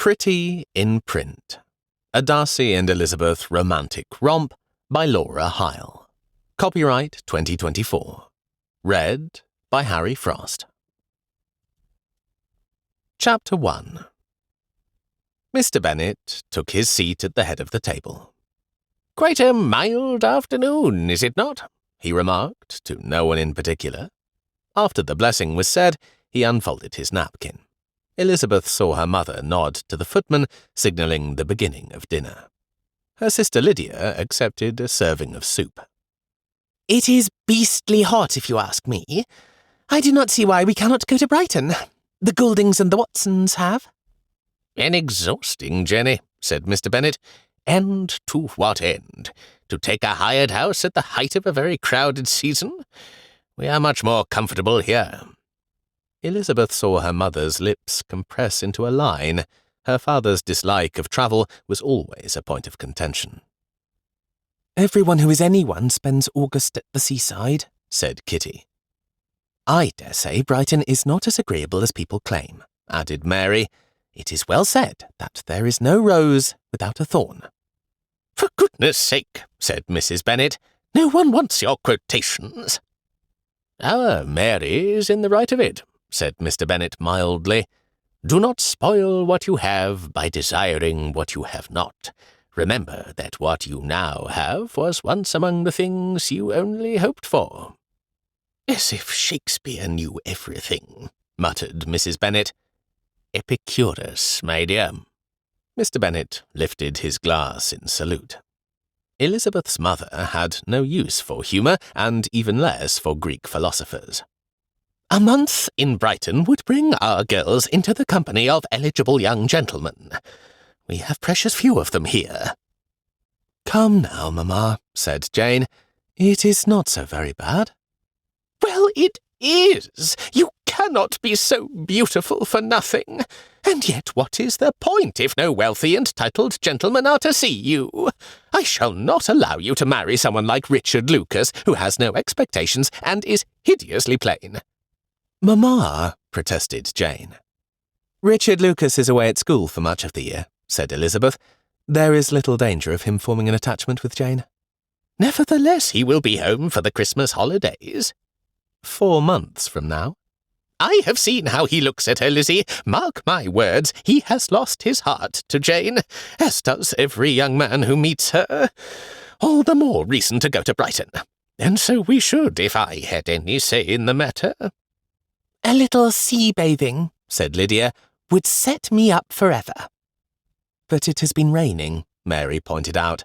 Pretty in Print. A Darcy and Elizabeth Romantic Romp by Laura Hile. Copyright 2024. Read by Harry Frost. Chapter 1. Mr. Bennet took his seat at the head of the table. "Quite a mild afternoon, is it not?" he remarked, to no one in particular. After the blessing was said, he unfolded his napkin. Elizabeth saw her mother nod to the footman, signalling the beginning of dinner. Her sister Lydia accepted a serving of soup. "It is beastly hot, if you ask me. I do not see why we cannot go to Brighton. The Gouldings and the Watsons have." "An exhausting journey," said Mr. Bennet. "And to what end? To take a hired house at the height of a very crowded season? We are much more comfortable here." Elizabeth saw her mother's lips compress into a line. Her father's dislike of travel was always a point of contention. "Everyone who is anyone spends August at the seaside," said Kitty. "I dare say Brighton is not as agreeable as people claim," added Mary. "It is well said that there is no rose without a thorn." "For goodness sake," said Mrs. Bennet, "no one wants your quotations." "Our Mary is in the right of it," said Mr. Bennet mildly. "Do not spoil what you have by desiring what you have not. Remember that what you now have was once among the things you only hoped for." "As if Shakespeare knew everything," muttered Mrs. Bennet. "Epicurus, my dear." Mr. Bennet lifted his glass in salute. Elizabeth's mother had no use for humour, and even less for Greek philosophers. "A month in Brighton would bring our girls into the company of eligible young gentlemen. We have precious few of them here." "Come now, mamma," said Jane. "It is not so very bad." "Well, it is. You cannot be so beautiful for nothing. And yet what is the point if no wealthy and titled gentlemen are to see you? I shall not allow you to marry someone like Richard Lucas, who has no expectations and is hideously plain." "Mamma," protested Jane. "Richard Lucas is away at school for much of the year," said Elizabeth. "There is little danger of him forming an attachment with Jane." "Nevertheless, he will be home for the Christmas holidays." 4 months from now. "I have seen how he looks at her, Lizzie. Mark my words, he has lost his heart to Jane, as does every young man who meets her. All the more reason to go to Brighton. And so we should, if I had any say in the matter." "A little sea-bathing," said Lydia, "would set me up forever." "But it has been raining," Mary pointed out.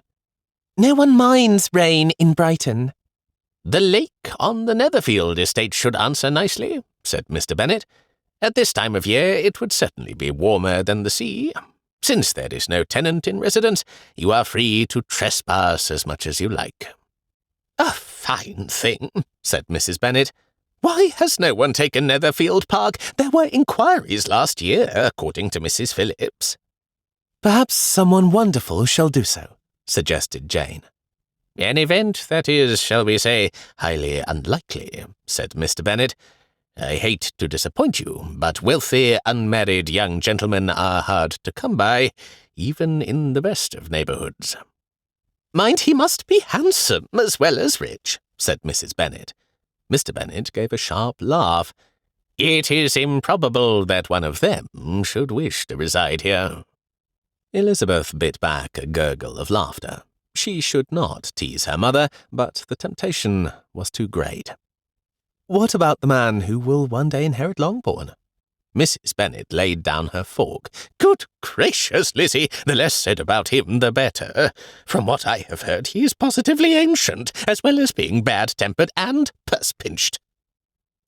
"No one minds rain in Brighton." "The lake on the Netherfield estate should answer nicely," said Mr. Bennet. "At this time of year it would certainly be warmer than the sea. Since there is no tenant in residence, you are free to trespass as much as you like." "A fine thing," said Mrs. Bennet. "Why has no one taken Netherfield Park? There were inquiries last year, according to Mrs. Phillips." "Perhaps someone wonderful shall do so," suggested Jane. "An event that is, shall we say, highly unlikely," said Mr. Bennet. "I hate to disappoint you, but wealthy, unmarried young gentlemen are hard to come by, even in the best of neighbourhoods." "Mind, he must be handsome as well as rich," said Mrs. Bennet. Mr. Bennet gave a sharp laugh. "It is improbable that one of them should wish to reside here." Elizabeth bit back a gurgle of laughter. She should not tease her mother, but the temptation was too great. "What about the man who will one day inherit Longbourn?" Mrs. Bennet laid down her fork. "Good gracious, Lizzie, the less said about him, the better. From what I have heard, he is positively ancient, as well as being bad-tempered and purse-pinched."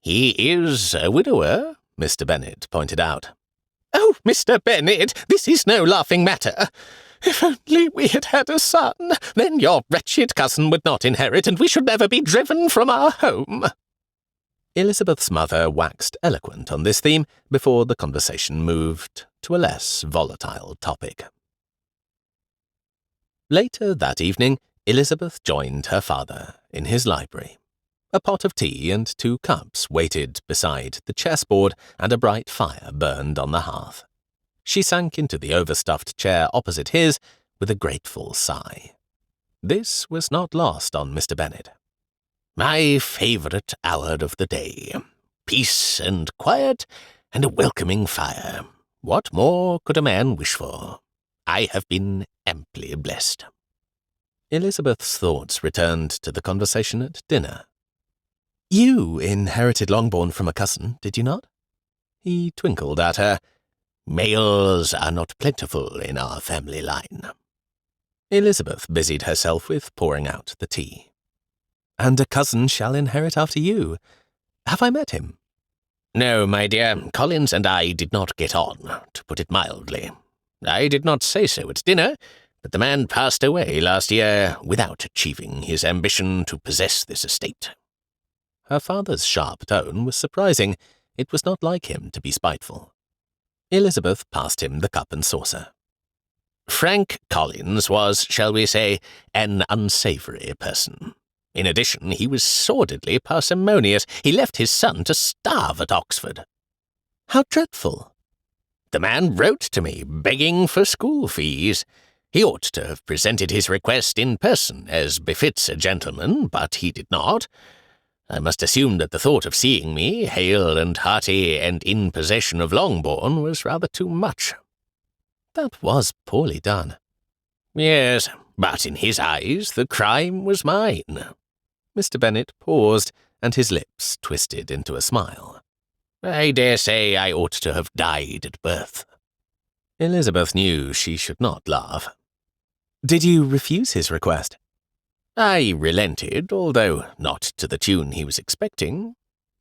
"He is a widower," Mr. Bennet pointed out. "Oh, Mr. Bennet, this is no laughing matter. If only we had had a son, then your wretched cousin would not inherit, and we should never be driven from our home." Elizabeth's mother waxed eloquent on this theme before the conversation moved to a less volatile topic. Later that evening, Elizabeth joined her father in his library. A pot of tea and 2 cups waited beside the chessboard, and a bright fire burned on the hearth. She sank into the overstuffed chair opposite his with a grateful sigh. This was not lost on Mr. Bennet. My favourite hour of the day. Peace and quiet and a welcoming fire. What more could a man wish for? I have been amply blessed. Elizabeth's thoughts returned to the conversation at dinner. You inherited Longbourn from a cousin, did you not? He twinkled at her. Males are not plentiful in our family line. Elizabeth busied herself with pouring out the tea. And a cousin shall inherit after you. Have I met him? No, my dear, Collins and I did not get on, to put it mildly. I did not say so at dinner, but the man passed away last year without achieving his ambition to possess this estate. Her father's sharp tone was surprising. It was not like him to be spiteful. Elizabeth passed him the cup and saucer. Frank Collins was, shall we say, an unsavoury person. In addition, he was sordidly parsimonious. He left his son to starve at Oxford. How dreadful! The man wrote to me, begging for school fees. He ought to have presented his request in person, as befits a gentleman, but he did not. I must assume that the thought of seeing me, hale and hearty and in possession of Longbourn, was rather too much. That was poorly done. Yes, but in his eyes the crime was mine. Mr. Bennet paused, and his lips twisted into a smile. I dare say I ought to have died at birth. Elizabeth knew she should not laugh. Did you refuse his request? I relented, although not to the tune he was expecting.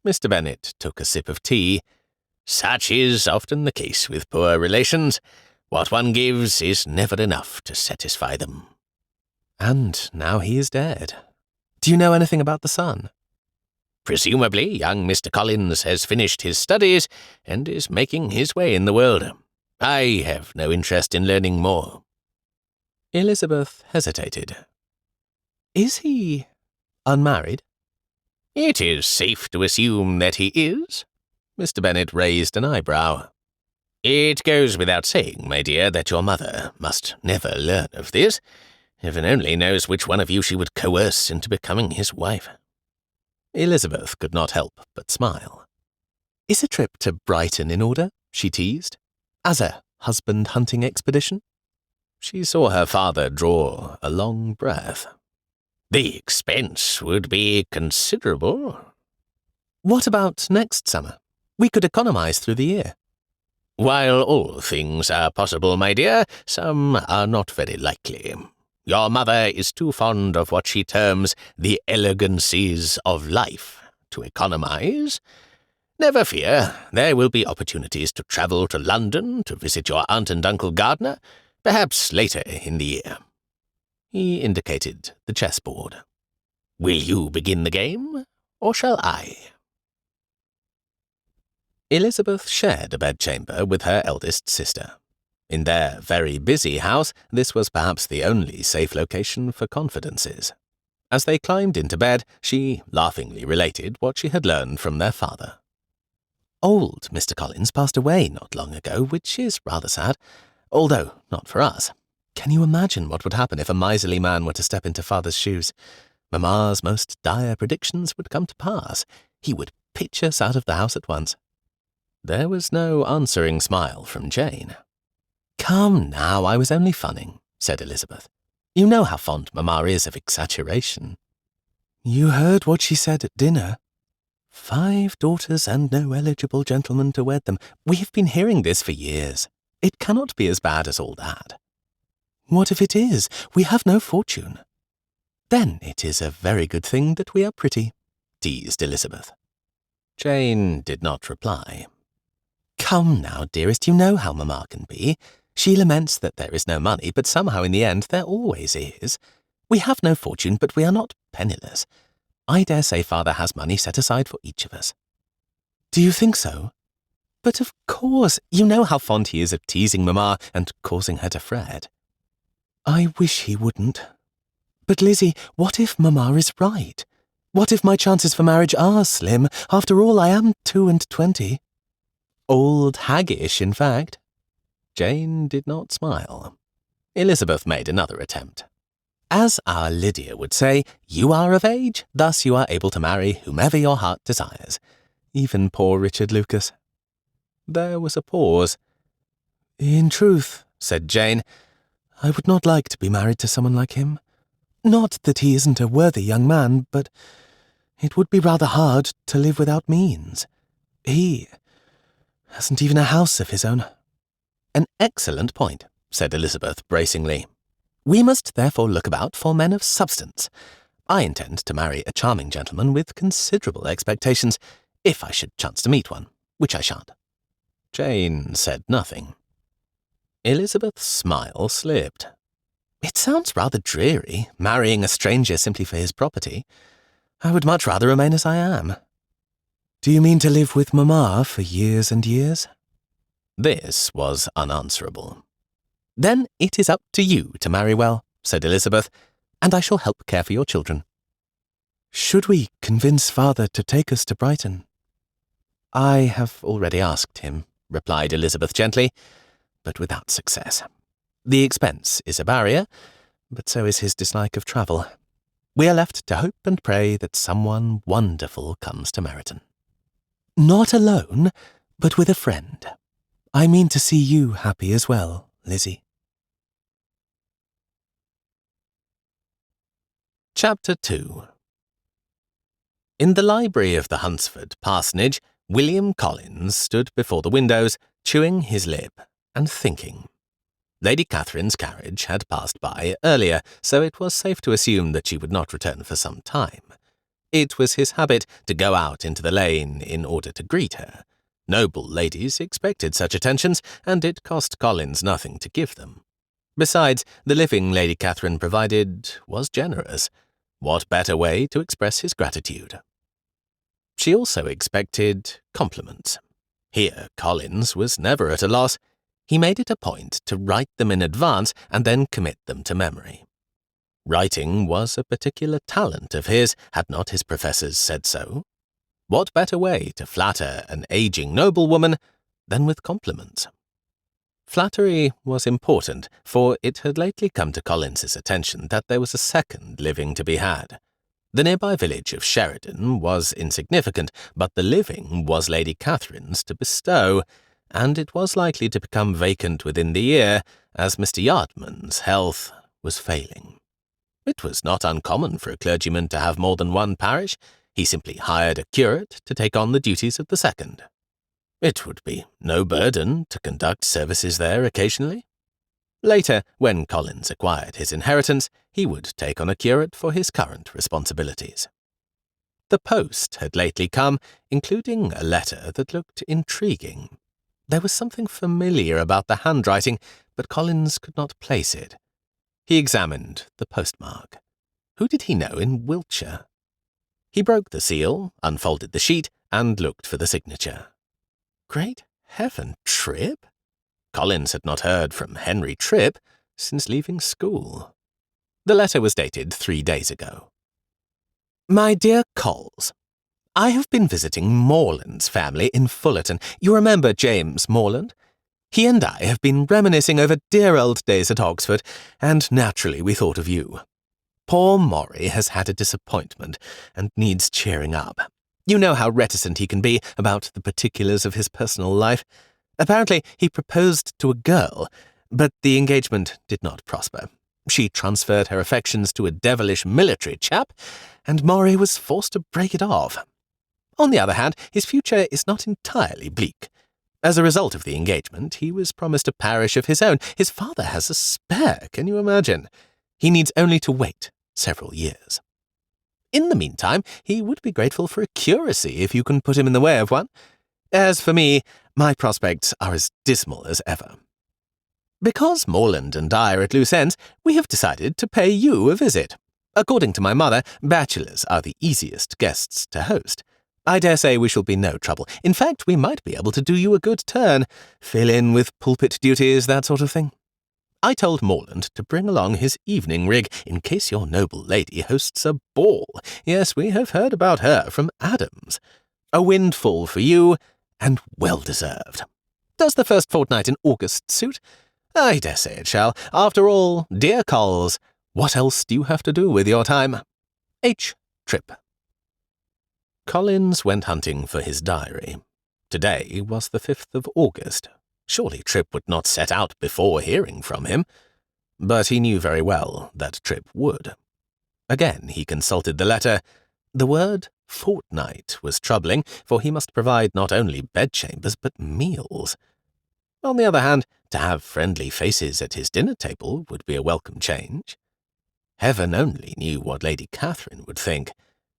Mr. Bennet took a sip of tea. Such is often the case with poor relations. What one gives is never enough to satisfy them. And now he is dead. Do you know anything about the son? Presumably, young Mr. Collins has finished his studies and is making his way in the world. I have no interest in learning more. Elizabeth hesitated. Is he unmarried? It is safe to assume that he is. Mr. Bennet raised an eyebrow. It goes without saying, my dear, that your mother must never learn of this. Heaven only knows which one of you she would coerce into becoming his wife. Elizabeth could not help but smile. Is a trip to Brighton in order? She teased. As a husband-hunting expedition? She saw her father draw a long breath. The expense would be considerable. What about next summer? We could economize through the year. While all things are possible, my dear, some are not very likely. Your mother is too fond of what she terms the elegancies of life to economize. Never fear, there will be opportunities to travel to London to visit your aunt and uncle Gardiner, perhaps later in the year. He indicated the chessboard. Will you begin the game, or shall I? Elizabeth shared a bedchamber with her eldest sister. In their very busy house, this was perhaps the only safe location for confidences. As they climbed into bed, she laughingly related what she had learned from their father. Old Mr. Collins passed away not long ago, which is rather sad, although not for us. Can you imagine what would happen if a miserly man were to step into father's shoes? Mamma's most dire predictions would come to pass. He would pitch us out of the house at once. There was no answering smile from Jane. Come now, I was only funning, said Elizabeth. You know how fond Mamma is of exaggeration. You heard what she said at dinner. 5 daughters and no eligible gentleman to wed them. We have been hearing this for years. It cannot be as bad as all that. What if it is? We have no fortune. Then it is a very good thing that we are pretty, teased Elizabeth. Jane did not reply. Come now, dearest, you know how Mamma can be. She laments that there is no money, but somehow in the end there always is. We have no fortune, but we are not penniless. I dare say father has money set aside for each of us. Do you think so? But of course, you know how fond he is of teasing Mamma and causing her to fret. I wish he wouldn't. But Lizzie, what if Mamma is right? What if my chances for marriage are slim? After all, I am 22. Old haggish, in fact. Jane did not smile. Elizabeth made another attempt. As our Lydia would say, you are of age, thus you are able to marry whomever your heart desires. Even poor Richard Lucas. There was a pause. In truth, said Jane, I would not like to be married to someone like him. Not that he isn't a worthy young man, but it would be rather hard to live without means. He hasn't even a house of his own. An excellent point, said Elizabeth bracingly. We must therefore look about for men of substance. I intend to marry a charming gentleman with considerable expectations, if I should chance to meet one, which I shan't. Jane said nothing. Elizabeth's smile slipped. It sounds rather dreary, marrying a stranger simply for his property. I would much rather remain as I am. Do you mean to live with Mamma for years and years? This was unanswerable. Then it is up to you to marry well, said Elizabeth, and I shall help care for your children. Should we convince father to take us to Brighton? I have already asked him, replied Elizabeth gently, but without success. The expense is a barrier, but so is his dislike of travel. We are left to hope and pray that someone wonderful comes to Meryton. Not alone, but with a friend. I mean to see you happy as well, Lizzie. Chapter 2. In the library of the Hunsford parsonage, William Collins stood before the windows, chewing his lip and thinking. Lady Catherine's carriage had passed by earlier, so it was safe to assume that she would not return for some time. It was his habit to go out into the lane in order to greet her. Noble ladies expected such attentions, and it cost Collins nothing to give them. Besides, the living Lady Catherine provided was generous. What better way to express his gratitude? She also expected compliments. Here Collins was never at a loss. He made it a point to write them in advance and then commit them to memory. Writing was a particular talent of his, had not his professors said so? What better way to flatter an aging noblewoman than with compliments? Flattery was important, for it had lately come to Collins's attention that there was a second living to be had. The nearby village of Sheridan was insignificant, but the living was Lady Catherine's to bestow, and it was likely to become vacant within the year, as Mr. Yardman's health was failing. It was not uncommon for a clergyman to have more than one parish. He simply hired a curate to take on the duties of the second. It would be no burden to conduct services there occasionally. Later, when Collins acquired his inheritance, he would take on a curate for his current responsibilities. The post had lately come, including a letter that looked intriguing. There was something familiar about the handwriting, but Collins could not place it. He examined the postmark. Who did he know in Wiltshire? He broke the seal, unfolded the sheet, and looked for the signature. Great heaven, Tripp? Collins had not heard from Henry Tripp since leaving school. The letter was dated 3 days ago. My dear Coles, I have been visiting Morland's family in Fullerton. You remember James Morland? He and I have been reminiscing over dear old days at Oxford, and naturally we thought of you. Poor Maury has had a disappointment and needs cheering up. You know how reticent he can be about the particulars of his personal life. Apparently, he proposed to a girl, but the engagement did not prosper. She transferred her affections to a devilish military chap, and Maury was forced to break it off. On the other hand, his future is not entirely bleak. As a result of the engagement, he was promised a parish of his own. His father has a spare, can you imagine? He needs only to wait several years. In the meantime, he would be grateful for a curacy if you can put him in the way of one. As for me, my prospects are as dismal as ever. Because Morland and I are at loose ends, we have decided to pay you a visit. According to my mother, bachelors are the easiest guests to host. I dare say we shall be no trouble. In fact, we might be able to do you a good turn, fill in with pulpit duties, that sort of thing. I told Morland to bring along his evening rig in case your noble lady hosts a ball. Yes, we have heard about her from Adams. A windfall for you, and well deserved. Does the first fortnight in August suit? I dare say it shall. After all, dear Cols, what else do you have to do with your time? H. Trip. Collins went hunting for his diary. Today was the 5th of August. Surely Trip would not set out before hearing from him. But he knew very well that Trip would. Again he consulted the letter. The word fortnight was troubling, for he must provide not only bedchambers but meals. On the other hand, to have friendly faces at his dinner table would be a welcome change. Heaven only knew what Lady Catherine would think.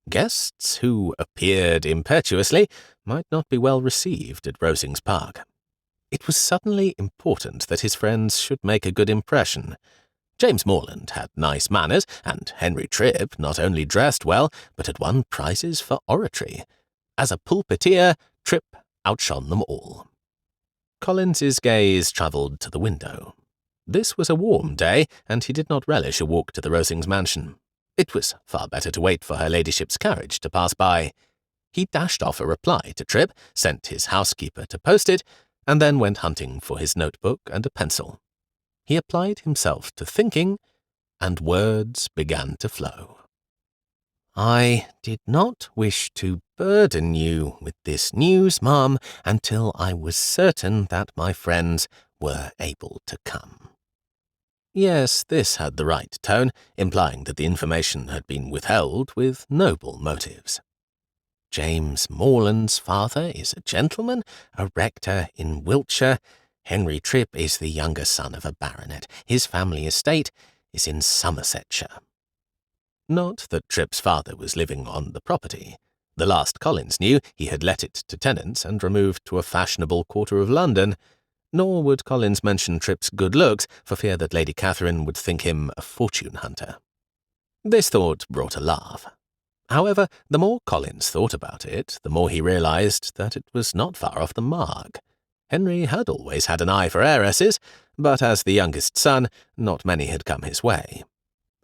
Guests who appeared impetuously might not be well received at Rosings Park. It was suddenly important that his friends should make a good impression. James Morland had nice manners, and Henry Tripp not only dressed well, but had won prizes for oratory. As a pulpiteer, Tripp outshone them all. Collins's gaze travelled to the window. This was a warm day, and he did not relish a walk to the Rosings mansion. It was far better to wait for her ladyship's carriage to pass by. He dashed off a reply to Tripp, sent his housekeeper to post it, and then went hunting for his notebook and a pencil. He applied himself to thinking, and words began to flow. I did not wish to burden you with this news, ma'am, until I was certain that my friends were able to come. Yes, this had the right tone, implying that the information had been withheld with noble motives. James Morland's father is a gentleman, a rector in Wiltshire. Henry Tripp is the younger son of a baronet. His family estate is in Somersetshire. Not that Tripp's father was living on the property. The last Collins knew, he had let it to tenants and removed to a fashionable quarter of London. Nor would Collins mention Tripp's good looks for fear that Lady Catherine would think him a fortune-hunter. This thought brought a laugh. However, the more Collins thought about it, the more he realized that it was not far off the mark. Henry had always had an eye for heiresses, but as the youngest son, not many had come his way.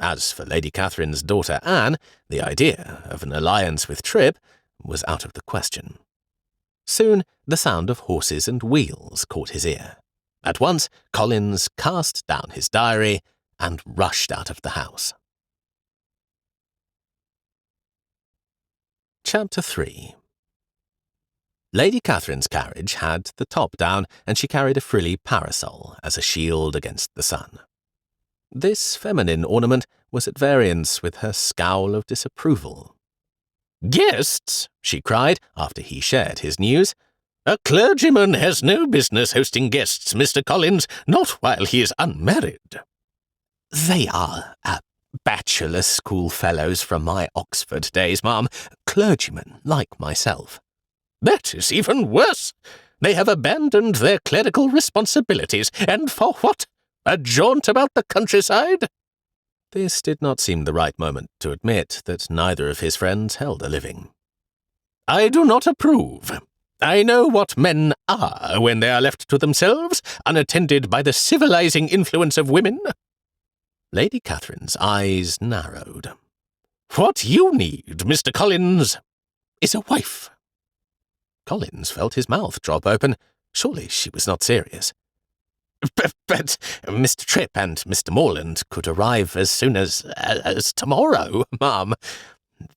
As for Lady Catherine's daughter Anne, the idea of an alliance with Tripp was out of the question. Soon the sound of horses and wheels caught his ear. At once Collins cast down his diary and rushed out of the house. Chapter 3. Lady Catherine's carriage had the top down, and she carried a frilly parasol as a shield against the sun. This feminine ornament was at variance with her scowl of disapproval. "Guests!" she cried, after he shared his news. "A clergyman has no business hosting guests, Mr. Collins, not while he is unmarried." "They are bachelor schoolfellows from my Oxford days, ma'am, clergymen like myself." "That is even worse. They have abandoned their clerical responsibilities, and for what? A jaunt about the countryside?" This did not seem the right moment to admit that neither of his friends held a living. "I do not approve. I know what men are when they are left to themselves, unattended by the civilizing influence of women." Lady Catherine's eyes narrowed. "What you need, Mr. Collins, is a wife." Collins felt his mouth drop open. Surely she was not serious. But Mr. Tripp and Mr. Morland could arrive as soon as tomorrow, ma'am.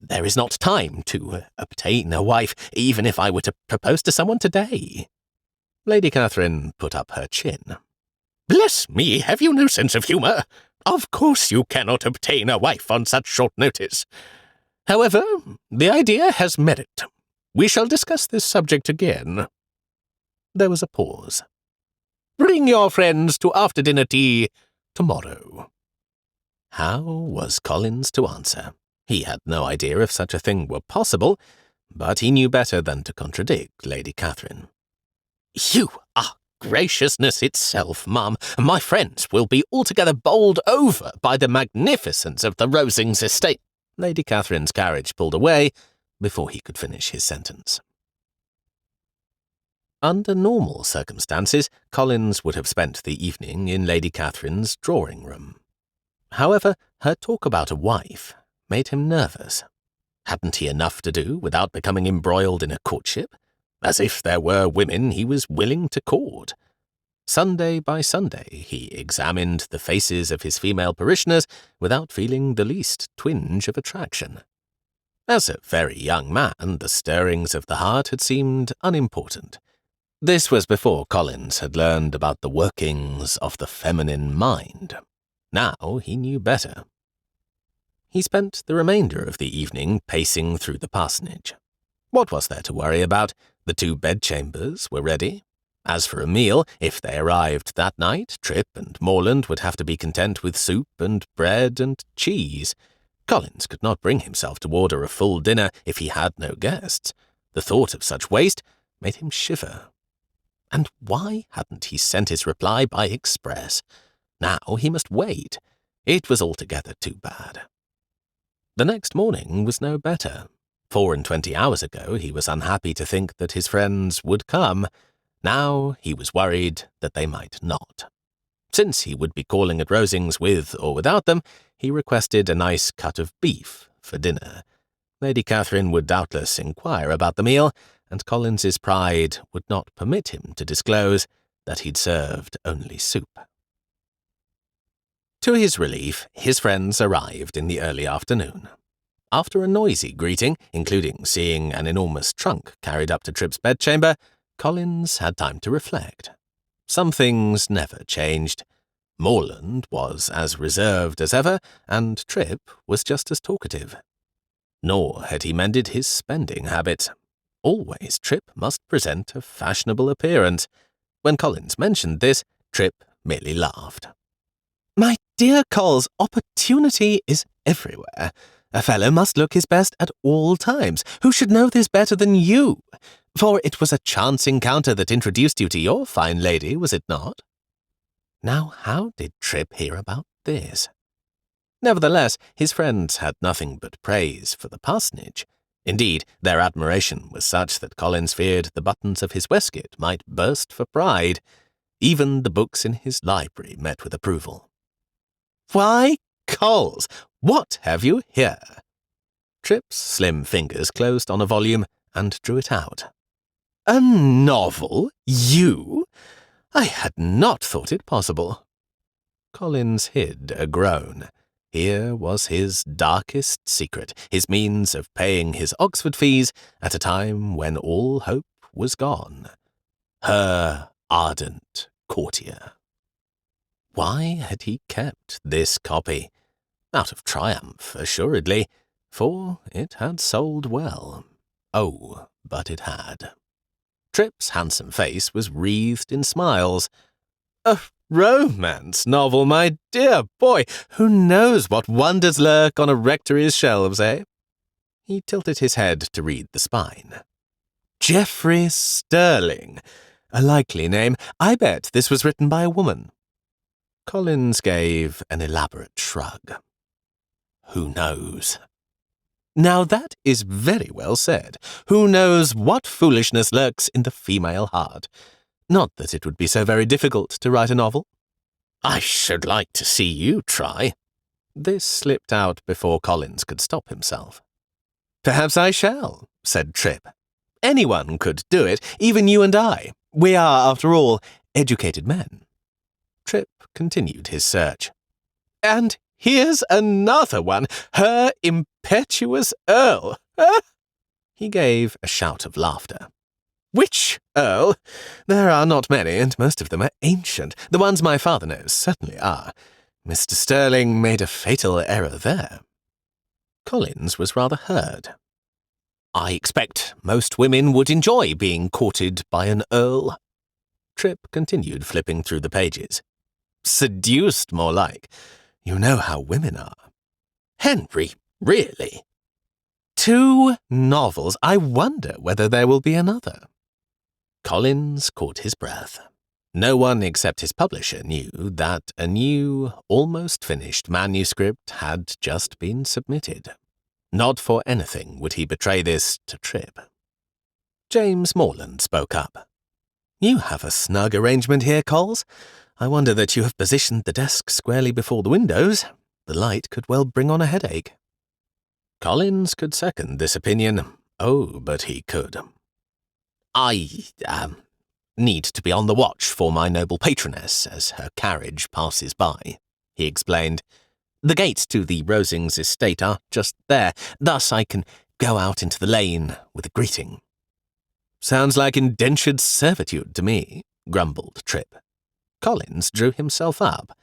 There is not time to obtain a wife, even if I were to propose to someone today." Lady Catherine put up her chin. "Bless me, have you no sense of humour? Of course you cannot obtain a wife on such short notice. However, the idea has merit. We shall discuss this subject again." There was a pause. "Bring your friends to after-dinner tea tomorrow." How was Collins to answer? He had no idea if such a thing were possible, but he knew better than to contradict Lady Catherine. "You are graciousness itself, ma'am. My friends will be altogether bowled over by the magnificence of the Rosings estate." Lady Catherine's carriage pulled away before he could finish his sentence. Under normal circumstances, Collins would have spent the evening in Lady Catherine's drawing-room. However, her talk about a wife made him nervous. Hadn't he enough to do without becoming embroiled in a courtship? as if there were women he was willing to court. Sunday by Sunday he examined the faces of his female parishioners without feeling the least twinge of attraction. As a very young man, the stirrings of the heart had seemed unimportant. This was before Collins had learned about the workings of the feminine mind. Now he knew better. He spent the remainder of the evening pacing through the parsonage. What was there to worry about? The 2 bedchambers were ready. As for a meal, if they arrived that night, Trip and Morland would have to be content with soup and bread and cheese. Collins could not bring himself to order a full dinner if he had no guests. The thought of such waste made him shiver. And why hadn't he sent his reply by express? Now he must wait. It was altogether too bad. The next morning was no better. 24 hours ago he was unhappy to think that his friends would come. Now he was worried that they might not. Since he would be calling at Rosings with or without them, he requested a nice cut of beef for dinner. Lady Catherine would doubtless inquire about the meal, and Collins's pride would not permit him to disclose that he'd served only soup. To his relief, his friends arrived in the early afternoon. After a noisy greeting, including seeing an enormous trunk carried up to Trip's bedchamber, Collins had time to reflect. Some things never changed. Morland was as reserved as ever, and Trip was just as talkative. Nor had he mended his spending habits. Always Trip must present a fashionable appearance. When Collins mentioned this, Trip merely laughed. "My dear Colls, opportunity is everywhere. A fellow must look his best at all times. Who should know this better than you? For it was a chance encounter that introduced you to your fine lady, was it not?" Now how did Trip hear about this? Nevertheless, his friends had nothing but praise for the parsonage. Indeed, their admiration was such that Collins feared the buttons of his waistcoat might burst for pride. Even the books in his library met with approval. "Why, Colls, what have you here?" Trip's slim fingers closed on a volume and drew it out. "A novel? You? I had not thought it possible." Collins hid a groan. Here was his darkest secret, his means of paying his Oxford fees at a time when all hope was gone. Her ardent courtier. Why had he kept this copy? Out of triumph, assuredly, for it had sold well. Oh, but it had. Trip's handsome face was wreathed in smiles. "A romance novel, my dear boy! Who knows what wonders lurk on a rectory's shelves, eh?" He tilted his head to read the spine. "Geoffrey Sterling. A likely name. I bet this was written by a woman." Collins gave an elaborate shrug. "Who knows?" "Now that is very well said. Who knows what foolishness lurks in the female heart? Not that it would be so very difficult to write a novel." "I should like to see you try." This slipped out before Collins could stop himself. "Perhaps I shall," said Trip. "Anyone could do it, even you and I. We are, after all, educated men." Trip continued his search. "And here's another one. Her impetuous Earl." He gave a shout of laughter. "Which Earl? There are not many, and most of them are ancient. The ones my father knows certainly are. Mr. Sterling made a fatal error there." Collins was rather hurt. "I expect most women would enjoy being courted by an earl." Trip continued flipping through the pages. "Seduced, more like. You know how women are." "Henry, really?" "2 novels. I wonder whether there will be another." Collins caught his breath. No one except his publisher knew that a new, almost finished manuscript had just been submitted. Not for anything would he betray this to Trip. James Morland spoke up. "You have a snug arrangement here, Colls. I wonder that you have positioned the desk squarely before the windows. The light could well bring on a headache." Collins could second this opinion. Oh, but he could. I need to be on the watch for my noble patroness as her carriage passes by," he explained. "The gates to the Rosings estate are just there, thus I can go out into the lane with a greeting." "Sounds like indentured servitude to me," grumbled Trip. Collins drew himself up.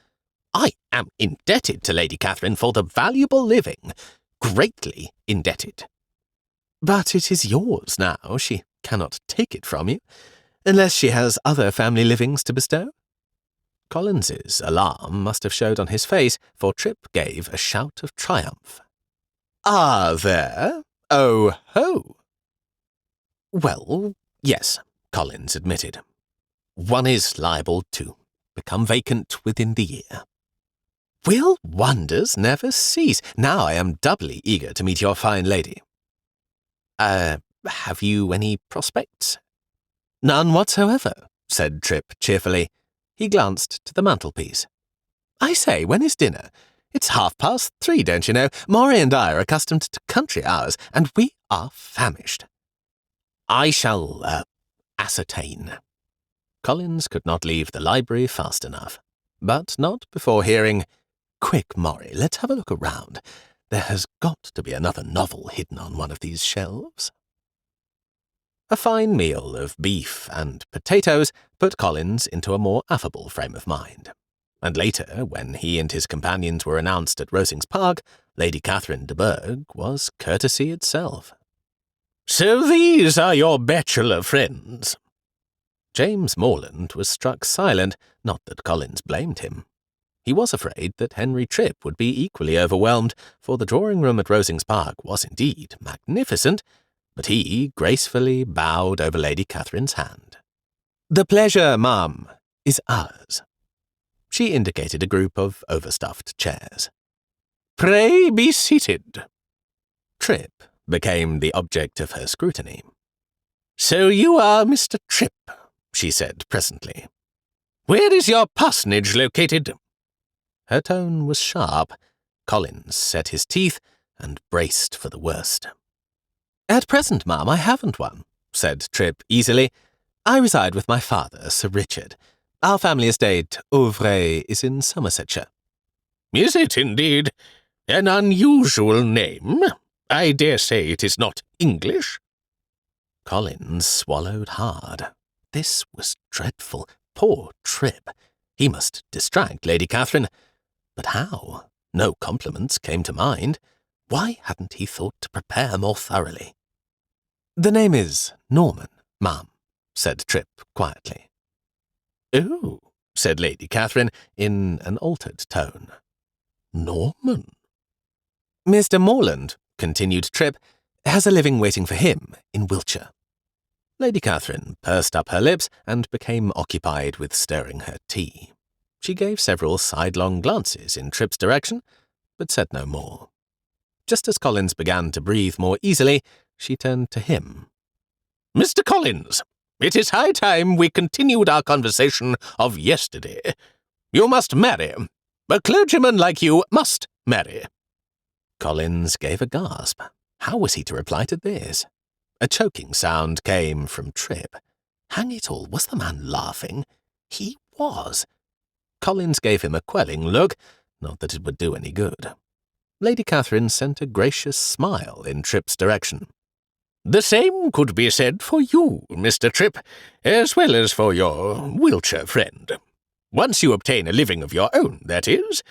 "I am indebted to Lady Catherine for the valuable living, greatly indebted." "But it is yours now. She cannot take it from you, unless she has other family livings to bestow." Collins's alarm must have showed on his face, for Trip gave a shout of triumph. "Are there? Oh ho!" "Well, yes," Collins admitted. "One is liable to become vacant within the year." "Will wonders never cease? Now I am doubly eager to meet your fine lady." Have you any prospects?" "None whatsoever," said Trip cheerfully. He glanced to the mantelpiece. "I say, when is dinner? It's 3:30, don't you know? Maury and I are accustomed to country hours, and we are famished." "I shall, ascertain." Collins could not leave the library fast enough, but not before hearing, "Quick, Maury, let's have a look around. There has got to be another novel hidden on one of these shelves." A fine meal of beef and potatoes put Collins into a more affable frame of mind. And later, when he and his companions were announced at Rosings Park, Lady Catherine de Bourgh was courtesy itself. "So these are your bachelor friends?" James Morland was struck silent, not that Collins blamed him. He was afraid that Henry Trip would be equally overwhelmed, for the drawing-room at Rosings Park was indeed magnificent, but he gracefully bowed over Lady Catherine's hand. "The pleasure, ma'am, is ours." She indicated a group of overstuffed chairs. "Pray be seated." Trip became the object of her scrutiny. "So you are Mr. Trip," she said presently. "Where is your parsonage located?" Her tone was sharp. Collins set his teeth and braced for the worst. "At present, ma'am, I haven't one," said Trip easily. "I reside with my father, Sir Richard. Our family estate, Auvray, is in Somersetshire." "Is it indeed? An unusual name. I dare say it is not English." Collins swallowed hard. This was dreadful. Poor Trip. He must distract Lady Catherine. But how? No compliments came to mind. Why hadn't he thought to prepare more thoroughly? "The name is Norman, ma'am," said Trip quietly. "Oh," said Lady Catherine in an altered tone. "Norman?" "Mr. Morland," continued Trip, "has a living waiting for him in Wiltshire." Lady Catherine pursed up her lips and became occupied with stirring her tea. She gave several sidelong glances in Trip's direction, but said no more. Just as Collins began to breathe more easily, she turned to him. "Mr. Collins, it is high time we continued our conversation of yesterday. You must marry. A clergyman like you must marry." Collins gave a gasp. How was he to reply to this? A choking sound came from Trip. Hang it all, was the man laughing? He was. Collins gave him a quelling look, not that it would do any good. Lady Catherine sent a gracious smile in Trip's direction. "The same could be said for you, Mr. Trip, as well as for your Wiltshire friend. Once you obtain a living of your own, that is.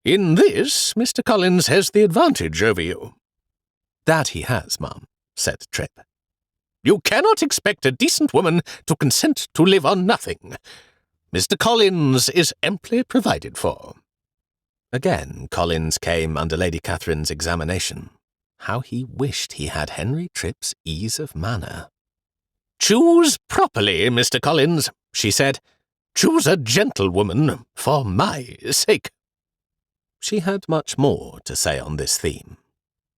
In this, Mr. Collins has the advantage over you." "That he has, ma'am," said Trip. "You cannot expect a decent woman to consent to live on nothing. Mr. Collins is amply provided for." Again Collins came under Lady Catherine's examination. How he wished he had Henry Trip's ease of manner. "Choose properly, Mr. Collins," she said. "Choose a gentlewoman for my sake." She had much more to say on this theme.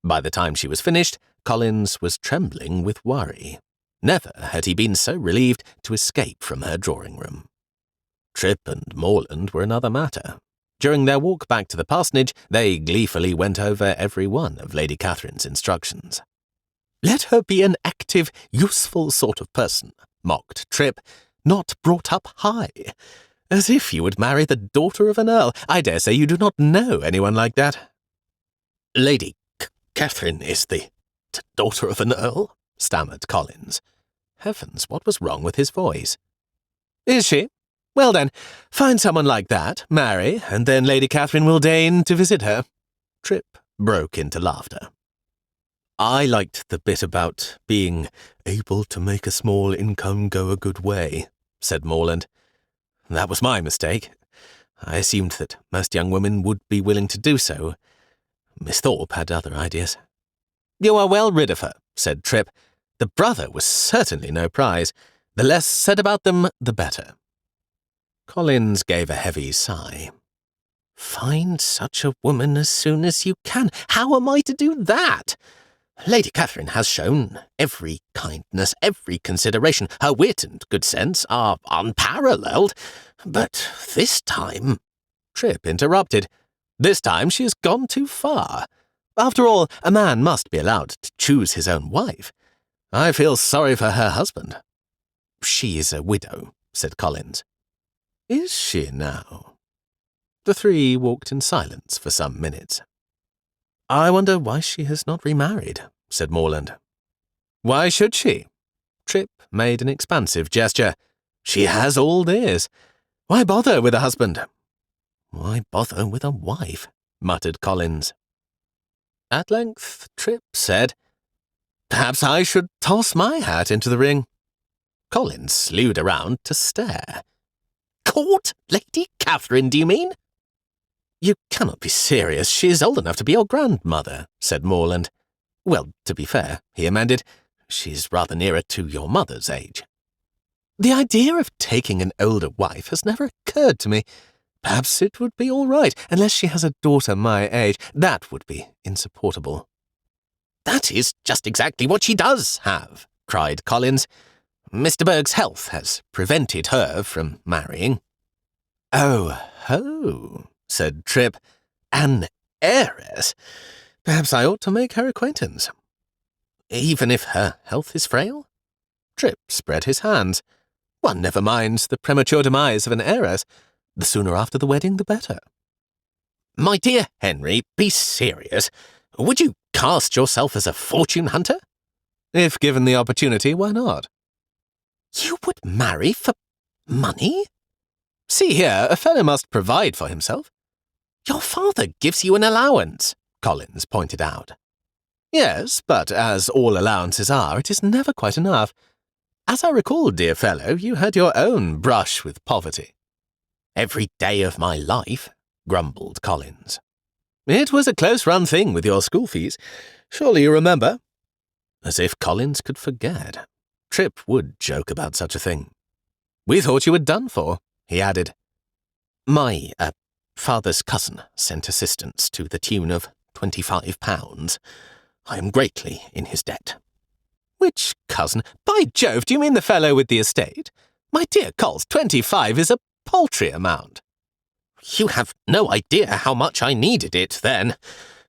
By the time she was finished, Collins was trembling with worry. Never had he been so relieved to escape from her drawing-room. Trip and Morland were another matter. During their walk back to the parsonage, they gleefully went over every one of Lady Catherine's instructions. Let her be an active, useful sort of person, mocked Trip, not brought up high. As if you would marry the daughter of an earl. I dare say you do not know anyone like that. Lady Catherine is the daughter of an earl? Stammered Collins. Heavens, what was wrong with his voice? Is she? Well then, find someone like that, marry, and then Lady Catherine will deign to visit her. Trip broke into laughter. I liked the bit about being able to make a small income go a good way, said Morland. That was my mistake. I assumed that most young women would be willing to do so. Miss Thorpe had other ideas. You are well rid of her, said Trip. The brother was certainly no prize. The less said about them, the better. Collins gave a heavy sigh. Find such a woman as soon as you can. How am I to do that? Lady Catherine has shown every kindness, every consideration. Her wit and good sense are unparalleled. But this time— Trip interrupted. This time she has gone too far. After all, a man must be allowed to choose his own wife. I feel sorry for her husband. She is a widow, said Collins. Is she now? The three walked in silence for some minutes. I wonder why she has not remarried, said Morland. Why should she? Trip made an expansive gesture. She has old ears. Why bother with a husband? Why bother with a wife? Muttered Collins. At length Trip said, Perhaps I should toss my hat into the ring. Collins slewed around to stare. Court Lady Catherine, do you mean? You cannot be serious. She is old enough to be your grandmother, said Morland. Well, to be fair, he amended, she's rather nearer to your mother's age. The idea of taking an older wife has never occurred to me. Perhaps it would be all right, unless she has a daughter my age. That would be insupportable. That is just exactly what she does have, cried Collins. Mr. Berg's health has prevented her from marrying. Oh, ho, said Trip. An heiress. Perhaps I ought to make her acquaintance. Even if her health is frail? Trip spread his hands. One never minds the premature demise of an heiress. The sooner after the wedding, the better. My dear Henry, be serious. Would you cast yourself as a fortune hunter? If given the opportunity, why not? You would marry for money? See here, a fellow must provide for himself. Your father gives you an allowance, Collins pointed out. Yes, but as all allowances are, it is never quite enough. As I recall, dear fellow, you had your own brush with poverty. Every day of my life, grumbled Collins. It was a close-run thing with your school fees. Surely you remember? As if Collins could forget. Trip would joke about such a thing. We thought you were done for, he added. My father's cousin sent assistance to the tune of £25. I am greatly in his debt. Which cousin? By Jove, do you mean the fellow with the estate? My dear Coles, 25 is a paltry amount. You have no idea how much I needed it then.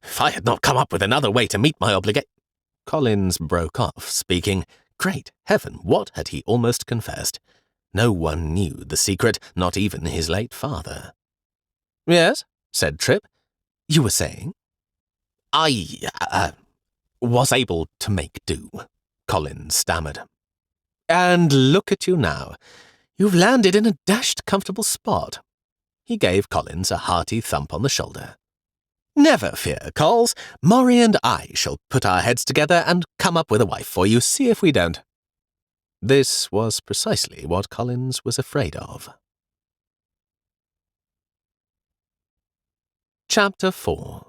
If I had not come up with another way to meet my obligation— Collins broke off, speaking. Great heaven, what had he almost confessed? No one knew the secret, not even his late father. Yes, said Trip. You were saying? I was able to make do, Collins stammered. And look at you now. You've landed in a dashed comfortable spot. He gave Collins a hearty thump on the shoulder. Never fear, Coles. Maury and I shall put our heads together and come up with a wife for you, see if we don't. This was precisely what Collins was afraid of. Chapter 4.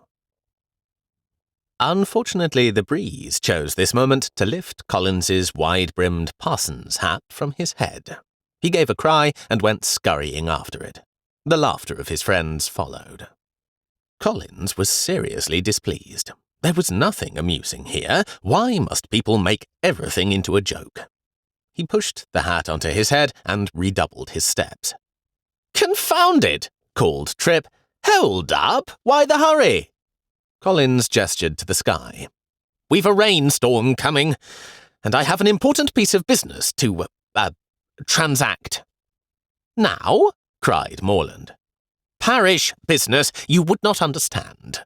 Unfortunately, the breeze chose this moment to lift Collins's wide-brimmed parson's hat from his head. He gave a cry and went scurrying after it. The laughter of his friends followed. Collins was seriously displeased. There was nothing amusing here. Why must people make everything into a joke? He pushed the hat onto his head and redoubled his steps. Confound it! Called Trip. Hold up! Why the hurry? Collins gestured to the sky. we've a rainstorm coming, and I have an important piece of business to, transact." "Now?" cried Morland. "Parish business you would not understand."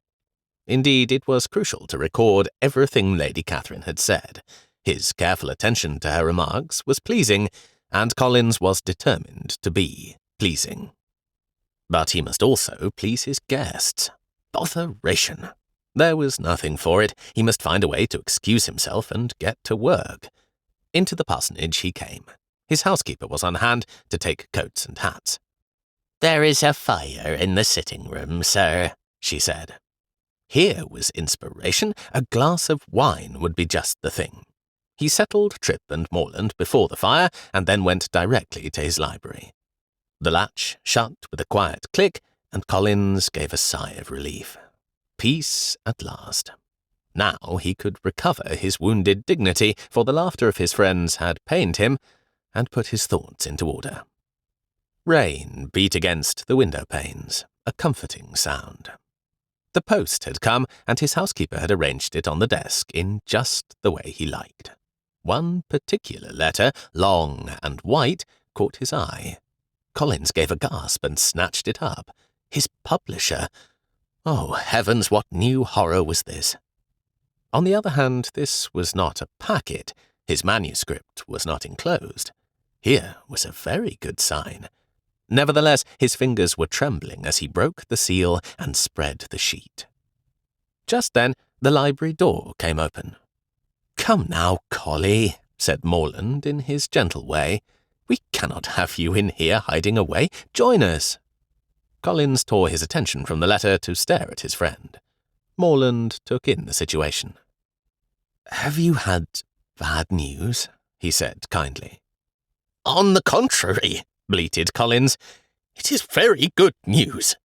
Indeed, it was crucial to record everything Lady Catherine had said. His careful attention to her remarks was pleasing, and Collins was determined to be pleasing. But he must also please his guests. Botheration! There was nothing for it. He must find a way to excuse himself and get to work. Into the parsonage he came. His housekeeper was on hand to take coats and hats. "There is a fire in the sitting-room, sir," she said. Here was inspiration. A glass of wine would be just the thing. He settled Tripp and Morland before the fire, and then went directly to his library. The latch shut with a quiet click, and Collins gave a sigh of relief. Peace at last. Now he could recover his wounded dignity, for the laughter of his friends had pained him, and put his thoughts into order. Rain beat against the window-panes, a comforting sound. The post had come, and his housekeeper had arranged it on the desk in just the way he liked. One particular letter, long and white, caught his eye. Collins gave a gasp and snatched it up. His publisher! Oh, heavens, what new horror was this? On the other hand, this was not a packet. His manuscript was not enclosed. Here was a very good sign. Nevertheless, his fingers were trembling as he broke the seal and spread the sheet. Just then, the library door came open. "Come now, Collie," said Morland in his gentle way. "We cannot have you in here hiding away. Join us." Collins tore his attention from the letter to stare at his friend. Morland took in the situation. "Have you had bad news?" he said kindly. "On the contrary," bleated Collins, "it is very good news."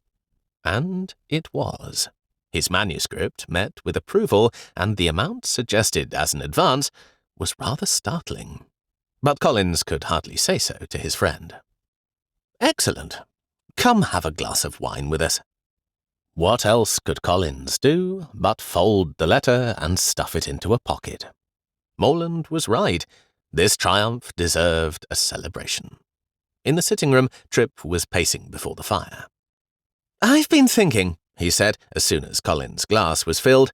And it was. His manuscript met with approval, and the amount suggested as an advance was rather startling. But Collins could hardly say so to his friend. "Excellent. Come have a glass of wine with us." What else could Collins do but fold the letter and stuff it into a pocket? Morland was right. This triumph deserved a celebration. In the sitting-room, Tripp was pacing before the fire. "I've been thinking," he said, as soon as Collins' glass was filled.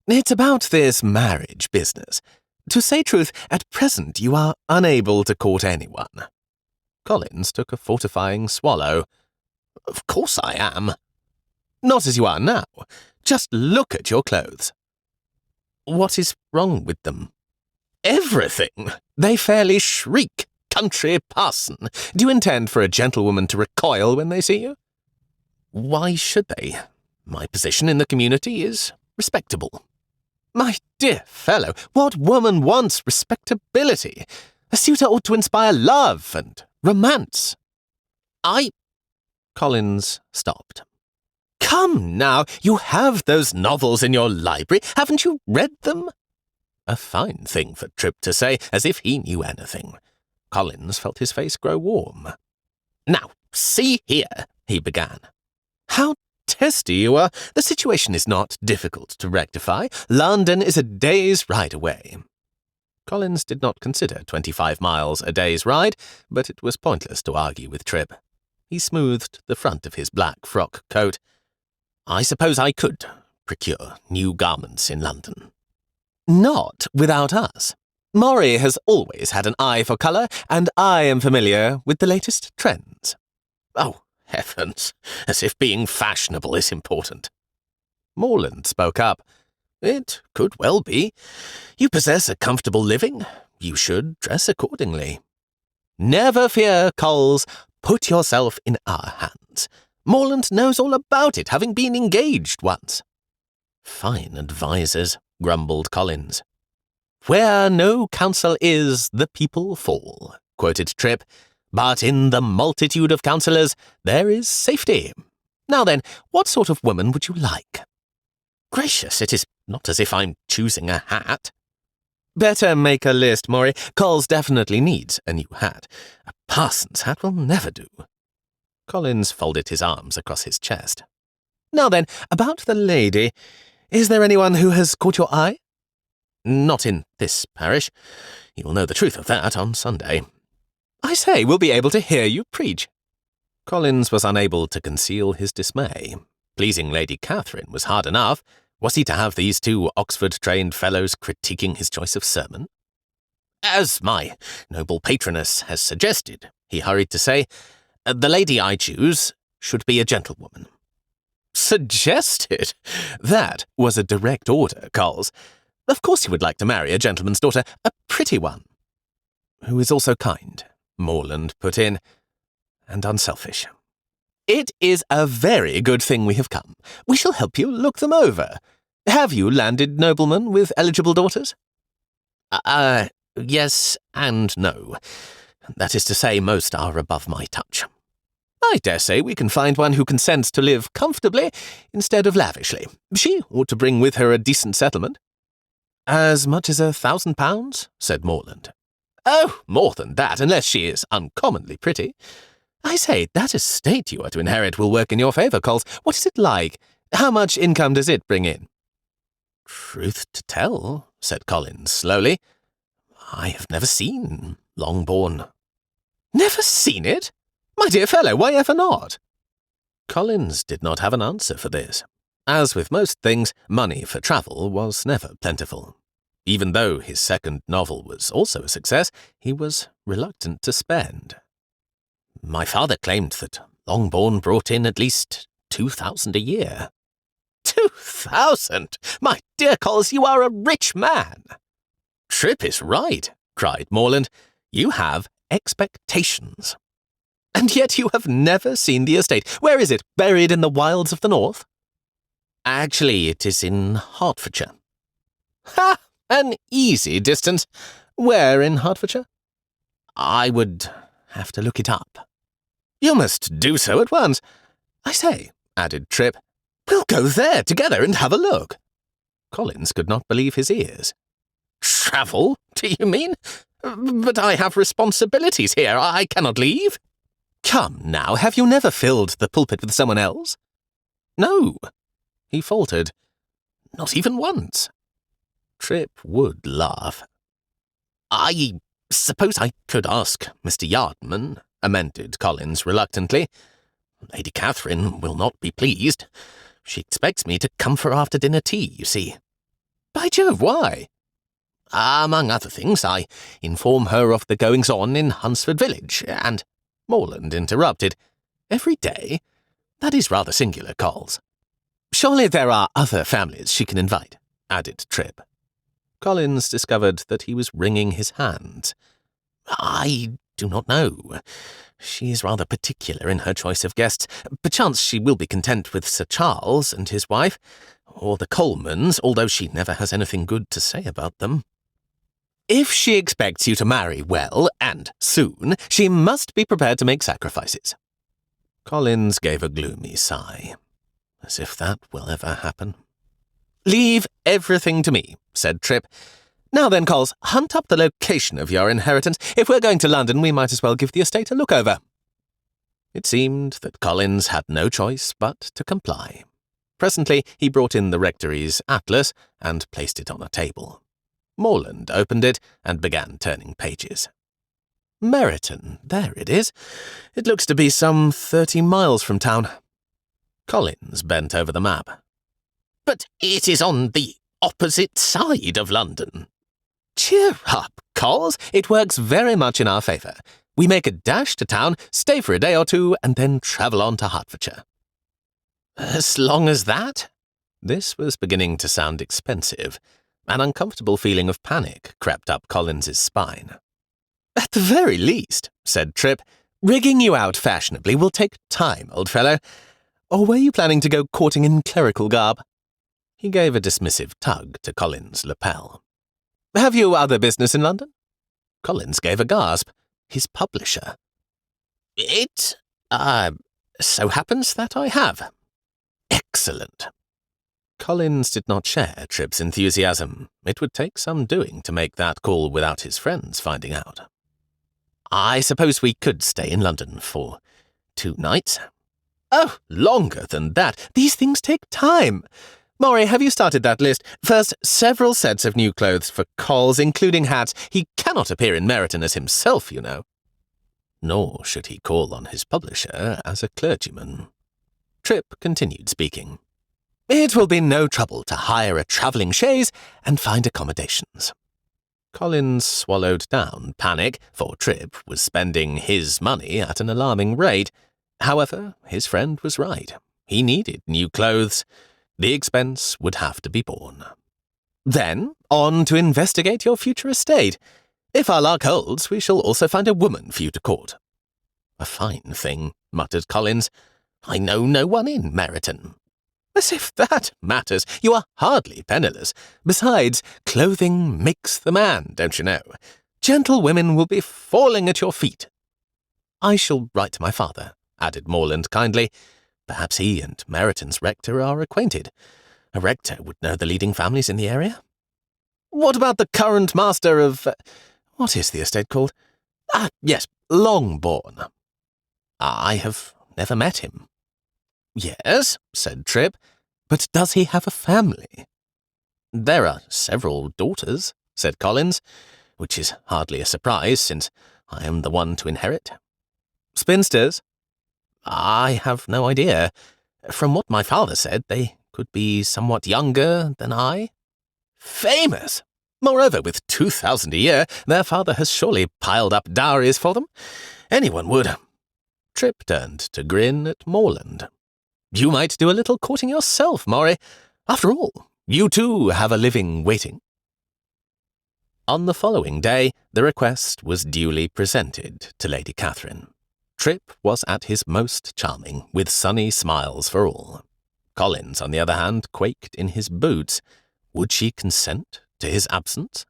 "It's about this marriage business. To say truth, at present you are unable to court anyone." Collins took a fortifying swallow. "Of course I am." "Not as you are now. Just look at your clothes." "What is wrong with them?" "Everything. They fairly shriek. Country parson. Do you intend for a gentlewoman to recoil when they see you?" "Why should they? My position in the community is respectable." "My dear fellow, what woman wants respectability? A suitor ought to inspire love and romance." Collins stopped. "Come now, you have those novels in your library. Haven't you read them?" A fine thing for Tripp to say, as if he knew anything. Collins felt his face grow warm. "Now, see here," he began. "How testy you are. The situation is not difficult to rectify. London is a day's ride away." Collins did not consider 25 miles a day's ride, but it was pointless to argue with Tripp. He smoothed the front of his black frock coat. "I suppose I could procure new garments in London." "Not without us. Maury has always had an eye for colour, and I am familiar with the latest trends." "Oh, heavens, as if being fashionable is important." Morland spoke up. "It could well be. You possess a comfortable living. You should dress accordingly." "Never fear, Coles. Put yourself in our hands. Morland knows all about it, having been engaged once." "Fine advisers," grumbled Collins. "Where no counsel is, the people fall," quoted Tripp. "But in the multitude of counsellors there is safety. Now then, what sort of woman would you like?" "Gracious, it is not as if I'm choosing a hat." "Better make a list, Maury. Coles definitely needs a new hat. A parson's hat will never do." Collins folded his arms across his chest. "Now then, about the lady. Is there anyone who has caught your eye?" Not in this parish. You'll know the truth of that on Sunday. I say, we'll be able to hear you preach. Collins was unable to conceal his dismay. Pleasing Lady Catherine was hard enough. Was he to have these two Oxford-trained fellows critiquing his choice of sermon? As my noble patroness has suggested, he hurried to say, the lady I choose should be a gentlewoman. Suggested? That was a direct order, Coles. Of course he would like to marry a gentleman's daughter, a pretty one. Who is also kind, Morland put in, and unselfish. It is a very good thing we have come. We shall help you look them over. Have you landed noblemen with eligible daughters? Yes and no. That is to say, most are above my touch. I dare say we can find one who consents to live comfortably instead of lavishly. She ought to bring with her a decent settlement. As much as £1,000? Said Morland. Oh, more than that, unless she is uncommonly pretty. I say, that estate you are to inherit will work in your favour, Coles. What is it like? How much income does it bring in? Truth to tell, said Collins slowly, I have never seen Longbourn. Never seen it? My dear fellow, why ever not? Collins did not have an answer for this. As with most things, money for travel was never plentiful. Even though his second novel was also a success, he was reluctant to spend. My father claimed that Longbourn brought in at least 2,000 a year. 2,000? My dear Coles, you are a rich man. Tripp is right, cried Morland. You have expectations. And yet you have never seen the estate. Where is it? Buried in the wilds of the north? Actually, it is in Hertfordshire. Ha! An easy distance. Where in Hertfordshire? I would have to look it up. You must do so at once. I say, added Tripp, we'll go there together and have a look. Collins could not believe his ears. Travel, do you mean? But I have responsibilities here. I cannot leave. Come now, have you never filled the pulpit with someone else? No. He faltered. Not even once. Tripp would laugh. I suppose I could ask Mr. Yardman, amended Collins reluctantly. Lady Catherine will not be pleased. She expects me to come for after-dinner tea, you see. By Jove, why? Among other things, I inform her of the goings-on in Hunsford village, and Morland interrupted. Every day? That is rather singular, Coles. Surely there are other families she can invite, added Tripp. Collins discovered that he was wringing his hands. I do not know. She is rather particular in her choice of guests. Perchance she will be content with Sir Charles and his wife, or the Colemans, although she never has anything good to say about them. If she expects you to marry well, and soon, she must be prepared to make sacrifices. Collins gave a gloomy sigh. As if that will ever happen. Leave everything to me, said Tripp. Now then, Coles, hunt up the location of your inheritance. If we're going to London, we might as well give the estate a look over. It seemed that Collins had no choice but to comply. Presently he brought in the rectory's atlas and placed it on a table. Morland opened it and began turning pages. Meryton, there it is. It looks to be some 30 miles from town. Collins bent over the map. But it is on the opposite side of London. Cheer up, Coles. It works very much in our favour. We make a dash to town, stay for a day or two, and then travel on to Hertfordshire. As long as that? This was beginning to sound expensive. An uncomfortable feeling of panic crept up Collins's spine. At the very least, said Tripp, rigging you out fashionably will take time, old fellow. Or were you planning to go courting in clerical garb? He gave a dismissive tug to Collins' lapel. Have you other business in London? Collins gave a gasp. His publisher. It, so happens that I have. Excellent. Collins did not share Tripp's enthusiasm. It would take some doing to make that call without his friends finding out. I suppose we could stay in London for 2 nights. Oh, longer than that. These things take time. Maury, have you started that list? First, several sets of new clothes for Coles, including hats. He cannot appear in Meryton as himself, you know. Nor should he call on his publisher as a clergyman. Trip continued speaking. It will be no trouble to hire a travelling chaise and find accommodations. Collins swallowed down panic, for Trip was spending his money at an alarming rate. However, his friend was right. He needed new clothes. The expense would have to be borne. Then, on to investigate your future estate. If our luck holds, we shall also find a woman for you to court. A fine thing, muttered Collins. I know no one in Meryton. As if that matters. You are hardly penniless. Besides, clothing makes the man, don't you know? Gentlewomen will be falling at your feet. I shall write to my father, added Morland kindly. Perhaps he and Meryton's rector are acquainted. A rector would know the leading families in the area. What about the current master of... what is the estate called? Ah, yes, Longbourn. I have never met him. Yes, said Trip, but does he have a family? There are several daughters, said Collins, which is hardly a surprise, since I am the one to inherit. Spinsters? I have no idea. From what my father said, they could be somewhat younger than I. Famous! Moreover, with 2,000 a year, their father has surely piled up dowries for them. Anyone would. Trip turned to grin at Morland. You might do a little courting yourself, Maury. After all, you too have a living waiting. On the following day, the request was duly presented to Lady Catherine. Trip was at his most charming, with sunny smiles for all. Collins, on the other hand, quaked in his boots. Would she consent to his absence?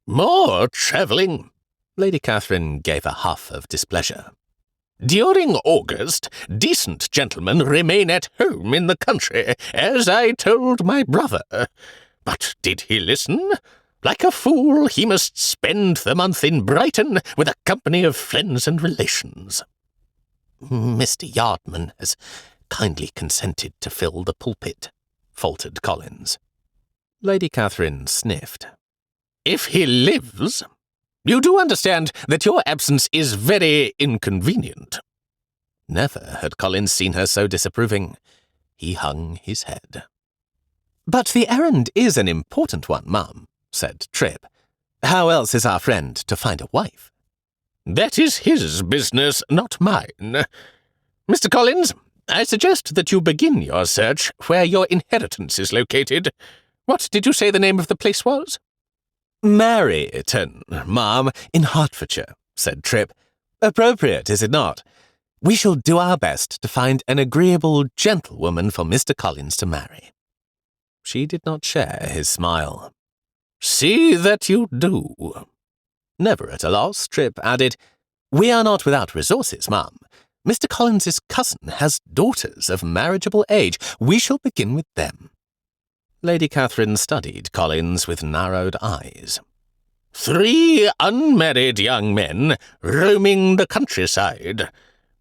More travelling! Lady Catherine gave a huff of displeasure. During August, decent gentlemen remain at home in the country, as I told my brother. But did he listen? Like a fool, he must spend the month in Brighton with a company of friends and relations. Mr. Yardman has kindly consented to fill the pulpit, faltered Collins. Lady Catherine sniffed. If he lives... You do understand that your absence is very inconvenient. Never had Collins seen her so disapproving. He hung his head. But the errand is an important one, ma'am, said Trip. How else is our friend to find a wife? That is his business, not mine. Mr. Collins, I suggest that you begin your search where your inheritance is located. What did you say the name of the place was? Meryton, ma'am, in Hertfordshire, said Trip. Appropriate, is it not? We shall do our best to find an agreeable gentlewoman for Mr. Collins to marry. She did not share his smile. See that you do. Never at a loss, Trip added, We are not without resources, ma'am. Mr. Collins's cousin has daughters of marriageable age. We shall begin with them. Lady Catherine studied Collins with narrowed eyes. 3 unmarried young men roaming the countryside.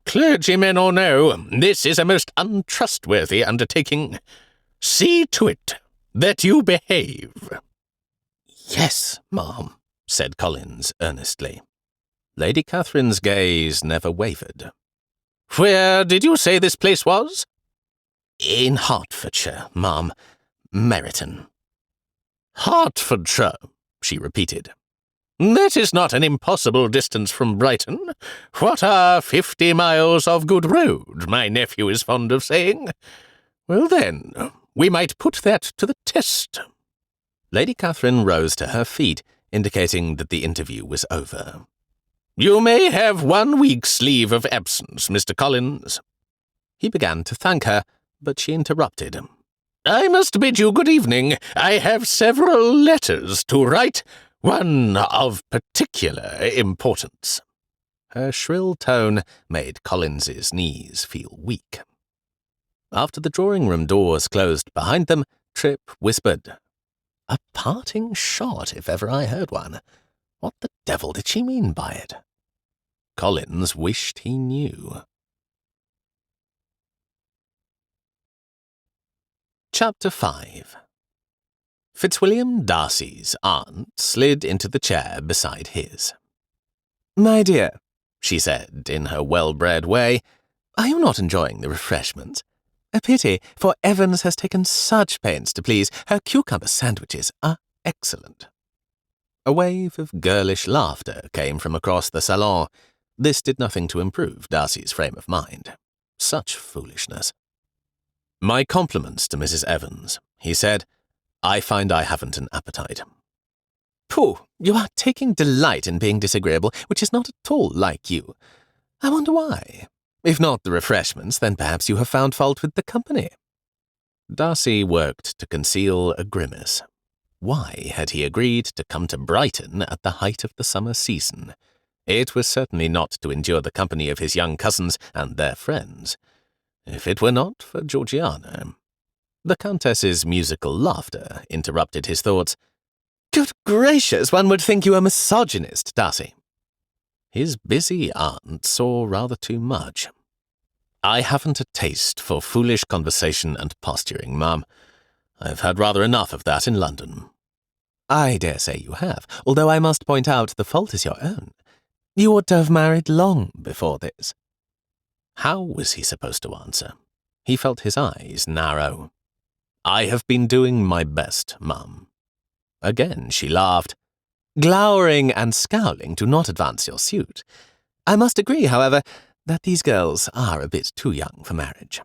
Clergymen or no, this is a most untrustworthy undertaking. See to it that you behave. Yes, ma'am, said Collins earnestly. Lady Catherine's gaze never wavered. Where did you say this place was? In Hertfordshire, ma'am. Meryton. Hertfordshire, she repeated. That is not an impossible distance from Brighton. What are 50 miles of good road, my nephew is fond of saying. Well then, we might put that to the test. Lady Catherine rose to her feet, indicating that the interview was over. You may have 1 week's leave of absence, Mr. Collins. He began to thank her, but she interrupted. I must bid you good evening. I have several letters to write, one of particular importance. Her shrill tone made Collins's knees feel weak. After the drawing-room doors closed behind them, Trip whispered, A parting shot, if ever I heard one. What the devil did she mean by it? Collins wished he knew. Chapter 5. Fitzwilliam Darcy's aunt slid into the chair beside his. "My dear," she said in her well-bred way, "are you not enjoying the refreshments? A pity, for Evans has taken such pains to please. Her cucumber sandwiches are excellent." A wave of girlish laughter came from across the salon. This did nothing to improve Darcy's frame of mind. Such foolishness. "My compliments to Mrs. Evans," he said. "I find I haven't an appetite." "Pooh, you are taking delight in being disagreeable, which is not at all like you. I wonder why. If not the refreshments, then perhaps you have found fault with the company." Darcy worked to conceal a grimace. Why had he agreed to come to Brighton at the height of the summer season? It was certainly not to endure the company of his young cousins and their friends. If it were not for Georgiana— The Countess's musical laughter interrupted his thoughts. "Good gracious, one would think you a misogynist, Darcy." His busy aunt saw rather too much. "I haven't a taste for foolish conversation and posturing, ma'am. I've had rather enough of that in London." "I dare say you have, although I must point out the fault is your own. You ought to have married long before this." How was he supposed to answer? He felt his eyes narrow. "I have been doing my best, ma'am." Again she laughed. "Glowering and scowling do not advance your suit. I must agree, however, that these girls are a bit too young for marriage."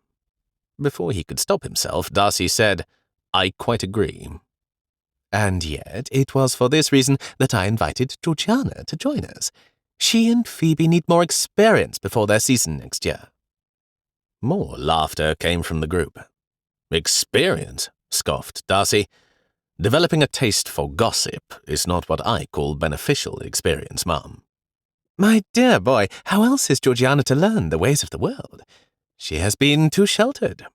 Before he could stop himself, Darcy said, "I quite agree." "And yet it was for this reason that I invited Georgiana to join us. She and Phoebe need more experience before their season next year." More laughter came from the group. "Experience?" scoffed Darcy. "Developing a taste for gossip is not what I call beneficial experience, ma'am." "My dear boy, how else is Georgiana to learn the ways of the world? She has been too sheltered.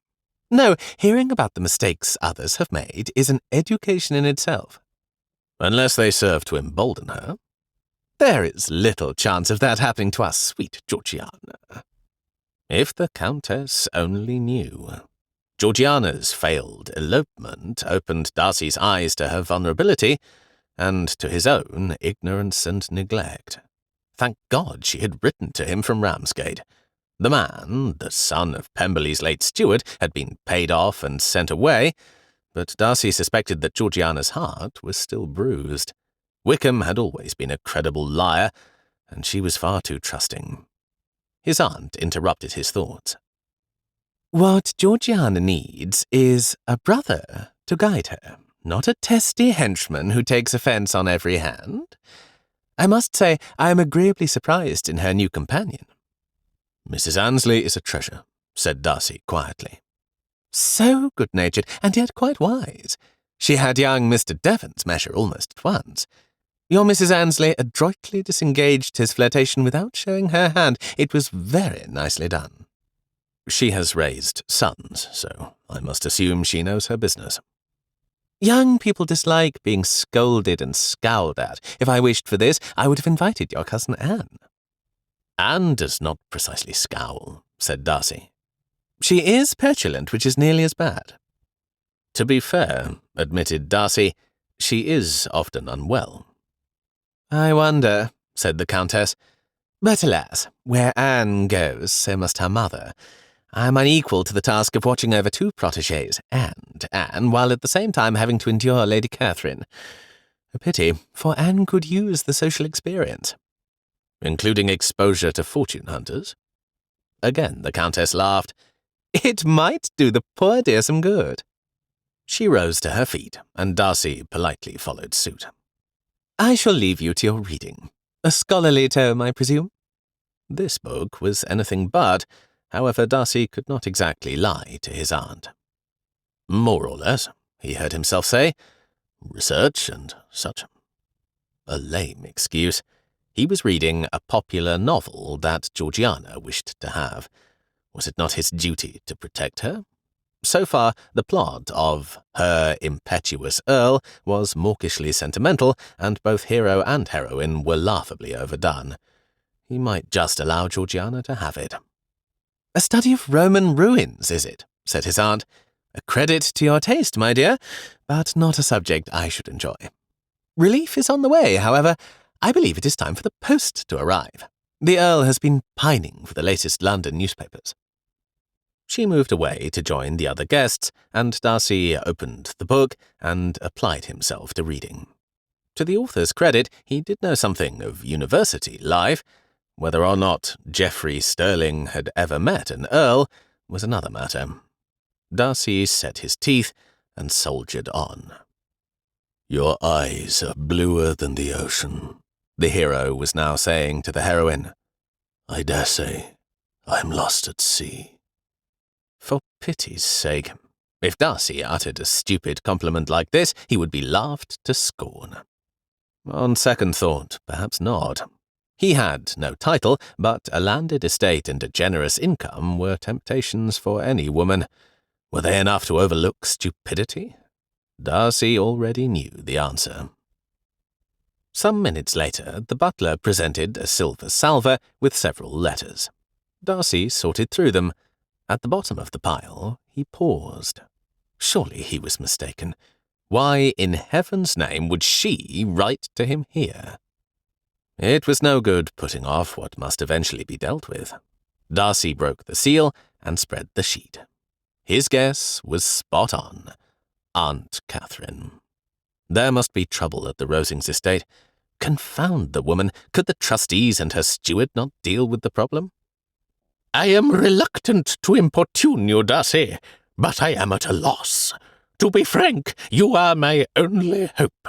No, hearing about the mistakes others have made is an education in itself." "Unless they serve to embolden her." "There is little chance of that happening to our sweet Georgiana." If the Countess only knew. Georgiana's failed elopement opened Darcy's eyes to her vulnerability and to his own ignorance and neglect. Thank God she had written to him from Ramsgate. The man, the son of Pemberley's late steward, had been paid off and sent away, but Darcy suspected that Georgiana's heart was still bruised. Wickham had always been a credible liar, and she was far too trusting. His aunt interrupted his thoughts. "What Georgiana needs is a brother to guide her, not a testy henchman who takes offence on every hand. I must say I am agreeably surprised in her new companion." "Mrs. Annesley is a treasure," said Darcy quietly. "So good-natured, and yet quite wise. She had young Mr. Devon's measure almost at once. Your Mrs. Annesley adroitly disengaged his flirtation without showing her hand. It was very nicely done." "She has raised sons, so I must assume she knows her business." "Young people dislike being scolded and scowled at. If I wished for this, I would have invited your cousin Anne." "Anne does not precisely scowl," said Darcy. "She is petulant, which is nearly as bad." "To be fair," admitted Darcy, "she is often unwell." "I wonder," said the Countess. "But alas, where Anne goes, so must her mother. I am unequal to the task of watching over two protégées and Anne, while at the same time having to endure Lady Catherine. A pity, for Anne could use the social experience." "Including exposure to fortune hunters?" Again the Countess laughed. "It might do the poor dear some good." She rose to her feet, and Darcy politely followed suit. "I shall leave you to your reading. A scholarly tome, I presume?" This book was anything but. However, Darcy could not exactly lie to his aunt. "More or less," he heard himself say. "Research and such." A lame excuse. He was reading a popular novel that Georgiana wished to have. Was it not his duty to protect her? So far, the plot of Her Impetuous Earl was mawkishly sentimental, and both hero and heroine were laughably overdone. He might just allow Georgiana to have it. "A study of Roman ruins, is it?" said his aunt. A credit to your taste, my dear, but not a subject I should enjoy. Relief is on the way, however. I believe it is time for the post to arrive. The Earl has been pining for the latest London newspapers." She moved away to join the other guests, and Darcy opened the book and applied himself to reading. To the author's credit, he did know something of university life. Whether or not Geoffrey Sterling had ever met an earl was another matter. Darcy set his teeth and soldiered on. "Your eyes are bluer than the ocean," the hero was now saying to the heroine. "I dare say I'm lost at sea." For pity's sake, if Darcy uttered a stupid compliment like this, he would be laughed to scorn. On second thought, perhaps not. He had no title, but a landed estate and a generous income were temptations for any woman. Were they enough to overlook stupidity? Darcy already knew the answer. Some minutes later, the butler presented a silver salver with several letters. Darcy sorted through them. At the bottom of the pile, he paused. Surely he was mistaken. Why in heaven's name would she write to him here? It was no good putting off what must eventually be dealt with. Darcy broke the seal and spread the sheet. His guess was spot on. Aunt Catherine. There must be trouble at the Rosings estate. Confound the woman. Could the trustees and her steward not deal with the problem? "I am reluctant to importune you, Darcy, but I am at a loss. To be frank, you are my only hope."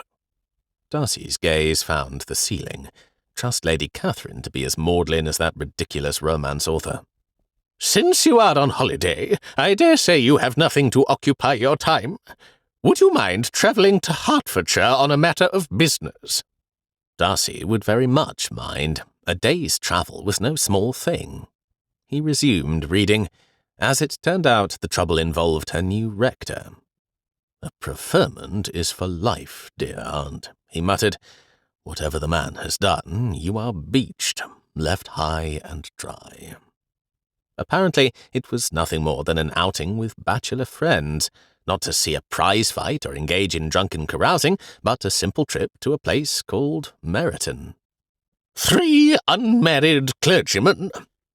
Darcy's gaze found the ceiling. Trust Lady Catherine to be as maudlin as that ridiculous romance author. "Since you are on holiday, I dare say you have nothing to occupy your time. Would you mind travelling to Hertfordshire on a matter of business?" Darcy would very much mind. A day's travel was no small thing. He resumed reading. As it turned out, the trouble involved her new rector. "A preferment is for life, dear aunt," he muttered. "Whatever the man has done, you are beached, left high and dry." Apparently, it was nothing more than an outing with bachelor friends, not to see a prize fight or engage in drunken carousing, but a simple trip to a place called Meryton. "3 unmarried clergymen.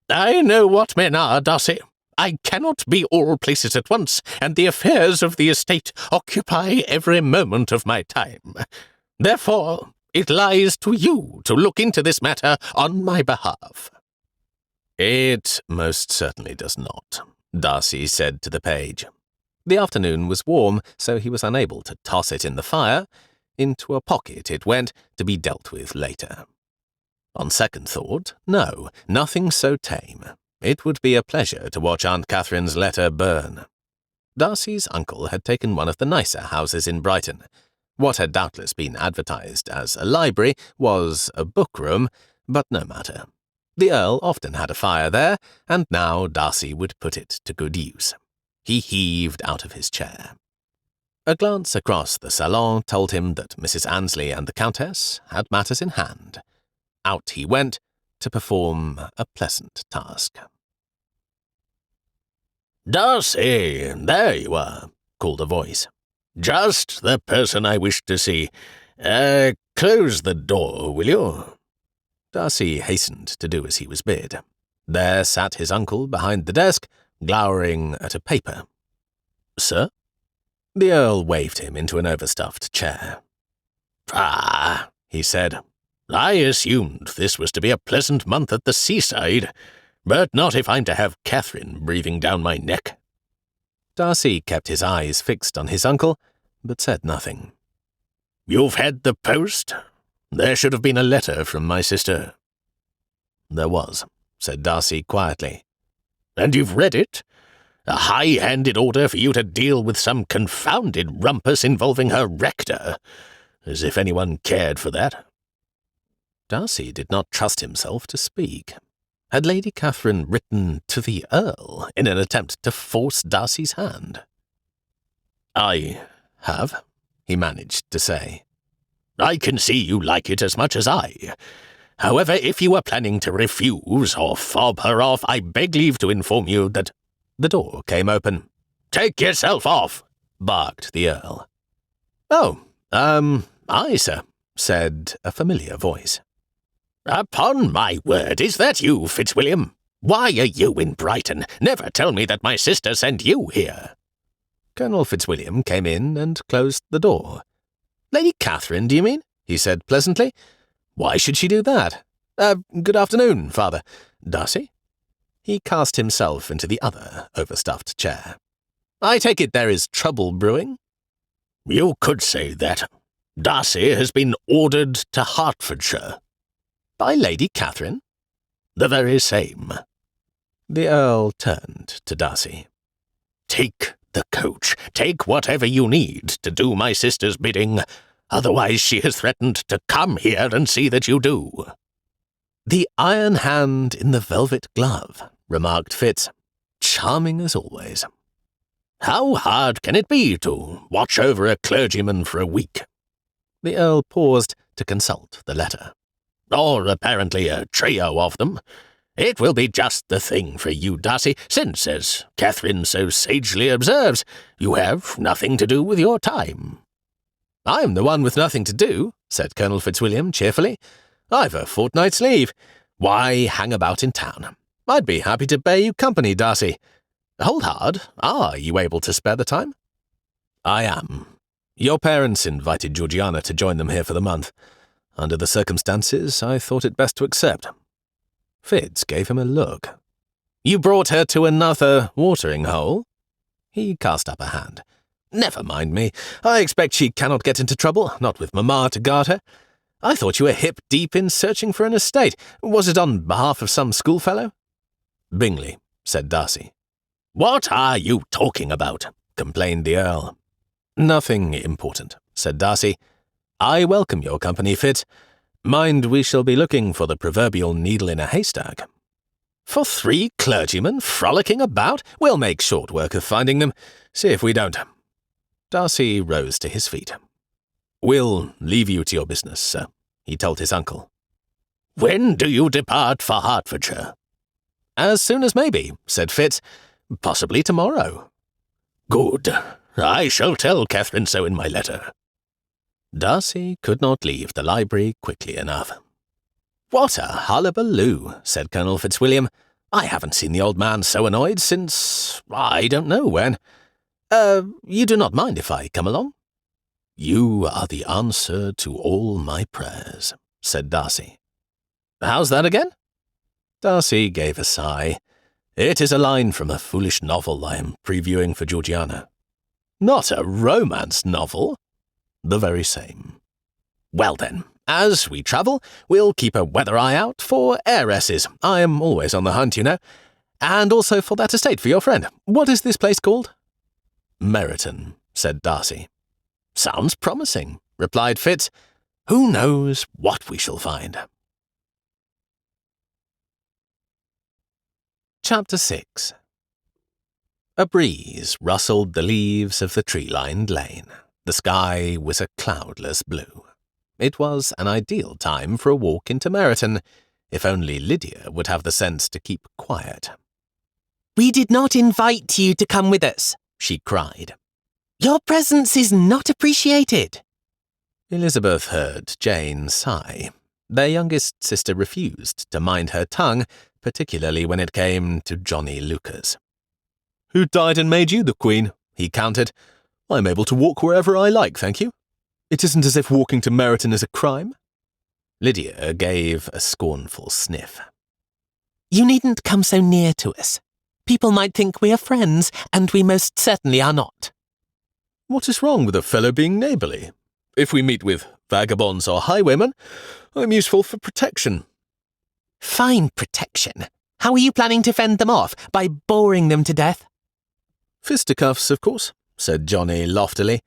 I know what men are, Darcy. I cannot be all places at once, and the affairs of the estate occupy every moment of my time. Therefore, it lies to you to look into this matter on my behalf." "It most certainly does not," Darcy said to the page. The afternoon was warm, so he was unable to toss it in the fire. Into a pocket it went, to be dealt with later. On second thought, no, nothing so tame. It would be a pleasure to watch Aunt Catherine's letter burn. Darcy's uncle had taken one of the nicer houses in Brighton. What had doubtless been advertised as a library was a book-room, but no matter. The Earl often had a fire there, and now Darcy would put it to good use. He heaved out of his chair. A glance across the salon told him that Mrs. Annesley and the Countess had matters in hand. Out he went to perform a pleasant task. "Darcy, there you are," called a voice. "Just the person I wished to see. Close the door, will you?" Darcy hastened to do as he was bid. There sat his uncle behind the desk, glowering at a paper. "Sir?" The Earl waved him into an overstuffed chair. "Ah," he said, "I assumed this was to be a pleasant month at the seaside, but not if I'm to have Catherine breathing down my neck." Darcy kept his eyes fixed on his uncle, but said nothing. "You've had the post? There should have been a letter from my sister." "There was," said Darcy quietly. "And you've read it? A high-handed order for you to deal with some confounded rumpus involving her rector. As if anyone cared for that." Darcy did not trust himself to speak. Had Lady Catherine written to the Earl in an attempt to force Darcy's hand? "I have," he managed to say. "I can see you like it as much as I. However, if you are planning to refuse or fob her off, I beg leave to inform you that—" The door came open. take yourself off, barked the Earl. Oh, aye, sir, said a familiar voice. Upon my word, is that you, Fitzwilliam? Why are you in Brighton? Never tell me that my sister sent you here. Colonel Fitzwilliam came in and closed the door. Lady Catherine, do you mean? He said pleasantly. Why should she do that? Good afternoon, Father. Darcy? He cast himself into the other overstuffed chair. I take it there is trouble brewing? You could say that. Darcy has been ordered to Hertfordshire. By Lady Catherine? The very same. The Earl turned to Darcy. Take the coach. Take whatever you need to do my sister's bidding. Otherwise she has threatened to come here and see that you do. The iron hand in the velvet glove, remarked Fitz. Charming as always. How hard can it be to watch over a clergyman for a week? The Earl paused to consult the letter. Or apparently a trio of them. It will be just the thing for you, Darcy, since, as Catherine so sagely observes, you have nothing to do with your time. I'm the one with nothing to do, said Colonel Fitzwilliam cheerfully. I've a fortnight's leave. Why hang about in town? I'd be happy to bear you company, Darcy. Hold hard. Are you able to spare the time? I am. Your parents invited Georgiana to join them here for the month. Under the circumstances, I thought it best to accept. Fitz gave him a look. You brought her to another watering hole? He cast up a hand. Never mind me. I expect she cannot get into trouble, not with Mamma to guard her. I thought you were hip-deep in searching for an estate. Was it on behalf of some schoolfellow? Bingley, said Darcy. What are you talking about? Complained the Earl. Nothing important, said Darcy. I welcome your company, Fitz. Mind, we shall be looking for the proverbial needle in a haystack. For 3 clergymen frolicking about? We'll make short work of finding them. See if we don't. Darcy rose to his feet. We'll leave you to your business, sir, he told his uncle. When do you depart for Hertfordshire? As soon as maybe, said Fitz. Possibly tomorrow. Good. I shall tell Catherine so in my letter. Darcy could not leave the library quickly enough. What a hullabaloo, said Colonel Fitzwilliam. I haven't seen the old man so annoyed since I don't know when. You do not mind if I come along? You are the answer to all my prayers, said Darcy. How's that again? Darcy gave a sigh. It is a line from a foolish novel I am previewing for Georgiana. Not a romance novel? The very same. Well then, as we travel, we'll keep a weather eye out for heiresses. I am always on the hunt, you know. And also for that estate for your friend. What is this place called? Meryton, said Darcy. Sounds promising, replied Fitz. Who knows what we shall find? Chapter 6. A breeze rustled the leaves of the tree-lined lane. The sky was a cloudless blue. It was an ideal time for a walk into Meryton, if only Lydia would have the sense to keep quiet. We did not invite you to come with us, she cried. Your presence is not appreciated. Elizabeth heard Jane sigh. Their youngest sister refused to mind her tongue, particularly when it came to Johnny Lucas. Who died and made you the queen? He countered. I'm able to walk wherever I like, thank you. It isn't as if walking to Meryton is a crime. Lydia gave a scornful sniff. You needn't come so near to us. People might think we are friends, and we most certainly are not. What is wrong with a fellow being neighbourly? If we meet with vagabonds or highwaymen, I'm useful for protection. Fine protection. How are you planning to fend them off? By boring them to death? Fisticuffs, of course, said Johnny loftily.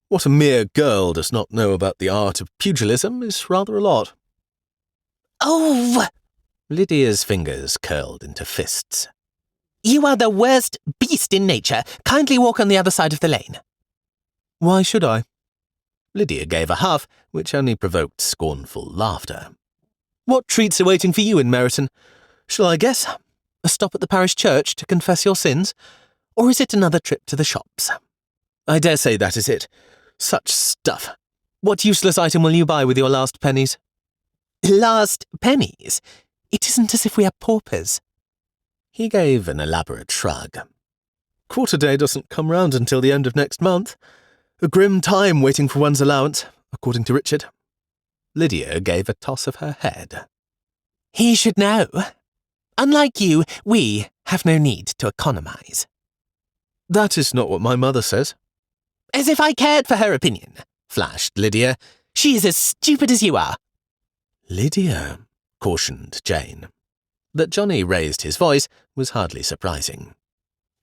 What a mere girl does not know about the art of pugilism is rather a lot. Oh! Lydia's fingers curled into fists. You are the worst beast in nature. Kindly walk on the other side of the lane. Why should I? Lydia gave a huff, which only provoked scornful laughter. What treats are waiting for you in Meryton? Shall I guess? A stop at the parish church to confess your sins? Or is it another trip to the shops? I dare say that is it. Such stuff. What useless item will you buy with your last pennies? Last pennies? It isn't as if we are paupers. He gave an elaborate shrug. Quarter day doesn't come round until the end of next month. A grim time waiting for one's allowance, according to Richard. Lydia gave a toss of her head. He should know. Unlike you, we have no need to economise. That is not what my mother says. As if I cared for her opinion, flashed Lydia. She is as stupid as you are. Lydia, cautioned Jane. That Johnny raised his voice was hardly surprising.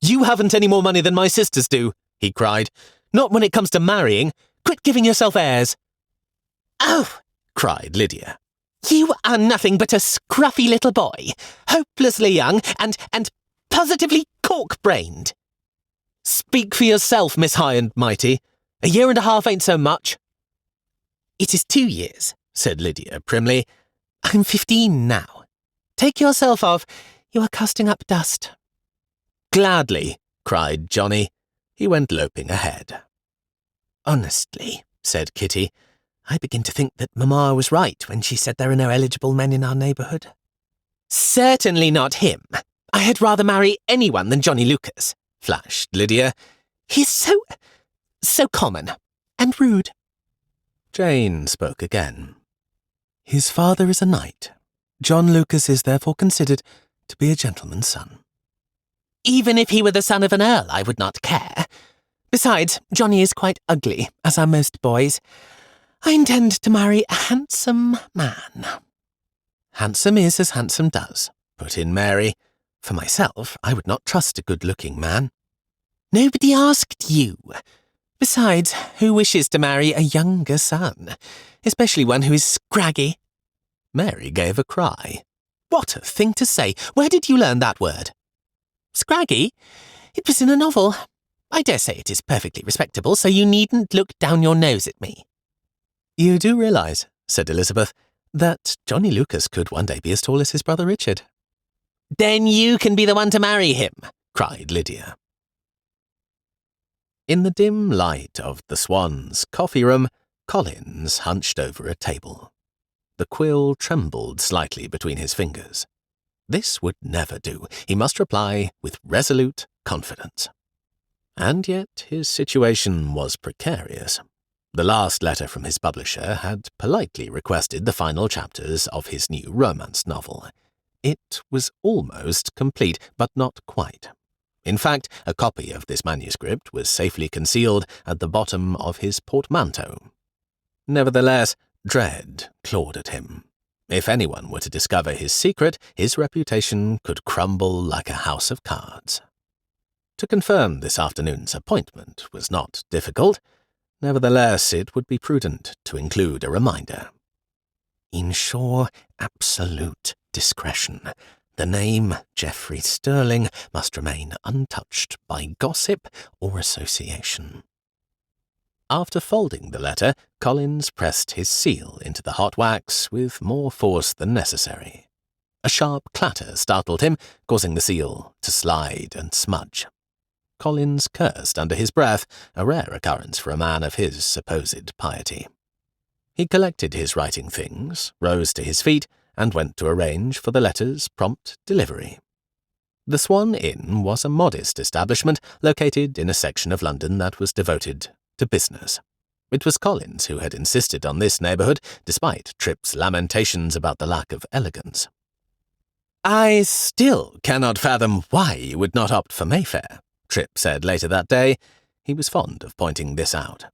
You haven't any more money than my sisters do, he cried. Not when it comes to marrying. Quit giving yourself airs. Oh, cried Lydia. You are nothing but a scruffy little boy, hopelessly young and positively cork-brained. Speak for yourself, Miss High and Mighty. 1.5 years ain't so much. It is 2 years, said Lydia primly. I'm 15 now. Take yourself off. You are casting up dust. Gladly, cried Johnny. He went loping ahead. Honestly, said Kitty, I begin to think that Mamma was right when she said there are no eligible men in our neighbourhood. Certainly not him. I had rather marry anyone than Johnny Lucas, flashed Lydia. He's so common and rude. Jane spoke again. His father is a knight. John Lucas is therefore considered to be a gentleman's son. Even if he were the son of an earl, I would not care. Besides, Johnny is quite ugly, as are most boys. I intend to marry a handsome man. Handsome is as handsome does, put in Mary. For myself, I would not trust a good-looking man. Nobody asked you. Besides, who wishes to marry a younger son, especially one who is scraggy? Mary gave a cry. What a thing to say! Where did you learn that word? Scraggy? It was in a novel. I dare say it is perfectly respectable, so you needn't look down your nose at me. You do realise, said Elizabeth, that Johnny Lucas could one day be as tall as his brother Richard. Then you can be the one to marry him, cried Lydia. In the dim light of the Swan's coffee room, Collins hunched over a table. The quill trembled slightly between his fingers. This would never do. He must reply with resolute confidence. And yet his situation was precarious. The last letter from his publisher had politely requested the final chapters of his new romance novel. It was almost complete, but not quite. In fact, a copy of this manuscript was safely concealed at the bottom of his portmanteau. Nevertheless, dread clawed at him. If anyone were to discover his secret, his reputation could crumble like a house of cards. To confirm this afternoon's appointment was not difficult. Nevertheless, it would be prudent to include a reminder. Ensure absolute discretion. The name Geoffrey Sterling must remain untouched by gossip or association. After folding the letter, Collins pressed his seal into the hot wax with more force than necessary. A sharp clatter startled him, causing the seal to slide and smudge. Collins cursed under his breath, a rare occurrence for a man of his supposed piety. He collected his writing things, rose to his feet, and went to arrange for the letter's prompt delivery. The Swan Inn was a modest establishment located in a section of London that was devoted to business. It was Collins who had insisted on this neighbourhood, despite Tripp's lamentations about the lack of elegance. I still cannot fathom why you would not opt for Mayfair, Tripp said later that day. He was fond of pointing this out.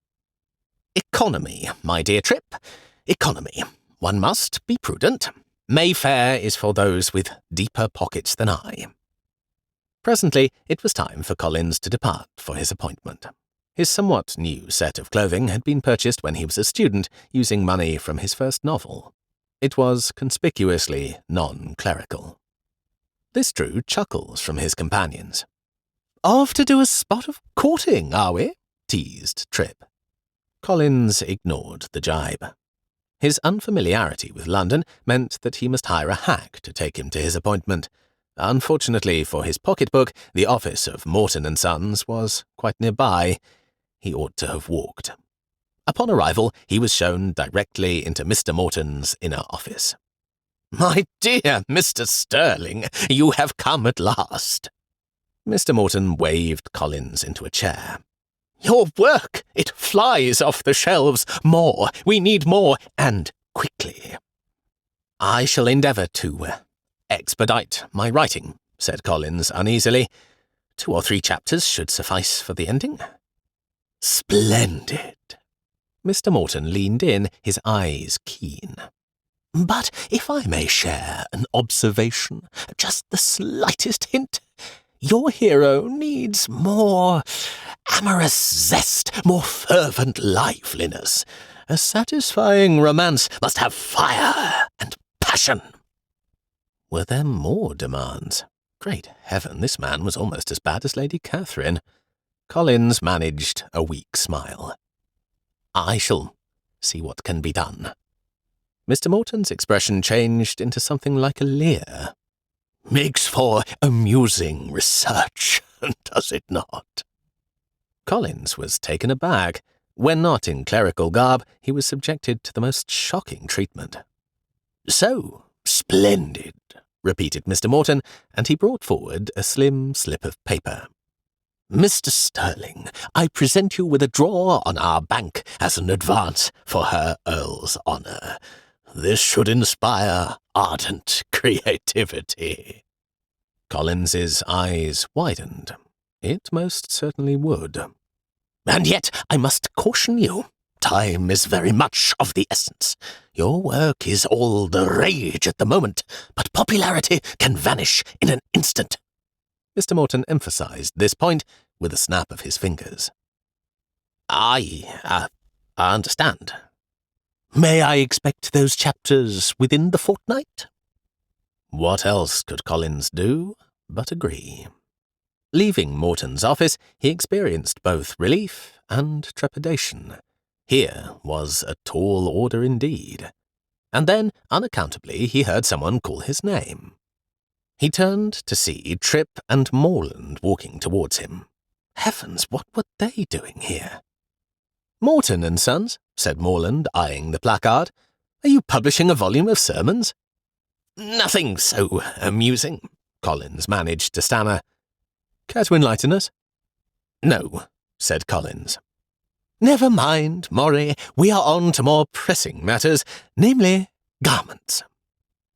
Economy, my dear Tripp. Economy. One must be prudent. Mayfair is for those with deeper pockets than I. Presently, it was time for Collins to depart for his appointment. His somewhat new set of clothing had been purchased when he was a student, using money from his first novel. It was conspicuously non-clerical. This drew chuckles from his companions. Off to do a spot of courting, are we? Teased Tripp. Collins ignored the jibe. His unfamiliarity with London meant that he must hire a hack to take him to his appointment. Unfortunately for his pocketbook, the office of Morton and Sons was quite nearby. He ought to have walked. Upon arrival, he was shown directly into Mr. Morton's inner office. "My dear Mr. Sterling, you have come at last." Mr. Morton waved Collins into a chair. "Your work, it flies off the shelves. More, we need more, and quickly." "I shall endeavour to expedite my writing," said Collins uneasily. 2 or 3 chapters should suffice for the ending." "Splendid." Mr. Morton leaned in, his eyes keen. "But if I may share an observation, just the slightest hint, your hero needs more amorous zest, more fervent liveliness. A satisfying romance must have fire and passion." Were there more demands? Great heaven, this man was almost as bad as Lady Catherine. Collins managed a weak smile. "I shall see what can be done." Mr. Morton's expression changed into something like a leer. "Makes for amusing research, does it not?" Collins was taken aback. When not in clerical garb, he was subjected to the most shocking treatment. "So, splendid," repeated Mr. Morton, and he brought forward a slim slip of paper. "Mr. Sterling, I present you with a draw on our bank as an advance for her Earl's honour. This should inspire ardent creativity." Collins's eyes widened. It most certainly would. "And yet I must caution you. Time is very much of the essence. Your work is all the rage at the moment, but popularity can vanish in an instant." Mr. Morton emphasized this point with a snap of his fingers. I understand. May I expect those chapters within the fortnight?" What else could Collins do but agree? Leaving Morton's office, he experienced both relief and trepidation. Here was a tall order indeed. And then, unaccountably, he heard someone call his name. He turned to see Tripp and Morland walking towards him. Heavens, what were they doing here? "Morton and Sons," said Morland, eyeing the placard. "Are you publishing a volume of sermons?" "Nothing so amusing," Collins managed to stammer. "Care to enlighten us?" "No," said Collins. "Never mind, Morrie. We are on to more pressing matters, namely garments."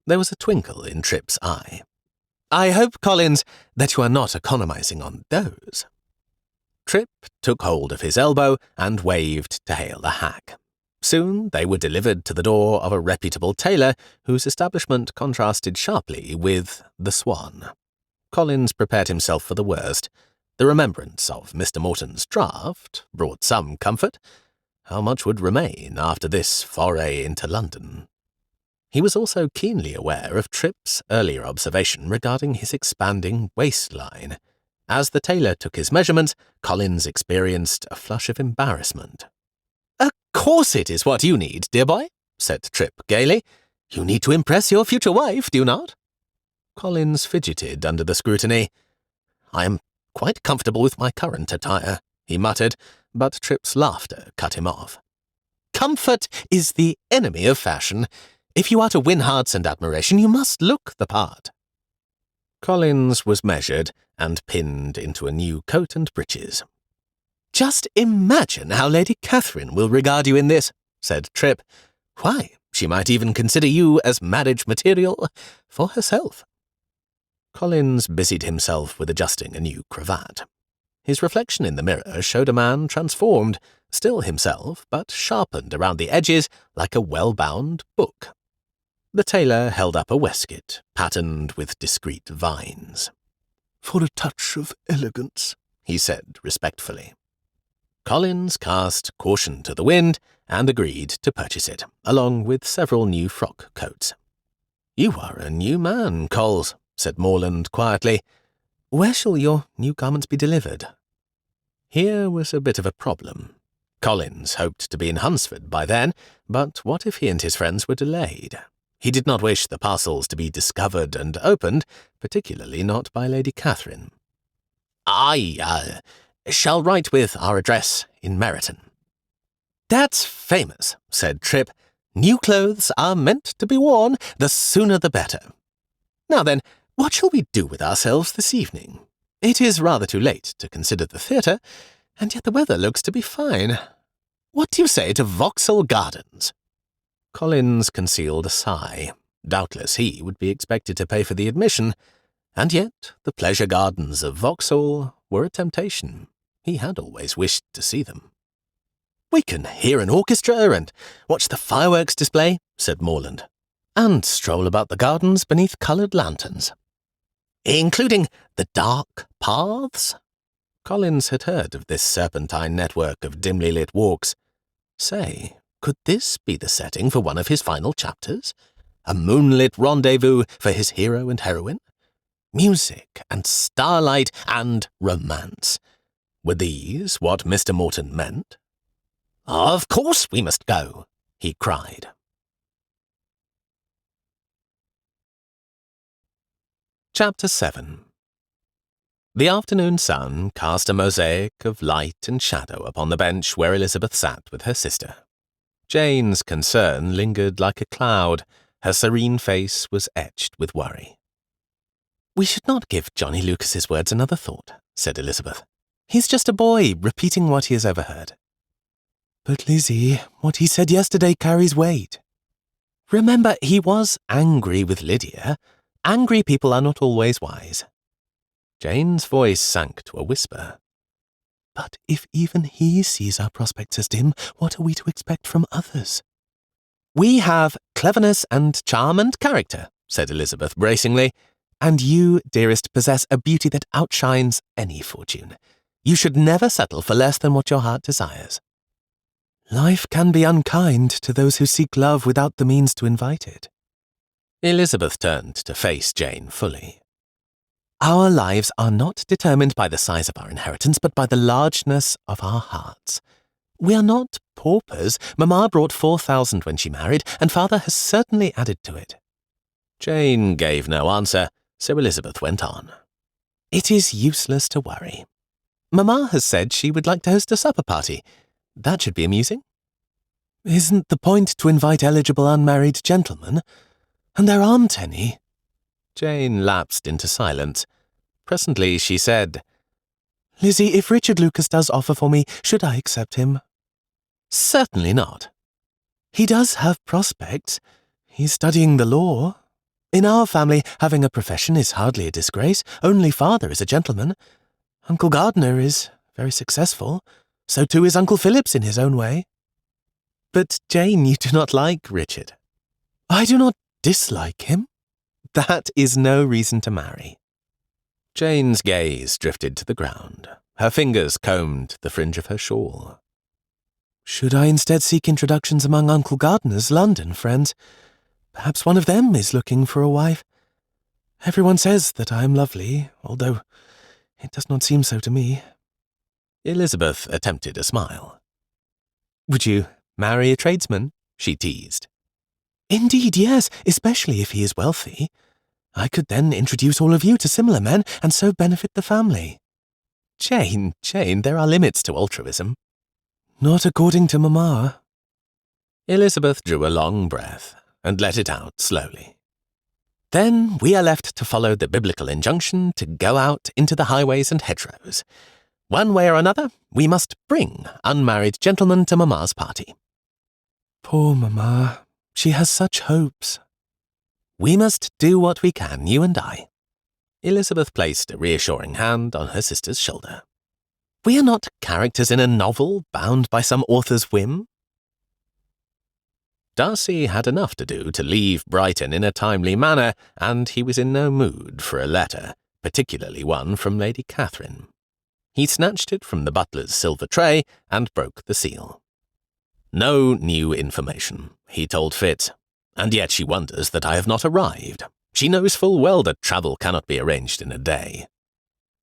There was a twinkle in Tripp's eye. "I hope, Collins, that you are not economizing on those." Tripp took hold of his elbow and waved to hail a hack. Soon they were delivered to the door of a reputable tailor whose establishment contrasted sharply with the Swan. Collins prepared himself for the worst. The remembrance of Mr. Morton's draft brought some comfort. How much would remain after this foray into London? He was also keenly aware of Tripp's earlier observation regarding his expanding waistline. As the tailor took his measurements, Collins experienced a flush of embarrassment. "A corset is what you need, dear boy," said Tripp gaily. "You need to impress your future wife, do you not?" Collins fidgeted under the scrutiny. "I am quite comfortable with my current attire," he muttered, but Tripp's laughter cut him off. "Comfort is the enemy of fashion. If you are to win hearts and admiration, you must look the part." Collins was measured and pinned into a new coat and breeches. "Just imagine how Lady Catherine will regard you in this," said Tripp. "Why, she might even consider you as marriage material for herself." Collins busied himself with adjusting a new cravat. His reflection in the mirror showed a man transformed, still himself, but sharpened around the edges like a well-bound book. The tailor held up a waistcoat, patterned with discreet vines. "For a touch of elegance," he said respectfully. Collins cast caution to the wind and agreed to purchase it, along with several new frock coats. "You are a new man, Coles," said Morland quietly. "Where shall your new garments be delivered?" Here was a bit of a problem. Collins hoped to be in Hunsford by then, but what if he and his friends were delayed? He did not wish the parcels to be discovered and opened, particularly not by Lady Catherine. I shall write with our address in Meryton. That's famous, said Trip. New clothes are meant to be worn, the sooner the better. Now then, what shall we do with ourselves this evening? It is rather too late to consider the theatre, and yet the weather looks to be fine. What do you say to Vauxhall Gardens? Collins concealed a sigh. Doubtless he would be expected to pay for the admission, and yet the pleasure gardens of Vauxhall were a temptation. He had always wished to see them. We can hear an orchestra and watch the fireworks display, said Morland, and stroll about the gardens beneath coloured lanterns. Including the dark paths? Collins had heard of this serpentine network of dimly lit walks. Say, could this be the setting for one of his final chapters? A moonlit rendezvous for his hero and heroine? Music and starlight and romance. Were these what Mr. Morton meant? Of course we must go, he cried. Chapter 7. The afternoon sun cast a mosaic of light and shadow upon the bench where Elizabeth sat with her sister. Jane's concern lingered like a cloud. Her serene face was etched with worry. We should not give Johnny Lucas's words another thought, said Elizabeth. He's just a boy, repeating what he has overheard. But, Lizzie, what he said yesterday carries weight. Remember, he was angry with Lydia. Angry people are not always wise. Jane's voice sank to a whisper. But if even he sees our prospects as dim, what are we to expect from others? We have cleverness and charm and character, said Elizabeth bracingly, and you, dearest, possess a beauty that outshines any fortune. You should never settle for less than what your heart desires. Life can be unkind to those who seek love without the means to invite it. Elizabeth turned to face Jane fully. Our lives are not determined by the size of our inheritance, but by the largeness of our hearts. We are not paupers. Mamma brought 4,000 when she married, and Father has certainly added to it. Jane gave no answer, so Elizabeth went on. It is useless to worry. Mamma has said she would like to host a supper party. That should be amusing. Isn't the point to invite eligible unmarried gentlemen? And there aren't any. Jane lapsed into silence. Presently she said, Lizzie, if Richard Lucas does offer for me, should I accept him? Certainly not. He does have prospects. He's studying the law. In our family, having a profession is hardly a disgrace. Only Father is a gentleman. Uncle Gardner is very successful. So too is Uncle Phillips in his own way. But, Jane, you do not like Richard. I do not dislike him. That is no reason to marry. Jane's gaze drifted to the ground. Her fingers combed the fringe of her shawl. Should I instead seek introductions among Uncle Gardner's London friends? Perhaps one of them is looking for a wife. Everyone says that I am lovely, although it does not seem so to me. Elizabeth attempted a smile. Would you marry a tradesman? She teased. Indeed, yes, especially if he is wealthy. I could then introduce all of you to similar men and so benefit the family. Jane, there are limits to altruism. Not according to Mamma. Elizabeth drew a long breath and let it out slowly. Then we are left to follow the biblical injunction to go out into the highways and hedgerows. One way or another, we must bring unmarried gentlemen to Mamma's party. Poor Mamma. She has such hopes. We must do what we can, you and I. Elizabeth placed a reassuring hand on her sister's shoulder. We are not characters in a novel bound by some author's whim. Darcy had enough to do to leave Brighton in a timely manner, and he was in no mood for a letter, particularly one from Lady Catherine. He snatched it from the butler's silver tray and broke the seal. No new information, he told Fitz, and yet she wonders that I have not arrived. She knows full well that travel cannot be arranged in a day.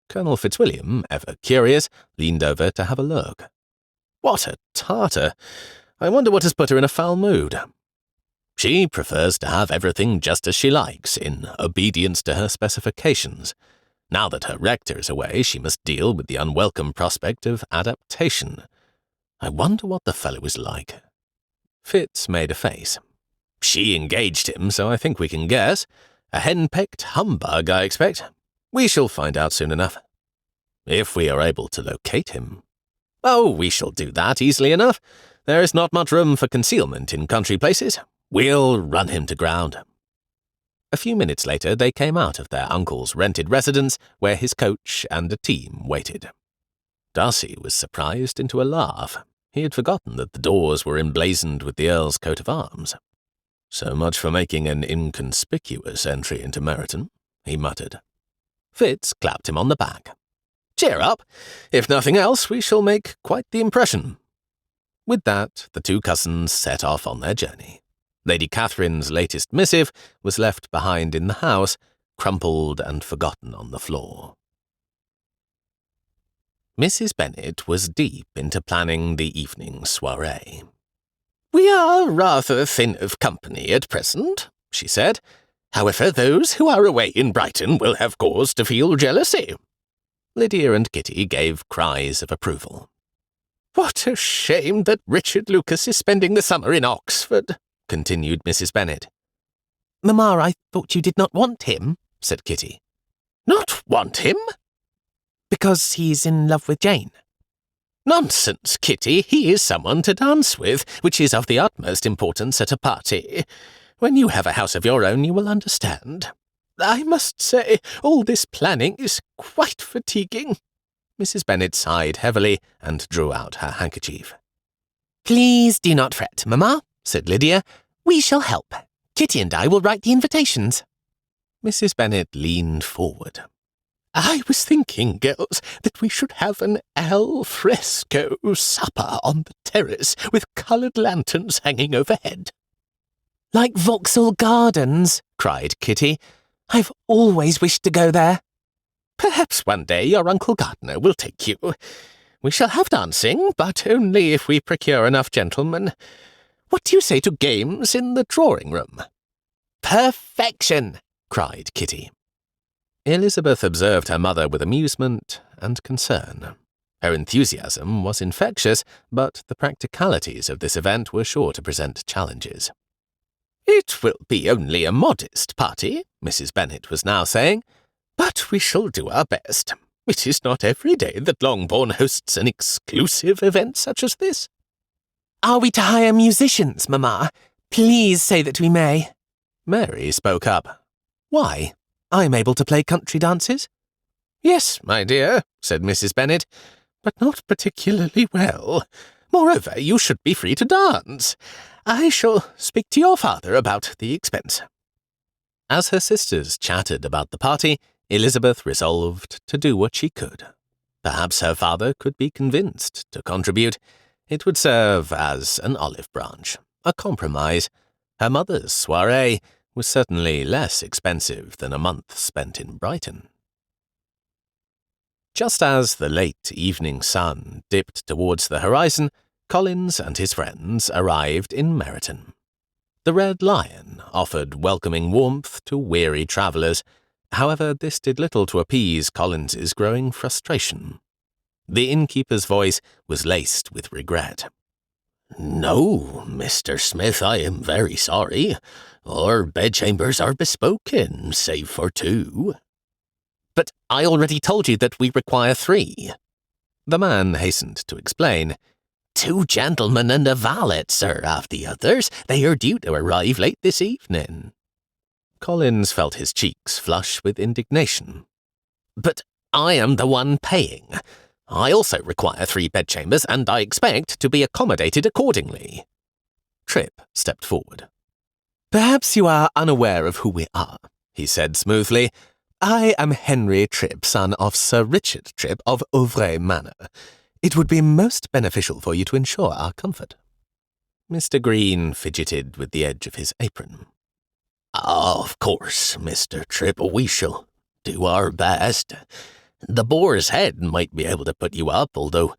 Colonel Fitzwilliam, ever curious, leaned over to have a look. What a tartar! I wonder what has put her in a foul mood. She prefers to have everything just as she likes, in obedience to her specifications. Now that her rector is away, she must deal with the unwelcome prospect of adaptation. I wonder what the fellow is like." Fitz made a face. "She engaged him, so I think we can guess. A hen-pecked humbug, I expect. We shall find out soon enough. If we are able to locate him. Oh, we shall do that easily enough. There is not much room for concealment in country places. We'll run him to ground." A few minutes later, they came out of their uncle's rented residence, where his coach and a team waited. Darcy was surprised into a laugh. He had forgotten that the doors were emblazoned with the Earl's coat of arms. "So much for making an inconspicuous entry into Meryton," he muttered. Fitz clapped him on the back. "Cheer up. If nothing else, we shall make quite the impression." With that, the two cousins set off on their journey. Lady Catherine's latest missive was left behind in the house, crumpled and forgotten on the floor. Mrs. Bennet was deep into planning the evening soiree. "We are rather thin of company at present," she said. "However, those who are away in Brighton will have cause to feel jealousy." Lydia and Kitty gave cries of approval. "What a shame that Richard Lucas is spending the summer in Oxford," continued Mrs. Bennet. "Mamma, I thought you did not want him," said Kitty. "Not want him?" "Because he's in love with Jane." "Nonsense, Kitty. He is someone to dance with, which is of the utmost importance at a party. When you have a house of your own, you will understand. I must say, all this planning is quite fatiguing." Mrs. Bennet sighed heavily and drew out her handkerchief. "Please do not fret, Mamma," said Lydia. "We shall help. Kitty and I will write the invitations." Mrs. Bennet leaned forward. "I was thinking, girls, that we should have an al fresco supper on the terrace with coloured lanterns hanging overhead." "Like Vauxhall Gardens," cried Kitty. "I've always wished to go there." "Perhaps one day your Uncle Gardiner will take you. We shall have dancing, but only if we procure enough gentlemen. What do you say to games in the drawing-room?" "Perfection!" cried Kitty. Elizabeth observed her mother with amusement and concern. Her enthusiasm was infectious, but the practicalities of this event were sure to present challenges. "It will be only a modest party," Mrs. Bennet was now saying, "but we shall do our best. It is not every day that Longbourn hosts an exclusive event such as this." "Are we to hire musicians, Mamma? Please say that we may." Mary spoke up. "Why? I'm able to play country dances." "Yes, my dear," said Mrs. Bennet, "but not particularly well. Moreover, you should be free to dance. I shall speak to your father about the expense." As her sisters chatted about the party, Elizabeth resolved to do what she could. Perhaps her father could be convinced to contribute. It would serve as an olive branch, a compromise. Her mother's soiree was certainly less expensive than a month spent in Brighton. Just as the late evening sun dipped towards the horizon, Collins and his friends arrived in Meryton. The Red Lion offered welcoming warmth to weary travellers. However, this did little to appease Collins's growing frustration. The innkeeper's voice was laced with regret. "No, Mr. Smith, I am very sorry. Our bedchambers are bespoken, save for 2. "But I already told you that we require 3. The man hastened to explain. 2 gentlemen and a valet, sir, have the others. They are due to arrive late this evening." Collins felt his cheeks flush with indignation. "But I am the one paying. I also require 3 bedchambers, and I expect to be accommodated accordingly." Tripp stepped forward. "Perhaps you are unaware of who we are," he said smoothly. "I am Henry Tripp, son of Sir Richard Tripp of Auvray Manor. It would be most beneficial for you to ensure our comfort." Mr. Green fidgeted with the edge of his apron. "Of course, Mr. Tripp, we shall do our best. The Boar's Head might be able to put you up, although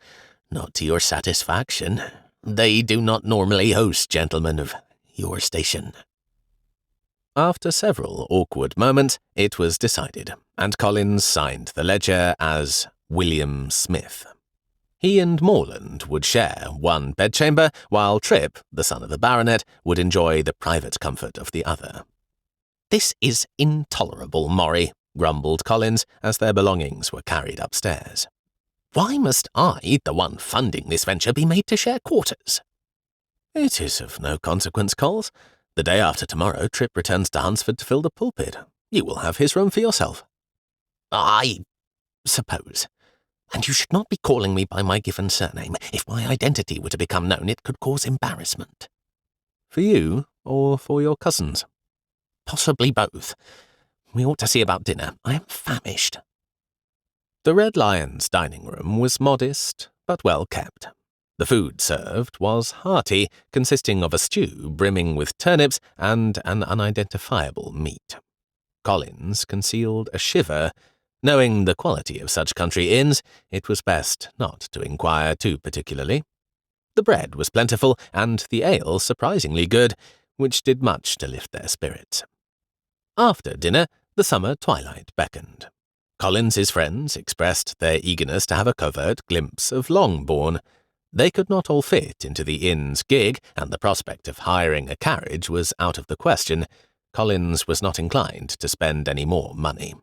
not to your satisfaction. They do not normally host gentlemen of your station." After several awkward moments, it was decided, and Collins signed the ledger as William Smith. He and Morland would share one bedchamber, while Tripp, the son of the baronet, would enjoy the private comfort of the other. "This is intolerable, Morrie," grumbled Collins as their belongings were carried upstairs. "Why must I, the one funding this venture, be made to share quarters?" "It is of no consequence, Coles. The day after tomorrow, Tripp returns to Hunsford to fill the pulpit. You will have his room for yourself." "I suppose. And you should not be calling me by my given surname. If my identity were to become known, it could cause embarrassment." "For you, or for your cousins?" "Possibly both. We ought to see about dinner. I am famished." The Red Lion's dining room was modest, but well kept. The food served was hearty, consisting of a stew brimming with turnips and an unidentifiable meat. Collins concealed a shiver. Knowing the quality of such country inns, it was best not to inquire too particularly. The bread was plentiful, and the ale surprisingly good, which did much to lift their spirits. After dinner, the summer twilight beckoned. Collins's friends expressed their eagerness to have a covert glimpse of Longbourn. They could not all fit into the inn's gig, and the prospect of hiring a carriage was out of the question. Collins was not inclined to spend any more money.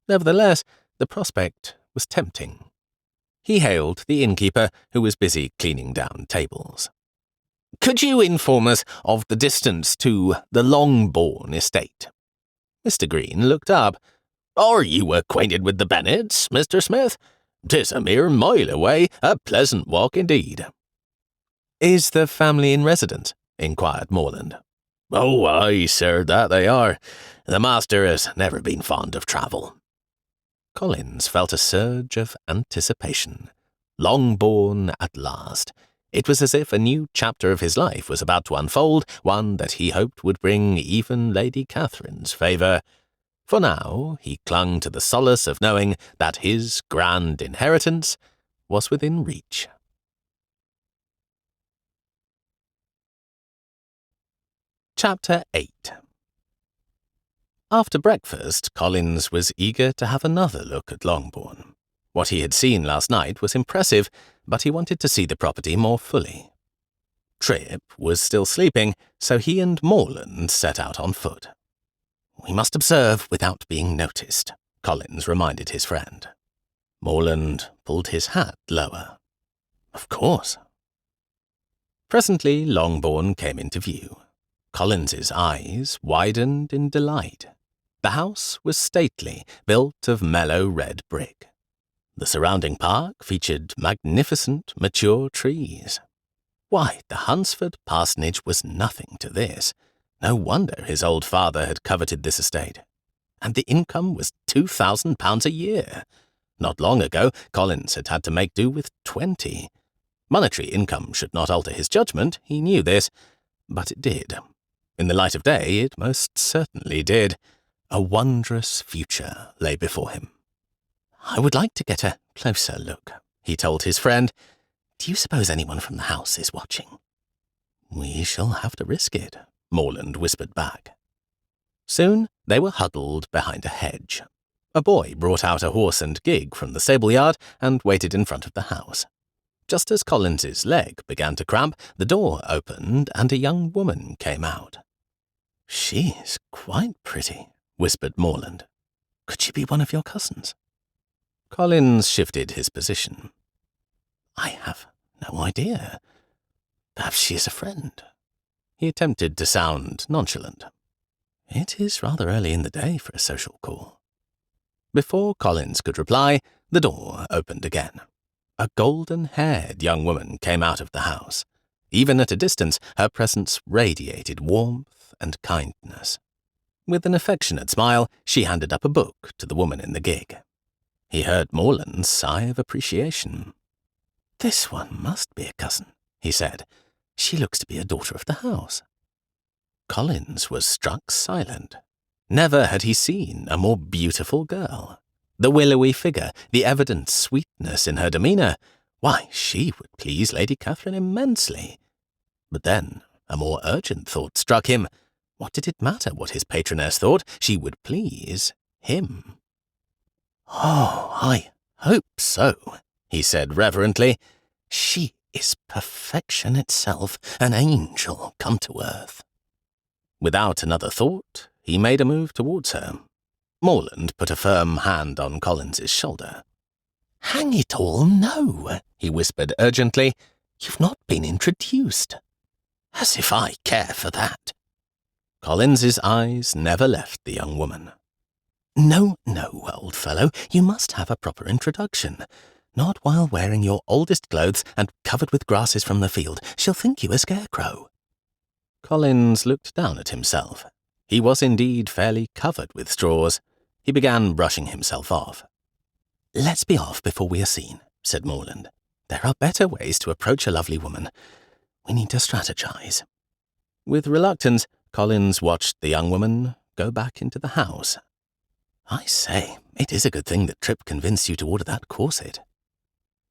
Nevertheless, the prospect was tempting. He hailed the innkeeper, who was busy cleaning down tables. "Could you inform us of the distance to the Longbourn estate?" Mr. Green looked up. "Are you acquainted with the Bennets, Mr. Smith? 'Tis a mere mile away, a pleasant walk indeed." "Is the family in residence?" inquired Morland. "Oh, aye, sir, that they are. The master has never been fond of travel." Collins felt a surge of anticipation. Longbourn at last. It was as if a new chapter of his life was about to unfold, one that he hoped would bring even Lady Catherine's favour. For now, he clung to the solace of knowing that his grand inheritance was within reach. Chapter 8. After breakfast, Collins was eager to have another look at Longbourn. What he had seen last night was impressive, but he wanted to see the property more fully. Tripp was still sleeping, so he and Morland set out on foot. "We must observe without being noticed," Collins reminded his friend. Morland pulled his hat lower. "Of course." Presently Longbourn came into view. Collins's eyes widened in delight. The house was stately, built of mellow red brick. The surrounding park featured magnificent, mature trees. Why, the Hunsford parsonage was nothing to this. No wonder his old father had coveted this estate. And the income was £2,000 a year. Not long ago, Collins had had to make do with 20. Monetary income should not alter his judgment, he knew this, but it did. In the light of day, it most certainly did. A wondrous future lay before him. "I would like to get a closer look," he told his friend. "Do you suppose anyone from the house is watching?" "We shall have to risk it," Morland whispered back. Soon they were huddled behind a hedge. A boy brought out a horse and gig from the stable-yard and waited in front of the house. Just as Collins's leg began to cramp, the door opened and a young woman came out. "She is quite pretty," whispered Morland. "Could she be one of your cousins?" Collins shifted his position. "I have no idea. Perhaps she is a friend." He attempted to sound nonchalant. "It is rather early in the day for a social call." Before Collins could reply, the door opened again. A golden-haired young woman came out of the house. Even at a distance, her presence radiated warmth and kindness. With an affectionate smile, she handed up a book to the woman in the gig. He heard Morland's sigh of appreciation. "This one must be a cousin," he said. "She looks to be a daughter of the house." Collins was struck silent. Never had he seen a more beautiful girl. The willowy figure, the evident sweetness in her demeanour, why, she would please Lady Catherine immensely. But then a more urgent thought struck him. What did it matter what his patroness thought? She would please him. "Oh, I hope so," he said reverently. "She is perfection itself, an angel come to earth." Without another thought, he made a move towards her. Morland put a firm hand on Collins's shoulder. "Hang it all, no," he whispered urgently. "You've not been introduced." "As if I care for that." Collins's eyes never left the young woman. "No, old fellow, you must have a proper introduction. Not while wearing your oldest clothes and covered with grasses from the field. She'll think you a scarecrow." Collins looked down at himself. He was indeed fairly covered with straws. He began brushing himself off. "Let's be off before we are seen," said Morland. "There are better ways to approach a lovely woman. We need to strategize." With reluctance, Collins watched the young woman go back into the house. "I say, it is a good thing that Tripp convinced you to order that corset."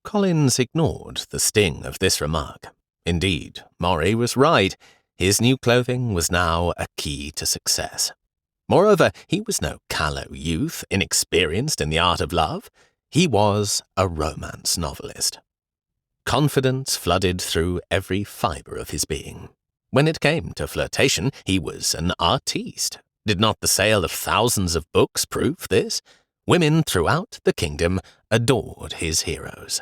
Collins ignored the sting of this remark. Indeed, Maury was right. His new clothing was now a key to success. Moreover, he was no callow youth, inexperienced in the art of love. He was a romance novelist. Confidence flooded through every fibre of his being. When it came to flirtation, he was an artiste. Did not the sale of thousands of books prove this? Women throughout the kingdom adored his heroes.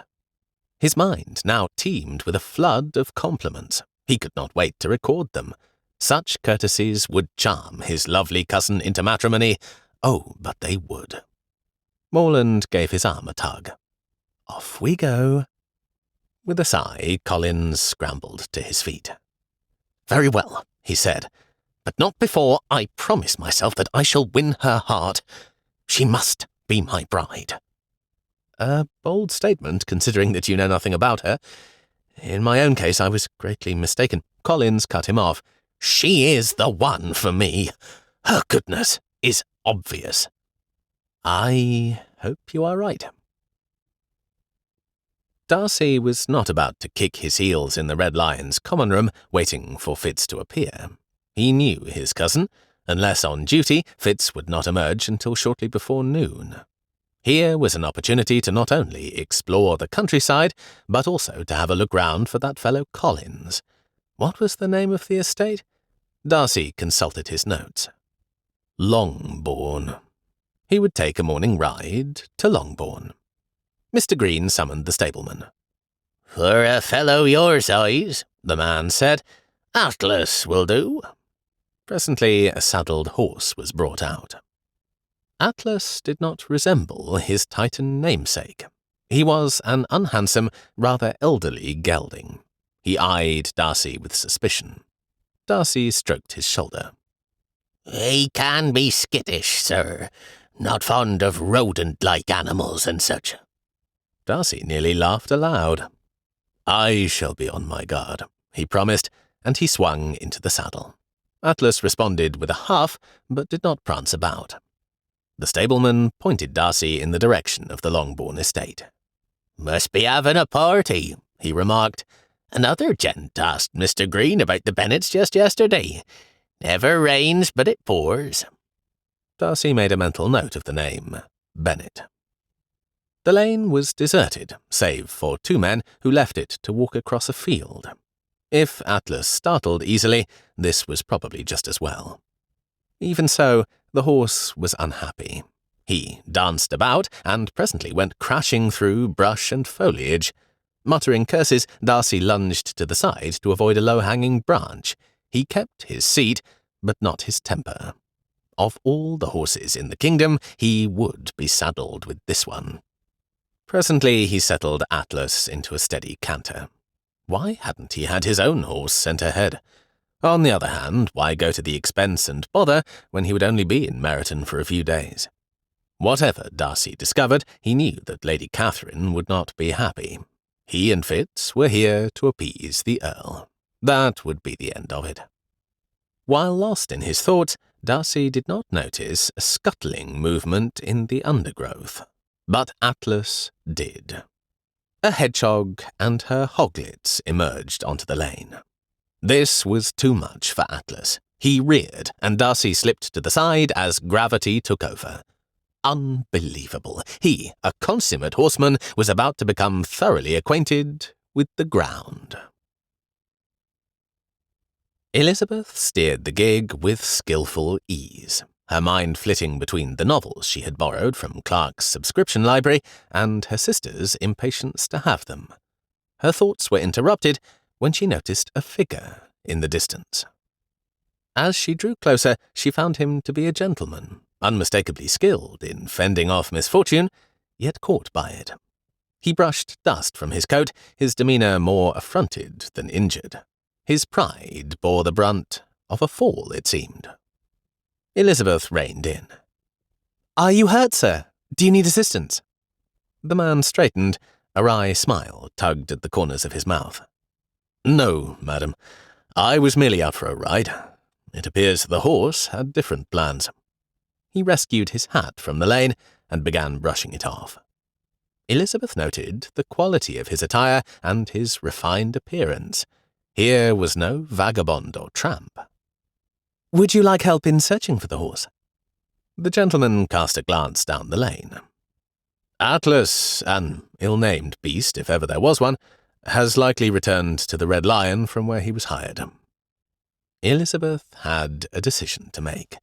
His mind now teemed with a flood of compliments. He could not wait to record them. Such courtesies would charm his lovely cousin into matrimony. Oh, but they would. Morland gave his arm a tug. "Off we go." With a sigh, Collins scrambled to his feet. "Very well," he said, "but not before I promise myself that I shall win her heart. She must be my bride." A bold statement, considering that you know nothing about her. In my own case, I was greatly mistaken. Collins cut him off. "She is the one for me. Her goodness is obvious." "I hope you are right." Darcy was not about to kick his heels in the Red Lion's common room, waiting for Fitz to appear. He knew his cousin. Unless on duty, Fitz would not emerge until shortly before noon. Here was an opportunity to not only explore the countryside, but also to have a look round for that fellow Collins. What was the name of the estate? Darcy consulted his notes. Longbourn. He would take a morning ride to Longbourn. Mr. Green summoned the stableman. "For a fellow your size," the man said, "Atlas will do." Presently a saddled horse was brought out. Atlas did not resemble his Titan namesake. He was an unhandsome, rather elderly gelding. He eyed Darcy with suspicion. Darcy stroked his shoulder. "He can be skittish, sir. Not fond of rodent-like animals and such." Darcy nearly laughed aloud. "I shall be on my guard," he promised, and he swung into the saddle. Atlas responded with a huff, but did not prance about. The stableman pointed Darcy in the direction of the Longbourn estate. "Must be having a party," he remarked. "Another gent asked Mr. Green about the Bennets just yesterday. Never rains but it pours." Darcy made a mental note of the name, Bennet. The lane was deserted, save for two men who left it to walk across a field. If Atlas startled easily, this was probably just as well. Even so, the horse was unhappy. He danced about, and presently went crashing through brush and foliage. Muttering curses, Darcy lunged to the side to avoid a low-hanging branch. He kept his seat, but not his temper. Of all the horses in the kingdom, he would be saddled with this one. Presently he settled Atlas into a steady canter. Why hadn't he had his own horse sent ahead? On the other hand, why go to the expense and bother when he would only be in Meryton for a few days? Whatever Darcy discovered, he knew that Lady Catherine would not be happy. He and Fitz were here to appease the Earl. That would be the end of it. While lost in his thoughts, Darcy did not notice a scuttling movement in the undergrowth. But Atlas did. A hedgehog and her hoglets emerged onto the lane. This was too much for Atlas. He reared, and Darcy slipped to the side as gravity took over. Unbelievable. He, a consummate horseman, was about to become thoroughly acquainted with the ground. Elizabeth steered the gig with skillful ease, her mind flitting between the novels she had borrowed from Clark's subscription library and her sister's impatience to have them. Her thoughts were interrupted when she noticed a figure in the distance. As she drew closer, she found him to be a gentleman, unmistakably skilled in fending off misfortune, yet caught by it. He brushed dust from his coat, his demeanour more affronted than injured. His pride bore the brunt of a fall, it seemed. Elizabeth reined in. "Are you hurt, sir? Do you need assistance?" The man straightened, a wry smile tugged at the corners of his mouth. "No, madam. I was merely out for a ride. It appears the horse had different plans." He rescued his hat from the lane and began brushing it off. Elizabeth noted the quality of his attire and his refined appearance. Here was no vagabond or tramp. "Would you like help in searching for the horse?" The gentleman cast a glance down the lane. "Atlas, an ill-named beast, if ever there was one, has likely returned to the Red Lion from where he was hired." Elizabeth had a decision to make.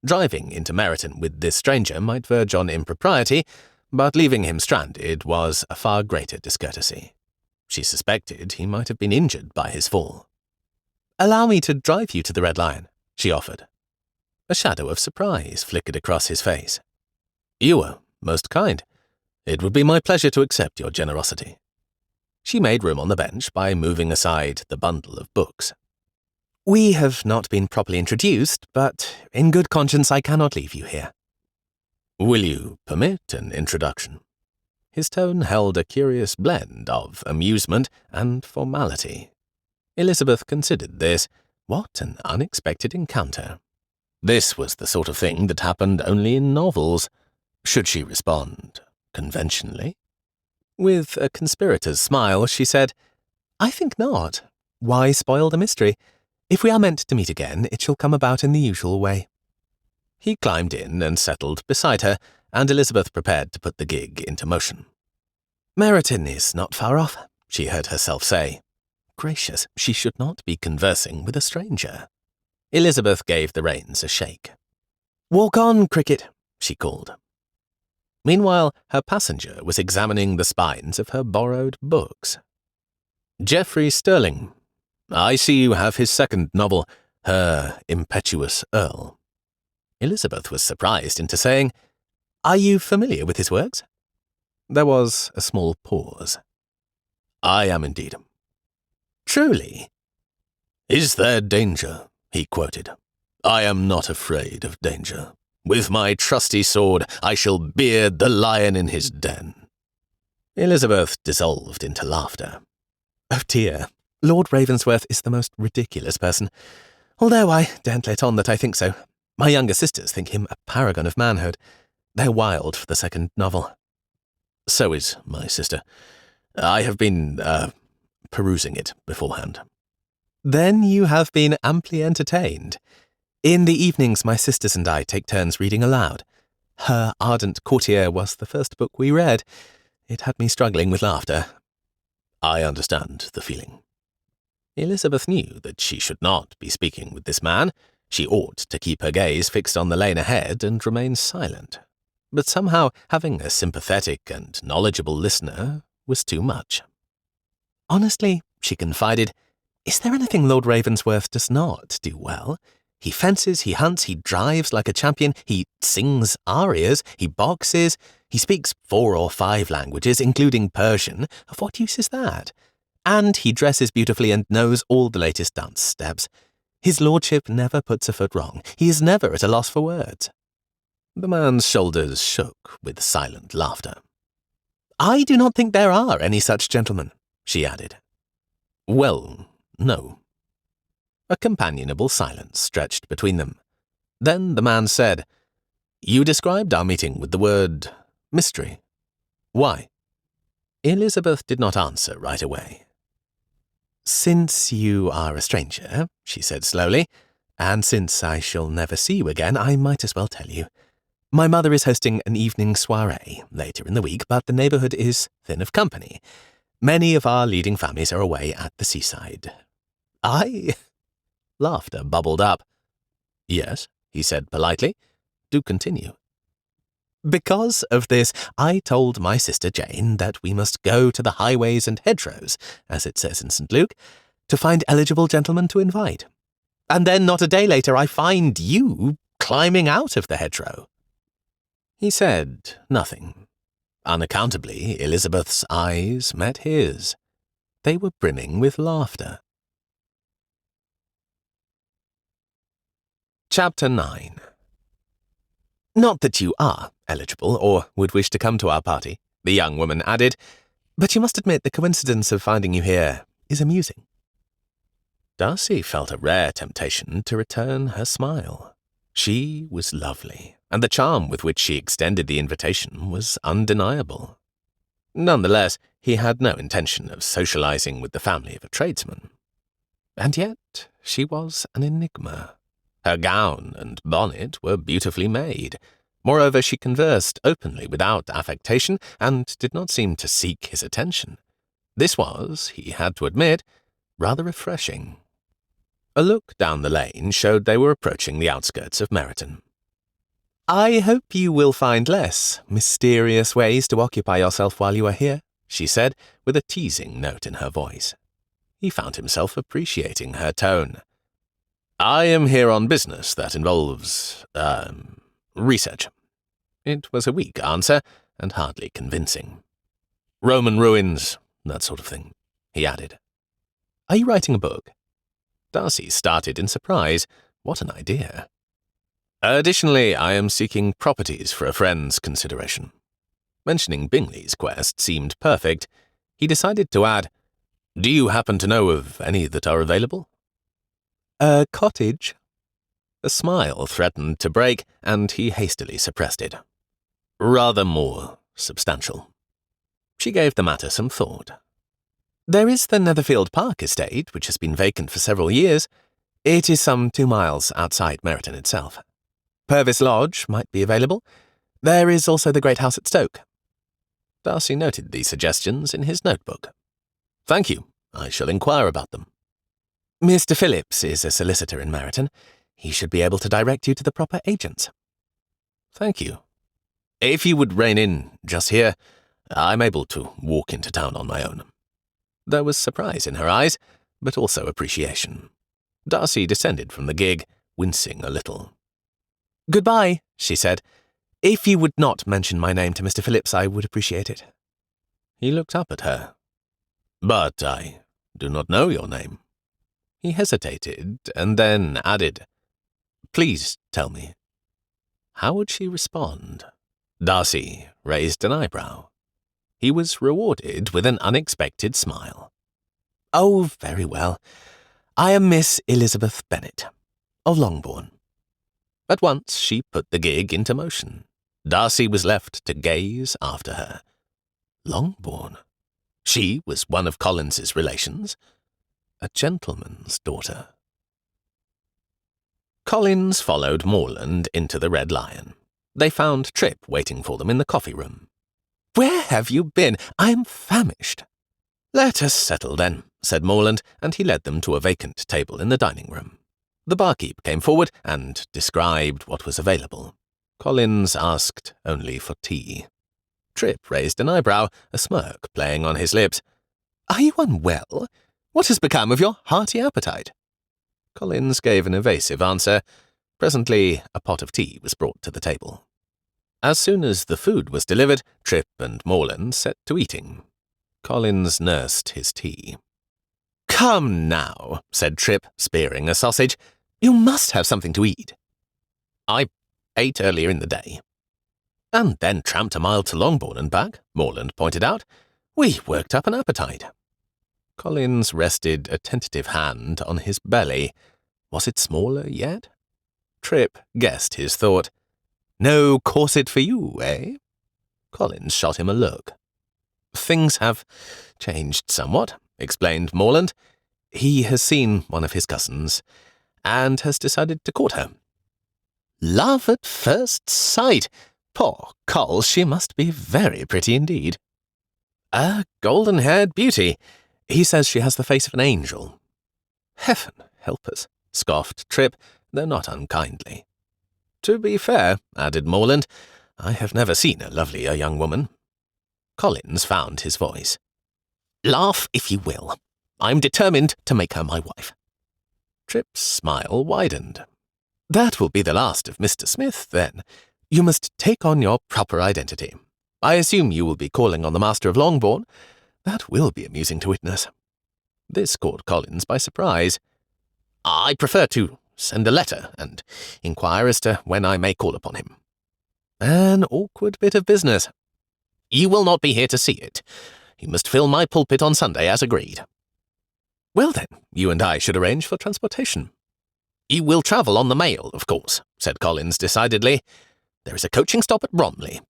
Driving into Meryton with this stranger might verge on impropriety, but leaving him stranded was a far greater discourtesy. She suspected he might have been injured by his fall. "Allow me to drive you to the Red Lion," she offered. A shadow of surprise flickered across his face. "You are most kind. It would be my pleasure to accept your generosity." She made room on the bench by moving aside the bundle of books. "We have not been properly introduced, but in good conscience I cannot leave you here." "Will you permit an introduction?" His tone held a curious blend of amusement and formality. Elizabeth considered this. What an unexpected encounter. This was the sort of thing that happened only in novels. Should she respond conventionally? With a conspirator's smile, she said, "I think not. Why spoil the mystery? If we are meant to meet again, it shall come about in the usual way." He climbed in and settled beside her, and Elizabeth prepared to put the gig into motion. "Meryton is not far off," she heard herself say. Gracious, she should not be conversing with a stranger. Elizabeth gave the reins a shake. "Walk on, Cricket," she called. Meanwhile, her passenger was examining the spines of her borrowed books. "Geoffrey Sterling. I see you have his second novel, Her Impetuous Earl." Elizabeth was surprised into saying, "Are you familiar with his works?" There was a small pause. "I am indeed." "Truly?" "Is there danger?" he quoted. "I am not afraid of danger. With my trusty sword I shall beard the lion in his den." Elizabeth dissolved into laughter. "Oh dear, Lord Ravensworth is the most ridiculous person, although I daren't let on that I think so. My younger sisters think him a paragon of manhood. They're wild for the second novel." "So is my sister. I have been, perusing it beforehand." "Then you have been amply entertained. In the evenings my sisters and I take turns reading aloud. Her Ardent Courtier was the first book we read. It had me struggling with laughter." "I understand the feeling." Elizabeth knew that she should not be speaking with this man. She ought to keep her gaze fixed on the lane ahead and remain silent. But somehow having a sympathetic and knowledgeable listener was too much. "Honestly," she confided, "is there anything Lord Ravensworth does not do well? He fences, he hunts, he drives like a champion, he sings arias, he boxes, he speaks 4 or 5 languages, including Persian. Of what use is that? And he dresses beautifully and knows all the latest dance steps. His lordship never puts a foot wrong. He is never at a loss for words." The man's shoulders shook with silent laughter. "I do not think there are any such gentlemen," she added. "Well, no." A companionable silence stretched between them. Then the man said, "You described our meeting with the word mystery. Why?" Elizabeth did not answer right away. "Since you are a stranger," she said slowly, And since I shall never see you again, I might as well tell you. My mother is hosting an evening soirée later in the week, but the neighbourhood is thin of company. Many of our leading families are away at the seaside. Laughter bubbled up. Yes, he said politely. Do continue. Because of this, I told my sister Jane that we must go to the highways and hedgerows, as it says in St. Luke, to find eligible gentlemen to invite. And then not a day later I find you climbing out of the hedgerow. He said nothing. Unaccountably, Elizabeth's eyes met his. They were brimming with laughter. Chapter 9. Not that you are eligible or would wish to come to our party, the young woman added, but you must admit the coincidence of finding you here is amusing. Darcy felt a rare temptation to return her smile. She was lovely, and the charm with which she extended the invitation was undeniable. Nonetheless, he had no intention of socializing with the family of a tradesman. And yet she was an enigma. Her gown and bonnet were beautifully made. Moreover, she conversed openly without affectation and did not seem to seek his attention. This was, he had to admit, rather refreshing. A look down the lane showed they were approaching the outskirts of Meryton. I hope you will find less mysterious ways to occupy yourself while you are here, she said, with a teasing note in her voice. He found himself appreciating her tone. I am here on business that involves, research. It was a weak answer, and hardly convincing. Roman ruins, that sort of thing, he added. Are you writing a book? Darcy started in surprise. What an idea. Additionally, I am seeking properties for a friend's consideration. Mentioning Bingley's quest seemed perfect. He decided to add, Do you happen to know of any that are available? A cottage. A smile threatened to break, and he hastily suppressed it. Rather more substantial. She gave the matter some thought. There is the Netherfield Park estate, which has been vacant for several years. It is some 2 miles outside Meryton itself. Purvis Lodge might be available. There is also the great house at Stoke. Darcy noted these suggestions in his notebook. Thank you. I shall inquire about them. Mr. Phillips is a solicitor in Meryton. He should be able to direct you to the proper agents. Thank you. If you would rein in just here, I'm able to walk into town on my own. There was surprise in her eyes, but also appreciation. Darcy descended from the gig, wincing a little. Goodbye, she said. If you would not mention my name to Mr. Phillips, I would appreciate it. He looked up at her. But I do not know your name. He hesitated, and then added, Please tell me. How would she respond? Darcy raised an eyebrow. He was rewarded with an unexpected smile. Oh, very well. I am Miss Elizabeth Bennet, of Longbourn. At once she put the gig into motion. Darcy was left to gaze after her. Longbourn? She was one of Collins's relations? A gentleman's daughter. Collins followed Morland into the Red Lion. They found Trip waiting for them in the coffee room. Where have you been? I am famished. Let us settle then, said Morland, and he led them to a vacant table in the dining room. The barkeep came forward and described what was available. Collins asked only for tea. Trip raised an eyebrow, a smirk playing on his lips. Are you unwell? What has become of your hearty appetite? Collins gave an evasive answer. Presently, a pot of tea was brought to the table. As soon as the food was delivered, Trip and Morland set to eating. Collins nursed his tea. Come now, said Trip, spearing a sausage. You must have something to eat. I ate earlier in the day. And then tramped a mile to Longbourn and back, Morland pointed out. We worked up an appetite. Collins rested a tentative hand on his belly. Was it smaller yet? Trip guessed his thought. No corset for you, eh? Collins shot him a look. Things have changed somewhat, explained Morland. He has seen one of his cousins, and has decided to court her. Love at first sight. Poor Coll, she must be very pretty indeed. A golden-haired beauty. He says she has the face of an angel. Heaven help us, scoffed Trip, though not unkindly. To be fair, added Morland, I have never seen a lovelier young woman. Collins found his voice. Laugh if you will. I'm determined to make her my wife. Trip's smile widened. That will be the last of Mr. Smith, then. You must take on your proper identity. I assume you will be calling on the Master of Longbourn. That will be amusing to witness. This caught Collins by surprise. I prefer to send a letter and inquire as to when I may call upon him. An awkward bit of business. You will not be here to see it. You must fill my pulpit on Sunday as agreed. Well then, you and I should arrange for transportation. You will travel on the mail, of course, said Collins decidedly. There is a coaching stop at Bromley.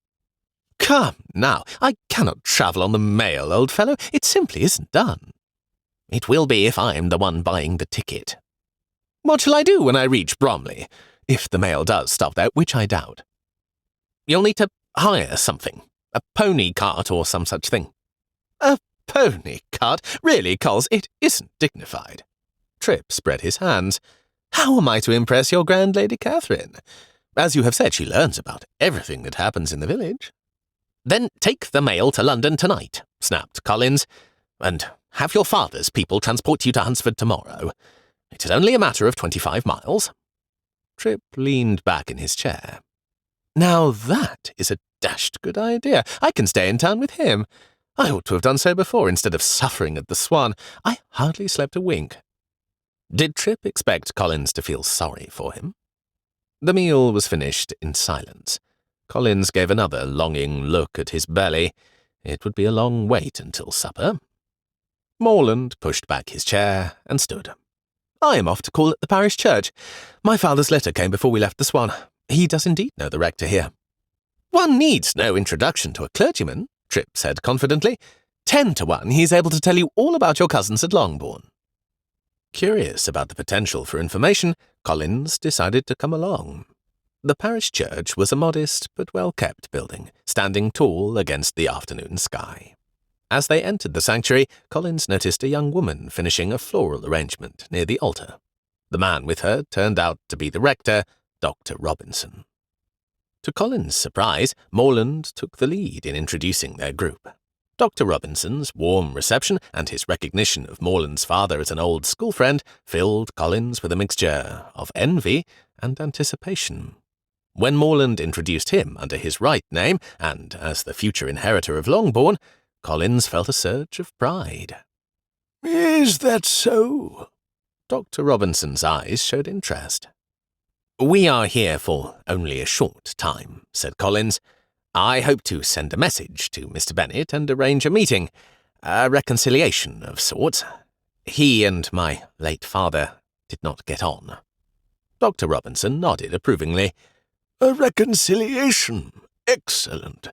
Come now, I cannot travel on the mail, old fellow. It simply isn't done. It will be if I am the one buying the ticket. What shall I do when I reach Bromley, if the mail does stop there, which I doubt? You'll need to hire something, a pony cart or some such thing. A pony cart? Really, Coles, it isn't dignified. Trip spread his hands. How am I to impress your grand Lady Catherine? As you have said, she learns about everything that happens in the village. Then take the mail to London tonight, snapped Collins, and have your father's people transport you to Hunsford tomorrow. It is only a matter of 25 miles. Trip leaned back in his chair. Now that is a dashed good idea. I can stay in town with him. I ought to have done so before, instead of suffering at the Swan. I hardly slept a wink. Did Trip expect Collins to feel sorry for him? The meal was finished in silence. Collins gave another longing look at his belly. It would be a long wait until supper. Morland pushed back his chair and stood. I am off to call at the parish church. My father's letter came before we left the Swan. He does indeed know the rector here. One needs no introduction to a clergyman, Trip said confidently. 10 to 1, he's able to tell you all about your cousins at Longbourn. Curious about the potential for information, Collins decided to come along. The parish church was a modest but well-kept building, standing tall against the afternoon sky. As they entered the sanctuary, Collins noticed a young woman finishing a floral arrangement near the altar. The man with her turned out to be the rector, Dr. Robinson. To Collins' surprise, Morland took the lead in introducing their group. Dr. Robinson's warm reception and his recognition of Morland's father as an old school friend filled Collins with a mixture of envy and anticipation. When Morland introduced him under his right name and as the future inheritor of Longbourn, Collins felt a surge of pride. Is that so? Dr. Robinson's eyes showed interest. We are here for only a short time, said Collins. I hope to send a message to Mr. Bennet and arrange a meeting, a reconciliation of sorts. He and my late father did not get on. Dr. Robinson nodded approvingly. A reconciliation. Excellent.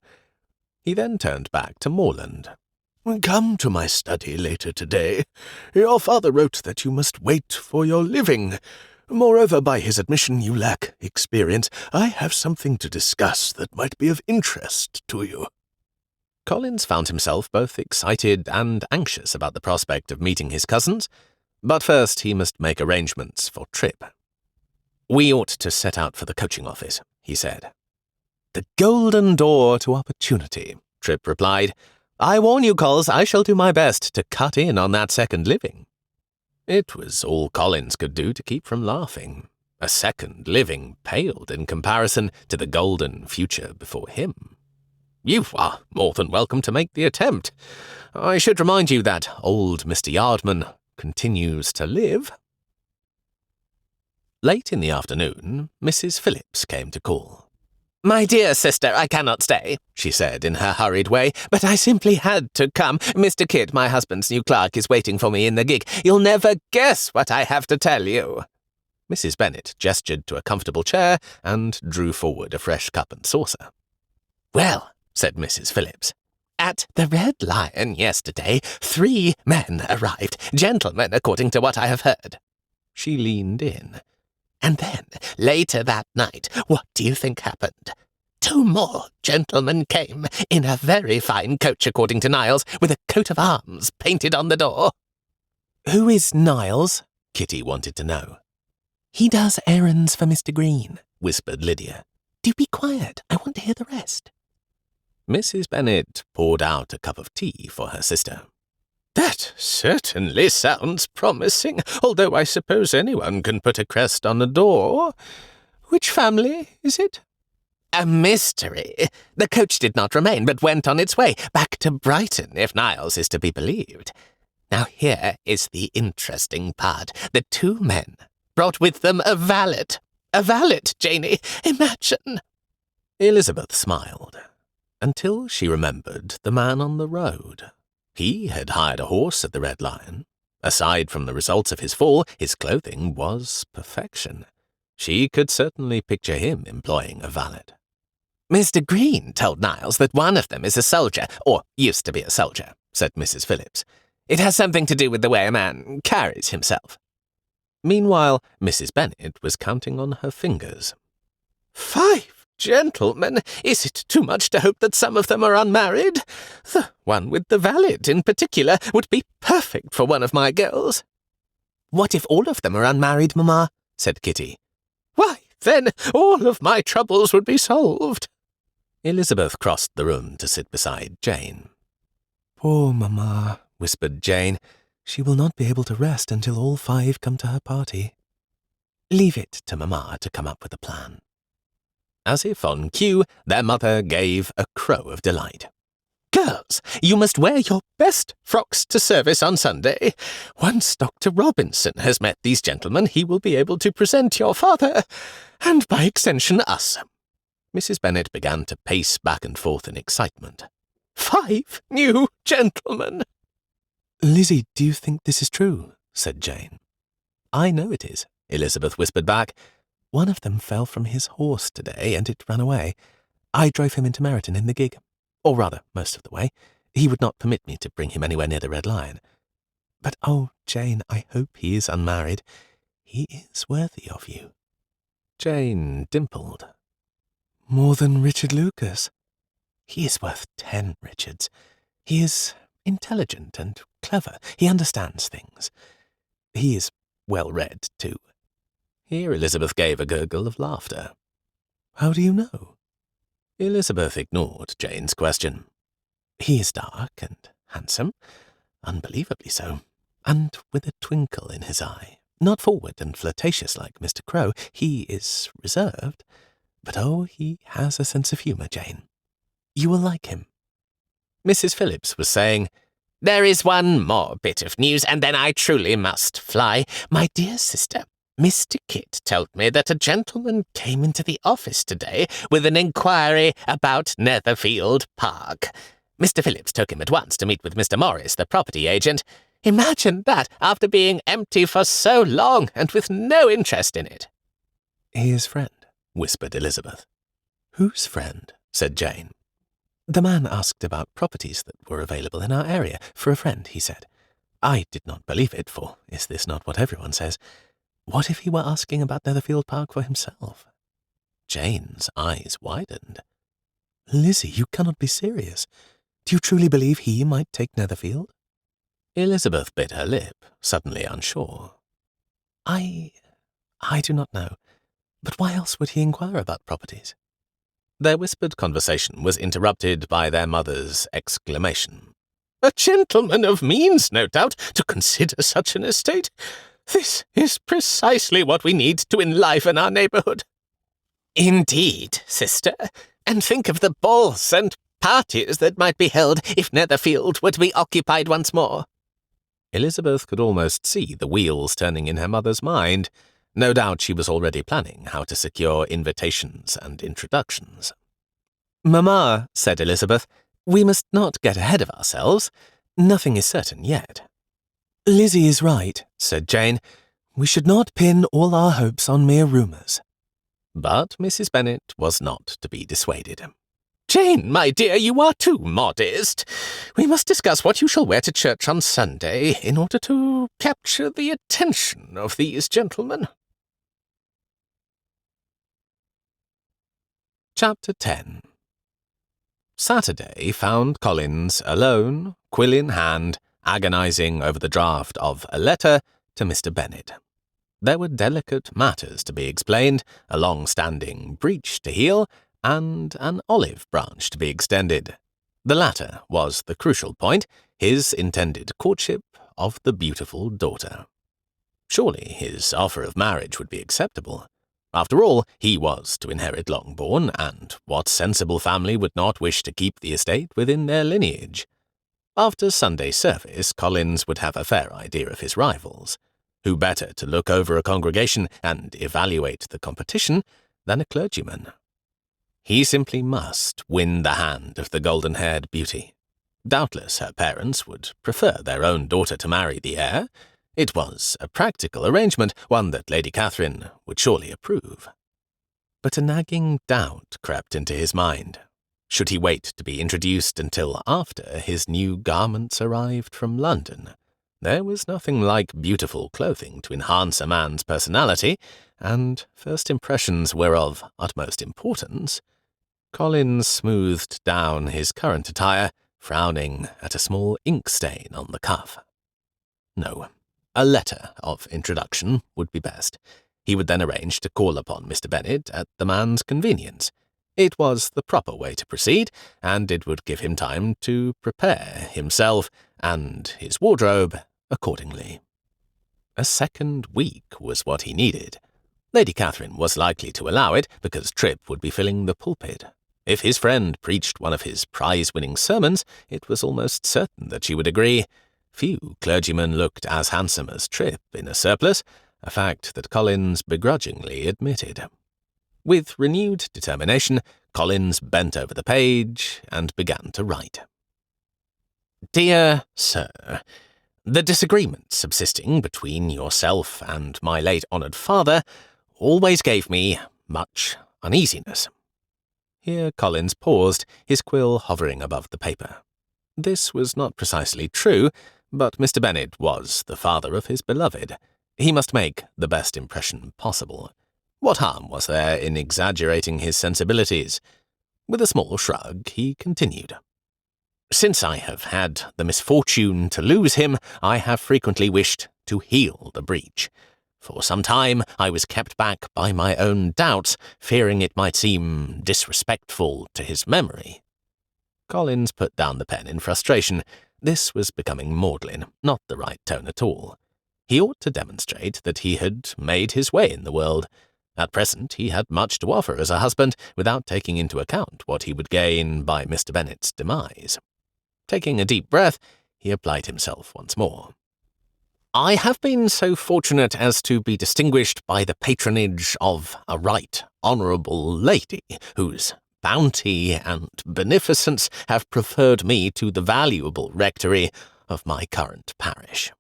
He then turned back to Morland. Come to my study later today. Your father wrote that you must wait for your living. Moreover, by his admission, you lack experience. I have something to discuss that might be of interest to you. Collins found himself both excited and anxious about the prospect of meeting his cousins, but first he must make arrangements for Trip. We ought to set out for the coaching office, he said. The golden door to opportunity, Trip replied. I warn you, Colls, I shall do my best to cut in on that second living. It was all Collins could do to keep from laughing. A second living paled in comparison to the golden future before him. You are more than welcome to make the attempt. I should remind you that old Mr. Yardman continues to live. Late in the afternoon, Mrs. Phillips came to call. My dear sister, I cannot stay, she said in her hurried way, but I simply had to come. Mr. Kidd, my husband's new clerk, is waiting for me in the gig. You'll never guess what I have to tell you. Mrs. Bennet gestured to a comfortable chair and drew forward a fresh cup and saucer. Well, said Mrs. Phillips, at the Red Lion yesterday, 3 men arrived, gentlemen according to what I have heard. She leaned in. And then, later that night, what do you think happened? 2 more gentlemen came, in a very fine coach according to Niles, with a coat of arms painted on the door. Who is Niles? Kitty wanted to know. He does errands for Mr. Green, whispered Lydia. Do be quiet, I want to hear the rest. Mrs. Bennet poured out a cup of tea for her sister. That certainly sounds promising, although I suppose anyone can put a crest on a door. Which family is it? A mystery. The coach did not remain, but went on its way, back to Brighton, if Niles is to be believed. Now here is the interesting part. The 2 men brought with them a valet. A valet, Janey, imagine. Elizabeth smiled, until she remembered the man on the road. He had hired a horse at the Red Lion. Aside from the results of his fall, his clothing was perfection. She could certainly picture him employing a valet. Mr. Green told Niles that one of them is a soldier, or used to be a soldier, said Mrs. Phillips. It has something to do with the way a man carries himself. Meanwhile, Mrs. Bennet was counting on her fingers. 5 gentlemen! Is it too much to hope that some of them are unmarried? The one with the valet, in particular, would be perfect for one of my girls. What if all of them are unmarried, Mamma? Said Kitty. Why, then all of my troubles would be solved. Elizabeth crossed the room to sit beside Jane. Poor Mamma, whispered Jane. She will not be able to rest until all 5 come to her party. Leave it to Mamma to come up with a plan. As if on cue, their mother gave a crow of delight. Girls, you must wear your best frocks to service on Sunday. Once Dr. Robinson has met these gentlemen, he will be able to present your father, and by extension us. Mrs. Bennet began to pace back and forth in excitement. 5 new gentlemen! Lizzie, do you think this is true? Said Jane. I know it is, Elizabeth whispered back. One of them fell from his horse today, and it ran away. I drove him into Meryton in the gig. Or rather, most of the way. He would not permit me to bring him anywhere near the Red Lion. But, oh, Jane, I hope he is unmarried. He is worthy of you. Jane dimpled. More than Richard Lucas? He is worth 10 Richards. He is intelligent and clever. He understands things. He is well read, too. Here Elizabeth gave a gurgle of laughter. How do you know? Elizabeth ignored Jane's question. He is dark and handsome, unbelievably so, and with a twinkle in his eye. Not forward and flirtatious like Mr. Crow. He is reserved, but oh, he has a sense of humour, Jane. You will like him. Mrs. Phillips was saying, There is one more bit of news, and then I truly must fly. My dear sister, Mr. Kit told me that a gentleman came into the office today with an inquiry about Netherfield Park. Mr. Phillips took him at once to meet with Mr. Morris, the property agent. Imagine that, after being empty for so long and with no interest in it. His friend, whispered Elizabeth. Whose friend? Said Jane. The man asked about properties that were available in our area. For a friend, he said. I did not believe it, for is this not what everyone says? What if he were asking about Netherfield Park for himself? Jane's eyes widened. Lizzie, you cannot be serious. Do you truly believe he might take Netherfield? Elizabeth bit her lip, suddenly unsure. I do not know. But why else would he inquire about properties? Their whispered conversation was interrupted by their mother's exclamation. A gentleman of means, no doubt, to consider such an estate. This is precisely what we need to enliven our neighbourhood. Indeed, sister. And think of the balls and parties that might be held if Netherfield were to be occupied once more. Elizabeth could almost see the wheels turning in her mother's mind. No doubt she was already planning how to secure invitations and introductions. Mamma, said Elizabeth, we must not get ahead of ourselves. Nothing is certain yet. Lizzie is right, said Jane. We should not pin all our hopes on mere rumours. But Mrs. Bennet was not to be dissuaded. Jane, my dear, you are too modest. We must discuss what you shall wear to church on Sunday in order to capture the attention of these gentlemen. Chapter 10. Saturday found Collins alone, quill in hand, agonising over the draft of a letter to Mr. Bennet. There were delicate matters to be explained, a long-standing breach to heal, and an olive branch to be extended. The latter was the crucial point, his intended courtship of the beautiful daughter. Surely his offer of marriage would be acceptable. After all, he was to inherit Longbourn, and what sensible family would not wish to keep the estate within their lineage? After Sunday service, Collins would have a fair idea of his rivals. Who better to look over a congregation and evaluate the competition than a clergyman? He simply must win the hand of the golden-haired beauty. Doubtless her parents would prefer their own daughter to marry the heir. It was a practical arrangement, one that Lady Catherine would surely approve. But a nagging doubt crept into his mind. Should he wait to be introduced until after his new garments arrived from London? There was nothing like beautiful clothing to enhance a man's personality, and first impressions were of utmost importance. Collins smoothed down his current attire, frowning at a small ink stain on the cuff. No, a letter of introduction would be best. He would then arrange to call upon Mr. Bennet at the man's convenience. It was the proper way to proceed, and it would give him time to prepare himself and his wardrobe accordingly. A second week was what he needed. Lady Catherine was likely to allow it, because Tripp would be filling the pulpit. If his friend preached one of his prize-winning sermons, it was almost certain that she would agree. Few clergymen looked as handsome as Tripp in a surplice, a fact that Collins begrudgingly admitted. With renewed determination, Collins bent over the page and began to write. Dear Sir, the disagreement subsisting between yourself and my late honoured father always gave me much uneasiness. Here Collins paused, his quill hovering above the paper. This was not precisely true, but Mr. Bennet was the father of his beloved. He must make the best impression possible. What harm was there in exaggerating his sensibilities? With a small shrug, he continued. Since I have had the misfortune to lose him, I have frequently wished to heal the breach. For some time I was kept back by my own doubts, fearing it might seem disrespectful to his memory. Collins put down the pen in frustration. This was becoming maudlin, not the right tone at all. He ought to demonstrate that he had made his way in the world. At present he had much to offer as a husband, without taking into account what he would gain by Mr. Bennet's demise. Taking a deep breath, he applied himself once more. I have been so fortunate as to be distinguished by the patronage of a right honourable lady, whose bounty and beneficence have preferred me to the valuable rectory of my current parish.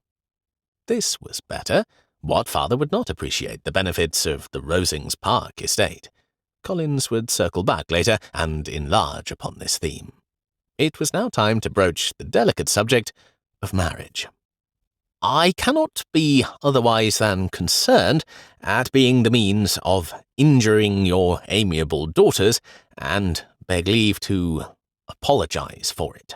This was better. What father would not appreciate the benefits of the Rosings Park estate? Collins would circle back later and enlarge upon this theme. It was now time to broach the delicate subject of marriage. I cannot be otherwise than concerned at being the means of injuring your amiable daughters, and beg leave to apologise for it.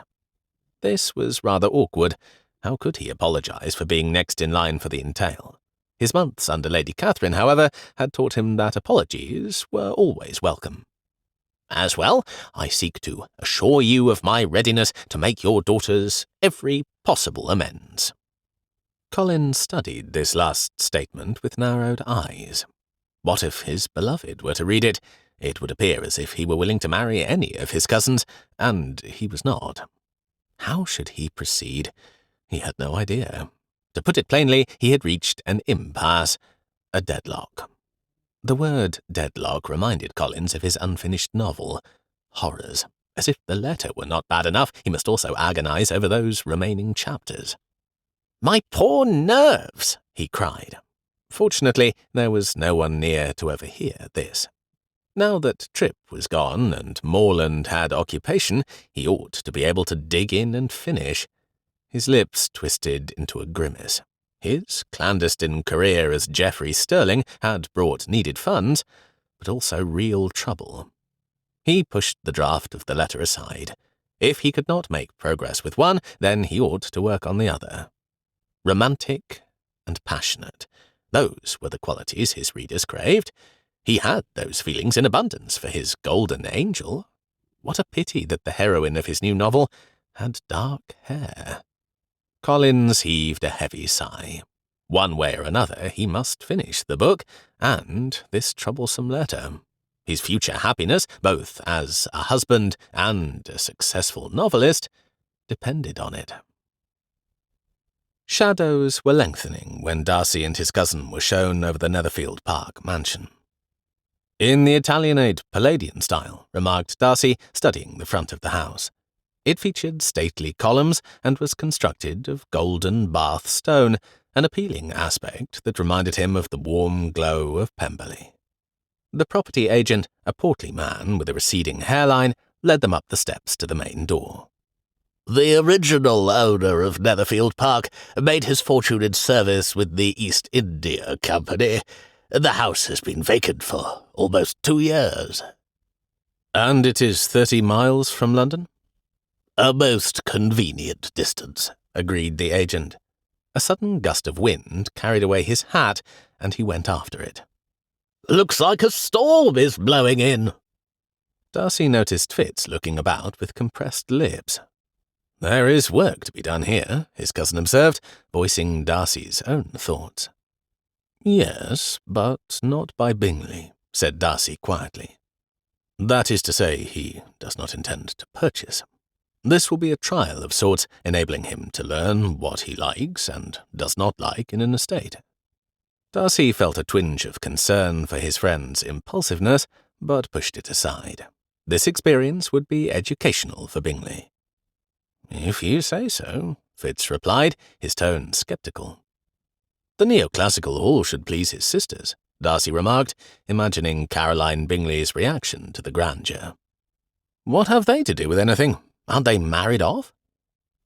This was rather awkward. How could he apologise for being next in line for the entail? His months under Lady Catherine, however, had taught him that apologies were always welcome. As well, I seek to assure you of my readiness to make your daughters every possible amends. Collins studied this last statement with narrowed eyes. What if his beloved were to read it? It would appear as if he were willing to marry any of his cousins, and he was not. How should he proceed? He had no idea. To put it plainly, he had reached an impasse, a deadlock. The word deadlock reminded Collins of his unfinished novel. Horrors. As if the letter were not bad enough, he must also agonize over those remaining chapters. My poor nerves, he cried. Fortunately, there was no one near to overhear this. Now that Tripp was gone and Morland had occupation, he ought to be able to dig in and finish. His lips twisted into a grimace. His clandestine career as Geoffrey Sterling had brought needed funds, but also real trouble. He pushed the draft of the letter aside. If he could not make progress with one, then he ought to work on the other. Romantic and passionate. Those were the qualities his readers craved. He had those feelings in abundance for his golden angel. What a pity that the heroine of his new novel had dark hair. Collins heaved a heavy sigh. One way or another, he must finish the book, and this troublesome letter. His future happiness, both as a husband and a successful novelist, depended on it. Shadows were lengthening when Darcy and his cousin were shown over the Netherfield Park mansion. In the Italianate Palladian style, remarked Darcy, studying the front of the house. It featured stately columns and was constructed of golden Bath stone, an appealing aspect that reminded him of the warm glow of Pemberley. The property agent, a portly man with a receding hairline, led them up the steps to the main door. The original owner of Netherfield Park made his fortune in service with the East India Company. The house has been vacant for almost 2 years. And it is 30 miles from London? A most convenient distance, agreed the agent. A sudden gust of wind carried away his hat, and he went after it. Looks like a storm is blowing in. Darcy noticed Fitz looking about with compressed lips. There is work to be done here, his cousin observed, voicing Darcy's own thoughts. Yes, but not by Bingley, said Darcy quietly. That is to say, he does not intend to purchase. This will be a trial of sorts, enabling him to learn what he likes and does not like in an estate. Darcy felt a twinge of concern for his friend's impulsiveness, but pushed it aside. This experience would be educational for Bingley. If you say so, Fitz replied, his tone sceptical. The neoclassical hall should please his sisters, Darcy remarked, imagining Caroline Bingley's reaction to the grandeur. What have they to do with anything? Aren't they married off?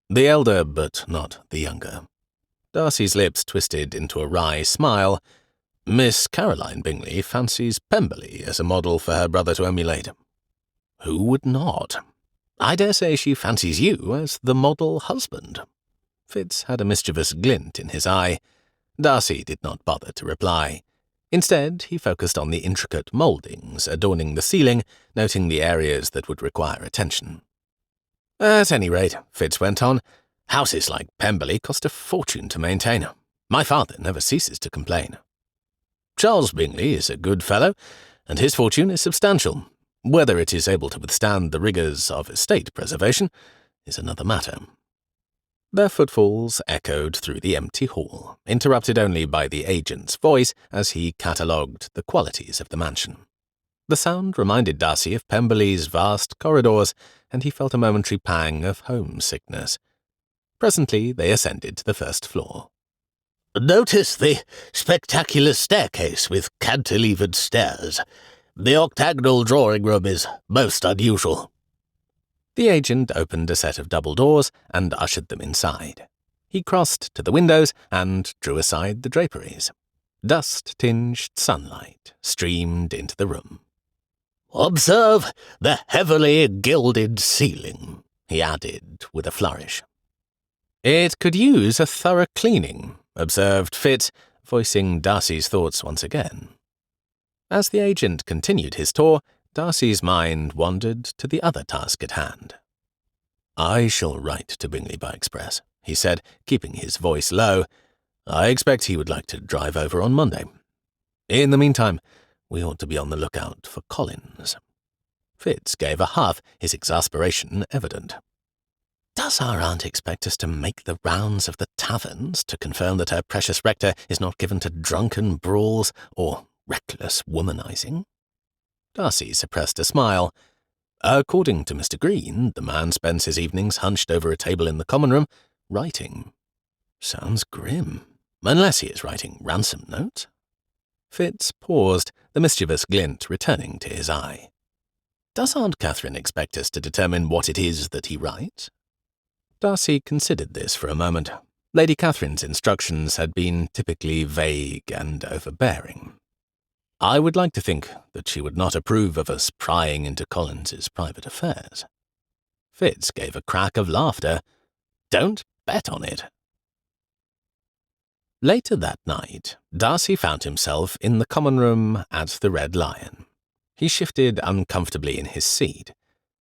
The elder, but not the younger. Darcy's lips twisted into a wry smile. Miss Caroline Bingley fancies Pemberley as a model for her brother to emulate. Who would not? I dare say she fancies you as the model husband. Fitz had a mischievous glint in his eye. Darcy did not bother to reply. Instead, he focused on the intricate mouldings adorning the ceiling, noting the areas that would require attention. At any rate, Fitz went on, houses like Pemberley cost a fortune to maintain. My father never ceases to complain. Charles Bingley is a good fellow, and his fortune is substantial. Whether it is able to withstand the rigours of estate preservation is another matter. Their footfalls echoed through the empty hall, interrupted only by the agent's voice as he catalogued the qualities of the mansion. The sound reminded Darcy of Pemberley's vast corridors, and he felt a momentary pang of homesickness. Presently they ascended to the first floor. Notice the spectacular staircase with cantilevered stairs. The octagonal drawing-room is most unusual. The agent opened a set of double doors and ushered them inside. He crossed to the windows and drew aside the draperies. Dust-tinged sunlight streamed into the room. Observe the heavily gilded ceiling, he added with a flourish. It could use a thorough cleaning, observed Fitz, voicing Darcy's thoughts once again. As the agent continued his tour, Darcy's mind wandered to the other task at hand. I shall write to Bingley by express, he said, keeping his voice low. I expect he would like to drive over on Monday. In the meantime, we ought to be on the lookout for Collins. Fitz gave a huff, his exasperation evident. Does our aunt expect us to make the rounds of the taverns to confirm that her precious rector is not given to drunken brawls or reckless womanizing? Darcy suppressed a smile. According to Mr. Green, the man spends his evenings hunched over a table in the common room, writing. Sounds grim, unless he is writing ransom notes. Fitz paused, the mischievous glint returning to his eye. Does Aunt Catherine expect us to determine what it is that he writes? Darcy considered this for a moment. Lady Catherine's instructions had been typically vague and overbearing. I would like to think that she would not approve of us prying into Collins's private affairs. Fitz gave a crack of laughter. Don't bet on it. Later that night, Darcy found himself in the common room at the Red Lion. He shifted uncomfortably in his seat.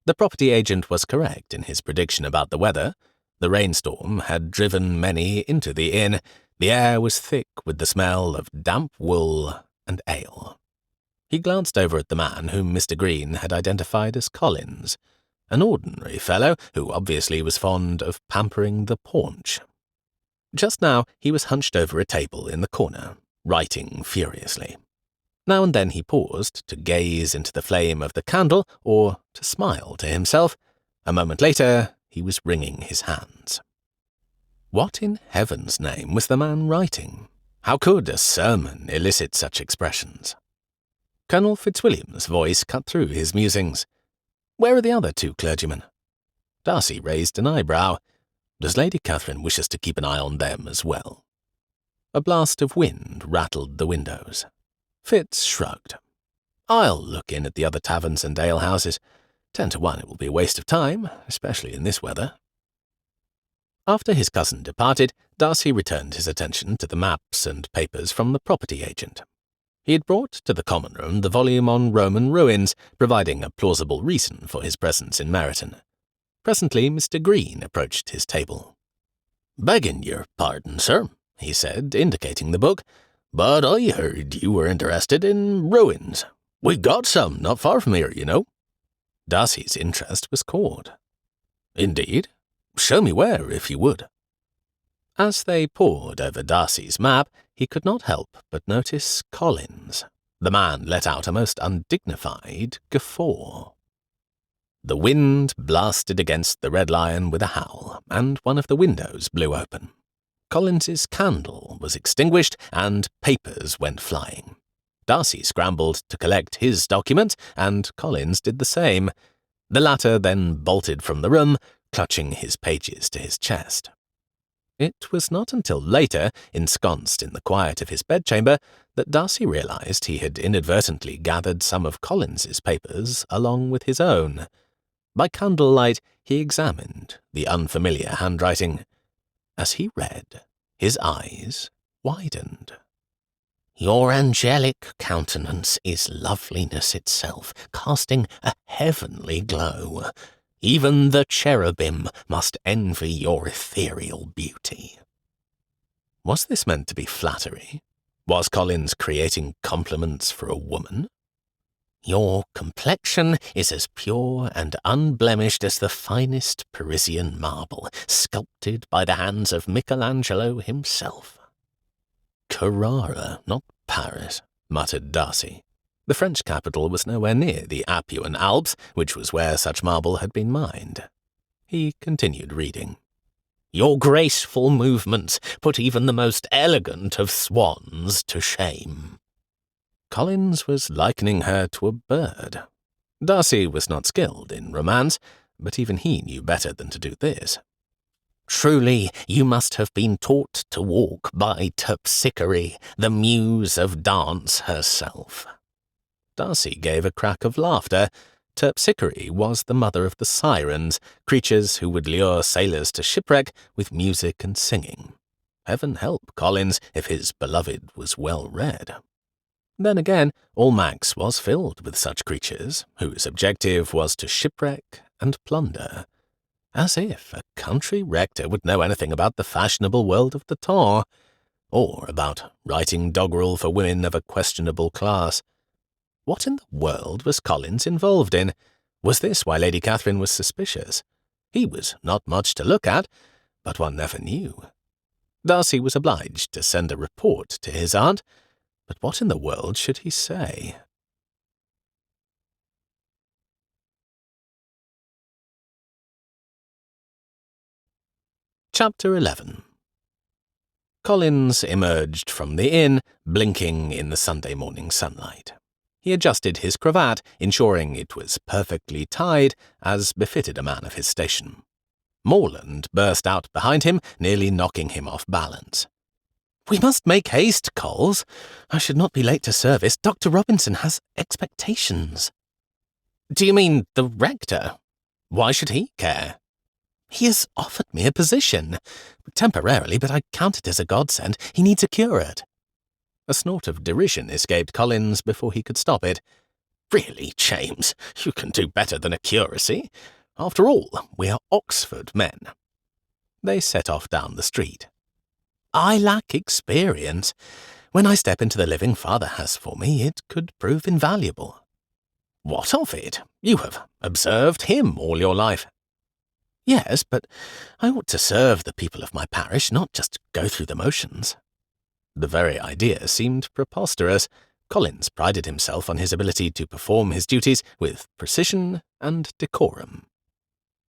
The property agent was correct in his prediction about the weather. The rainstorm had driven many into the inn. The air was thick with the smell of damp wool and ale. He glanced over at the man whom Mr. Green had identified as Collins, an ordinary fellow who obviously was fond of pampering the paunch. Just now he was hunched over a table in the corner, writing furiously. Now and then he paused to gaze into the flame of the candle or to smile to himself. A moment later he was wringing his hands. What in heaven's name was the man writing? How could a sermon elicit such expressions? Colonel Fitzwilliam's voice cut through his musings. Where are the other two clergymen? Darcy raised an eyebrow. Does Lady Catherine wish us to keep an eye on them as well? A blast of wind rattled the windows. Fitz shrugged. I'll look in at the other taverns and alehouses. 10 to 1 it will be a waste of time, especially in this weather. After his cousin departed, Darcy returned his attention to the maps and papers from the property agent. He had brought to the common room the volume on Roman ruins, providing a plausible reason for his presence in Meryton. Presently Mr. Green approached his table. "Begging your pardon, sir," he said, indicating the book, "but I heard you were interested in ruins. We got some not far from here, you know." Darcy's interest was caught. "Indeed? Show me where, if you would." As they pored over Darcy's map, he could not help but notice Collins. The man let out a most undignified guffaw. The wind blasted against the Red Lion with a howl, and one of the windows blew open. Collins's candle was extinguished, and papers went flying. Darcy scrambled to collect his documents, and Collins did the same. The latter then bolted from the room, clutching his pages to his chest. It was not until later, ensconced in the quiet of his bedchamber, that Darcy realized he had inadvertently gathered some of Collins's papers along with his own. By candlelight he examined the unfamiliar handwriting. As he read, his eyes widened. "Your angelic countenance is loveliness itself, casting a heavenly glow. Even the cherubim must envy your ethereal beauty." Was this meant to be flattery? Was Collins creating compliments for a woman? "Your complexion is as pure and unblemished as the finest Parisian marble, sculpted by the hands of Michelangelo himself." Carrara, not Paris, muttered Darcy. The French capital was nowhere near the Apuan Alps, which was where such marble had been mined. He continued reading. "Your graceful movements put even the most elegant of swans to shame." Collins was likening her to a bird. Darcy was not skilled in romance, but even he knew better than to do this. "Truly, you must have been taught to walk by Terpsichore, the muse of dance herself." Darcy gave a crack of laughter. Terpsichore was the mother of the sirens, creatures who would lure sailors to shipwreck with music and singing. Heaven help Collins if his beloved was well read. Then again, Almack's was filled with such creatures, whose objective was to shipwreck and plunder. As if a country rector would know anything about the fashionable world of the temps, or about writing doggerel for women of a questionable class. What in the world was Collins involved in? Was this why Lady Catherine was suspicious? He was not much to look at, but one never knew. Darcy was obliged to send a report to his aunt, but what in the world should he say? Chapter 11. Collins emerged from the inn, blinking in the Sunday morning sunlight. He adjusted his cravat, ensuring it was perfectly tied, as befitted a man of his station. Morland burst out behind him, nearly knocking him off balance. "We must make haste, Coles. I should not be late to service. Dr. Robinson has expectations." "Do you mean the rector? Why should he care?" "He has offered me a position. Temporarily, but I count it as a godsend. He needs a curate." A snort of derision escaped Collins before he could stop it. "Really, James, you can do better than a curacy. After all, we are Oxford men." They set off down the street. "I lack experience. When I step into the living Father has for me, it could prove invaluable." "What of it? You have observed him all your life." "Yes, but I ought to serve the people of my parish, not just go through the motions." The very idea seemed preposterous. Collins prided himself on his ability to perform his duties with precision and decorum.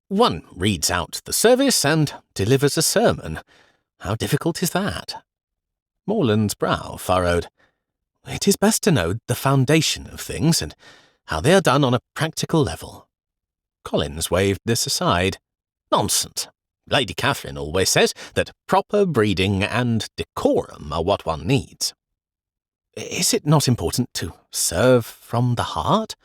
"One reads out the service and delivers a sermon. How difficult is that?" Morland's brow furrowed. "It is best to know the foundation of things and how they are done on a practical level." Collins waved this aside. "Nonsense. Lady Catherine always says that proper breeding and decorum are what one needs." "Is it not important to serve from the heart?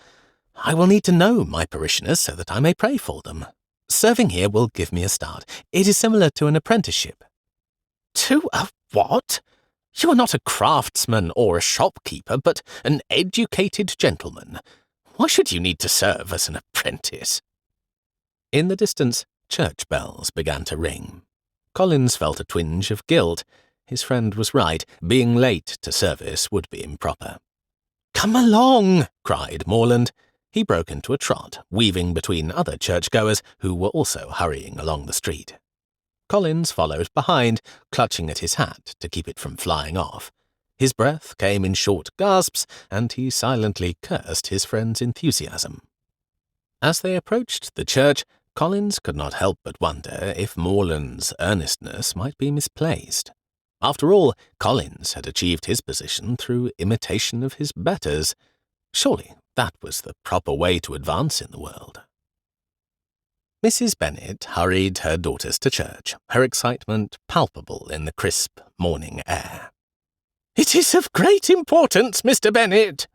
I will need to know my parishioners so that I may pray for them. Serving here will give me a start. It is similar to an apprenticeship." "To a what? You are not a craftsman or a shopkeeper, but an educated gentleman. Why should you need to serve as an apprentice?" In the distance, church bells began to ring. Collins felt a twinge of guilt. His friend was right. Being late to service would be improper. "Come along!" cried Morland. He broke into a trot, weaving between other churchgoers who were also hurrying along the street. Collins followed behind, clutching at his hat to keep it from flying off. His breath came in short gasps, and he silently cursed his friend's enthusiasm. As they approached the church, Collins could not help but wonder if Morland's earnestness might be misplaced. After all, Collins had achieved his position through imitation of his betters. Surely that was the proper way to advance in the world. Mrs. Bennet hurried her daughters to church, her excitement palpable in the crisp morning air. "It is of great importance, Mr. Bennet."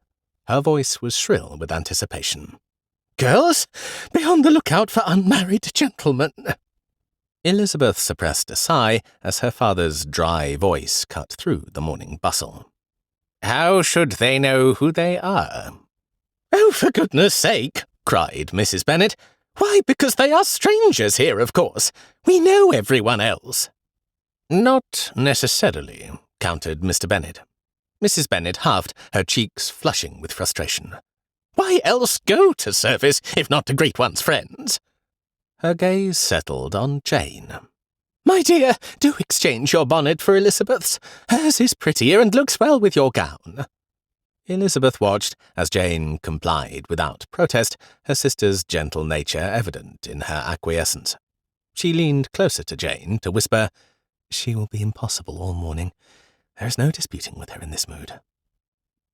Her voice was shrill with anticipation. "Girls, be on the lookout for unmarried gentlemen." Elizabeth suppressed a sigh as her father's dry voice cut through the morning bustle. "How should they know who they are?" "Oh, for goodness sake," cried Mrs. Bennet. "Why, because they are strangers here, of course. We know everyone else." "Not necessarily," countered Mr. Bennet. Mrs. Bennet huffed, her cheeks flushing with frustration. "Why else go to service, if not to greet one's friends?" Her gaze settled on Jane. "My dear, do exchange your bonnet for Elizabeth's. Hers is prettier and looks well with your gown." Elizabeth watched as Jane complied without protest, her sister's gentle nature evident in her acquiescence. She leaned closer to Jane to whisper, "She will be impossible all morning. There is no disputing with her in this mood."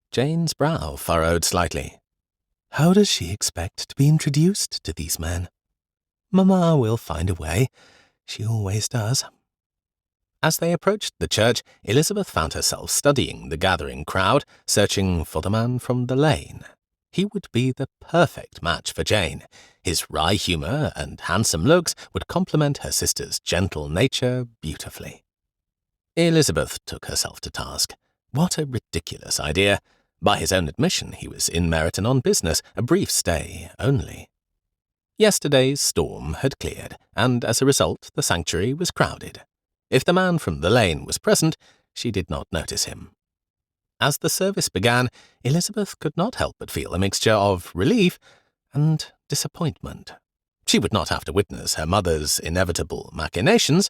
Jane's brow furrowed slightly. How does she expect to be introduced to these men? Mamma will find a way. She always does. As they approached the church, Elizabeth found herself studying the gathering crowd, searching for the man from the lane. He would be the perfect match for Jane. His wry humour and handsome looks would complement her sister's gentle nature beautifully. Elizabeth took herself to task. What a ridiculous idea. By his own admission, he was in Meryton on business, a brief stay only. Yesterday's storm had cleared, and as a result the sanctuary was crowded. If the man from the lane was present, she did not notice him. As the service began, Elizabeth could not help but feel a mixture of relief and disappointment. She would not have to witness her mother's inevitable machinations,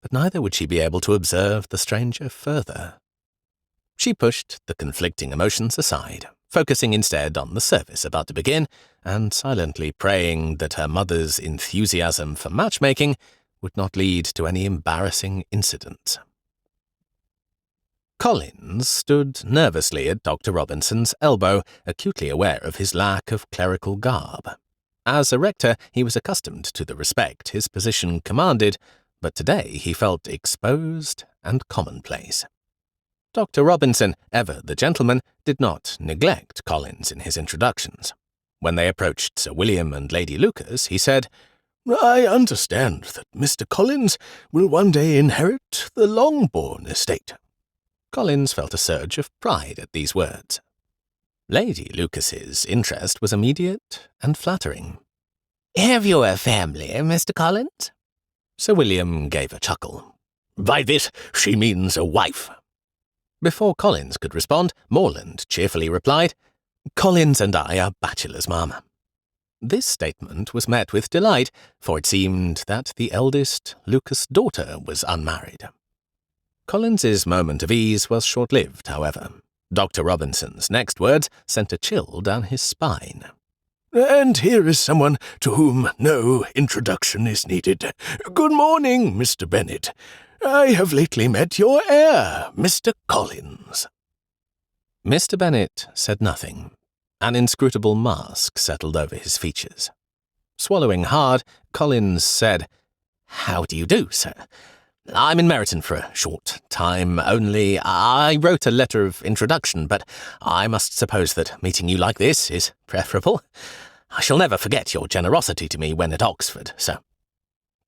but neither would she be able to observe the stranger further. She pushed the conflicting emotions aside, focusing instead on the service about to begin, and silently praying that her mother's enthusiasm for matchmaking would not lead to any embarrassing incidents. Collins stood nervously at Dr. Robinson's elbow, acutely aware of his lack of clerical garb. As a rector, he was accustomed to the respect his position commanded, but today he felt exposed and commonplace. Dr. Robinson, ever the gentleman, did not neglect Collins in his introductions. When they approached Sir William and Lady Lucas, he said, "I understand that Mr. Collins will one day inherit the Longbourn estate." Collins felt a surge of pride at these words. Lady Lucas's interest was immediate and flattering. "Have you a family, Mr. Collins?" Sir William gave a chuckle. By this she means a wife. Before Collins could respond, Morland cheerfully replied, "Collins and I are bachelors, ma'am." This statement was met with delight, for it seemed that the eldest Lucas daughter was unmarried. Collins's moment of ease was short-lived, however. Dr. Robinson's next words sent a chill down his spine. "And here is someone to whom no introduction is needed. Good morning, Mr. Bennet. I have lately met your heir, Mr. Collins." Mr. Bennet said nothing. An inscrutable mask settled over his features. Swallowing hard, Collins said, "How do you do, sir? I'm in Meryton for a short time only. I wrote a letter of introduction, but I must suppose that meeting you like this is preferable. I shall never forget your generosity to me when at Oxford, sir."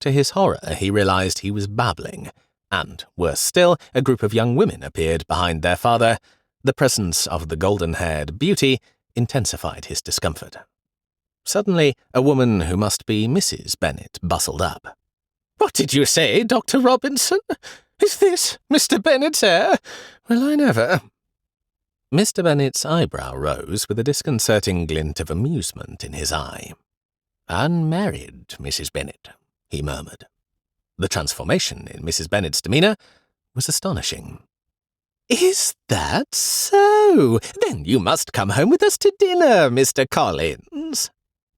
To his horror, he realized he was babbling, and, worse still, a group of young women appeared behind their father. The presence of the golden-haired beauty intensified his discomfort. Suddenly, a woman who must be Mrs. Bennet bustled up. "What did you say, Dr. Robinson? Is this Mr. Bennet's heir? Well, I never—" Mr. Bennet's eyebrow rose with a disconcerting glint of amusement in his eye. "Unmarried, Mrs. Bennet," he murmured. The transformation in Mrs. Bennet's demeanour was astonishing. "Is that so? Then you must come home with us to dinner, Mr. Collins."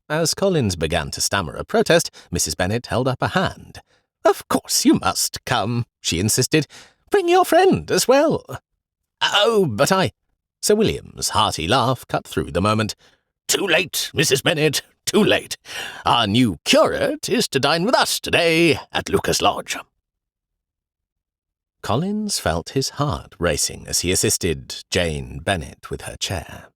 As Collins began to stammer a protest, Mrs. Bennet held up a hand. "Of course you must come," she insisted. "Bring your friend as well." "Oh, but I—" Sir William's hearty laugh cut through the moment. "Too late, Mrs. Bennet, too late. Our new curate is to dine with us today at Lucas Lodge." Collins felt his heart racing as he assisted Jane Bennet with her chair.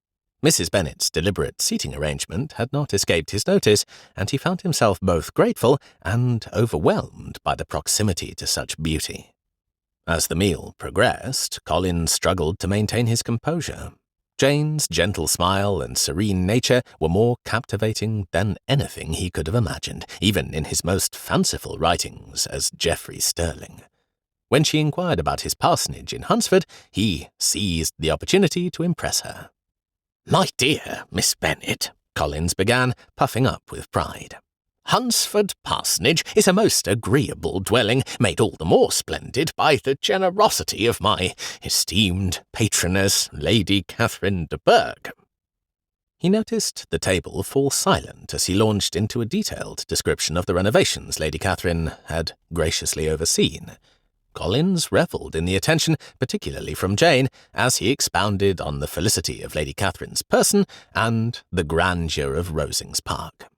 Mrs. Bennet's deliberate seating arrangement had not escaped his notice, and he found himself both grateful and overwhelmed by the proximity to such beauty. As the meal progressed, Collins struggled to maintain his composure. Jane's gentle smile and serene nature were more captivating than anything he could have imagined, even in his most fanciful writings as Geoffrey Sterling. When she inquired about his parsonage in Hunsford, he seized the opportunity to impress her. "My dear Miss Bennet," Collins began, puffing up with pride, "Hunsford Parsonage is a most agreeable dwelling, made all the more splendid by the generosity of my esteemed patroness, Lady Catherine de Bourgh." He noticed the table fall silent as he launched into a detailed description of the renovations Lady Catherine had graciously overseen. Collins revelled in the attention, particularly from Jane, as he expounded on the felicity of Lady Catherine's person and the grandeur of Rosings Park.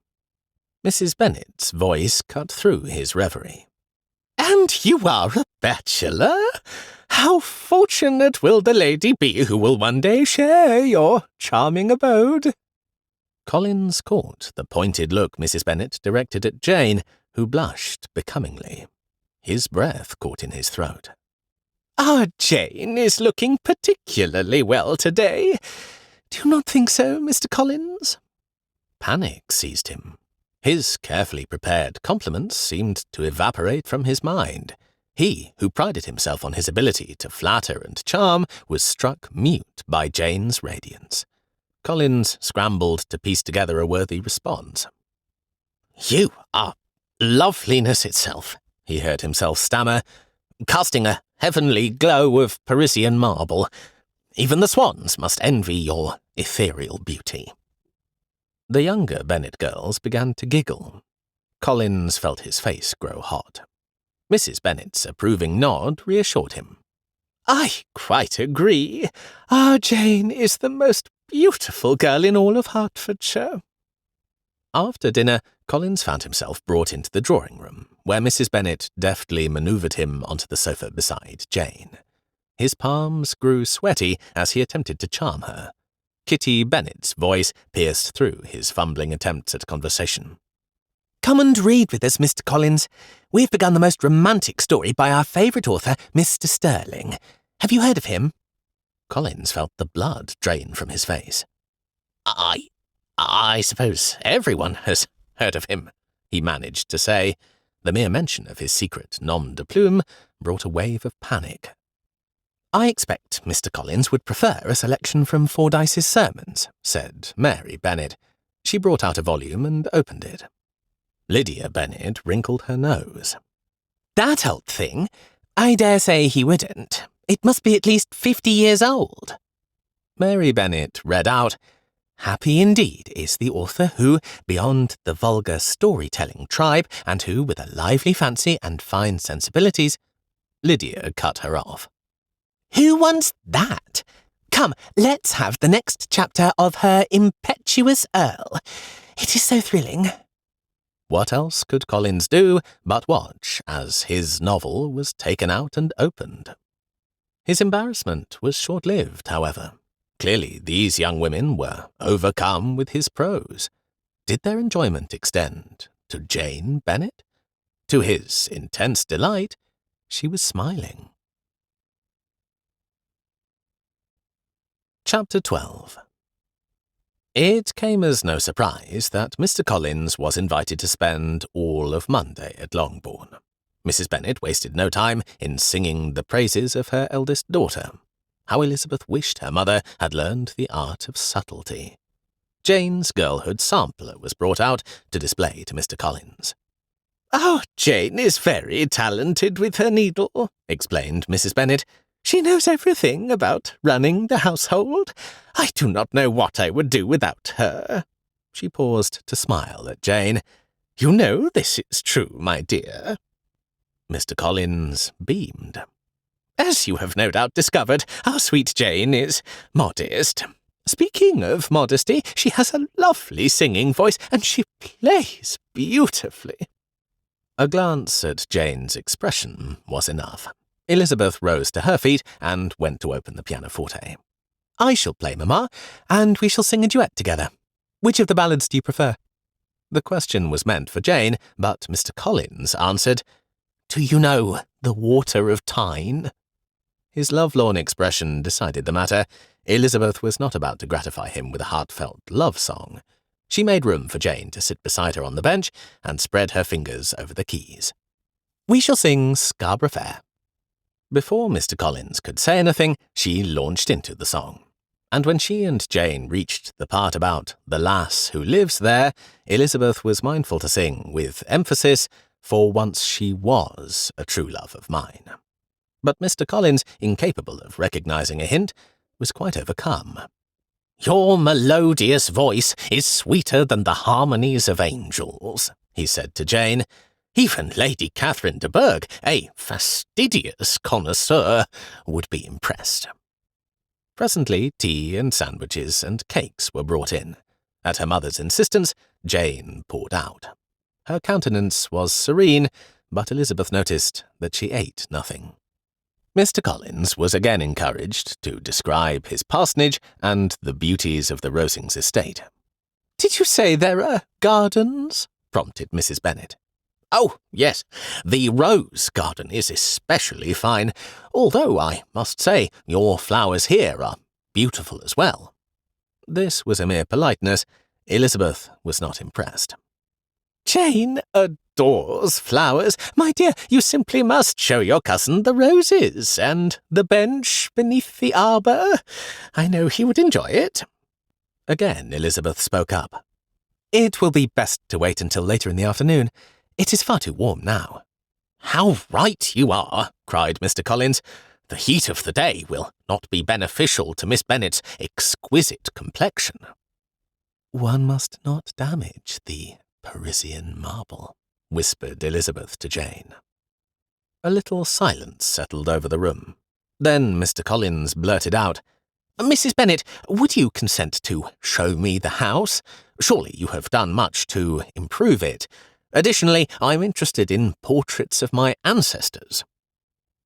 Mrs. Bennet's voice cut through his reverie. "And you are a bachelor? How fortunate will the lady be who will one day share your charming abode?" Collins caught the pointed look Mrs. Bennet directed at Jane, who blushed becomingly. His breath caught in his throat. "Our Jane is looking particularly well today. Do you not think so, Mr. Collins?" Panic seized him. His carefully prepared compliments seemed to evaporate from his mind. He, who prided himself on his ability to flatter and charm, was struck mute by Jane's radiance. Collins scrambled to piece together a worthy response. "You are loveliness itself," he heard himself stammer, "casting a heavenly glow of Parisian marble. Even the swans must envy your ethereal beauty." The younger Bennet girls began to giggle. Collins felt his face grow hot. Mrs. Bennet's approving nod reassured him. I quite agree. Our Jane is the most beautiful girl in all of Hertfordshire. After dinner, Collins found himself brought into the drawing-room, where Mrs. Bennet deftly manoeuvred him onto the sofa beside Jane. His palms grew sweaty as he attempted to charm her. Kitty Bennet's voice pierced through his fumbling attempts at conversation. Come and read with us, Mr. Collins. We've begun the most romantic story by our favourite author, Mr. Sterling. Have you heard of him? Collins felt the blood drain from his face. I suppose everyone has heard of him, he managed to say. The mere mention of his secret nom de plume brought a wave of panic. I expect Mr. Collins would prefer a selection from Fordyce's sermons, said Mary Bennet. She brought out a volume and opened it. Lydia Bennet wrinkled her nose. That old thing? I dare say he wouldn't. It must be at least 50 years old. Mary Bennet read out, Happy indeed is the author who, beyond the vulgar storytelling tribe, and who, with a lively fancy and fine sensibilities— Lydia cut her off. Who wants that? Come, let's have the next chapter of Her Impetuous Earl. It is so thrilling. What else could Collins do but watch as his novel was taken out and opened? His embarrassment was short-lived, however. Clearly these young women were overcome with his prose. Did their enjoyment extend to Jane Bennet? To his intense delight, she was smiling. Chapter 12. It came as no surprise that Mr. Collins was invited to spend all of Monday at Longbourn. Mrs. Bennet wasted no time in singing the praises of her eldest daughter. How Elizabeth wished her mother had learned the art of subtlety. Jane's girlhood sampler was brought out to display to Mr. Collins. "Oh, Jane is very talented with her needle," explained Mrs. Bennet. "She knows everything about running the household. I do not know what I would do without her." She paused to smile at Jane. "You know this is true, my dear." Mr. Collins beamed. "As you have no doubt discovered, our sweet Jane is modest. Speaking of modesty, she has a lovely singing voice, and she plays beautifully." A glance at Jane's expression was enough. Elizabeth rose to her feet and went to open the pianoforte. "I shall play, Mamma, and we shall sing a duet together. Which of the ballads do you prefer?" The question was meant for Jane, but Mr. Collins answered, "Do you know The Water of Tyne?" His lovelorn expression decided the matter. Elizabeth was not about to gratify him with a heartfelt love song. She made room for Jane to sit beside her on the bench and spread her fingers over the keys. "We shall sing Scarborough Fair." Before Mr. Collins could say anything, she launched into the song. And when she and Jane reached the part about the lass who lives there, Elizabeth was mindful to sing with emphasis, "For once she was a true love of mine." But Mr. Collins, incapable of recognizing a hint, was quite overcome. "Your melodious voice is sweeter than the harmonies of angels," he said to Jane. "Even Lady Catherine de Bourgh, a fastidious connoisseur, would be impressed." Presently tea and sandwiches and cakes were brought in. At her mother's insistence, Jane poured out. Her countenance was serene, but Elizabeth noticed that she ate nothing. Mr. Collins was again encouraged to describe his parsonage and the beauties of the Rosings estate. "Did you say there are gardens?" prompted Mrs. Bennet. "Oh, yes, the rose garden is especially fine, although I must say your flowers here are beautiful as well." This was a mere politeness. Elizabeth was not impressed. "Jane adores flowers. My dear, you simply must show your cousin the roses and the bench beneath the arbour. I know he would enjoy it." Again Elizabeth spoke up. "It will be best to wait until later in the afternoon. It is far too warm now." "How right you are," cried Mr. Collins. "The heat of the day will not be beneficial to Miss Bennet's exquisite complexion." "One must not damage the Parisian marble," whispered Elizabeth to Jane. A little silence settled over the room. Then Mr. Collins blurted out, "Mrs. Bennet, would you consent to show me the house? Surely you have done much to improve it. Additionally, I'm interested in portraits of my ancestors."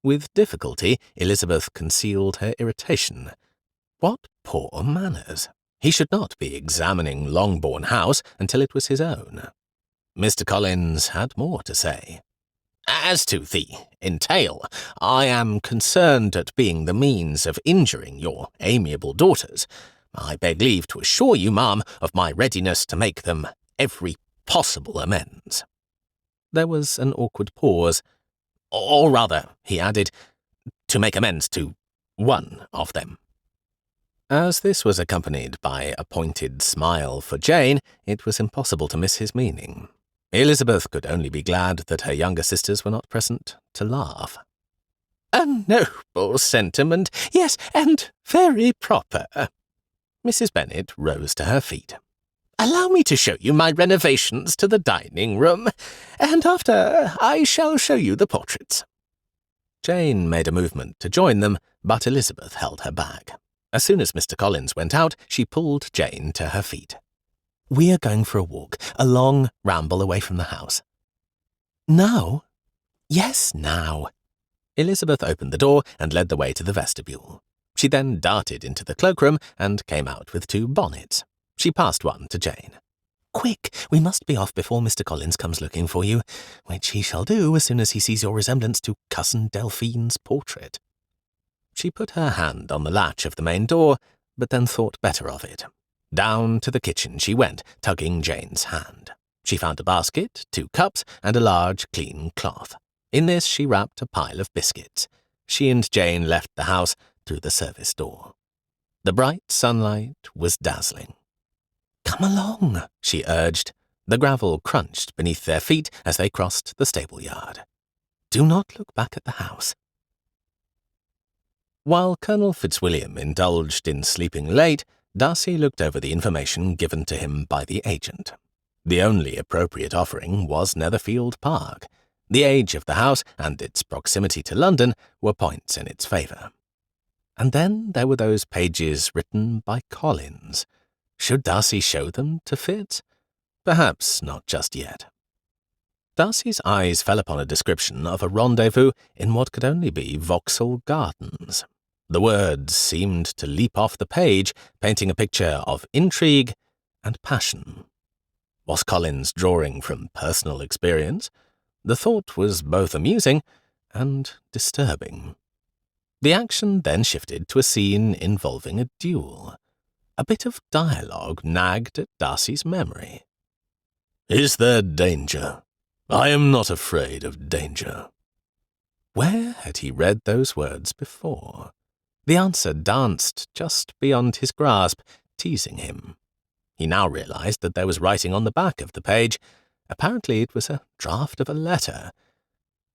With difficulty, Elizabeth concealed her irritation. What poor manners! He should not be examining Longbourn House until it was his own. Mr. Collins had more to say. "As to the entail, I am concerned at being the means of injuring your amiable daughters. I beg leave to assure you, ma'am, of my readiness to make them every possible amends." There was an awkward pause. "Or rather," he added, "to make amends to one of them." As this was accompanied by a pointed smile for Jane, it was impossible to miss his meaning. Elizabeth could only be glad that her younger sisters were not present to laugh. "A noble sentiment, yes, and very proper." Mrs. Bennet rose to her feet. "Allow me to show you my renovations to the dining-room, and after I shall show you the portraits." Jane made a movement to join them, but Elizabeth held her back. As soon as Mr. Collins went out, she pulled Jane to her feet. "We are going for a walk, a long ramble away from the house." "Now?" "Yes, now." Elizabeth opened the door and led the way to the vestibule. She then darted into the cloakroom and came out with 2 bonnets. She passed one to Jane. "Quick, we must be off before Mr. Collins comes looking for you, which he shall do as soon as he sees your resemblance to Cousin Delphine's portrait." She put her hand on the latch of the main door, but then thought better of it. Down to the kitchen she went, tugging Jane's hand. She found a basket, 2 cups, and a large, clean cloth. In this she wrapped a pile of biscuits. She and Jane left the house through the service door. The bright sunlight was dazzling. "Come along," she urged. The gravel crunched beneath their feet as they crossed the stable-yard. "Do not look back at the house." While Colonel Fitzwilliam indulged in sleeping late, Darcy looked over the information given to him by the agent. The only appropriate offering was Netherfield Park. The age of the house and its proximity to London were points in its favour. And then there were those pages written by Collins. Should Darcy show them to Fitz? Perhaps not just yet. Darcy's eyes fell upon a description of a rendezvous in what could only be Vauxhall Gardens. The words seemed to leap off the page, painting a picture of intrigue and passion. Was Collins drawing from personal experience? The thought was both amusing and disturbing. The action then shifted to a scene involving a duel. A bit of dialogue nagged at Darcy's memory. "Is there danger? I am not afraid of danger." Where had he read those words before? The answer danced just beyond his grasp, teasing him. He now realized that there was writing on the back of the page. Apparently it was a draft of a letter.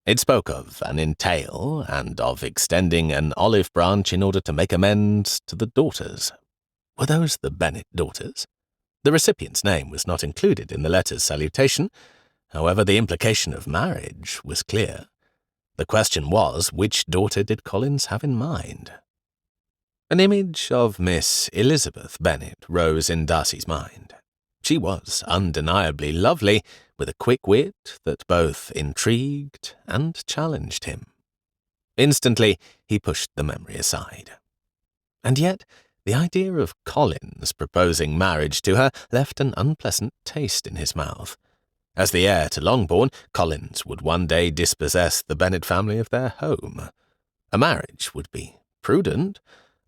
It spoke of an entail and of extending an olive branch in order to make amends to the daughters. Were those the Bennet daughters? The recipient's name was not included in the letter's salutation. However, the implication of marriage was clear. The question was, which daughter did Collins have in mind? An image of Miss Elizabeth Bennet rose in Darcy's mind. She was undeniably lovely, with a quick wit that both intrigued and challenged him. Instantly, he pushed the memory aside. And yet, the idea of Collins proposing marriage to her left an unpleasant taste in his mouth. As the heir to Longbourn, Collins would one day dispossess the Bennet family of their home. A marriage would be prudent.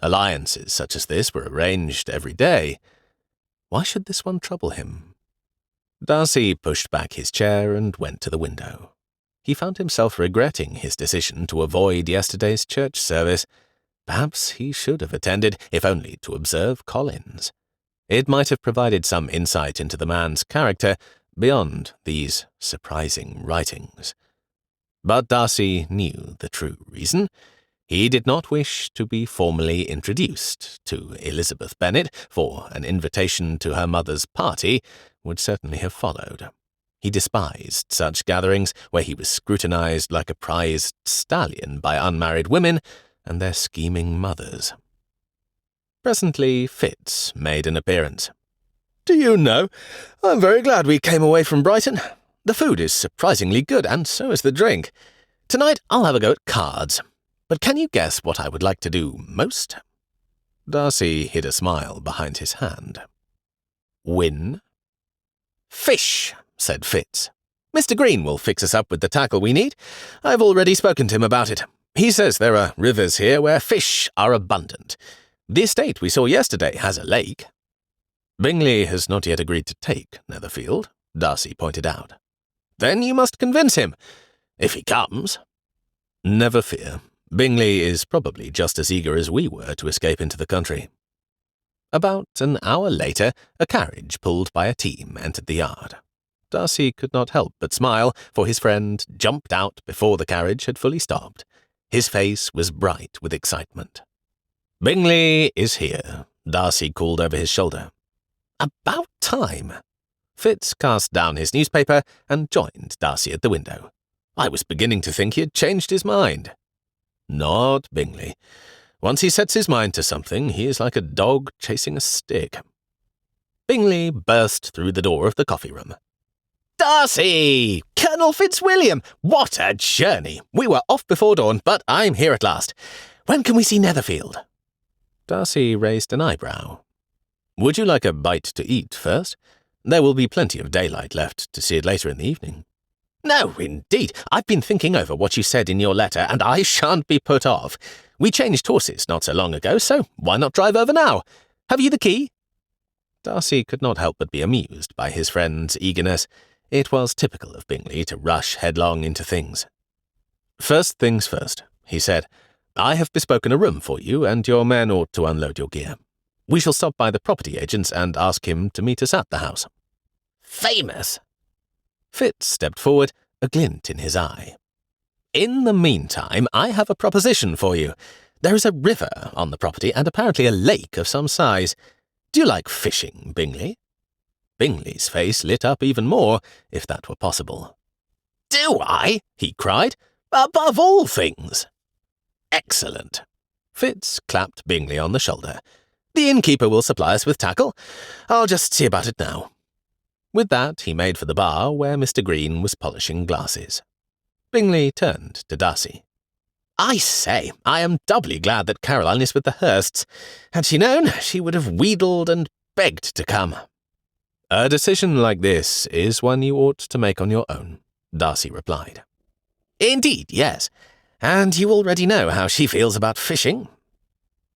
Alliances such as this were arranged every day. Why should this one trouble him? Darcy pushed back his chair and went to the window. He found himself regretting his decision to avoid yesterday's church service. Perhaps he should have attended, if only to observe Collins. It might have provided some insight into the man's character beyond these surprising writings. But Darcy knew the true reason. He did not wish to be formally introduced to Elizabeth Bennet, for an invitation to her mother's party would certainly have followed. He despised such gatherings where he was scrutinized like a prized stallion by unmarried women, and their scheming mothers. Presently, Fitz made an appearance. "Do you know, I'm very glad we came away from Brighton. The food is surprisingly good, and so is the drink. Tonight I'll have a go at cards. But can you guess what I would like to do most?" Darcy hid a smile behind his hand. "Win?" "Fish," said Fitz. "Mr. Green will fix us up with the tackle we need. I've already spoken to him about it. He says there are rivers here where fish are abundant. The estate we saw yesterday has a lake." "Bingley has not yet agreed to take Netherfield," Darcy pointed out. "Then you must convince him, if he comes." "Never fear. Bingley is probably just as eager as we were to escape into the country." About an hour later, a carriage pulled by a team entered the yard. Darcy could not help but smile, for his friend jumped out before the carriage had fully stopped. His face was bright with excitement. "Bingley is here," Darcy called over his shoulder. "About time." Fitz cast down his newspaper and joined Darcy at the window. "I was beginning to think he had changed his mind." "Not Bingley. Once he sets his mind to something, he is like a dog chasing a stick." Bingley burst through the door of the coffee-room. "Darcy! Colonel Fitzwilliam! What a journey! We were off before dawn, but I'm here at last. When can we see Netherfield?" Darcy raised an eyebrow. "Would you like a bite to eat first? There will be plenty of daylight left to see it later in the evening." "No, indeed. I've been thinking over what you said in your letter, and I shan't be put off. We changed horses not so long ago, so why not drive over now? Have you the key?" Darcy could not help but be amused by his friend's eagerness. It was typical of Bingley to rush headlong into things. "First things first," he said. "I have bespoken a room for you, and your men ought to unload your gear. We shall stop by the property agent's and ask him to meet us at the house." "Famous!" Fitz stepped forward, a glint in his eye. "In the meantime, I have a proposition for you. There is a river on the property, and apparently a lake of some size. Do you like fishing, Bingley?" Bingley's face lit up even more, if that were possible. "Do I?" he cried. "Above all things." "Excellent." Fitz clapped Bingley on the shoulder. "The innkeeper will supply us with tackle. I'll just see about it now." With that, he made for the bar where Mr. Green was polishing glasses. Bingley turned to Darcy. "I say, I am doubly glad that Caroline is with the Hursts. Had she known, she would have wheedled and begged to come." "A decision like this is one you ought to make on your own," Darcy replied. "Indeed, yes. And you already know how she feels about fishing."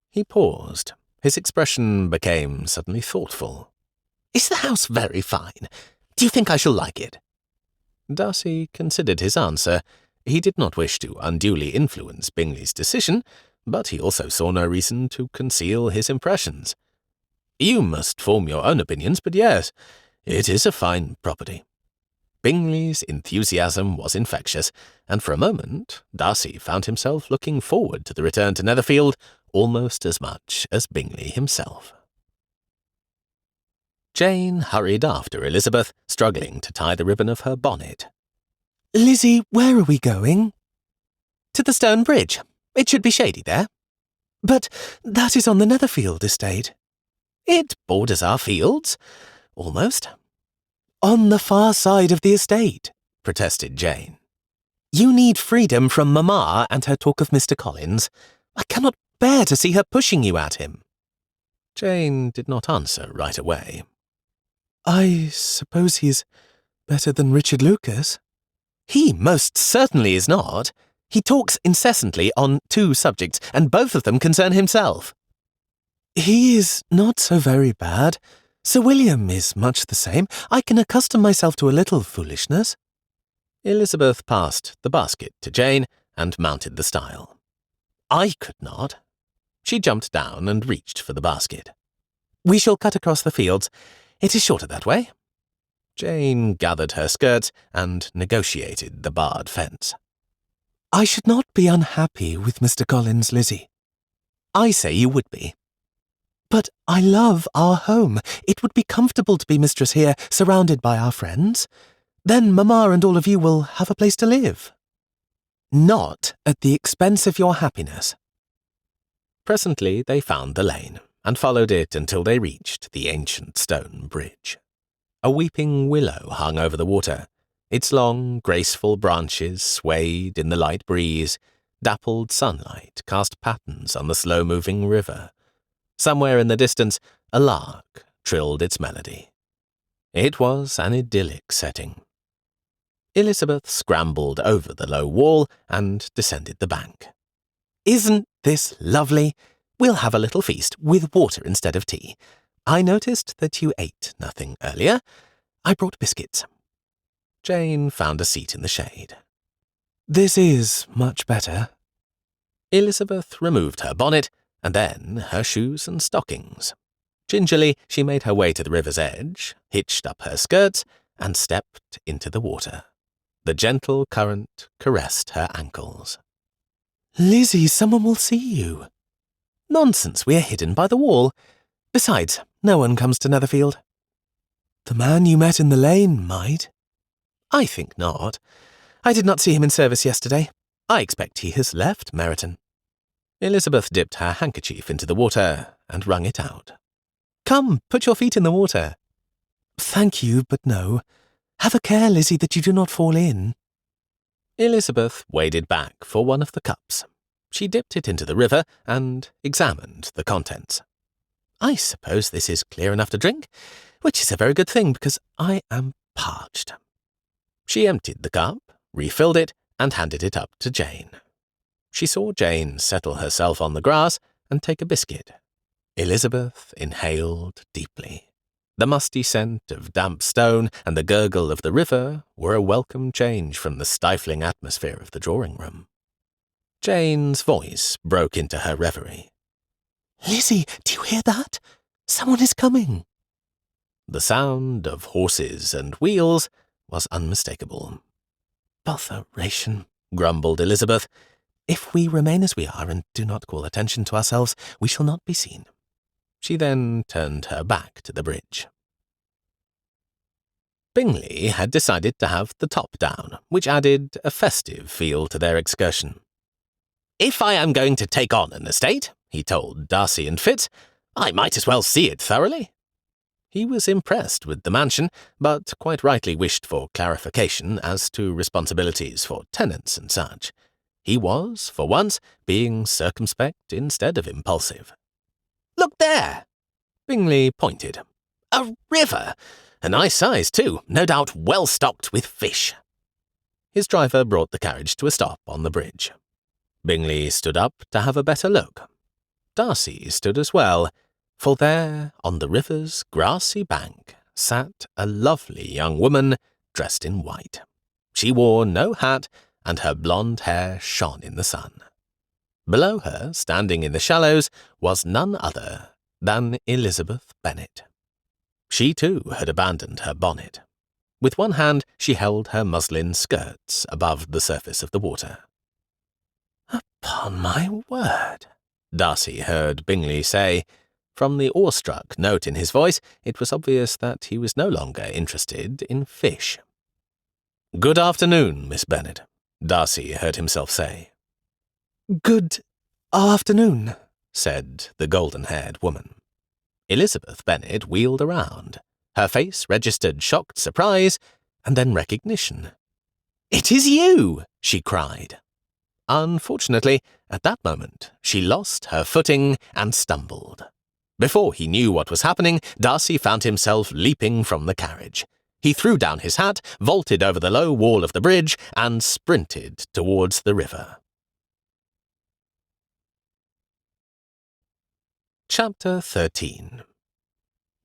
He paused. His expression became suddenly thoughtful. "Is the house very fine? Do you think I shall like it?" Darcy considered his answer. He did not wish to unduly influence Bingley's decision, but he also saw no reason to conceal his impressions. "You must form your own opinions, but yes, it is a fine property." Bingley's enthusiasm was infectious, and for a moment Darcy found himself looking forward to the return to Netherfield almost as much as Bingley himself. Jane hurried after Elizabeth, struggling to tie the ribbon of her bonnet. "Lizzie, where are we going?" "To the stone bridge. It should be shady there." "But that is on the Netherfield estate." "It borders our fields. Almost." "On the far side of the estate," protested Jane. "You need freedom from Mamma and her talk of Mr. Collins. I cannot bear to see her pushing you at him." Jane did not answer right away. "I suppose he's better than Richard Lucas?" "He most certainly is not. He talks incessantly on 2 subjects, and both of them concern himself." "He is not so very bad. Sir William is much the same. I can accustom myself to a little foolishness." Elizabeth passed the basket to Jane and mounted the stile. "I could not." She jumped down and reached for the basket. "We shall cut across the fields. It is shorter that way." Jane gathered her skirts and negotiated the barred fence. "I should not be unhappy with Mr. Collins, Lizzie." "I say you would be." "But I love our home. It would be comfortable to be mistress here, surrounded by our friends. Then Mamma and all of you will have a place to live." "Not at the expense of your happiness." Presently they found the lane, and followed it until they reached the ancient stone bridge. A weeping willow hung over the water. Its long, graceful branches swayed in the light breeze. Dappled sunlight cast patterns on the slow-moving river. Somewhere in the distance, a lark trilled its melody. It was an idyllic setting. Elizabeth scrambled over the low wall and descended the bank. "Isn't this lovely? We'll have a little feast, with water instead of tea. I noticed that you ate nothing earlier. I brought biscuits." Jane found a seat in the shade. "This is much better." Elizabeth removed her bonnet, and then her shoes and stockings. Gingerly, she made her way to the river's edge, hitched up her skirts, and stepped into the water. The gentle current caressed her ankles. "Lizzie, someone will see you." "Nonsense, we are hidden by the wall. Besides, no one comes to Netherfield." "The man you met in the lane might." "I think not. I did not see him in service yesterday. I expect he has left Meryton." Elizabeth dipped her handkerchief into the water and wrung it out. "Come, put your feet in the water." "Thank you, but no. Have a care, Lizzie, that you do not fall in." Elizabeth waded back for one of the cups. She dipped it into the river and examined the contents. "I suppose this is clear enough to drink, which is a very good thing because I am parched." She emptied the cup, refilled it, and handed it up to Jane. She saw Jane settle herself on the grass and take a biscuit. Elizabeth inhaled deeply. The musty scent of damp stone and the gurgle of the river were a welcome change from the stifling atmosphere of the drawing-room. Jane's voice broke into her reverie. "Lizzie, do you hear that? Someone is coming." The sound of horses and wheels was unmistakable. "Botheration," grumbled Elizabeth. "If we remain as we are and do not call attention to ourselves, we shall not be seen." She then turned her back to the bridge. Bingley had decided to have the top down, which added a festive feel to their excursion. "If I am going to take on an estate," he told Darcy and Fitz, "I might as well see it thoroughly." He was impressed with the mansion, but quite rightly wished for clarification as to responsibilities for tenants and such. He was, for once, being circumspect instead of impulsive. "Look there!" Bingley pointed. "A river! A nice size, too, no doubt well stocked with fish." His driver brought the carriage to a stop on the bridge. Bingley stood up to have a better look. Darcy stood as well, for there, on the river's grassy bank, sat a lovely young woman dressed in white. She wore no hat, and her blonde hair shone in the sun. Below her, standing in the shallows, was none other than Elizabeth Bennet. She too had abandoned her bonnet. With one hand she held her muslin skirts above the surface of the water. "Upon my word," Darcy heard Bingley say. From the awestruck note in his voice, it was obvious that he was no longer interested in fish. "Good afternoon, Miss Bennet," Darcy heard himself say. "Good afternoon," said the golden-haired woman. Elizabeth Bennet wheeled around. Her face registered shocked surprise and then recognition. "It is you!" she cried. Unfortunately, at that moment, she lost her footing and stumbled. Before he knew what was happening, Darcy found himself leaping from the carriage. He threw down his hat, vaulted over the low wall of the bridge, and sprinted towards the river. Chapter 13.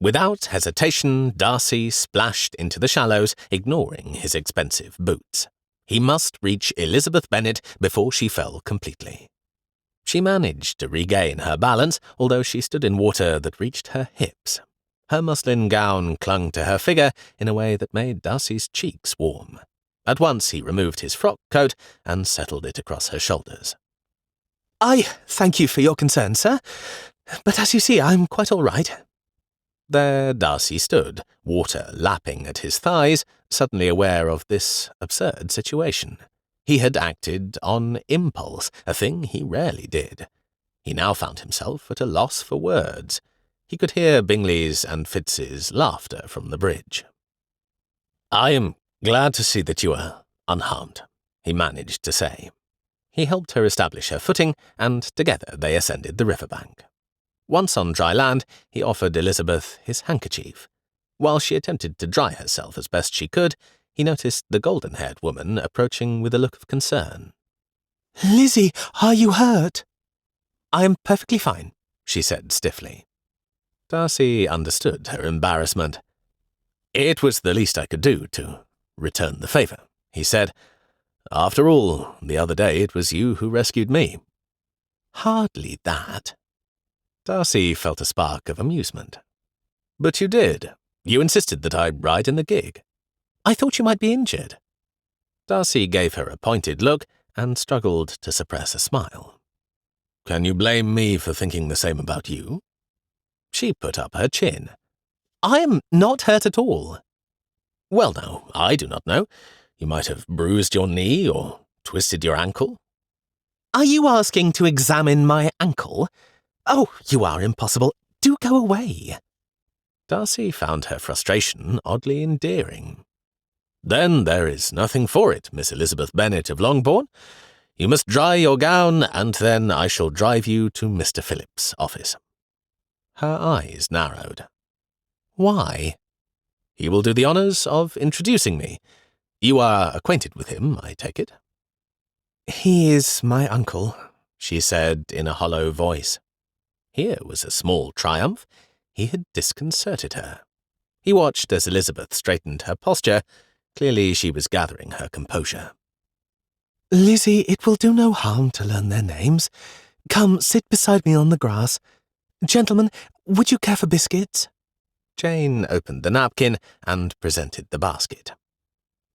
Without hesitation, Darcy splashed into the shallows, ignoring his expensive boots. He must reach Elizabeth Bennet before she fell completely. She managed to regain her balance, although she stood in water that reached her hips. Her muslin gown clung to her figure in a way that made Darcy's cheeks warm. At once he removed his frock coat and settled it across her shoulders. "I thank you for your concern, sir, but as you see, I'm quite all right." There Darcy stood, water lapping at his thighs, suddenly aware of this absurd situation. He had acted on impulse, a thing he rarely did. He now found himself at a loss for words. He could hear Bingley's and Fitz's laughter from the bridge. "I am glad to see that you are unharmed," he managed to say. He helped her establish her footing, and together they ascended the river-bank. Once on dry land, he offered Elizabeth his handkerchief. While she attempted to dry herself as best she could, he noticed the golden-haired woman approaching with a look of concern. "Lizzie, are you hurt?" "I am perfectly fine," she said stiffly. Darcy understood her embarrassment. "It was the least I could do to return the favour," he said. "After all, the other day it was you who rescued me." "Hardly that." Darcy felt a spark of amusement. "But you did. You insisted that I ride in the gig. I thought you might be injured." Darcy gave her a pointed look and struggled to suppress a smile. "Can you blame me for thinking the same about you?" She put up her chin. "I am not hurt at all." "Well, no, I do not know. You might have bruised your knee or twisted your ankle." "Are you asking to examine my ankle? Oh, you are impossible. Do go away." Darcy found her frustration oddly endearing. "Then there is nothing for it, Miss Elizabeth Bennet of Longbourn. You must dry your gown, and then I shall drive you to Mr. Phillip's office." Her eyes narrowed. "Why?" "He will do the honours of introducing me. You are acquainted with him, I take it?" "He is my uncle," she said in a hollow voice. Here was a small triumph. He had disconcerted her. He watched as Elizabeth straightened her posture. Clearly she was gathering her composure. "Lizzie, it will do no harm to learn their names. Come, sit beside me on the grass. Gentlemen, would you care for biscuits?" Jane opened the napkin and presented the basket.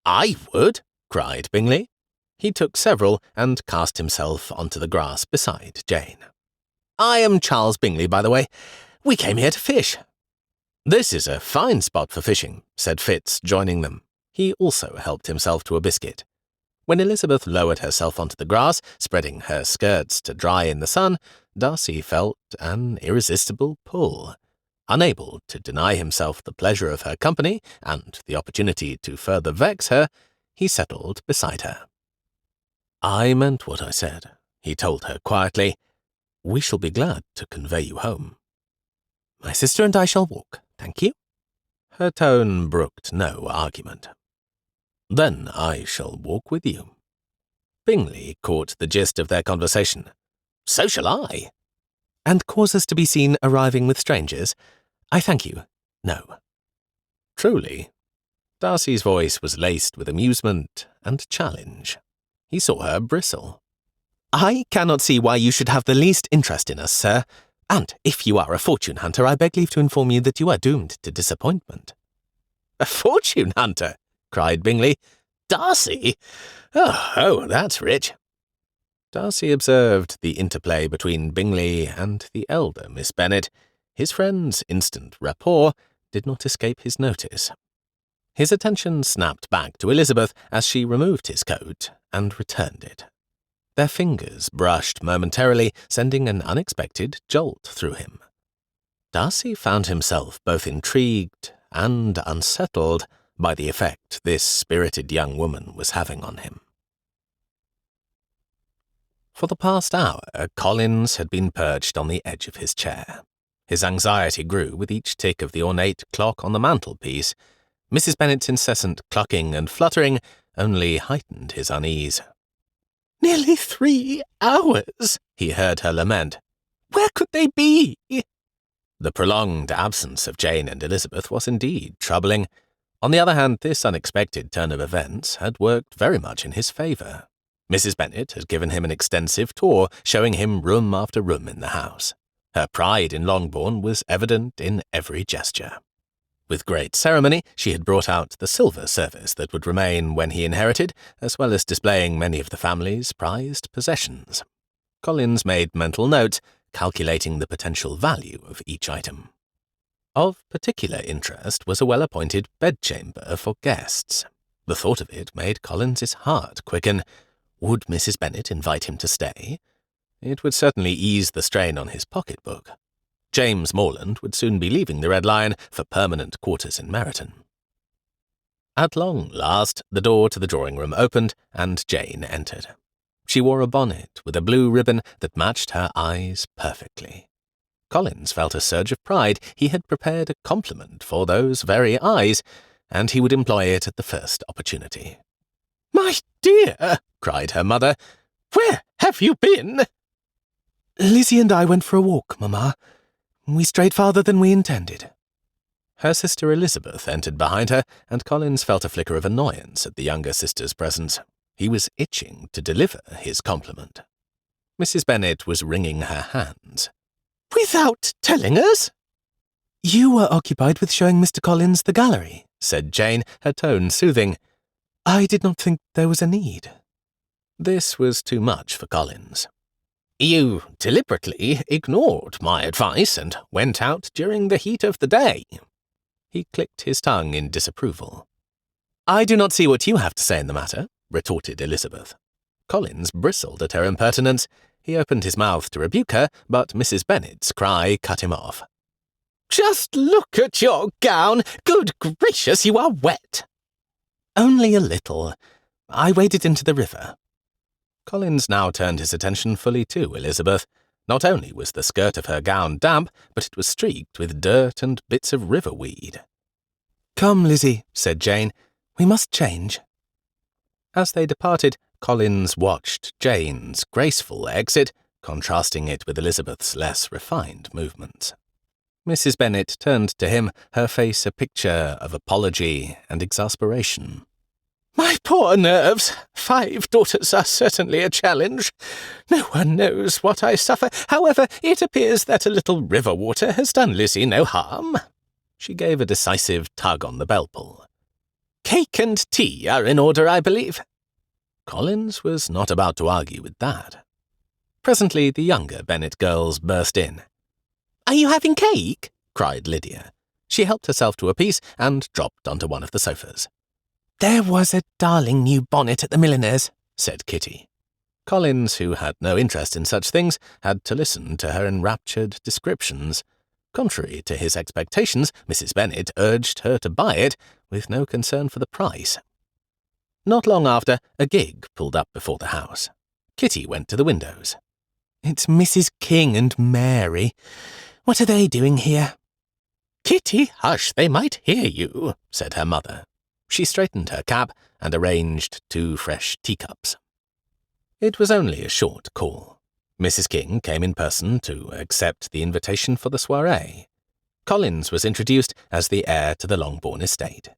"I would," cried Bingley. He took several and cast himself onto the grass beside Jane. "I am Charles Bingley, by the way. We came here to fish." "This is a fine spot for fishing," said Fitz, joining them. He also helped himself to a biscuit. When Elizabeth lowered herself onto the grass, spreading her skirts to dry in the sun, Darcy felt an irresistible pull. Unable to deny himself the pleasure of her company and the opportunity to further vex her, he settled beside her. "I meant what I said," he told her quietly. "We shall be glad to convey you home." "My sister and I shall walk, thank you." Her tone brooked no argument. "Then I shall walk with you." Bingley caught the gist of their conversation. "So shall I." "And cause us to be seen arriving with strangers? I thank you. No." "Truly?" Darcy's voice was laced with amusement and challenge. He saw her bristle. "I cannot see why you should have the least interest in us, sir. And if you are a fortune hunter, I beg leave to inform you that you are doomed to disappointment." "A fortune hunter?" cried Bingley. "Darcy? Oh, that's rich." Darcy observed the interplay between Bingley and the elder Miss Bennet. His friend's instant rapport did not escape his notice. His attention snapped back to Elizabeth as she removed his coat and returned it. Their fingers brushed momentarily, sending an unexpected jolt through him. Darcy found himself both intrigued and unsettled by the effect this spirited young woman was having on him. For the past hour, Collins had been perched on the edge of his chair. His anxiety grew with each tick of the ornate clock on the mantelpiece. Mrs. Bennet's incessant clucking and fluttering only heightened his unease. "Nearly 3 hours," he heard her lament. "Where could they be?" The prolonged absence of Jane and Elizabeth was indeed troubling. On the other hand, this unexpected turn of events had worked very much in his favour. Mrs. Bennet had given him an extensive tour, showing him room after room in the house. Her pride in Longbourn was evident in every gesture. With great ceremony, she had brought out the silver service that would remain when he inherited, as well as displaying many of the family's prized possessions. Collins made mental notes, calculating the potential value of each item. Of particular interest was a well-appointed bedchamber for guests. The thought of it made Collins's heart quicken. Would Mrs. Bennet invite him to stay? It would certainly ease the strain on his pocketbook. James Morland would soon be leaving the Red Lion for permanent quarters in Meryton. At long last, the door to the drawing-room opened, and Jane entered. She wore a bonnet with a blue ribbon that matched her eyes perfectly. Collins felt a surge of pride. He had prepared a compliment for those very eyes, and he would employ it at the first opportunity. "My dear," cried her mother, "where have you been?" "Lizzie and I went for a walk, Mamma. We strayed farther than we intended." Her sister Elizabeth entered behind her, and Collins felt a flicker of annoyance at the younger sister's presence. He was itching to deliver his compliment. Mrs. Bennet was wringing her hands. "Without telling us?" "You were occupied with showing Mr. Collins the gallery," said Jane, her tone soothing. "I did not think there was a need." This was too much for Collins. "You deliberately ignored my advice and went out during the heat of the day." He clicked his tongue in disapproval. "I do not see what you have to say in the matter," retorted Elizabeth. Collins bristled at her impertinence. He opened his mouth to rebuke her, but Mrs. Bennet's cry cut him off. "Just look at your gown! Good gracious, you are wet!" "Only a little. I waded into the river." Collins now turned his attention fully to Elizabeth. Not only was the skirt of her gown damp, but it was streaked with dirt and bits of river weed. "Come, Lizzie," said Jane. "We must change." As they departed, Collins watched Jane's graceful exit, contrasting it with Elizabeth's less refined movements. Mrs. Bennet turned to him, her face a picture of apology and exasperation. "My poor nerves! 5 daughters are certainly a challenge. No one knows what I suffer. However, it appears that a little river water has done Lizzie no harm." She gave a decisive tug on the bell-pull. "Cake and tea are in order, I believe." Collins was not about to argue with that. Presently the younger Bennet girls burst in. "Are you having cake?" cried Lydia. She helped herself to a piece and dropped onto one of the sofas. "There was a darling new bonnet at the milliner's," said Kitty. Collins, who had no interest in such things, had to listen to her enraptured descriptions. Contrary to his expectations, Mrs. Bennet urged her to buy it, with no concern for the price. Not long after, a gig pulled up before the house. Kitty went to the windows. "It's Mrs. King and Mary. What are they doing here?" "Kitty, hush, they might hear you," said her mother. She straightened her cap and arranged 2 fresh teacups. It was only a short call. Mrs. King came in person to accept the invitation for the soirée. Collins was introduced as the heir to the Longbourn estate.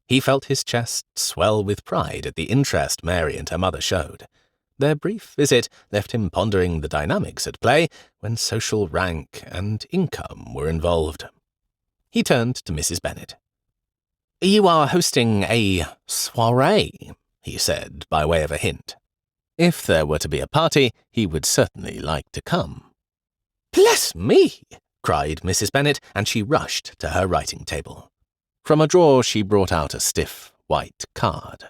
He felt his chest swell with pride at the interest Mary and her mother showed. Their brief visit left him pondering the dynamics at play when social rank and income were involved. He turned to Mrs. Bennet. "You are hosting a soirée," he said, by way of a hint. If there were to be a party, he would certainly like to come. "Bless me!" cried Mrs. Bennet, and she rushed to her writing table. From a drawer she brought out a stiff, white card.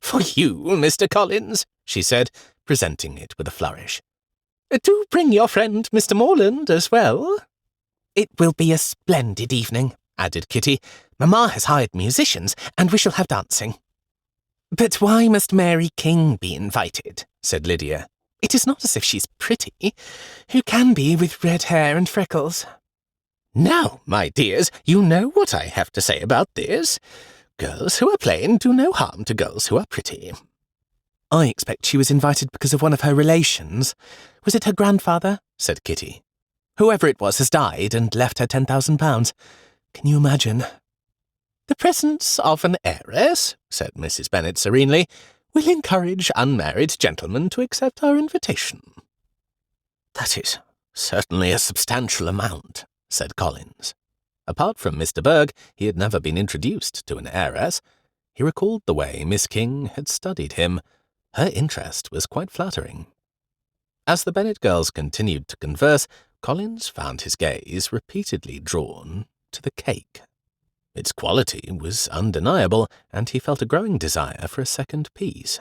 "For you, Mr. Collins," she said, presenting it with a flourish. "Do bring your friend Mr. Morland as well." "It will be a splendid evening," added Kitty. "Mamma has hired musicians, and we shall have dancing." "But why must Mary King be invited?" said Lydia. "It is not as if she's pretty. Who can be with red hair and freckles?" "Now, my dears, you know what I have to say about this. Girls who are plain do no harm to girls who are pretty." "I expect she was invited because of one of her relations. Was it her grandfather?" said Kitty. "Whoever it was has died and left her £10,000. Can you imagine?" "The presence of an heiress," said Mrs. Bennet serenely, "will encourage unmarried gentlemen to accept our invitation." "That is certainly a substantial amount," said Collins. Apart from Mr. Berg, he had never been introduced to an heiress. He recalled the way Miss King had studied him. Her interest was quite flattering. As the Bennet girls continued to converse, Collins found his gaze repeatedly drawn to the cake. Its quality was undeniable, and he felt a growing desire for a second piece.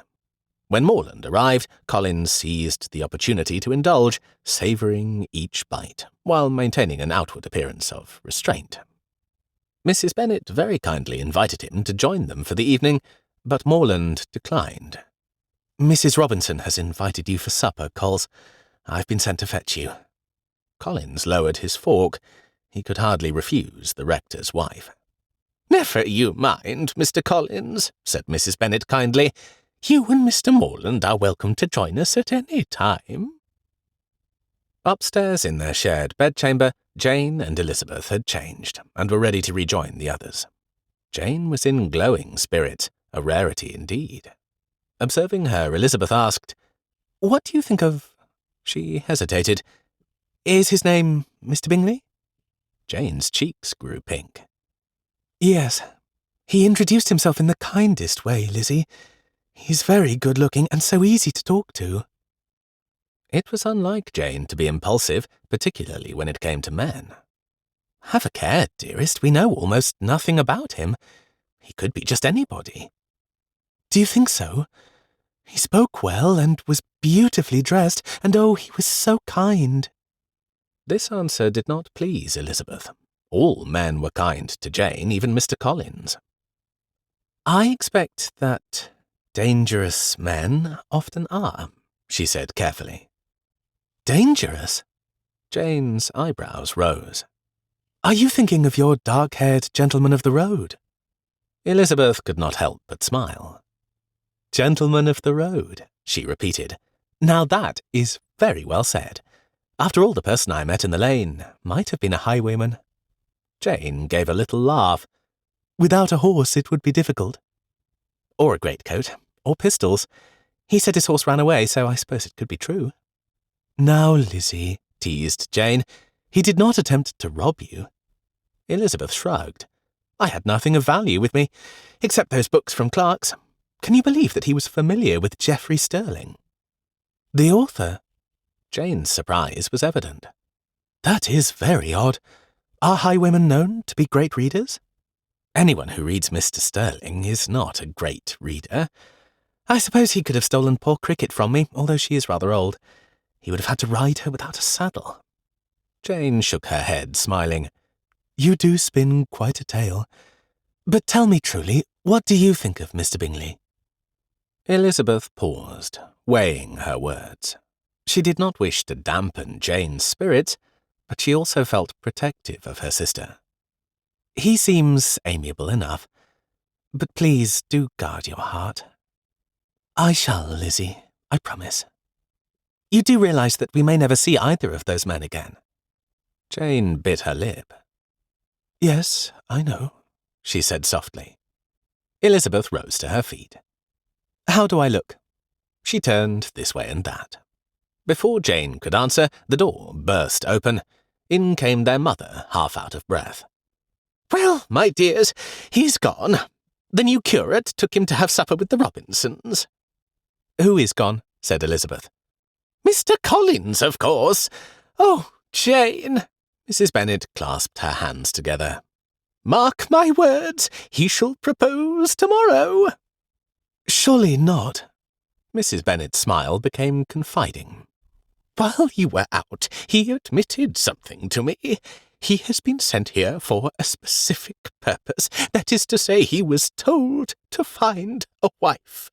When Morland arrived, Collins seized the opportunity to indulge, savouring each bite, while maintaining an outward appearance of restraint. Mrs. Bennet very kindly invited him to join them for the evening, but Morland declined. "Mrs. Robinson has invited you for supper, Coles. I've been sent to fetch you." Collins lowered his fork. He could hardly refuse the rector's wife. "Never you mind, Mr. Collins," said Mrs. Bennet kindly. "You and Mr. Morland are welcome to join us at any time." Upstairs in their shared bedchamber, Jane and Elizabeth had changed and were ready to rejoin the others. Jane was in glowing spirits, a rarity indeed. Observing her, Elizabeth asked, "What do you think of—" She hesitated. "Is his name Mr. Bingley?" Jane's cheeks grew pink. "Yes. He introduced himself in the kindest way, Lizzie. He's very good-looking and so easy to talk to." It was unlike Jane to be impulsive, particularly when it came to men. "Have a care, dearest. We know almost nothing about him. He could be just anybody." "Do you think so? He spoke well and was beautifully dressed, and oh, he was so kind." This answer did not please Elizabeth. All men were kind to Jane, even Mr. Collins. "I expect that dangerous men often are," she said carefully. "Dangerous?" Jane's eyebrows rose. "Are you thinking of your dark-haired gentleman of the road?" Elizabeth could not help but smile. "Gentleman of the road," she repeated. "Now that is very well said. After all, the person I met in the lane might have been a highwayman." Jane gave a little laugh. "Without a horse it would be difficult. Or a greatcoat, or pistols. He said his horse ran away, so I suppose it could be true." "Now, Lizzie," teased Jane, "he did not attempt to rob you." Elizabeth shrugged. "I had nothing of value with me, except those books from Clark's. Can you believe that he was familiar with Geoffrey Sterling?" "The author?" Jane's surprise was evident. "That is very odd. Are highwaymen known to be great readers?" "Anyone who reads Mr. Sterling is not a great reader. I suppose he could have stolen poor Cricket from me, although she is rather old. He would have had to ride her without a saddle." Jane shook her head, smiling. "You do spin quite a tale. But tell me truly, what do you think of Mr. Bingley?" Elizabeth paused, weighing her words. She did not wish to dampen Jane's spirits, but she also felt protective of her sister. "He seems amiable enough. But please do guard your heart." "I shall, Lizzie, I promise. You do realize that we may never see either of those men again?" Jane bit her lip. "Yes, I know," she said softly. Elizabeth rose to her feet. "How do I look?" She turned this way and that. Before Jane could answer, the door burst open. In came their mother, half out of breath. "Well, my dears, he's gone. The new curate took him to have supper with the Robinsons." "Who is gone?" said Elizabeth. "Mr. Collins, of course. Oh, Jane!" Mrs. Bennet clasped her hands together. "Mark my words, he shall propose tomorrow." "Surely not." Mrs. Bennet's smile became confiding. "While you were out, he admitted something to me. He has been sent here for a specific purpose. That is to say, he was told to find a wife.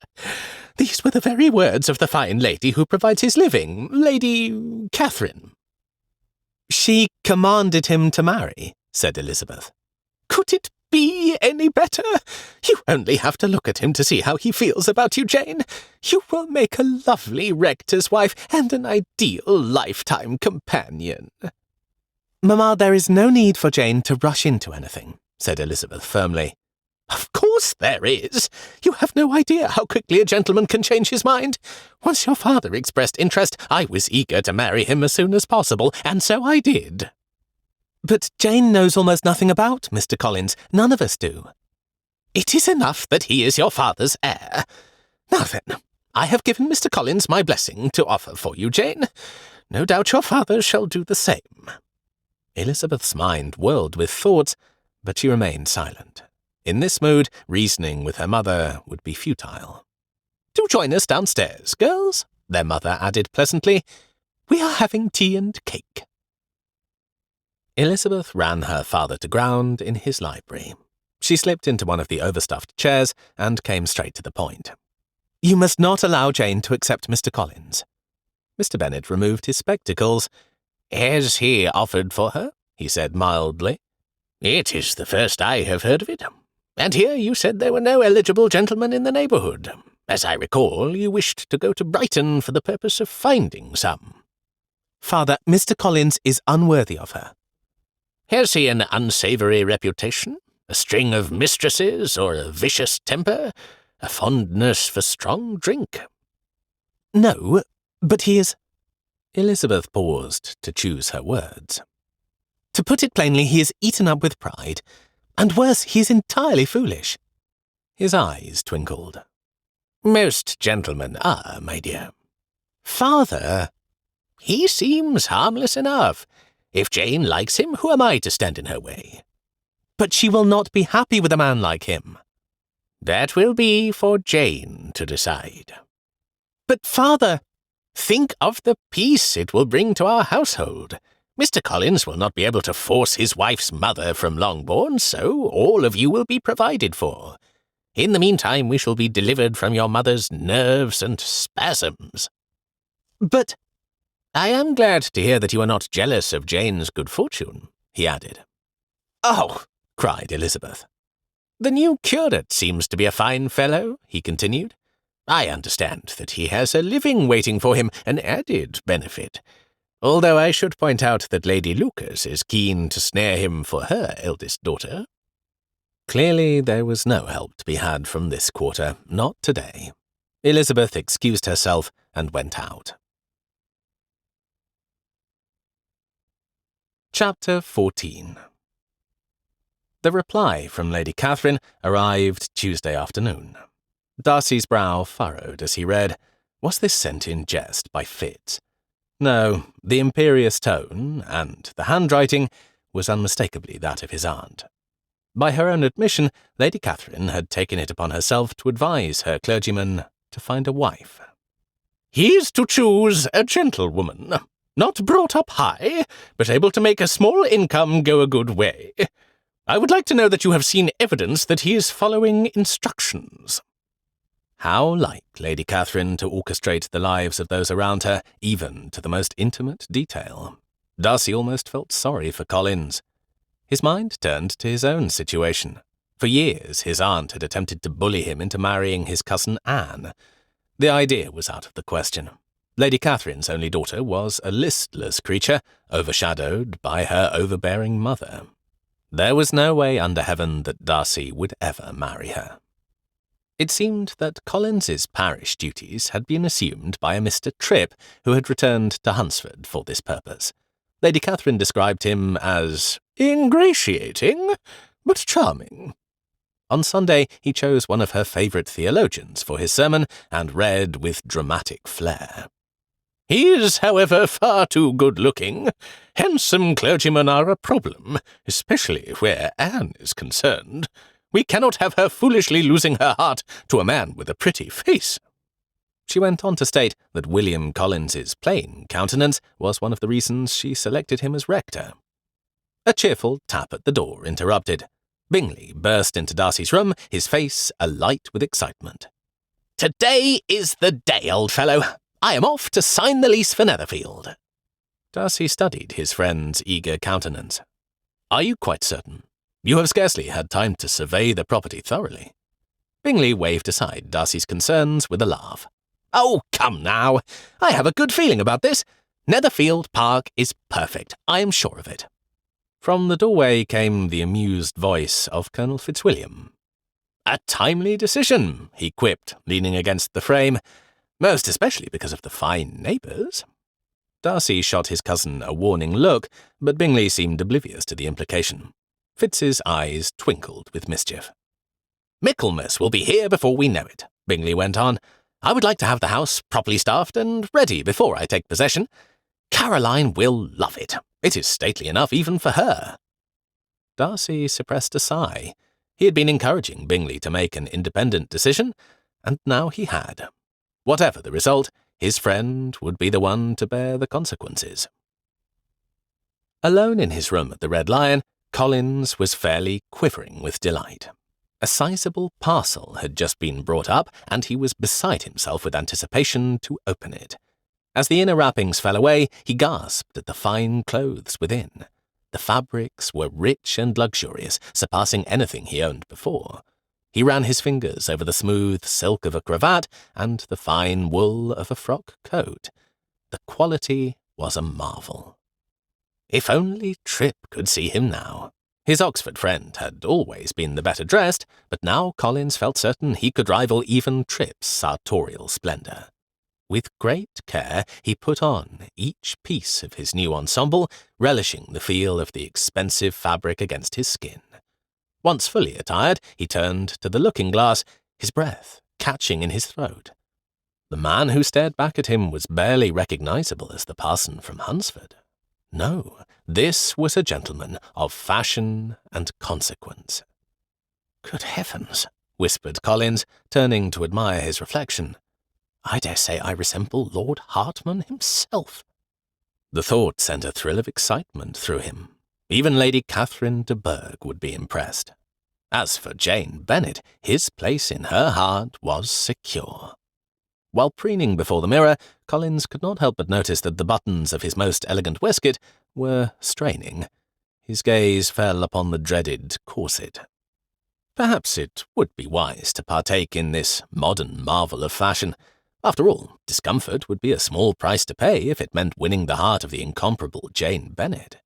These were the very words of the fine lady who provides his living, Lady Catherine." "She commanded him to marry," said Elizabeth. "Could it be any better? You only have to look at him to see how he feels about you, Jane. You will make a lovely rector's wife and an ideal lifetime companion." "Mamma, there is no need for Jane to rush into anything," said Elizabeth firmly. "Of course there is. You have no idea how quickly a gentleman can change his mind. Once your father expressed interest, I was eager to marry him as soon as possible, and so I did." "But Jane knows almost nothing about Mr. Collins. None of us do." "It is enough that he is your father's heir. Now then, I have given Mr. Collins my blessing to offer for you, Jane. No doubt your father shall do the same." Elizabeth's mind whirled with thoughts, but she remained silent. In this mood, reasoning with her mother would be futile. "Do join us downstairs, girls," their mother added pleasantly. "We are having tea and cake." Elizabeth ran her father to ground in his library. She slipped into one of the overstuffed chairs and came straight to the point. "You must not allow Jane to accept Mr. Collins." Mr. Bennet removed his spectacles. "Has he offered for her?" he said mildly. "It is the first I have heard of it. And here you said there were no eligible gentlemen in the neighbourhood. As I recall, you wished to go to Brighton for the purpose of finding some." "Father, Mr. Collins is unworthy of her." "Has he an unsavoury reputation? A string of mistresses, or a vicious temper? A fondness for strong drink?" "No, but he is—" Elizabeth paused to choose her words. "To put it plainly, he is eaten up with pride. And worse, he is entirely foolish." His eyes twinkled. "Most gentlemen are, my dear." "Father!" "He seems harmless enough. If Jane likes him, who am I to stand in her way?" "But she will not be happy with a man like him." "That will be for Jane to decide." "But, father—" "Think of the peace it will bring to our household. Mr. Collins will not be able to force his wife's mother from Longbourn, so all of you will be provided for. In the meantime, we shall be delivered from your mother's nerves and spasms." "But—" "I am glad to hear that you are not jealous of Jane's good fortune," he added. "Oh!" cried Elizabeth. "The new curate seems to be a fine fellow," he continued. "I understand that he has a living waiting for him, an added benefit, although I should point out that Lady Lucas is keen to snare him for her eldest daughter." Clearly there was no help to be had from this quarter, not today. Elizabeth excused herself and went out. Chapter 14. The reply from Lady Catherine arrived Tuesday afternoon. Darcy's brow furrowed as he read, Was this sent in jest by Fitz? No, the imperious tone, and the handwriting, was unmistakably that of his aunt. By her own admission, Lady Catherine had taken it upon herself to advise her clergyman to find a wife. "He is to choose a gentlewoman, not brought up high, but able to make a small income go a good way. I would like to know that you have seen evidence that he is following instructions." How like Lady Catherine to orchestrate the lives of those around her, even to the most intimate detail. Darcy almost felt sorry for Collins. His mind turned to his own situation. For years his aunt had attempted to bully him into marrying his cousin Anne. The idea was out of the question. Lady Catherine's only daughter was a listless creature, overshadowed by her overbearing mother. There was no way under heaven that Darcy would ever marry her. It seemed that Collins's parish duties had been assumed by a Mr. Tripp, who had returned to Hunsford for this purpose. Lady Catherine described him as ingratiating, but charming. On Sunday he chose one of her favourite theologians for his sermon and read with dramatic flair. "He is, however, far too good-looking. Handsome clergymen are a problem, especially where Anne is concerned. We cannot have her foolishly losing her heart to a man with a pretty face." She went on to state that William Collins's plain countenance was one of the reasons she selected him as rector. A cheerful tap at the door interrupted. Bingley burst into Darcy's room, his face alight with excitement. "Today is the day, old fellow. I am off to sign the lease for Netherfield." Darcy studied his friend's eager countenance. "Are you quite certain? You have scarcely had time to survey the property thoroughly." Bingley waved aside Darcy's concerns with a laugh. "Oh, come now. I have a good feeling about this. Netherfield Park is perfect. I am sure of it." From the doorway came the amused voice of Colonel Fitzwilliam. "A timely decision," he quipped, leaning against the frame, "most especially because of the fine neighbours." Darcy shot his cousin a warning look, but Bingley seemed oblivious to the implication. Fitz's eyes twinkled with mischief. "Michaelmas will be here before we know it," Bingley went on. "I would like to have the house properly staffed and ready before I take possession. Caroline will love it. It is stately enough even for her." Darcy suppressed a sigh. He had been encouraging Bingley to make an independent decision, and now he had. Whatever the result, his friend would be the one to bear the consequences. Alone in his room at the Red Lion, Collins was fairly quivering with delight. A sizable parcel had just been brought up, and he was beside himself with anticipation to open it. As the inner wrappings fell away, he gasped at the fine clothes within. The fabrics were rich and luxurious, surpassing anything he owned before. He ran his fingers over the smooth silk of a cravat and the fine wool of a frock coat. The quality was a marvel. If only Trip could see him now. His Oxford friend had always been the better dressed, but now Collins felt certain he could rival even Trip's sartorial splendour. With great care, he put on each piece of his new ensemble, relishing the feel of the expensive fabric against his skin. Once fully attired, he turned to the looking-glass, his breath catching in his throat. The man who stared back at him was barely recognizable as the parson from Hunsford. No, this was a gentleman of fashion and consequence. "Good heavens," whispered Collins, turning to admire his reflection. "I dare say I resemble Lord Hartman himself." The thought sent a thrill of excitement through him. Even Lady Catherine de Bourgh would be impressed. As for Jane Bennet, his place in her heart was secure. While preening before the mirror, Collins could not help but notice that the buttons of his most elegant waistcoat were straining. His gaze fell upon the dreaded corset. Perhaps it would be wise to partake in this modern marvel of fashion. After all, discomfort would be a small price to pay if it meant winning the heart of the incomparable Jane Bennet.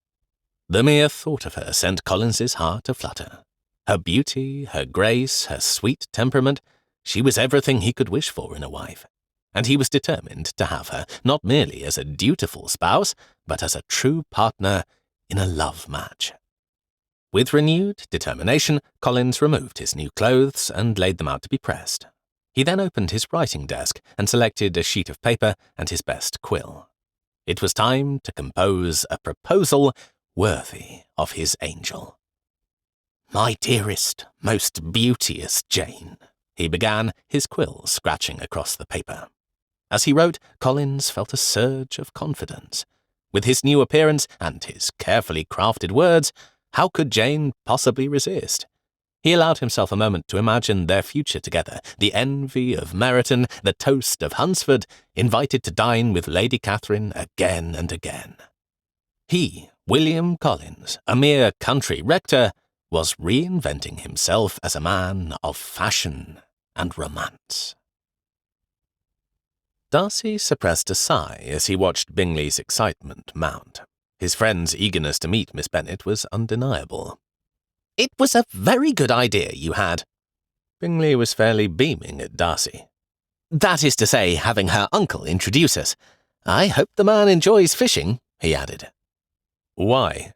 The mere thought of her sent Collins's heart aflutter. Her beauty, her grace, her sweet temperament, she was everything he could wish for in a wife. And he was determined to have her, not merely as a dutiful spouse, but as a true partner in a love match. With renewed determination, Collins removed his new clothes and laid them out to be pressed. He then opened his writing desk and selected a sheet of paper and his best quill. It was time to compose a proposal worthy of his angel. "My dearest, most beauteous Jane," he began, his quill scratching across the paper. As he wrote, Collins felt a surge of confidence. With his new appearance and his carefully crafted words, how could Jane possibly resist? He allowed himself a moment to imagine their future together, the envy of Meryton, the toast of Hunsford, invited to dine with Lady Catherine again and again. He, William Collins, a mere country rector, was reinventing himself as a man of fashion and romance. Darcy suppressed a sigh as he watched Bingley's excitement mount. His friend's eagerness to meet Miss Bennet was undeniable. "It was a very good idea you had." Bingley was fairly beaming at Darcy. "That is to say, having her uncle introduce us. I hope the man enjoys fishing," he added. "Why?"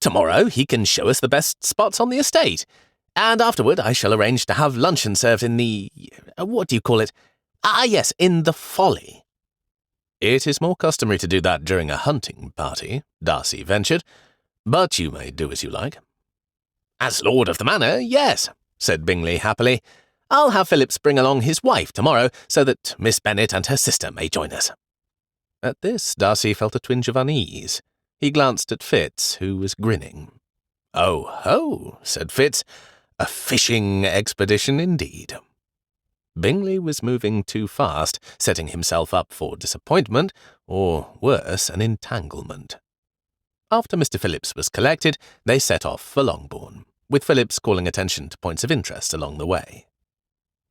"Tomorrow he can show us the best spots on the estate, and afterward I shall arrange to have luncheon served in the— what do you call it? Yes, in the Folly." "It is more customary to do that during a hunting party," Darcy ventured, "but you may do as you like." "As lord of the manor, yes," said Bingley happily. "I'll have Phillips bring along his wife tomorrow, so that Miss Bennet and her sister may join us." At this, Darcy felt a twinge of unease. He glanced at Fitz, who was grinning. "Oh ho," said Fitz, "a fishing expedition indeed." Bingley was moving too fast, setting himself up for disappointment, or worse, an entanglement. After Mr. Phillips was collected, they set off for Longbourn, with Phillips calling attention to points of interest along the way.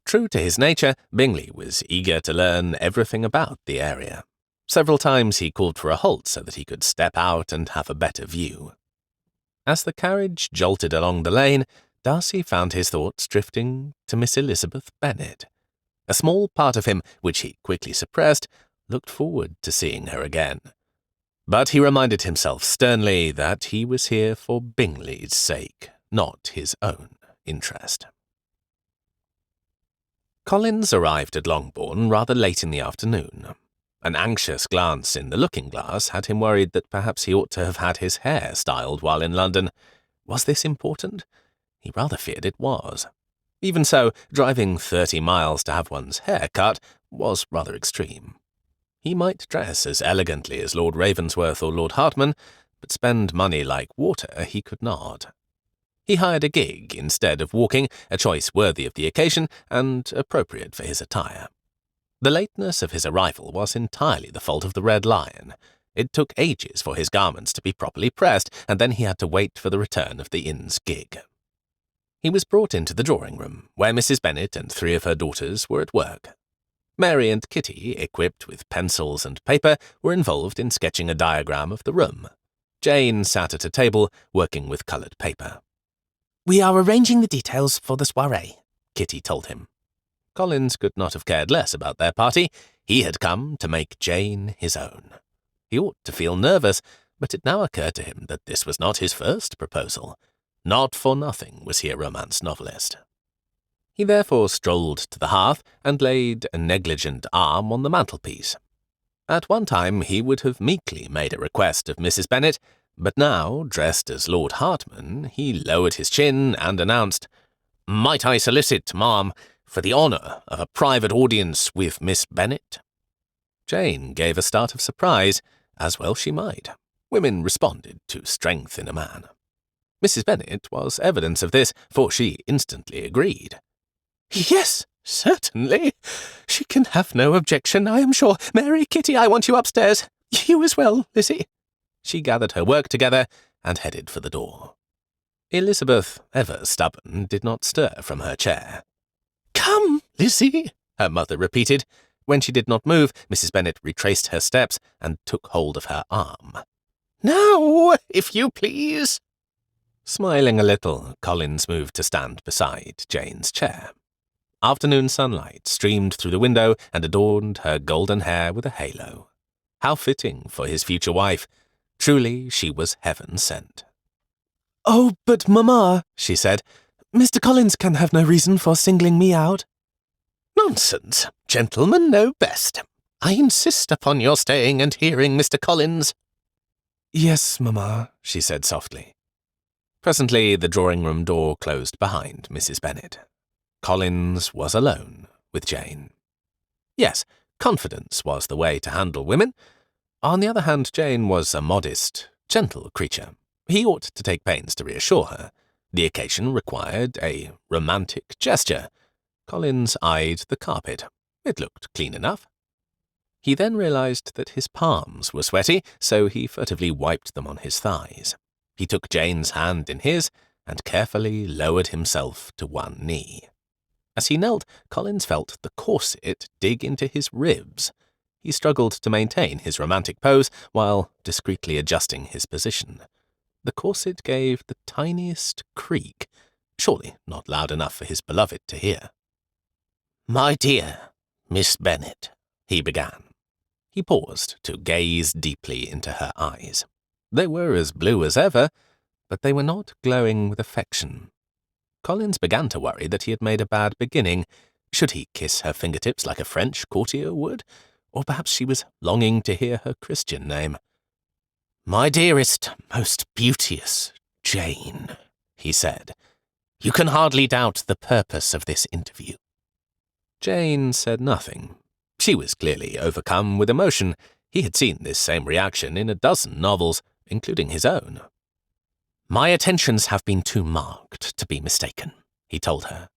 True to his nature, Bingley was eager to learn everything about the area. Several times he called for a halt so that he could step out and have a better view. As the carriage jolted along the lane, Darcy found his thoughts drifting to Miss Elizabeth Bennet. A small part of him, which he quickly suppressed, looked forward to seeing her again. But he reminded himself sternly that he was here for Bingley's sake, not his own interest. Collins arrived at Longbourn rather late in the afternoon. An anxious glance in the looking-glass had him worried that perhaps he ought to have had his hair styled while in London. Was this important? He rather feared it was. Even so, driving 30 miles to have one's hair cut was rather extreme. He might dress as elegantly as Lord Ravensworth or Lord Hartman, but spend money like water he could not. He hired a gig instead of walking, a choice worthy of the occasion and appropriate for his attire. The lateness of his arrival was entirely the fault of the Red Lion. It took ages for his garments to be properly pressed, and then he had to wait for the return of the inn's gig. He was brought into the drawing-room, where Mrs. Bennet and 3 of her daughters were at work. Mary and Kitty, equipped with pencils and paper, were involved in sketching a diagram of the room. Jane sat at a table, working with coloured paper. "We are arranging the details for the soirée," Kitty told him. Collins could not have cared less about their party. He had come to make Jane his own. He ought to feel nervous, but it now occurred to him that this was not his first proposal. Not for nothing was he a romance novelist. He therefore strolled to the hearth and laid a negligent arm on the mantelpiece. At one time he would have meekly made a request of Mrs. Bennet, but now, dressed as Lord Hartman, he lowered his chin and announced, "Might I solicit, ma'am, for the honour of a private audience with Miss Bennet?" Jane gave a start of surprise, as well she might. Women responded to strength in a man. Mrs. Bennet was evidence of this, for she instantly agreed. "Yes, certainly. She can have no objection, I am sure. Mary, Kitty, I want you upstairs. You as well, Lizzie." She gathered her work together and headed for the door. Elizabeth, ever stubborn, did not stir from her chair. "Come, Lizzie," her mother repeated. When she did not move, Mrs. Bennet retraced her steps and took hold of her arm. "Now, if you please." Smiling a little, Collins moved to stand beside Jane's chair. Afternoon sunlight streamed through the window and adorned her golden hair with a halo. How fitting for his future wife. Truly, she was heaven sent. "Oh, but Mamma," she said, "Mr. Collins can have no reason for singling me out." "Nonsense. Gentlemen know best. I insist upon your staying and hearing Mr. Collins." "Yes, Mamma," she said softly. Presently the drawing-room door closed behind Mrs. Bennet. Collins was alone with Jane. Yes, confidence was the way to handle women. On the other hand, Jane was a modest, gentle creature. He ought to take pains to reassure her. The occasion required a romantic gesture. Collins eyed the carpet. It looked clean enough. He then realized that his palms were sweaty, so he furtively wiped them on his thighs. He took Jane's hand in his and carefully lowered himself to one knee. As he knelt, Collins felt the corset dig into his ribs. He struggled to maintain his romantic pose while discreetly adjusting his position. The corset gave the tiniest creak, surely not loud enough for his beloved to hear. "My dear Miss Bennet," he began. He paused to gaze deeply into her eyes. They were as blue as ever, but they were not glowing with affection. Collins began to worry that he had made a bad beginning. Should he kiss her fingertips like a French courtier would? Or perhaps she was longing to hear her Christian name. "My dearest, most beauteous Jane," he said, "you can hardly doubt the purpose of this interview." Jane said nothing. She was clearly overcome with emotion. He had seen this same reaction in a dozen novels, including his own. "My attentions have been too marked to be mistaken," he told her.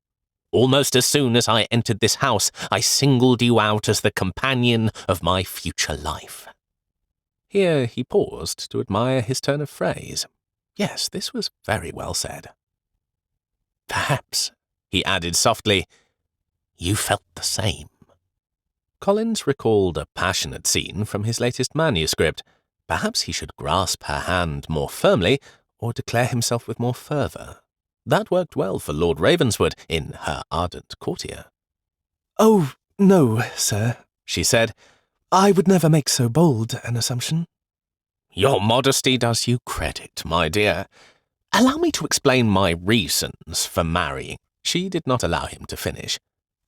"Almost as soon as I entered this house, I singled you out as the companion of my future life." Here he paused to admire his turn of phrase. Yes, this was very well said. "Perhaps," he added softly, "you felt the same." Collins recalled a passionate scene from his latest manuscript. Perhaps he should grasp her hand more firmly, or declare himself with more fervour. That worked well for Lord Ravenswood in Her Ardent Courtier. "Oh, no, sir," she said. "I would never make so bold an assumption." "Your modesty does you credit, my dear. Allow me to explain my reasons for marrying." She did not allow him to finish.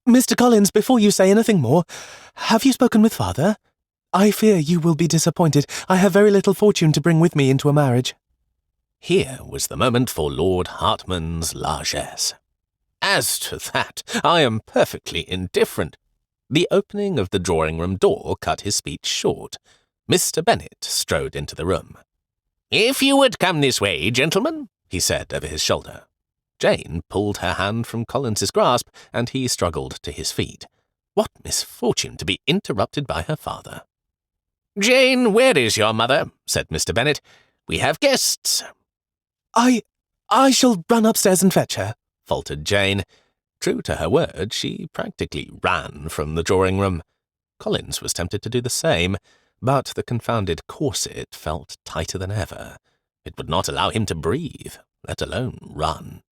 "Mr. Collins, before you say anything more, have you spoken with father? I fear you will be disappointed. I have very little fortune to bring with me into a marriage." Here was the moment for Lord Hartman's largesse. "As to that, I am perfectly indifferent." The opening of the drawing-room door cut his speech short. Mr. Bennet strode into the room. "If you would come this way, gentlemen," he said over his shoulder. Jane pulled her hand from Collins's grasp, and he struggled to his feet. What misfortune to be interrupted by her father. "Jane, where is your mother?" said Mr. Bennet. "We have guests." I shall run upstairs and fetch her," faltered Jane. True to her word, she practically ran from the drawing-room. Collins was tempted to do the same, but the confounded corset felt tighter than ever. It would not allow him to breathe, let alone run.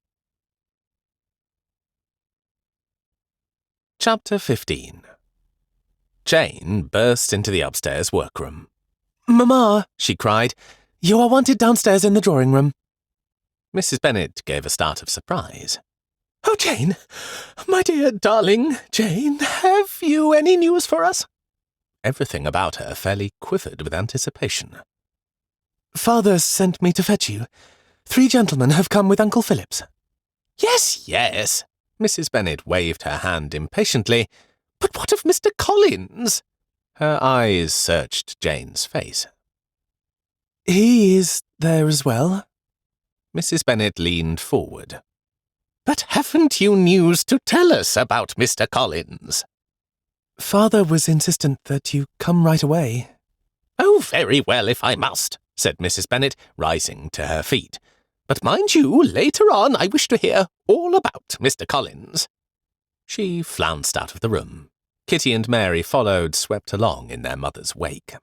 Chapter 15. Jane burst into the upstairs workroom. "Mamma," she cried, "you are wanted downstairs in the drawing-room." Mrs. Bennet gave a start of surprise. "Oh, Jane, my dear darling Jane, have you any news for us?" Everything about her fairly quivered with anticipation. "Father sent me to fetch you. 3 gentlemen have come with Uncle Phillips." "Yes, yes." Mrs. Bennet waved her hand impatiently. "But what of Mr. Collins?" Her eyes searched Jane's face. "He is there as well." Mrs. Bennet leaned forward. "But haven't you news to tell us about Mr. Collins?" "Father was insistent that you come right away." "Oh, very well if I must," said Mrs. Bennet, rising to her feet. "But mind you, later on I wish to hear all about Mr. Collins." She flounced out of the room. Kitty and Mary followed, swept along in their mother's wake.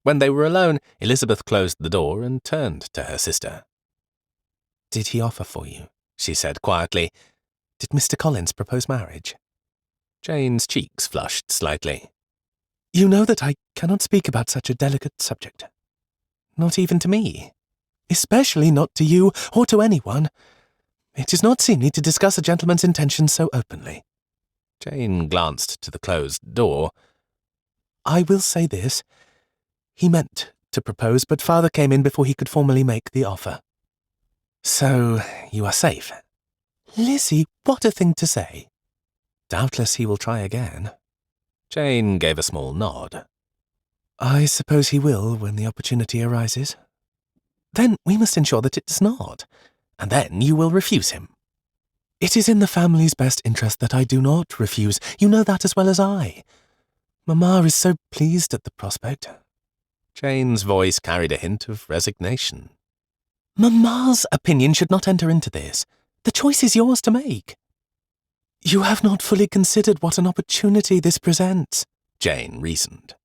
When they were alone, Elizabeth closed the door and turned to her sister. "Did he offer for you?" she said quietly. "Did Mr. Collins propose marriage?" Jane's cheeks flushed slightly. "You know that I cannot speak about such a delicate subject. Not even to me. Especially not to you or to anyone. It is not seemly to discuss a gentleman's intentions so openly." Jane glanced to the closed door. "I will say this. He meant to propose, but Father came in before he could formally make the offer. So you are safe." "Lizzie, what a thing to say." "Doubtless he will try again." Jane gave a small nod. "I suppose he will when the opportunity arises." "Then we must ensure that it does not, and then you will refuse him." "It is in the family's best interest that I do not refuse. You know that as well as I. Mamma is so pleased at the prospect." Jane's voice carried a hint of resignation. "Mamma's opinion should not enter into this. The choice is yours to make." "You have not fully considered what an opportunity this presents," Jane reasoned.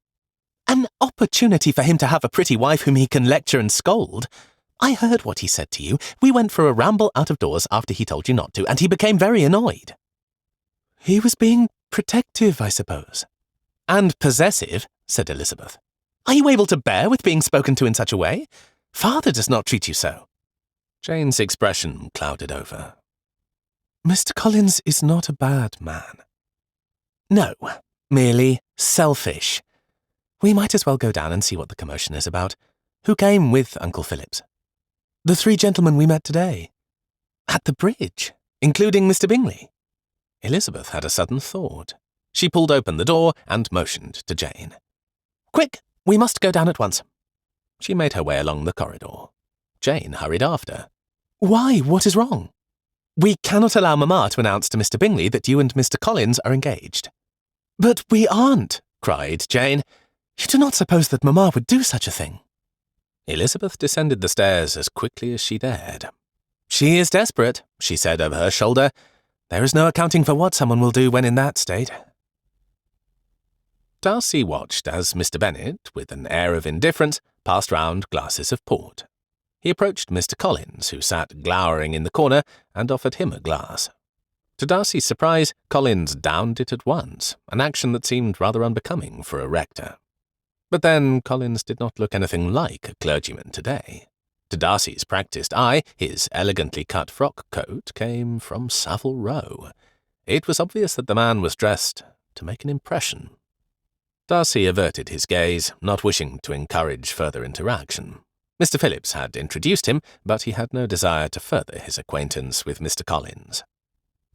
"An opportunity for him to have a pretty wife whom he can lecture and scold. I heard what he said to you. We went for a ramble out of doors after he told you not to, and he became very annoyed." "He was being protective, I suppose." "And possessive," said Elizabeth. "Are you able to bear with being spoken to in such a way? Father does not treat you so." Jane's expression clouded over. "Mr. Collins is not a bad man." "No, merely selfish. We might as well go down and see what the commotion is about. Who came with Uncle Phillips?" "The 3 gentlemen we met today." "At the bridge, including Mr. Bingley?" Elizabeth had a sudden thought. She pulled open the door and motioned to Jane. "Quick, we must go down at once." She made her way along the corridor. Jane hurried after. "Why? What is wrong?" "We cannot allow Mamma to announce to Mr. Bingley that you and Mr. Collins are engaged." "But we aren't," cried Jane. "You do not suppose that Mamma would do such a thing?" Elizabeth descended the stairs as quickly as she dared. "She is desperate," she said over her shoulder. "There is no accounting for what someone will do when in that state." Darcy watched as Mr. Bennet, with an air of indifference, passed round glasses of port. He approached Mr. Collins, who sat glowering in the corner, and offered him a glass. To Darcy's surprise, Collins downed it at once, an action that seemed rather unbecoming for a rector. But then Collins did not look anything like a clergyman today. To Darcy's practised eye, his elegantly cut frock coat came from Savile Row. It was obvious that the man was dressed to make an impression. Darcy averted his gaze, not wishing to encourage further interaction. Mr. Phillips had introduced him, but he had no desire to further his acquaintance with Mr. Collins.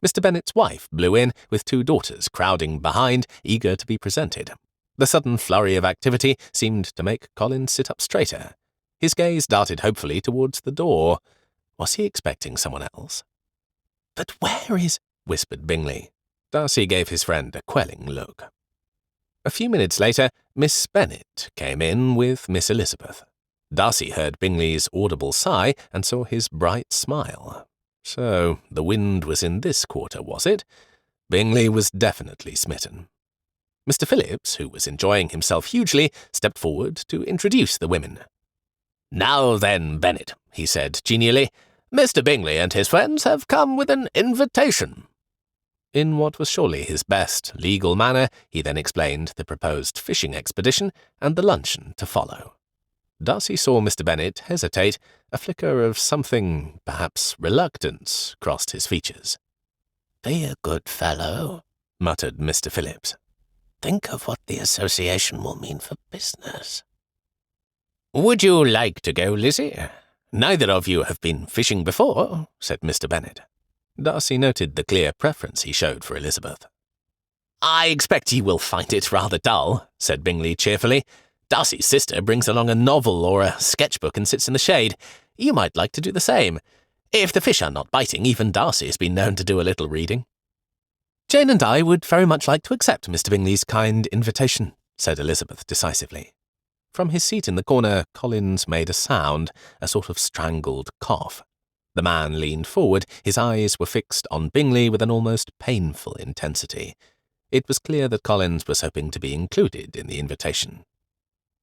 Mr. Bennet's wife blew in, with 2 daughters crowding behind, eager to be presented. The sudden flurry of activity seemed to make Collins sit up straighter. His gaze darted hopefully towards the door. Was he expecting someone else? "But where is—" whispered Bingley. Darcy gave his friend a quelling look. A few minutes later, Miss Bennet came in with Miss Elizabeth. Darcy heard Bingley's audible sigh and saw his bright smile. So the wind was in this quarter, was it? Bingley was definitely smitten. Mr. Phillips, who was enjoying himself hugely, stepped forward to introduce the women. "Now then, Bennet," he said genially, "Mr. Bingley and his friends have come with an invitation." In what was surely his best legal manner, he then explained the proposed fishing expedition and the luncheon to follow. Darcy saw Mr. Bennet hesitate. A flicker of something, perhaps reluctance, crossed his features. "Be a good fellow," muttered Mr. Phillips. "Think of what the association will mean for business." "Would you like to go, Lizzie? Neither of you have been fishing before," said Mr. Bennet. Darcy noted the clear preference he showed for Elizabeth. "I expect you will find it rather dull," said Bingley cheerfully. "Darcy's sister brings along a novel or a sketchbook and sits in the shade. You might like to do the same. If the fish are not biting, even Darcy has been known to do a little reading." "Jane and I would very much like to accept Mr. Bingley's kind invitation," said Elizabeth decisively. From his seat in the corner, Collins made a sound, a sort of strangled cough. The man leaned forward. His eyes were fixed on Bingley with an almost painful intensity. It was clear that Collins was hoping to be included in the invitation.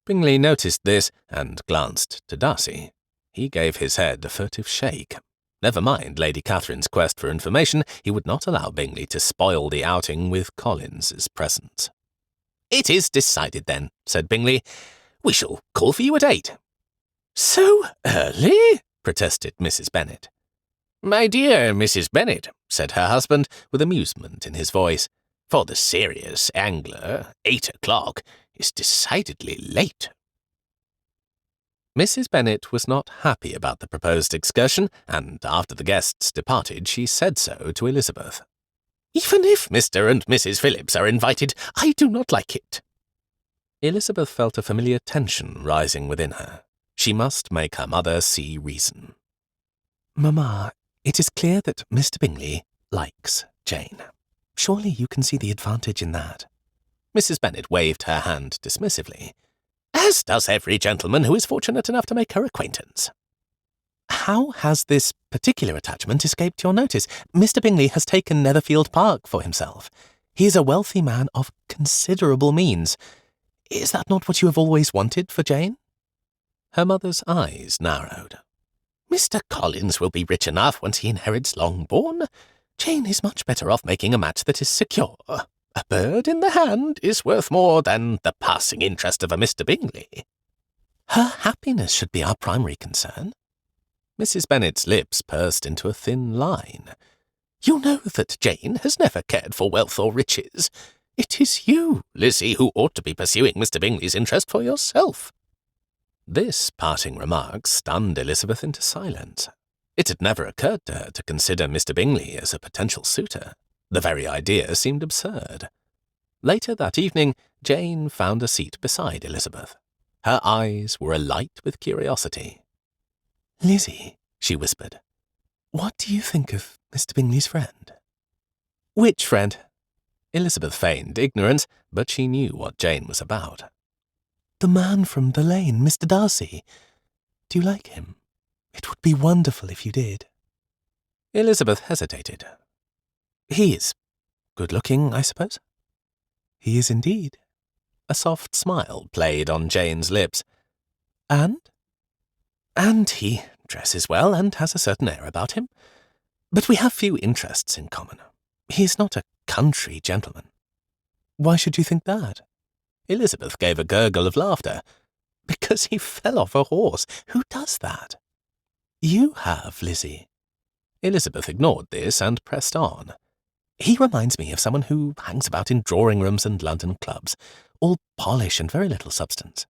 Bingley noticed this and glanced to Darcy. He gave his head a furtive shake. Never mind Lady Catherine's quest for information, he would not allow Bingley to spoil the outing with Collins's presence. "It is decided, then," said Bingley. "We shall call for you at 8. "So early?" protested Mrs. Bennet. "My dear Mrs. Bennet," said her husband, with amusement in his voice, "for the serious angler, 8 o'clock is decidedly late." Mrs. Bennet was not happy about the proposed excursion, and after the guests departed she said so to Elizabeth. "Even if Mr. and Mrs. Phillips are invited, I do not like it." Elizabeth felt a familiar tension rising within her. She must make her mother see reason. "Mamma, it is clear that Mr. Bingley likes Jane. Surely you can see the advantage in that." Mrs. Bennet waved her hand dismissively. "As does every gentleman who is fortunate enough to make her acquaintance." "How has this particular attachment escaped your notice? Mr. Bingley has taken Netherfield Park for himself. He is a wealthy man of considerable means. Is that not what you have always wanted for Jane?" Her mother's eyes narrowed. "Mr. Collins will be rich enough once he inherits Longbourn. Jane is much better off making a match that is secure. A bird in the hand is worth more than the passing interest of a Mr. Bingley." "Her happiness should be our primary concern." Mrs. Bennet's lips pursed into a thin line. "You know that Jane has never cared for wealth or riches. It is you, Lizzie, who ought to be pursuing Mr. Bingley's interest for yourself." This parting remark stunned Elizabeth into silence. It had never occurred to her to consider Mr. Bingley as a potential suitor. The very idea seemed absurd. Later that evening, Jane found a seat beside Elizabeth. Her eyes were alight with curiosity. "Lizzie," she whispered, "what do you think of Mr. Bingley's friend?" "Which friend?" Elizabeth feigned ignorance, but she knew what Jane was about. "The man from the lane, Mr. Darcy. Do you like him? It would be wonderful if you did." Elizabeth hesitated. "He is good-looking, I suppose?" "He is indeed." A soft smile played on Jane's lips. "And?" "And he dresses well and has a certain air about him. But we have few interests in common. He is not a country gentleman." "Why should you think that?" Elizabeth gave a gurgle of laughter. "Because he fell off a horse. Who does that?" "You have, Lizzie." Elizabeth ignored this and pressed on. "He reminds me of someone who hangs about in drawing-rooms and London clubs, all polish and very little substance."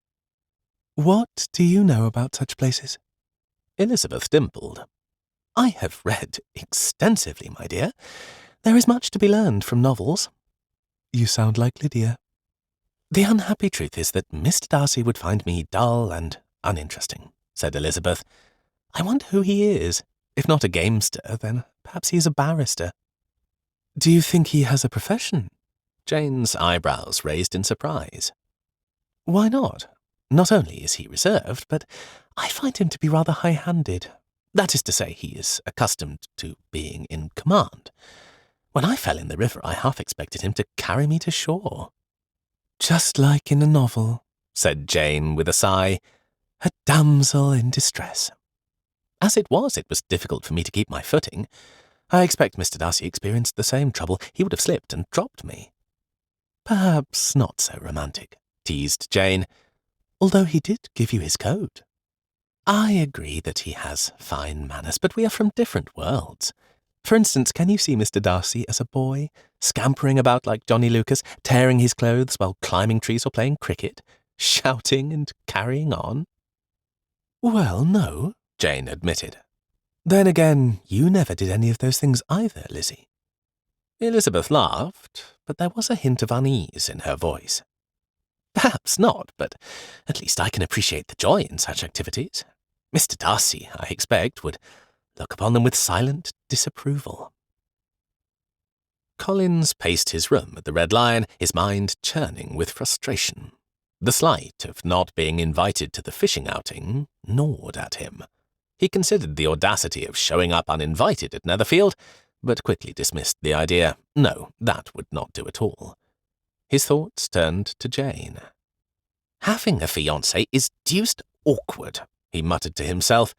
"What do you know about such places?" Elizabeth dimpled. "I have read extensively, my dear. There is much to be learned from novels. You sound like Lydia. The unhappy truth is that Mr. Darcy would find me dull and uninteresting, said Elizabeth. I wonder who he is. If not a gamester, then perhaps he is a barrister. Do you think he has a profession? Jane's eyebrows raised in surprise. Why not? Not only is he reserved, but I find him to be rather high-handed. That is to say, he is accustomed to being in command. When I fell in the river, I half expected him to carry me to shore. Just like in a novel, said Jane with a sigh, a damsel in distress. As it was difficult for me to keep my footing. I expect Mr. Darcy experienced the same trouble. He would have slipped and dropped me. Perhaps not so romantic, teased Jane, although he did give you his coat. I agree that he has fine manners, but we are from different worlds. For instance, can you see Mr. Darcy as a boy, scampering about like Johnny Lucas, tearing his clothes while climbing trees or playing cricket, shouting and carrying on? Well, no, Jane admitted. Then again, you never did any of those things either, Lizzie. Elizabeth laughed, but there was a hint of unease in her voice. Perhaps not, but at least I can appreciate the joy in such activities. Mr. Darcy, I expect, would look upon them with silent disapproval. Collins paced his room at the Red Lion, his mind churning with frustration. The slight of not being invited to the fishing outing gnawed at him. He considered the audacity of showing up uninvited at Netherfield, but quickly dismissed the idea. No, that would not do at all. His thoughts turned to Jane. Having a fiancée is deuced awkward, he muttered to himself,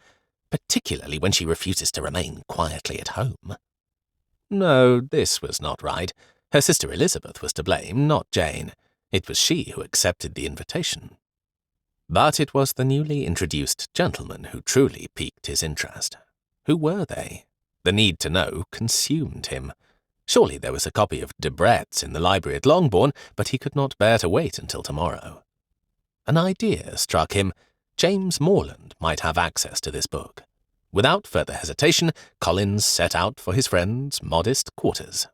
particularly when she refuses to remain quietly at home. No, this was not right. Her sister Elizabeth was to blame, not Jane. It was she who accepted the invitation. But it was the newly introduced gentlemen who truly piqued his interest. Who were they? The need to know consumed him. Surely there was a copy of Debrett's in the library at Longbourn, but he could not bear to wait until tomorrow. An idea struck him. James Morland might have access to this book. Without further hesitation, Collins set out for his friend's modest quarters.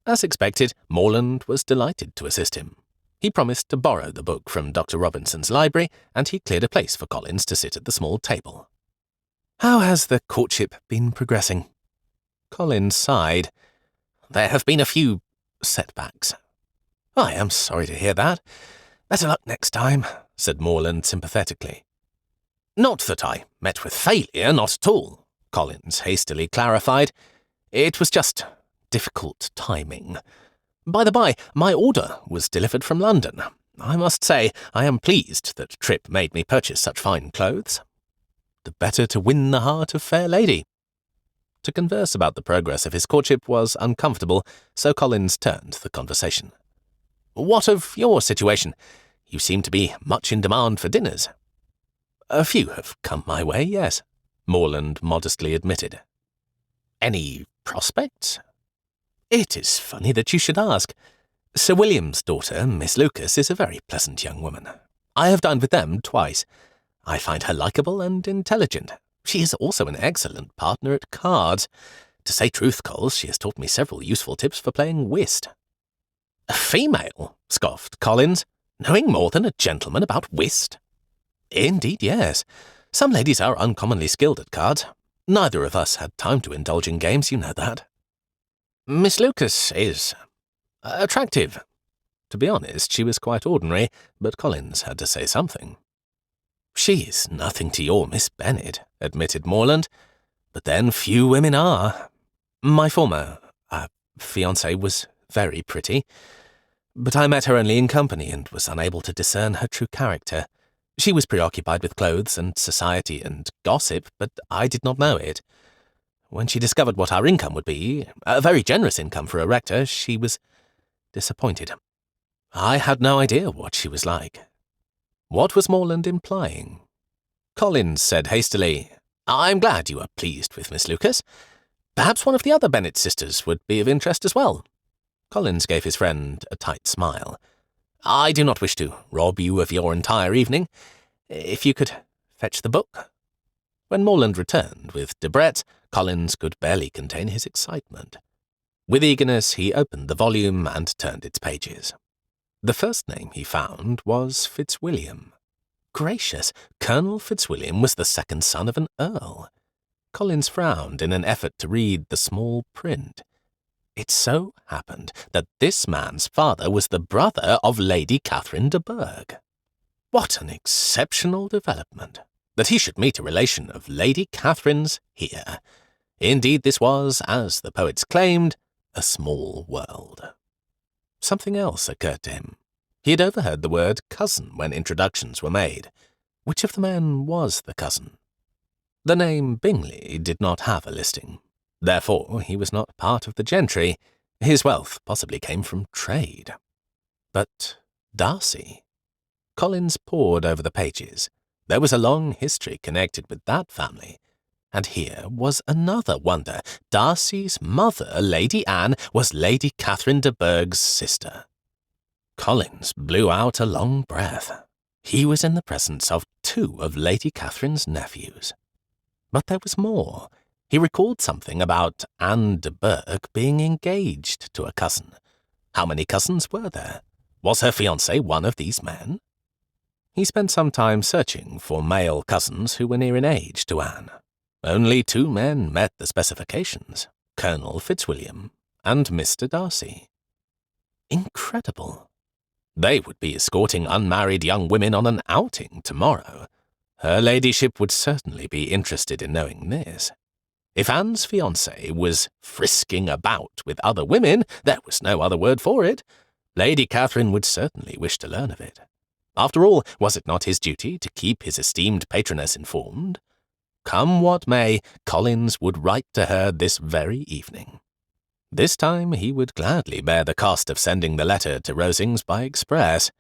As expected, Morland was delighted to assist him. He promised to borrow the book from Dr. Robinson's library, and he cleared a place for Collins to sit at the small table. How has the courtship been progressing? Collins sighed. There have been a few setbacks. I am sorry to hear that. Better luck next time, said Morland sympathetically. Not that I met with failure, not at all, Collins hastily clarified. It was just difficult timing. By the by, my order was delivered from London. I must say I am pleased that Tripp made me purchase such fine clothes. The better to win the heart of fair lady. To converse about the progress of his courtship was uncomfortable, so Collins turned the conversation. What of your situation? You seem to be much in demand for dinners. A few have come my way, yes, Morland modestly admitted. Any prospects? It is funny that you should ask. Sir William's daughter, Miss Lucas, is a very pleasant young woman. I have dined with them twice. I find her likeable and intelligent. She is also an excellent partner at cards. To say truth, Coles, she has taught me several useful tips for playing whist. A female, scoffed Collins, knowing more than a gentleman about whist? Indeed, yes. Some ladies are uncommonly skilled at cards. Neither of us had time to indulge in games, you know that. Miss Lucas is attractive. To be honest, she was quite ordinary, but Collins had to say something. She is nothing to your Miss Bennet, admitted Morland, but then few women are. My former fiancée was very pretty, but I met her only in company and was unable to discern her true character. She was preoccupied with clothes and society and gossip, but I did not know it. When she discovered what our income would be, a very generous income for a rector, she was disappointed. I had no idea what she was like. What was Morland implying? Collins said hastily, I'm glad you are pleased with Miss Lucas. Perhaps one of the other Bennet sisters would be of interest as well. Collins gave his friend a tight smile. I do not wish to rob you of your entire evening. If you could fetch the book. When Morland returned with Debrett, Collins could barely contain his excitement. With eagerness, he opened the volume and turned its pages. The first name he found was Fitzwilliam. Gracious, Colonel Fitzwilliam was the second son of an earl. Collins frowned in an effort to read the small print. It so happened that this man's father was the brother of Lady Catherine de Bourgh. What an exceptional development, that he should meet a relation of Lady Catherine's here. Indeed, this was, as the poets claimed, a small world. Something else occurred to him. He had overheard the word cousin when introductions were made. Which of the men was the cousin? The name Bingley did not have a listing. Therefore, he was not part of the gentry. His wealth possibly came from trade. But Darcy? Collins pored over the pages. There was a long history connected with that family. And here was another wonder. Darcy's mother, Lady Anne, was Lady Catherine de Bourgh's sister. Collins blew out a long breath. He was in the presence of two of Lady Catherine's nephews. But there was more. He recalled something about Anne de Bourgh being engaged to a cousin. How many cousins were there? Was her fiancé one of these men? He spent some time searching for male cousins who were near in age to Anne. Only two men met the specifications, Colonel Fitzwilliam and Mr. Darcy. Incredible. They would be escorting unmarried young women on an outing tomorrow. Her ladyship would certainly be interested in knowing this. If Anne's fiancé was frisking about with other women, there was no other word for it. Lady Catherine would certainly wish to learn of it. After all, was it not his duty to keep his esteemed patroness informed? Come what may, Collins would write to her this very evening. This time he would gladly bear the cost of sending the letter to Rosings by express.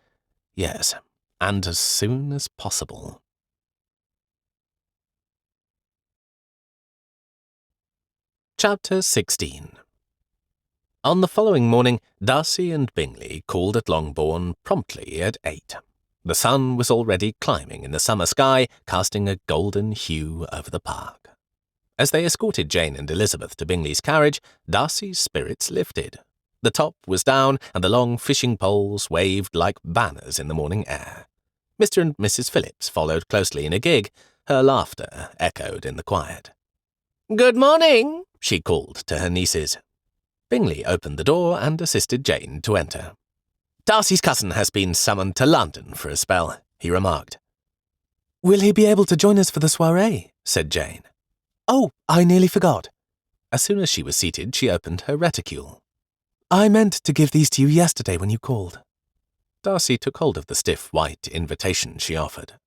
Yes, and as soon as possible. Chapter 16. On the following morning, Darcy and Bingley called at Longbourn promptly at 8. The sun was already climbing in the summer sky, casting a golden hue over the park. As they escorted Jane and Elizabeth to Bingley's carriage, Darcy's spirits lifted. The top was down, and the long fishing poles waved like banners in the morning air. Mr. and Mrs. Phillips followed closely in a gig. Her laughter echoed in the quiet. "Good morning," she called to her nieces. Bingley opened the door and assisted Jane to enter. "Darcy's cousin has been summoned to London for a spell," he remarked. "Will he be able to join us for the soirée?" said Jane. "Oh, I nearly forgot." As soon as she was seated, she opened her reticule. "I meant to give these to you yesterday when you called." Darcy took hold of the stiff white invitation she offered.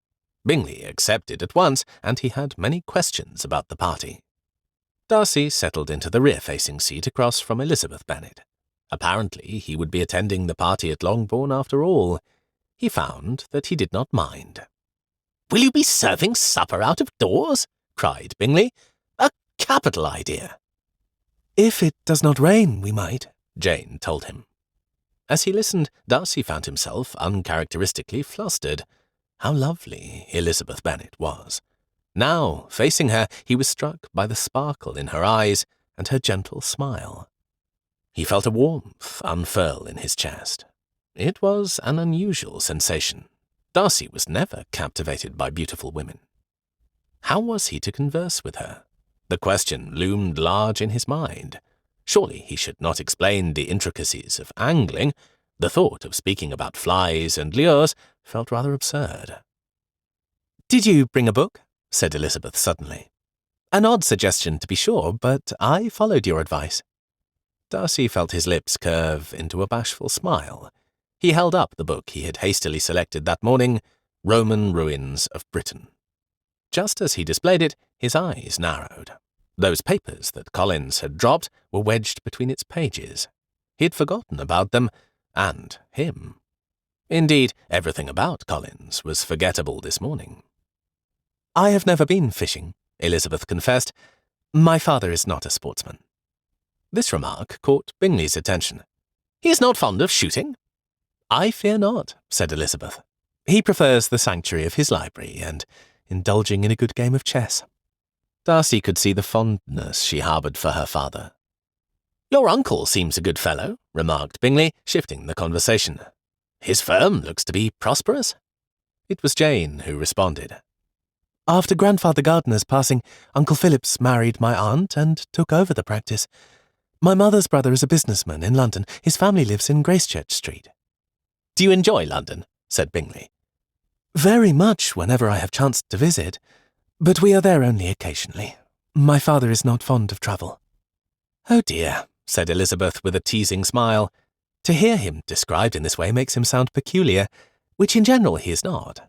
Bingley accepted at once, and he had many questions about the party. Darcy settled into the rear-facing seat across from Elizabeth Bennet. Apparently, he would be attending the party at Longbourn after all. He found that he did not mind. "Will you be serving supper out of doors?" cried Bingley. "A capital idea." "If it does not rain, we might," Jane told him. As he listened, Darcy found himself uncharacteristically flustered. How lovely Elizabeth Bennet was. Now, facing her, he was struck by the sparkle in her eyes and her gentle smile. He felt a warmth unfurl in his chest. It was an unusual sensation. Darcy was never captivated by beautiful women. How was he to converse with her? The question loomed large in his mind. Surely he should not explain the intricacies of angling. The thought of speaking about flies and lures felt rather absurd. "Did you bring a book?" said Elizabeth suddenly. "An odd suggestion, to be sure, but I followed your advice." Darcy felt his lips curve into a bashful smile. He held up the book he had hastily selected that morning, Roman Ruins of Britain. Just as he displayed it, his eyes narrowed. Those papers that Collins had dropped were wedged between its pages. He had forgotten about them, and him. Indeed, everything about Collins was forgettable this morning. "I have never been fishing," Elizabeth confessed. "My father is not a sportsman." This remark caught Bingley's attention. "He is not fond of shooting?" "I fear not," said Elizabeth. "He prefers the sanctuary of his library and indulging in a good game of chess." Darcy could see the fondness she harboured for her father. Your uncle seems a good fellow, remarked Bingley, shifting the conversation. His firm looks to be prosperous. It was Jane who responded. After Grandfather Gardiner's passing, Uncle Phillips married my aunt and took over the practice. My mother's brother is a businessman in London. His family lives in Gracechurch Street. Do you enjoy London? Said Bingley. Very much whenever I have chanced to visit, but we are there only occasionally. My father is not fond of travel. Oh dear, said Elizabeth with a teasing smile. To hear him described in this way makes him sound peculiar, which in general he is not.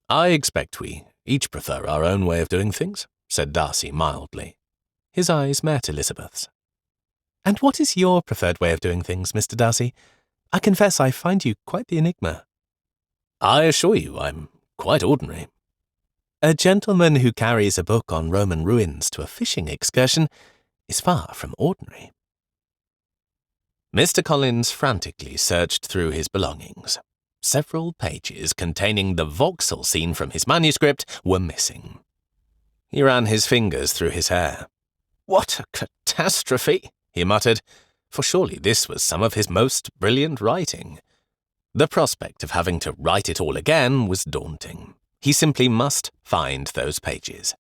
I expect we each prefer our own way of doing things, said Darcy mildly. His eyes met Elizabeth's. And what is your preferred way of doing things, Mr. Darcy? I confess I find you quite the enigma. I assure you I'm quite ordinary. A gentleman who carries a book on Roman ruins to a fishing excursion is far from ordinary. Mr. Collins frantically searched through his belongings. Several pages containing the Vauxhall scene from his manuscript were missing. He ran his fingers through his hair. What a catastrophe, he muttered, for surely this was some of his most brilliant writing. The prospect of having to write it all again was daunting. He simply must find those pages.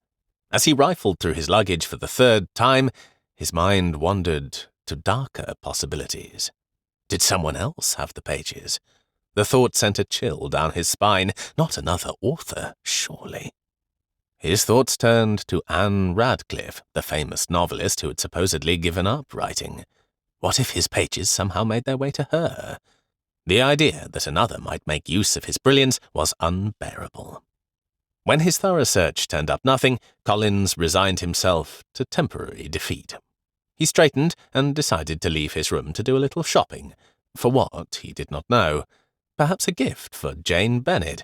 As he rifled through his luggage for the third time, his mind wandered to darker possibilities. Did someone else have the pages? The thought sent a chill down his spine. Not another author, surely. His thoughts turned to Anne Radcliffe, the famous novelist who had supposedly given up writing. What if his pages somehow made their way to her? The idea that another might make use of his brilliance was unbearable. When his thorough search turned up nothing, Collins resigned himself to temporary defeat. He straightened and decided to leave his room to do a little shopping. For what, he did not know. Perhaps a gift for Jane Bennet.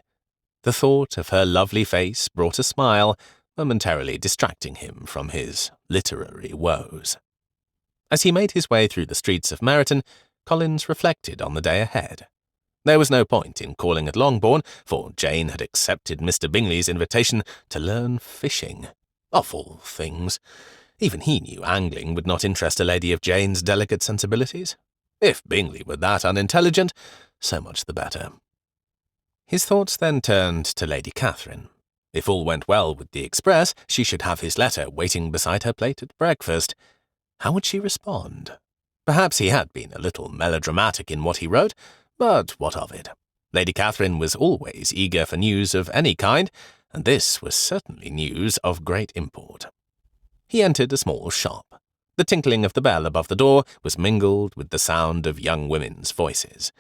The thought of her lovely face brought a smile, momentarily distracting him from his literary woes. As he made his way through the streets of Meryton, Collins reflected on the day ahead. There was no point in calling at Longbourn, for Jane had accepted Mr. Bingley's invitation to learn fishing. Of all things, even he knew angling would not interest a lady of Jane's delicate sensibilities. If Bingley were that unintelligent, so much the better. His thoughts then turned to Lady Catherine. If all went well with the express, she should have his letter waiting beside her plate at breakfast. How would she respond? Perhaps he had been a little melodramatic in what he wrote, but what of it? Lady Catherine was always eager for news of any kind, and this was certainly news of great import. He entered a small shop. The tinkling of the bell above the door was mingled with the sound of young women's voices.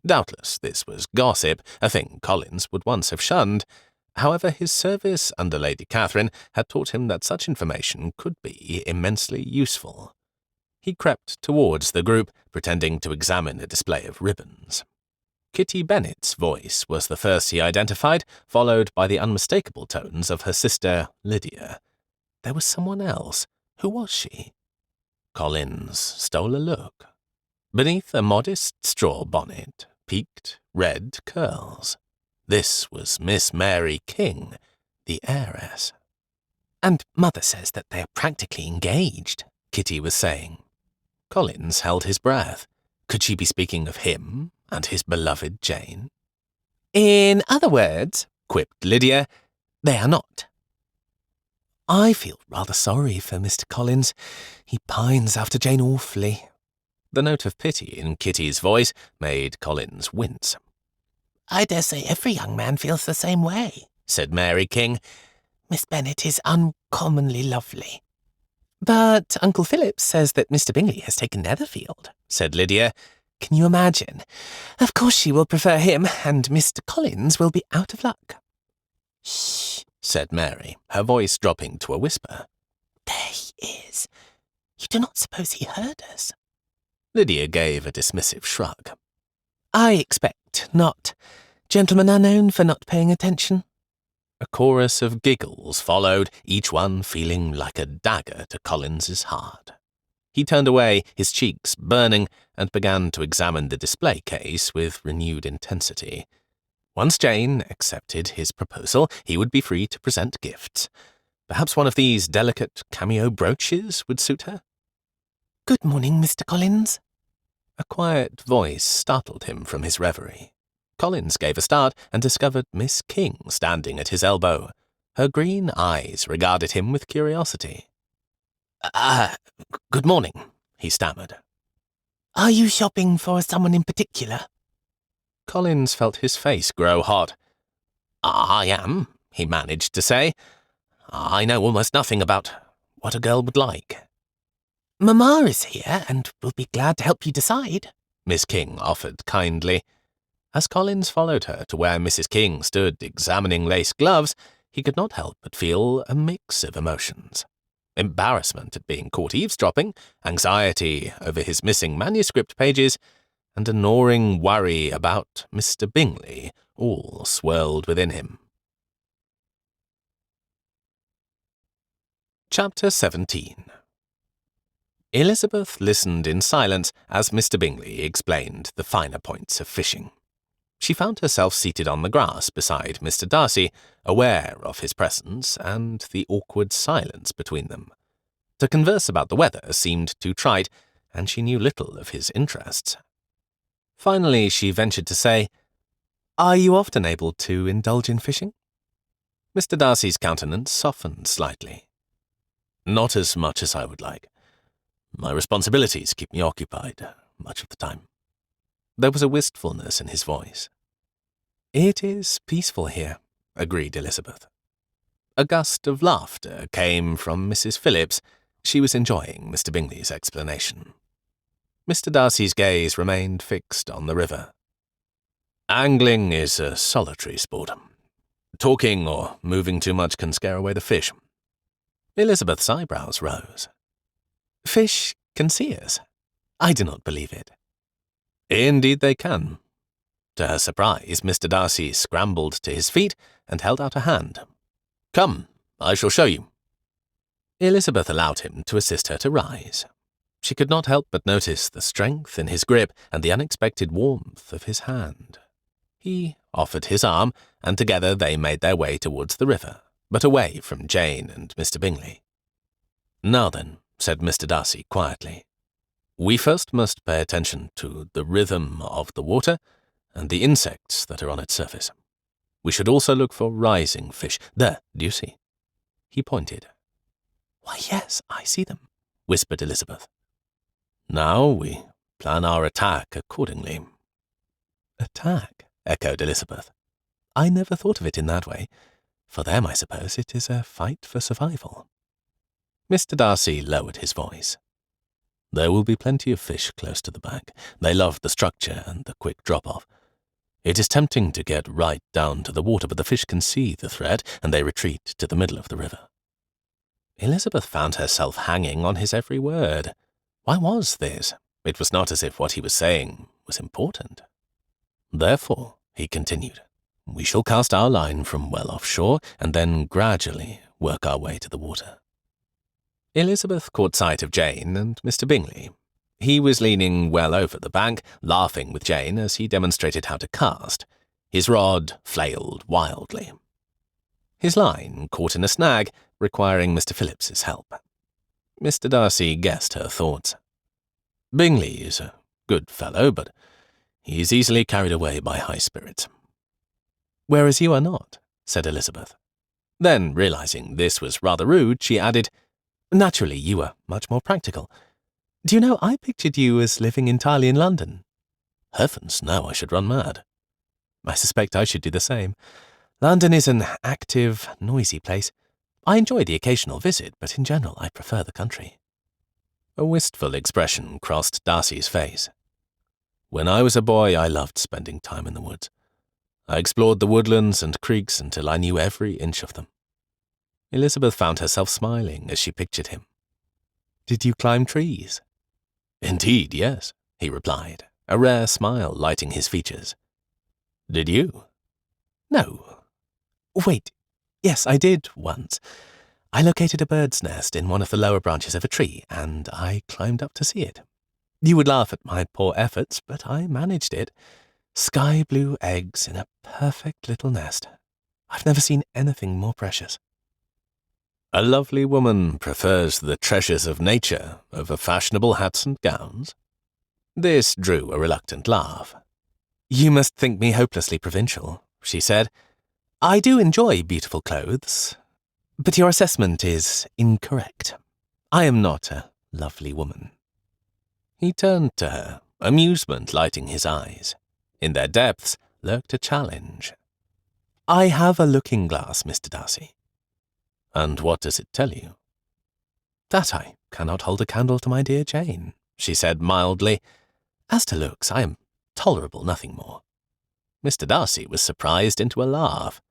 Doubtless this was gossip, a thing Collins would once have shunned. However, his service under Lady Catherine had taught him that such information could be immensely useful. He crept towards the group, pretending to examine a display of ribbons. Kitty Bennet's voice was the first he identified, followed by the unmistakable tones of her sister, Lydia. There was someone else. Who was she? Collins stole a look. Beneath a modest straw bonnet, peaked red curls. This was Miss Mary King, the heiress. And Mother says that they are practically engaged, Kitty was saying. Collins held his breath. Could she be speaking of him and his beloved Jane? In other words, quipped Lydia, they are not. I feel rather sorry for Mr. Collins. He pines after Jane awfully. The note of pity in Kitty's voice made Collins wince. I dare say every young man feels the same way, said Mary King. Miss Bennet is uncommonly lovely. But Uncle Philip says that Mr. Bingley has taken Netherfield, said Lydia. Can you imagine? Of course she will prefer him, and Mr. Collins will be out of luck. Shh, said Mary, her voice dropping to a whisper. There he is. You do not suppose he heard us? Lydia gave a dismissive shrug. I expect not. Gentlemen are known for not paying attention. A chorus of giggles followed, each one feeling like a dagger to Collins's heart. He turned away, his cheeks burning, and began to examine the display case with renewed intensity. Once Jane accepted his proposal, he would be free to present gifts. Perhaps one of these delicate cameo brooches would suit her? Good morning, Mr. Collins. A quiet voice startled him from his reverie. Collins gave a start and discovered Miss King standing at his elbow. Her green eyes regarded him with curiosity. Good morning, he stammered. Are you shopping for someone in particular? Collins felt his face grow hot. I am, he managed to say. I know almost nothing about what a girl would like. Mamma is here and will be glad to help you decide, Miss King offered kindly. As Collins followed her to where Mrs. King stood examining lace gloves, he could not help but feel a mix of emotions. Embarrassment at being caught eavesdropping, anxiety over his missing manuscript pages, and a gnawing worry about Mr. Bingley all swirled within him. Chapter 17. Elizabeth listened in silence as Mr. Bingley explained the finer points of fishing. She found herself seated on the grass beside Mr. Darcy, aware of his presence and the awkward silence between them. To converse about the weather seemed too trite, and she knew little of his interests. Finally, she ventured to say, "Are you often able to indulge in fishing?" Mr. Darcy's countenance softened slightly. "Not as much as I would like. My responsibilities keep me occupied much of the time." There was a wistfulness in his voice. "It is peaceful here," agreed Elizabeth. A gust of laughter came from Mrs. Phillips. She was enjoying Mr. Bingley's explanation. Mr. Darcy's gaze remained fixed on the river. "Angling is a solitary sport. Talking or moving too much can scare away the fish." Elizabeth's eyebrows rose. "Fish can see us? I do not believe it." "Indeed they can." To her surprise, Mr. Darcy scrambled to his feet and held out a hand. "Come, I shall show you." Elizabeth allowed him to assist her to rise. She could not help but notice the strength in his grip and the unexpected warmth of his hand. He offered his arm, and together they made their way towards the river, but away from Jane and Mr. Bingley. "Now then," said Mr. Darcy quietly, "we first must pay attention to the rhythm of the water and the insects that are on its surface. We should also look for rising fish. There, do you see?" He pointed. "Why, yes, I see them," whispered Elizabeth. "Now we plan our attack accordingly." "Attack?" echoed Elizabeth. "I never thought of it in that way. For them, I suppose, it is a fight for survival." Mr. Darcy lowered his voice. "There will be plenty of fish close to the bank. They love the structure and the quick drop-off. It is tempting to get right down to the water, but the fish can see the threat, and they retreat to the middle of the river." Elizabeth found herself hanging on his every word. Why was this? It was not as if what he was saying was important. "Therefore," he continued, "we shall cast our line from well offshore, and then gradually work our way to the water." Elizabeth caught sight of Jane and Mr. Bingley. He was leaning well over the bank, laughing with Jane as he demonstrated how to cast. His rod flailed wildly. His line caught in a snag, requiring Mr. Phillips's help. Mr. Darcy guessed her thoughts. "Bingley is a good fellow, but he is easily carried away by high spirits." "Whereas you are not," said Elizabeth. Then, realizing this was rather rude, she added, "Naturally, you are much more practical. Do you know, I pictured you as living entirely in London." "Heavens, no, I should run mad." "I suspect I should do the same. London is an active, noisy place. I enjoy the occasional visit, but in general I prefer the country." A wistful expression crossed Darcy's face. "When I was a boy, I loved spending time in the woods. I explored the woodlands and creeks until I knew every inch of them." Elizabeth found herself smiling as she pictured him. "Did you climb trees?" "Indeed, yes," he replied, a rare smile lighting his features. "Did you?" "No. Wait. Yes, I did once. I located a bird's nest in one of the lower branches of a tree, and I climbed up to see it. You would laugh at my poor efforts, but I managed it. Sky blue eggs in a perfect little nest. I've never seen anything more precious." A lovely woman prefers the treasures of nature over fashionable hats and gowns. This drew a reluctant laugh. You must think me hopelessly provincial, she said. I do enjoy beautiful clothes, but your assessment is incorrect. I am not a lovely woman. He turned to her, amusement lighting his eyes. In their depths lurked a challenge. I have a looking-glass, Mr. Darcy. And what does it tell you? That I cannot hold a candle to my dear Jane, she said mildly. As to looks, I am tolerable, nothing more. Mr. Darcy was surprised into a laugh.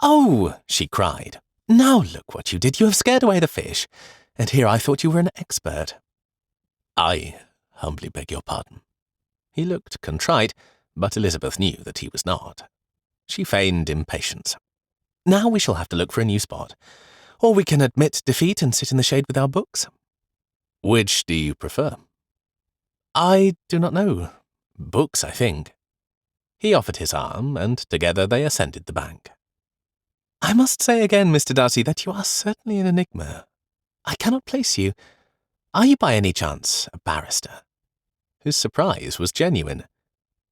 Oh, she cried. Now look what you did. You have scared away the fish, and here I thought you were an expert. I humbly beg your pardon. He looked contrite, but Elizabeth knew that he was not. She feigned impatience. Now we shall have to look for a new spot, or we can admit defeat and sit in the shade with our books. Which do you prefer? I do not know. Books, I think. He offered his arm, and together they ascended the bank. I must say again, Mr. Darcy, that you are certainly an enigma. I cannot place you. Are you by any chance a barrister? His surprise was genuine.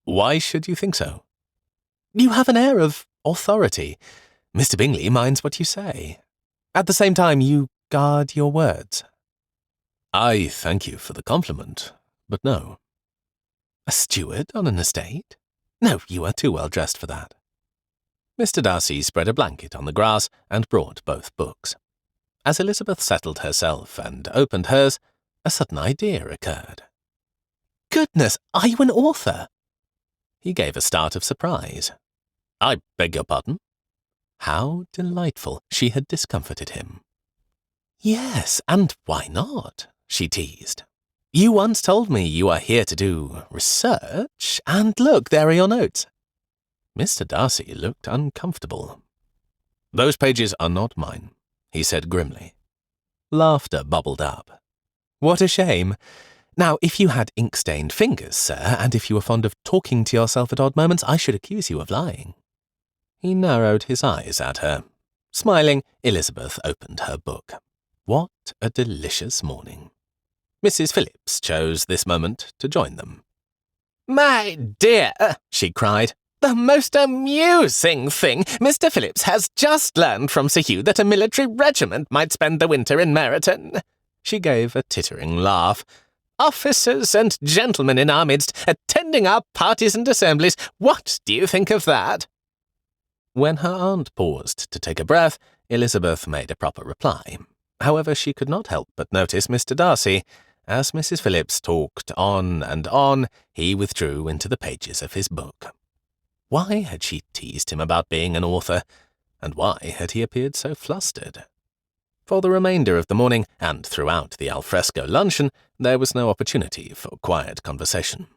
Why should you think so? You have an air of authority. Mr. Bingley minds what you say. At the same time, you guard your words. I thank you for the compliment, but no. A steward on an estate? No, you are too well dressed for that. Mr. Darcy spread a blanket on the grass and brought both books. As Elizabeth settled herself and opened hers, a sudden idea occurred. Goodness, are you an author? He gave a start of surprise. I beg your pardon? How delightful she had discomfited him. Yes, and why not? She teased. You once told me you are here to do research, and look, there are your notes. Mr. Darcy looked uncomfortable. Those pages are not mine, he said grimly. Laughter bubbled up. What a shame. Now, if you had ink-stained fingers, sir, and if you were fond of talking to yourself at odd moments, I should accuse you of lying. He narrowed his eyes at her. Smiling, Elizabeth opened her book. What a delicious morning. Mrs. Phillips chose this moment to join them. My dear, she cried, the most amusing thing! Mr. Phillips has just learned from Sir Hugh that a military regiment might spend the winter in Meryton. She gave a tittering laugh. Officers and gentlemen in our midst, attending our parties and assemblies. What do you think of that? When her aunt paused to take a breath, Elizabeth made a proper reply. However, she could not help but notice Mr. Darcy. As Mrs. Phillips talked on and on, he withdrew into the pages of his book. Why had she teased him about being an author, and why had he appeared so flustered? For the remainder of the morning, and throughout the alfresco luncheon, there was no opportunity for quiet conversation.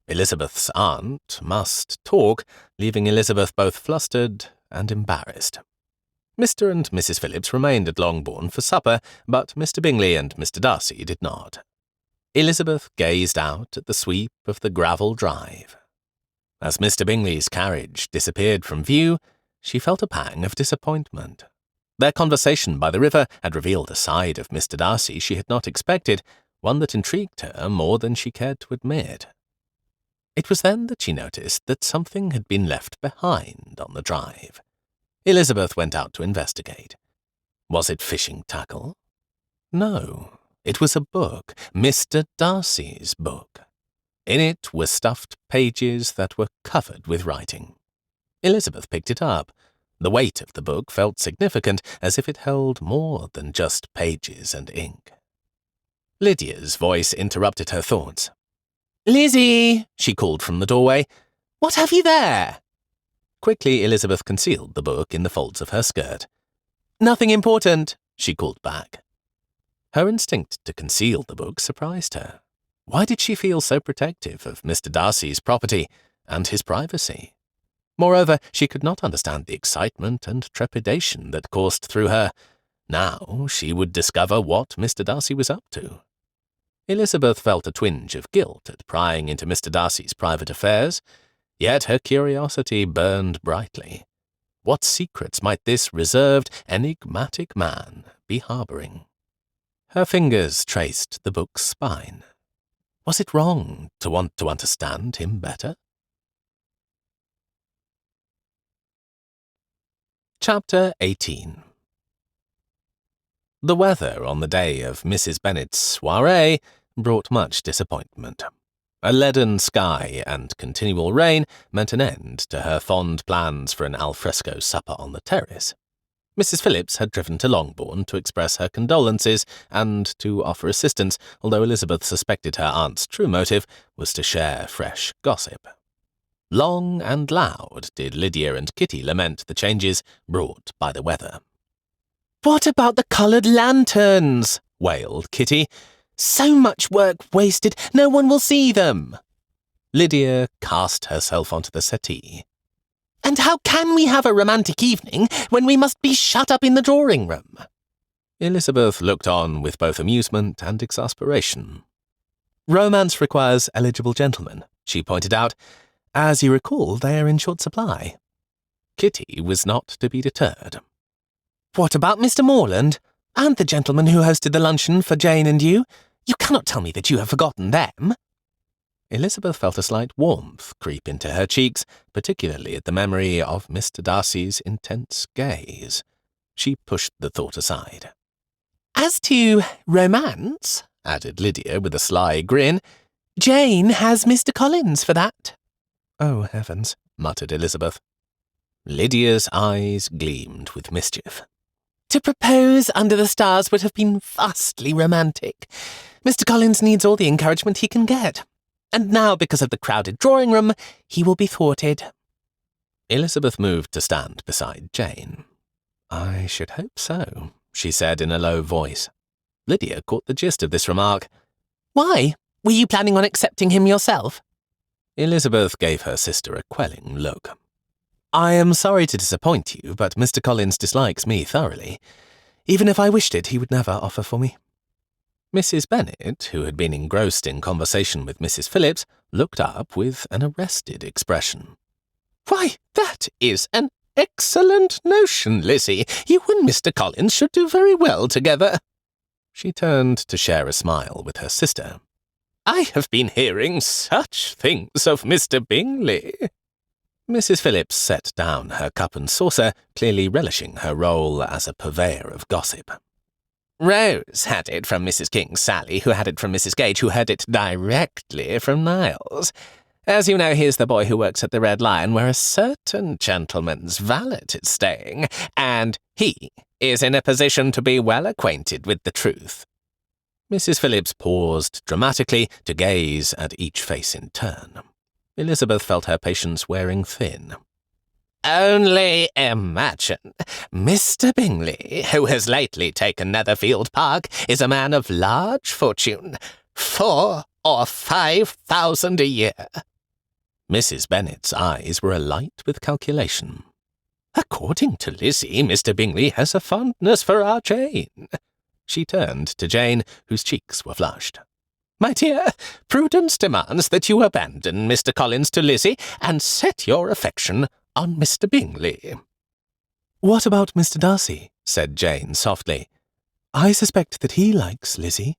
Elizabeth's aunt must talk, leaving Elizabeth both flustered and embarrassed. Mr. and Mrs. Phillips remained at Longbourn for supper, but Mr. Bingley and Mr. Darcy did not. Elizabeth gazed out at the sweep of the gravel drive. As Mr. Bingley's carriage disappeared from view, she felt a pang of disappointment. Their conversation by the river had revealed a side of Mr. Darcy she had not expected, one that intrigued her more than she cared to admit. It was then that she noticed that something had been left behind on the drive. Elizabeth went out to investigate. Was it fishing tackle? No, it was a book, Mr. Darcy's book. In it were stuffed pages that were covered with writing. Elizabeth picked it up. The weight of the book felt significant, as if it held more than just pages and ink. Lydia's voice interrupted her thoughts. Lizzie, she called from the doorway. What have you there? Quickly, Elizabeth concealed the book in the folds of her skirt. Nothing important, she called back. Her instinct to conceal the book surprised her. Why did she feel so protective of Mr. Darcy's property and his privacy? Moreover, she could not understand the excitement and trepidation that coursed through her. Now she would discover what Mr. Darcy was up to. Elizabeth felt a twinge of guilt at prying into Mr. Darcy's private affairs, yet her curiosity burned brightly. What secrets might this reserved, enigmatic man be harbouring. Her fingers traced the book's spine. Was it wrong to want to understand him better? Chapter 18. The weather on the day of Mrs. Bennet's soiree brought much disappointment. A leaden sky and continual rain meant an end to her fond plans for an alfresco supper on the terrace. Mrs. Phillips had driven to Longbourn to express her condolences and to offer assistance, although Elizabeth suspected her aunt's true motive was to share fresh gossip. Long and loud did Lydia and Kitty lament the changes brought by the weather. "What about the coloured lanterns?" wailed Kitty. "So much work wasted, no one will see them." Lydia cast herself onto the settee. "And how can we have a romantic evening when we must be shut up in the drawing-room?" Elizabeth looked on with both amusement and exasperation. "Romance requires eligible gentlemen," she pointed out. "As you recall, they are in short supply." Kitty was not to be deterred. "What about Mr. Morland, and the gentleman who hosted the luncheon for Jane and you? You cannot tell me that you have forgotten them." Elizabeth felt a slight warmth creep into her cheeks, particularly at the memory of Mr. Darcy's intense gaze. She pushed the thought aside. "As to romance," added Lydia with a sly grin, "Jane has Mr. Collins for that." "Oh, heavens," muttered Elizabeth. Lydia's eyes gleamed with mischief. "To propose under the stars would have been vastly romantic. Mr. Collins needs all the encouragement he can get. And now, because of the crowded drawing-room, he will be thwarted." Elizabeth moved to stand beside Jane. "I should hope so," she said in a low voice. Lydia caught the gist of this remark. "Why? Were you planning on accepting him yourself?" Elizabeth gave her sister a quelling look. "I am sorry to disappoint you, but Mr. Collins dislikes me thoroughly. Even if I wished it, he would never offer for me." Mrs. Bennet, who had been engrossed in conversation with Mrs. Phillips, looked up with an arrested expression. "Why, that is an excellent notion, Lizzie. You and Mr. Collins should do very well together." She turned to share a smile with her sister. "I have been hearing such things of Mr. Bingley." Mrs. Phillips set down her cup and saucer, clearly relishing her role as a purveyor of gossip. "Rose had it from Mrs. King, Sally, who had it from Mrs. Gage, who had it directly from Niles. As you know, he is the boy who works at the Red Lion, where a certain gentleman's valet is staying, and he is in a position to be well acquainted with the truth." Mrs. Phillips paused dramatically to gaze at each face in turn. Elizabeth felt her patience wearing thin. "Only imagine. Mr. Bingley, who has lately taken Netherfield Park, is a man of large fortune, 4,000 or 5,000 a year." Mrs. Bennet's eyes were alight with calculation. "According to Lizzie, Mr. Bingley has a fondness for our Jane." She turned to Jane, whose cheeks were flushed. "My dear, prudence demands that you abandon Mr. Collins to Lizzie and set your affection on Mr. Bingley." "What about Mr. Darcy?" said Jane softly. "I suspect that he likes Lizzie."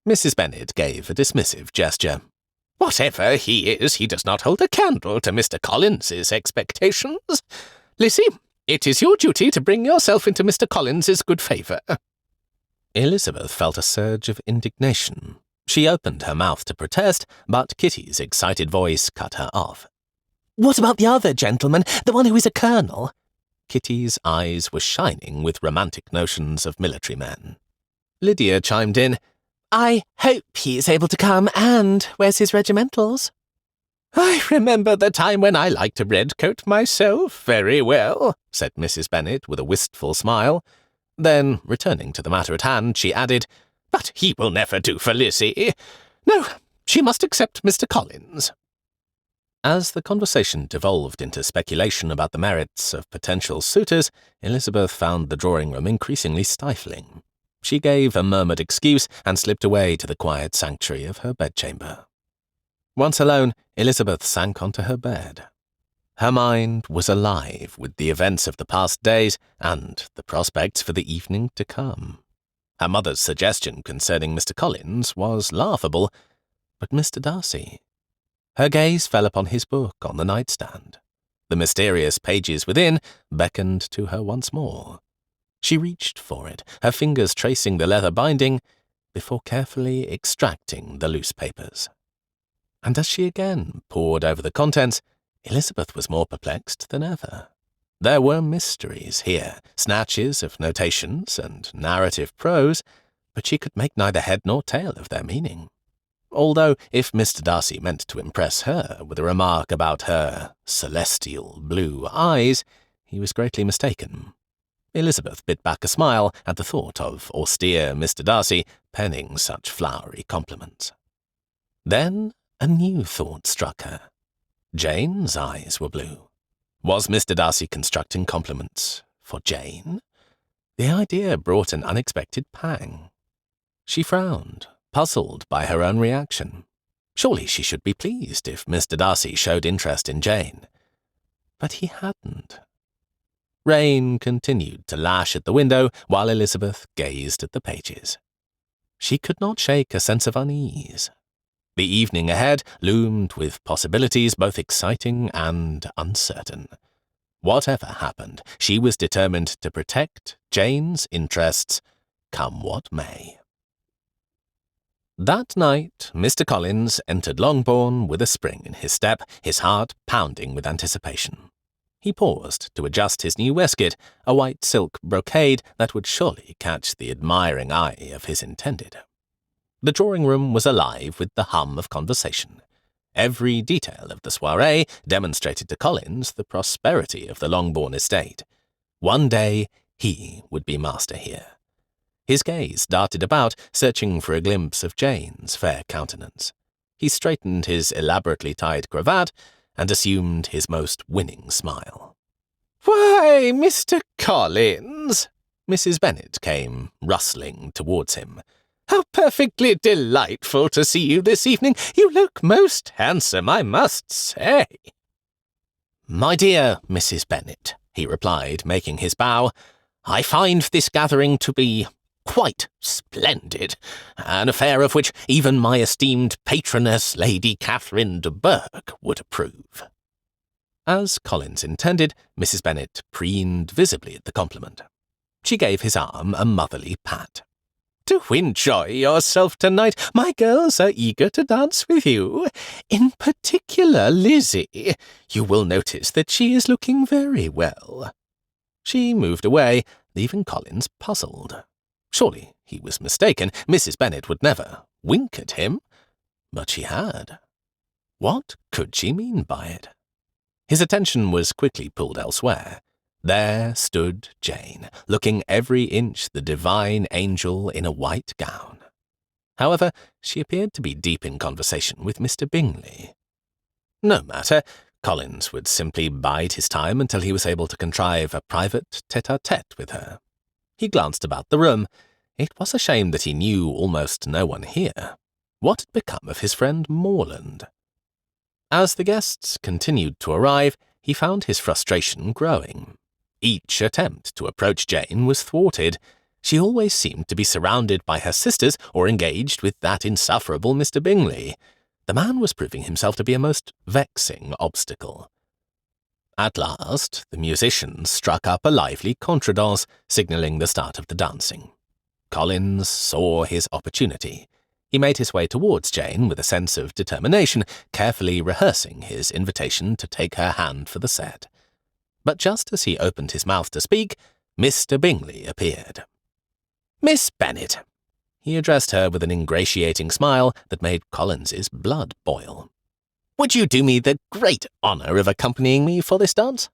Mrs. Bennet gave a dismissive gesture. "Whatever he is, he does not hold a candle to Mr. Collins's expectations. Lizzie, it is your duty to bring yourself into Mr. Collins's good favour." Elizabeth felt a surge of indignation. She opened her mouth to protest, but Kitty's excited voice cut her off. "What about the other gentleman, the one who is a colonel?" Kitty's eyes were shining with romantic notions of military men. Lydia chimed in. "I hope he is able to come and wears his regimentals." "I remember the time when I liked a red coat myself very well," said Mrs. Bennet with a wistful smile. Then, returning to the matter at hand, she added, "But he will never do for Lizzie. No, she must accept Mr. Collins." As the conversation devolved into speculation about the merits of potential suitors, Elizabeth found the drawing-room increasingly stifling. She gave a murmured excuse and slipped away to the quiet sanctuary of her bedchamber. Once alone, Elizabeth sank onto her bed. Her mind was alive with the events of the past days and the prospects for the evening to come. Her mother's suggestion concerning Mr. Collins was laughable, but Mr. Darcy... Her gaze fell upon his book on the nightstand. The mysterious pages within beckoned to her once more. She reached for it, her fingers tracing the leather binding, before carefully extracting the loose papers. And as she again pored over the contents, Elizabeth was more perplexed than ever. There were mysteries here, snatches of notations and narrative prose, but she could make neither head nor tail of their meaning. Although, if Mr. Darcy meant to impress her with a remark about her celestial blue eyes, he was greatly mistaken. Elizabeth bit back a smile at the thought of austere Mr. Darcy penning such flowery compliments. Then a new thought struck her. Jane's eyes were blue. Was Mr. Darcy constructing compliments for Jane? The idea brought an unexpected pang. She frowned, puzzled by her own reaction. Surely she should be pleased if Mr. Darcy showed interest in Jane. But he hadn't. Rain continued to lash at the window while Elizabeth gazed at the pages. She could not shake a sense of unease. The evening ahead loomed with possibilities both exciting and uncertain. Whatever happened, she was determined to protect Jane's interests, come what may. That night, Mr. Collins entered Longbourn with a spring in his step, his heart pounding with anticipation. He paused to adjust his new waistcoat, a white silk brocade that would surely catch the admiring eye of his intended. The drawing-room was alive with the hum of conversation. Every detail of the soirée demonstrated to Collins the prosperity of the Longbourn estate. One day he would be master here. His gaze darted about, searching for a glimpse of Jane's fair countenance. He straightened his elaborately tied cravat and assumed his most winning smile. "Why, Mr. Collins!" Mrs. Bennet came rustling towards him. "How perfectly delightful to see you this evening! You look most handsome, I must say." "My dear Mrs. Bennet," he replied, making his bow, "I find this gathering to be quite splendid, an affair of which even my esteemed patroness, Lady Catherine de Bourgh, would approve." As Collins intended, Mrs. Bennet preened visibly at the compliment. She gave his arm a motherly pat. "Do enjoy yourself tonight. My girls are eager to dance with you. In particular, Lizzie. You will notice that she is looking very well." She moved away, leaving Collins puzzled. Surely he was mistaken. Mrs. Bennet would never wink at him. But she had. What could she mean by it? His attention was quickly pulled elsewhere. There stood Jane, looking every inch the divine angel in a white gown. However, she appeared to be deep in conversation with Mr. Bingley. No matter, Collins would simply bide his time until he was able to contrive a private tete-a-tete with her. He glanced about the room. It was a shame that he knew almost no one here. What had become of his friend Morland? As the guests continued to arrive, he found his frustration growing. Each attempt to approach Jane was thwarted. She always seemed to be surrounded by her sisters or engaged with that insufferable Mr. Bingley. The man was proving himself to be a most vexing obstacle. At last, the musicians struck up a lively contredanse, signalling the start of the dancing. Collins saw his opportunity. He made his way towards Jane with a sense of determination, carefully rehearsing his invitation to take her hand for the set. But just as he opened his mouth to speak, Mr. Bingley appeared. "Miss Bennet," he addressed her with an ingratiating smile that made Collins's blood boil. "Would you do me the great honour of accompanying me for this dance?"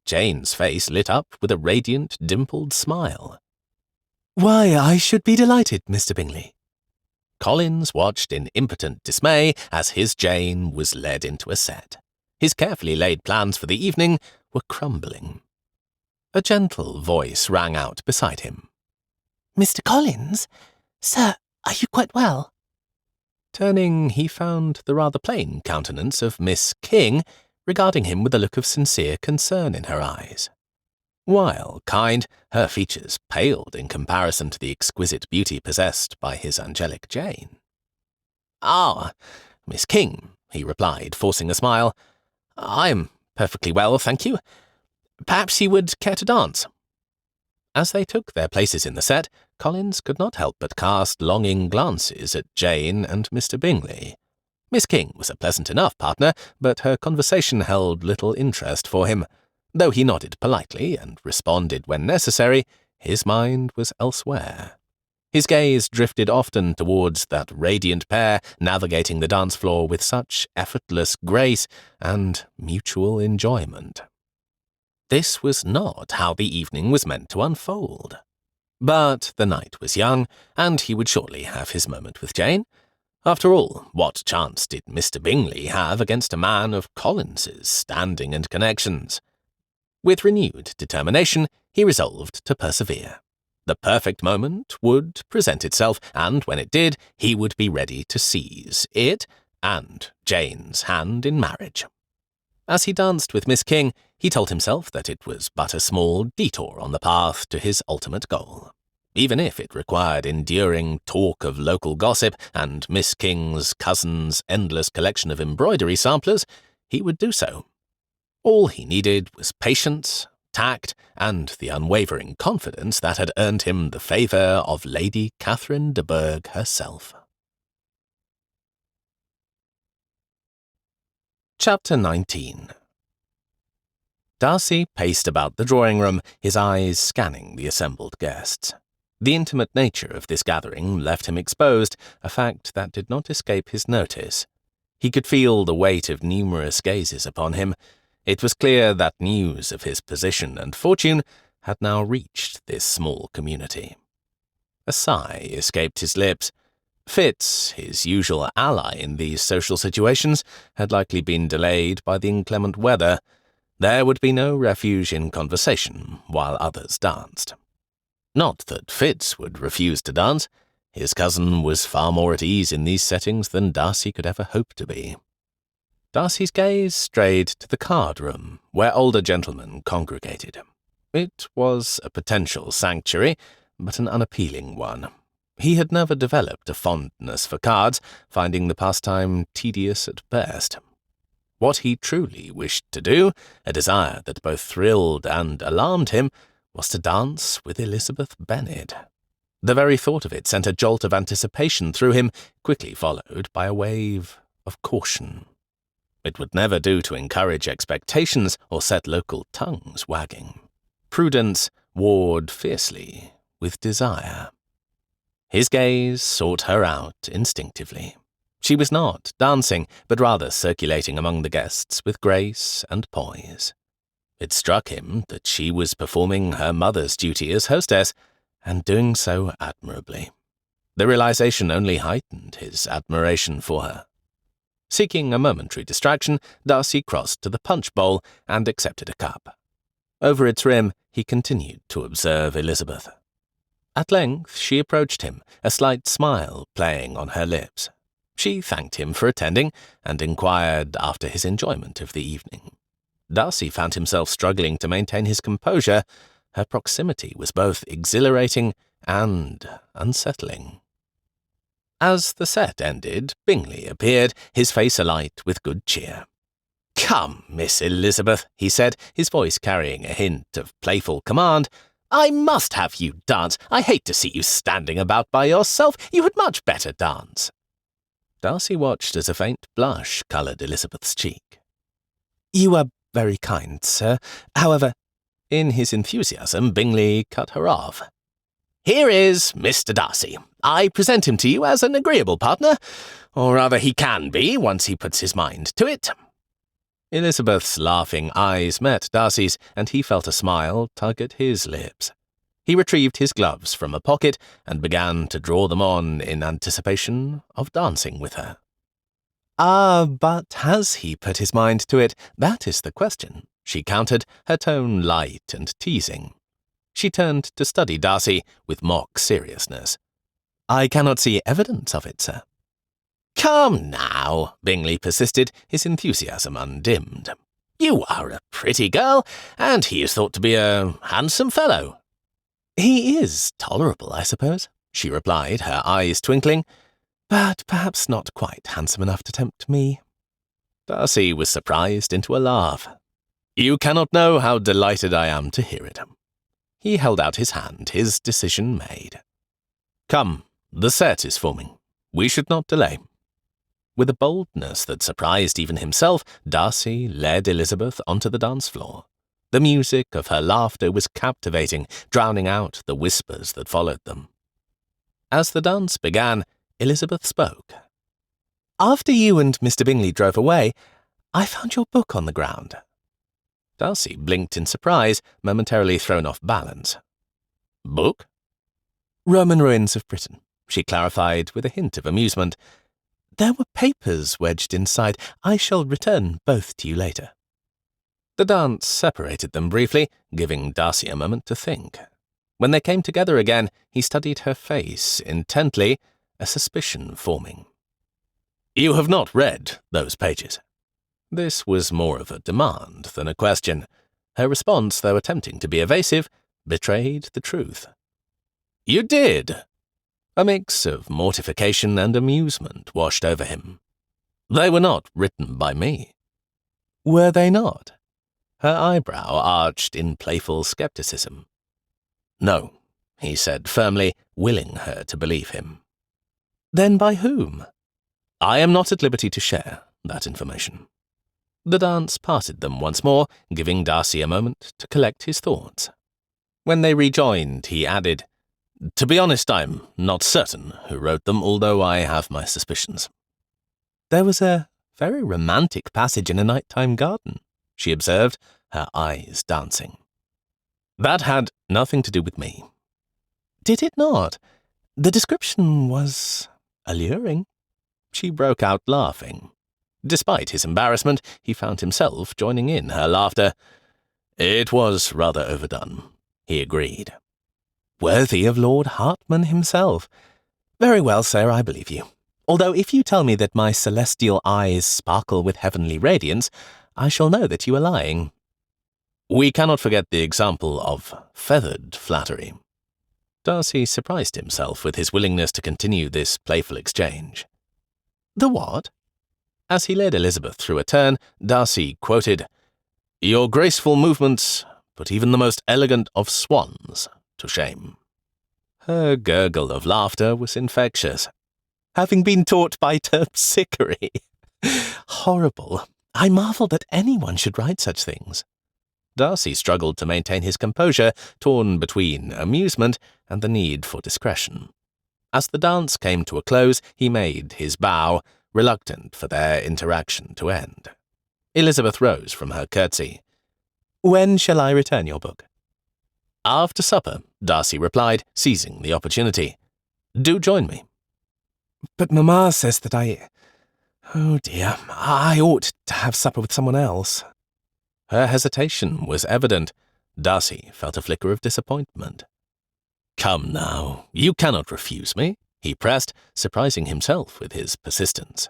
Jane's face lit up with a radiant, dimpled smile. "Why, I should be delighted, Mr. Bingley." Collins watched in impotent dismay as his Jane was led into a set. His carefully laid plans for the evening were crumbling. A gentle voice rang out beside him. "Mr. Collins? Sir, are you quite well?" Turning, he found the rather plain countenance of Miss King regarding him with a look of sincere concern in her eyes. While kind, her features paled in comparison to the exquisite beauty possessed by his angelic Jane. "Ah, Miss King," he replied, forcing a smile. "I am perfectly well, thank you. Perhaps you would care to dance?" As they took their places in the set, Collins could not help but cast longing glances at Jane and Mr. Bingley. Miss King was a pleasant enough partner, but her conversation held little interest for him. Though he nodded politely and responded when necessary, his mind was elsewhere. His gaze drifted often towards that radiant pair navigating the dance floor with such effortless grace and mutual enjoyment. This was not how the evening was meant to unfold. But the night was young, and he would shortly have his moment with Jane. After all, what chance did Mr. Bingley have against a man of Collins's standing and connections? With renewed determination, he resolved to persevere. The perfect moment would present itself, and when it did, he would be ready to seize it and Jane's hand in marriage. As he danced with Miss King, he told himself that it was but a small detour on the path to his ultimate goal. Even if it required enduring talk of local gossip and Miss King's cousin's endless collection of embroidery samplers, he would do so. All he needed was patience, tact, and the unwavering confidence that had earned him the favour of Lady Catherine de Bourgh herself. Chapter 19. Darcy paced about the drawing-room, his eyes scanning the assembled guests. The intimate nature of this gathering left him exposed, a fact that did not escape his notice. He could feel the weight of numerous gazes upon him. It was clear that news of his position and fortune had now reached this small community. A sigh escaped his lips. Fitz, his usual ally in these social situations, had likely been delayed by the inclement weather. There would be no refuge in conversation while others danced. Not that Fitz would refuse to dance. His cousin was far more at ease in these settings than Darcy could ever hope to be. Darcy's gaze strayed to the card-room, where older gentlemen congregated. It was a potential sanctuary, but an unappealing one. He had never developed a fondness for cards, finding the pastime tedious at best. What he truly wished to do, a desire that both thrilled and alarmed him, was to dance with Elizabeth Bennet. The very thought of it sent a jolt of anticipation through him, quickly followed by a wave of caution. It would never do to encourage expectations or set local tongues wagging. Prudence warred fiercely with desire. His gaze sought her out instinctively. She was not dancing, but rather circulating among the guests with grace and poise. It struck him that she was performing her mother's duty as hostess, and doing so admirably. The realization only heightened his admiration for her. Seeking a momentary distraction, Darcy crossed to the punch bowl and accepted a cup. Over its rim, he continued to observe Elizabeth. At length she approached him, a slight smile playing on her lips. She thanked him for attending and inquired after his enjoyment of the evening. Darcy found himself struggling to maintain his composure. Her proximity was both exhilarating and unsettling. As the set ended, Bingley appeared, his face alight with good cheer. "Come, Miss Elizabeth," he said, his voice carrying a hint of playful command. "I must have you dance. I hate to see you standing about by yourself. You had much better dance." Darcy watched as a faint blush coloured Elizabeth's cheek. "You are very kind, sir. However—" In his enthusiasm, Bingley cut her off. "Here is Mr. Darcy. I present him to you as an agreeable partner, or rather he can be once he puts his mind to it." Elizabeth's laughing eyes met Darcy's, and he felt a smile tug at his lips. He retrieved his gloves from a pocket and began to draw them on in anticipation of dancing with her. "Ah, but has he put his mind to it? That is the question," she countered, her tone light and teasing. She turned to study Darcy with mock seriousness. "I cannot see evidence of it, sir." "Come now," Bingley persisted, his enthusiasm undimmed. You are a pretty girl, and he is thought to be a handsome fellow." "He is tolerable, I suppose," she replied, her eyes twinkling, "but perhaps not quite handsome enough to tempt me." Darcy was surprised into a laugh. "You cannot know how delighted I am to hear it." He held out his hand, his decision made. "Come, the set is forming. We should not delay." With a boldness that surprised even himself, Darcy led Elizabeth onto the dance floor. The music of her laughter was captivating, drowning out the whispers that followed them. As the dance began, Elizabeth spoke. "After you and Mr. Bingley drove away, I found your book on the ground." Darcy blinked in surprise, momentarily thrown off balance. "Book?" "Roman Ruins of Britain," she clarified with a hint of amusement. "There were papers wedged inside. I shall return both to you later." The dance separated them briefly, giving Darcy a moment to think. When they came together again, he studied her face intently, a suspicion forming. "You have not read those pages?" This was more of a demand than a question. Her response, though attempting to be evasive, betrayed the truth. "You did?" A mix of mortification and amusement washed over him. "They were not written by me." "Were they not?" Her eyebrow arched in playful skepticism. "No," he said firmly, willing her to believe him. "Then by whom?" "I am not at liberty to share that information." The dance parted them once more, giving Darcy a moment to collect his thoughts. When they rejoined, he added, "To be honest, I'm not certain who wrote them, although I have my suspicions." "There was a very romantic passage in a nighttime garden," she observed, her eyes dancing. "That had nothing to do with me." "Did it not? The description was alluring." She broke out laughing. Despite his embarrassment, he found himself joining in her laughter. "It was rather overdone," he agreed. "Worthy of Lord Hartman himself. Very well, sir, I believe you. Although if you tell me that my celestial eyes sparkle with heavenly radiance, I shall know that you are lying." "We cannot forget the example of feathered flattery." Darcy surprised himself with his willingness to continue this playful exchange. "The what?" As he led Elizabeth through a turn, Darcy quoted, "Your graceful movements put even the most elegant of swans to shame." Her gurgle of laughter was infectious. "Having been taught by Terpsichore. Horrible. I marvel that anyone should write such things." Darcy struggled to maintain his composure, torn between amusement and the need for discretion. As the dance came to a close, he made his bow, reluctant for their interaction to end. Elizabeth rose from her curtsy. "When shall I return your book?" "After supper," Darcy replied, seizing the opportunity. "Do join me." "But Mamma says that Oh dear, I ought to have supper with someone else." Her hesitation was evident. Darcy felt a flicker of disappointment. "Come now, you cannot refuse me," he pressed, surprising himself with his persistence.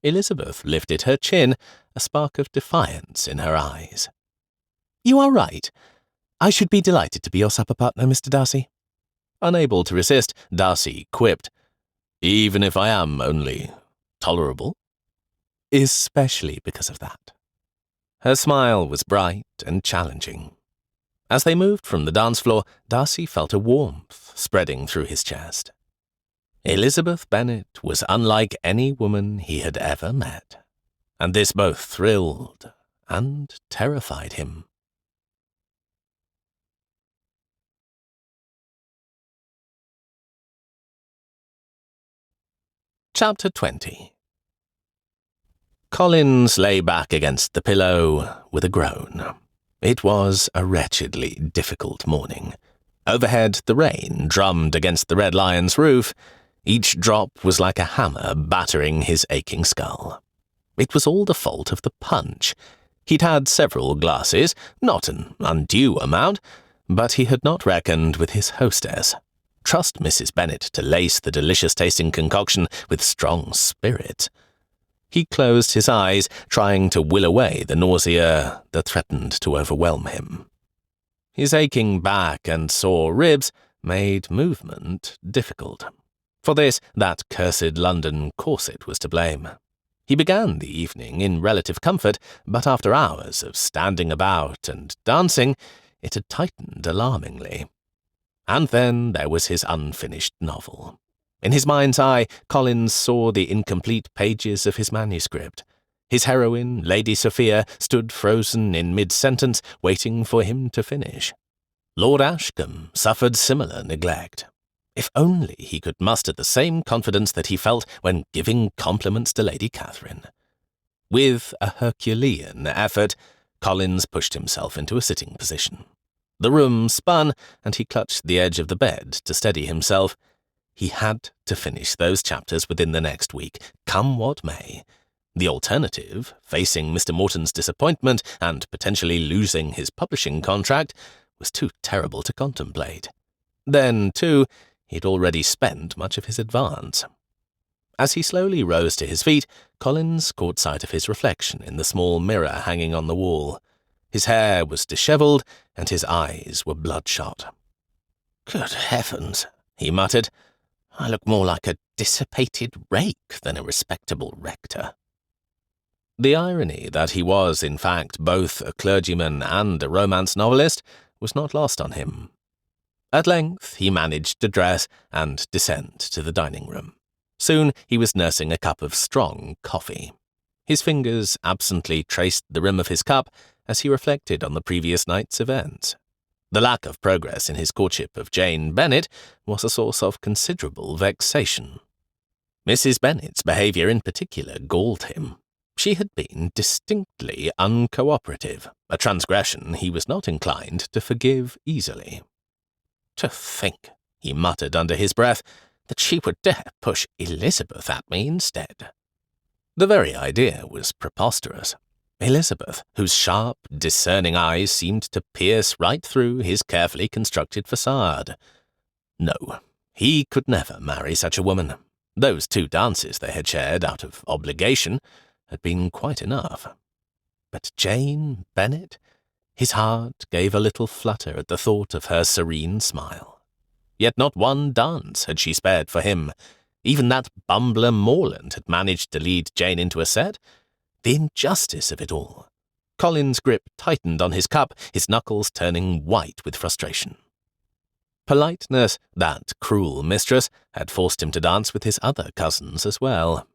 Elizabeth lifted her chin, a spark of defiance in her eyes. "You are right. I should be delighted to be your supper partner, Mr. Darcy." Unable to resist, Darcy quipped, "Even if I am only tolerable?" "Especially because of that." Her smile was bright and challenging. As they moved from the dance floor, Darcy felt a warmth spreading through his chest. Elizabeth Bennet was unlike any woman he had ever met, and this both thrilled and terrified him. Chapter 20. Collins lay back against the pillow with a groan. It was a wretchedly difficult morning. Overhead, the rain drummed against the Red Lion's roof. Each drop was like a hammer battering his aching skull. It was all the fault of the punch. He'd had several glasses, not an undue amount, but he had not reckoned with his hostess. Trust Mrs. Bennet to lace the delicious-tasting concoction with strong spirit. He closed his eyes, trying to will away the nausea that threatened to overwhelm him. His aching back and sore ribs made movement difficult. For this, that cursed London corset was to blame. He began the evening in relative comfort, but after hours of standing about and dancing, it had tightened alarmingly. And then there was his unfinished novel. In his mind's eye, Collins saw the incomplete pages of his manuscript. His heroine, Lady Sophia, stood frozen in mid-sentence, waiting for him to finish. Lord Ashcombe suffered similar neglect. If only he could muster the same confidence that he felt when giving compliments to Lady Catherine. With a Herculean effort, Collins pushed himself into a sitting position. The room spun, and he clutched the edge of the bed to steady himself. He had to finish those chapters within the next week, come what may. The alternative, facing Mr. Morton's disappointment and potentially losing his publishing contract, was too terrible to contemplate. Then, too, he'd already spent much of his advance. As he slowly rose to his feet, Collins caught sight of his reflection in the small mirror hanging on the wall. His hair was dishevelled, and his eyes were bloodshot. "Good heavens," he muttered. "I look more like a dissipated rake than a respectable rector." The irony that he was, in fact, both a clergyman and a romance novelist was not lost on him. At length he managed to dress and descend to the dining-room. Soon he was nursing a cup of strong coffee. His fingers absently traced the rim of his cup as he reflected on the previous night's events. The lack of progress in his courtship of Jane Bennet was a source of considerable vexation. Mrs. Bennet's behaviour in particular galled him. She had been distinctly uncooperative, a transgression he was not inclined to forgive easily. "To think," he muttered under his breath, "that she would dare push Elizabeth at me instead." The very idea was preposterous. Elizabeth, whose sharp, discerning eyes seemed to pierce right through his carefully constructed facade. No, he could never marry such a woman. Those 2 dances they had shared out of obligation had been quite enough. But Jane Bennet? His heart gave a little flutter at the thought of her serene smile. Yet not one dance had she spared for him. Even that bumbler Morland had managed to lead Jane into a set. The injustice of it all. Collins' grip tightened on his cup, his knuckles turning white with frustration. Politeness, that cruel mistress, had forced him to dance with his other cousins as well.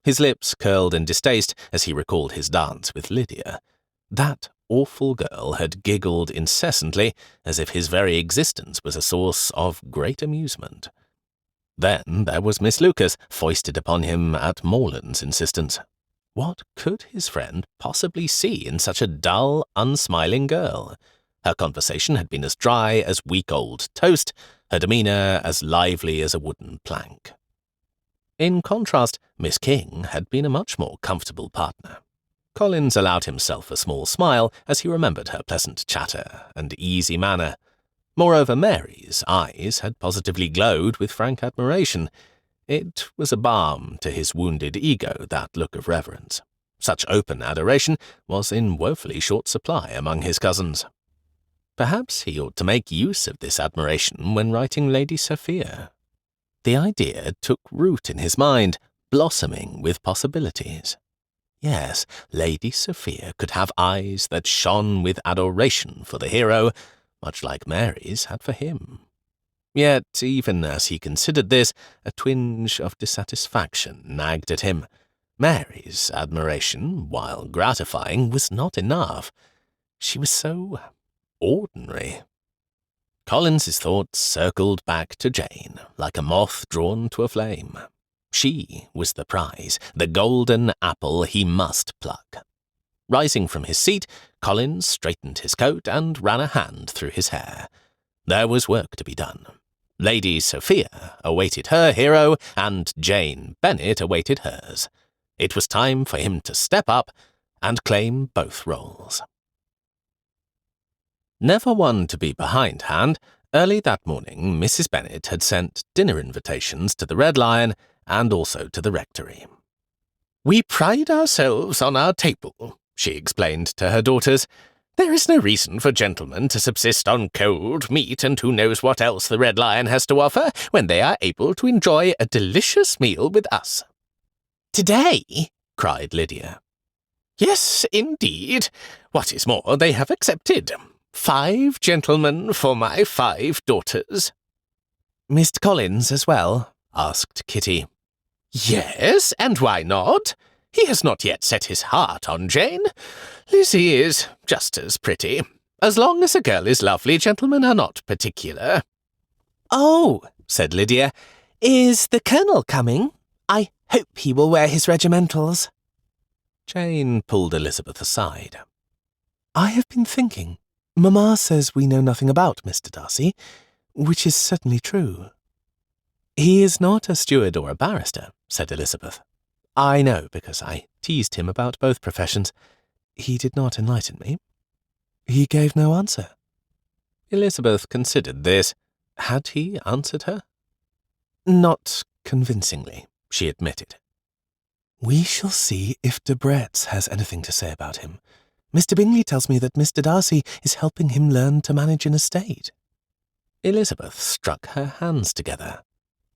His lips curled in distaste as he recalled his dance with Lydia. That awful girl had giggled incessantly, as if his very existence was a source of great amusement. Then there was Miss Lucas, foisted upon him at Morland's insistence. What could his friend possibly see in such a dull, unsmiling girl? Her conversation had been as dry as week-old toast, her demeanour as lively as a wooden plank. In contrast, Miss King had been a much more comfortable partner. Collins allowed himself a small smile as he remembered her pleasant chatter and easy manner. Moreover, Mary's eyes had positively glowed with frank admiration. It was a balm to his wounded ego, that look of reverence. Such open adoration was in woefully short supply among his cousins. Perhaps he ought to make use of this admiration when writing Lady Sophia. The idea took root in his mind, blossoming with possibilities. Yes, Lady Sophia could have eyes that shone with adoration for the hero, much like Mary's had for him. Yet, even as he considered this, a twinge of dissatisfaction nagged at him. Mary's admiration, while gratifying, was not enough. She was so ordinary. Collins's thoughts circled back to Jane, like a moth drawn to a flame. She was the prize, the golden apple he must pluck. Rising from his seat, Collins straightened his coat and ran a hand through his hair. There was work to be done. Lady Sophia awaited her hero, and Jane Bennet awaited hers. It was time for him to step up and claim both roles. Never one to be behindhand, early that morning Mrs. Bennet had sent dinner invitations to the Red Lion and also to the rectory. We pride ourselves on our table, she explained to her daughters. There is no reason for gentlemen to subsist on cold meat and who knows what else the Red Lion has to offer when they are able to enjoy a delicious meal with us. Today? Cried Lydia. Yes, indeed. What is more, they have accepted. 5 gentlemen for my 5 daughters. Mr. Collins as well? Asked Kitty. Yes, and why not? He has not yet set his heart on Jane. Lizzie is just as pretty. As long as a girl is lovely, gentlemen are not particular. Oh, said Lydia, is the Colonel coming? I hope he will wear his regimentals. Jane pulled Elizabeth aside. I have been thinking. Mamma says we know nothing about Mr. Darcy, which is certainly true. He is not a steward or a barrister, said Elizabeth. I know, because I teased him about both professions. He did not enlighten me. He gave no answer. Elizabeth considered this. Had he answered her? Not convincingly, she admitted. We shall see if Debrett's has anything to say about him. Mr. Bingley tells me that Mr. Darcy is helping him learn to manage an estate. Elizabeth struck her hands together.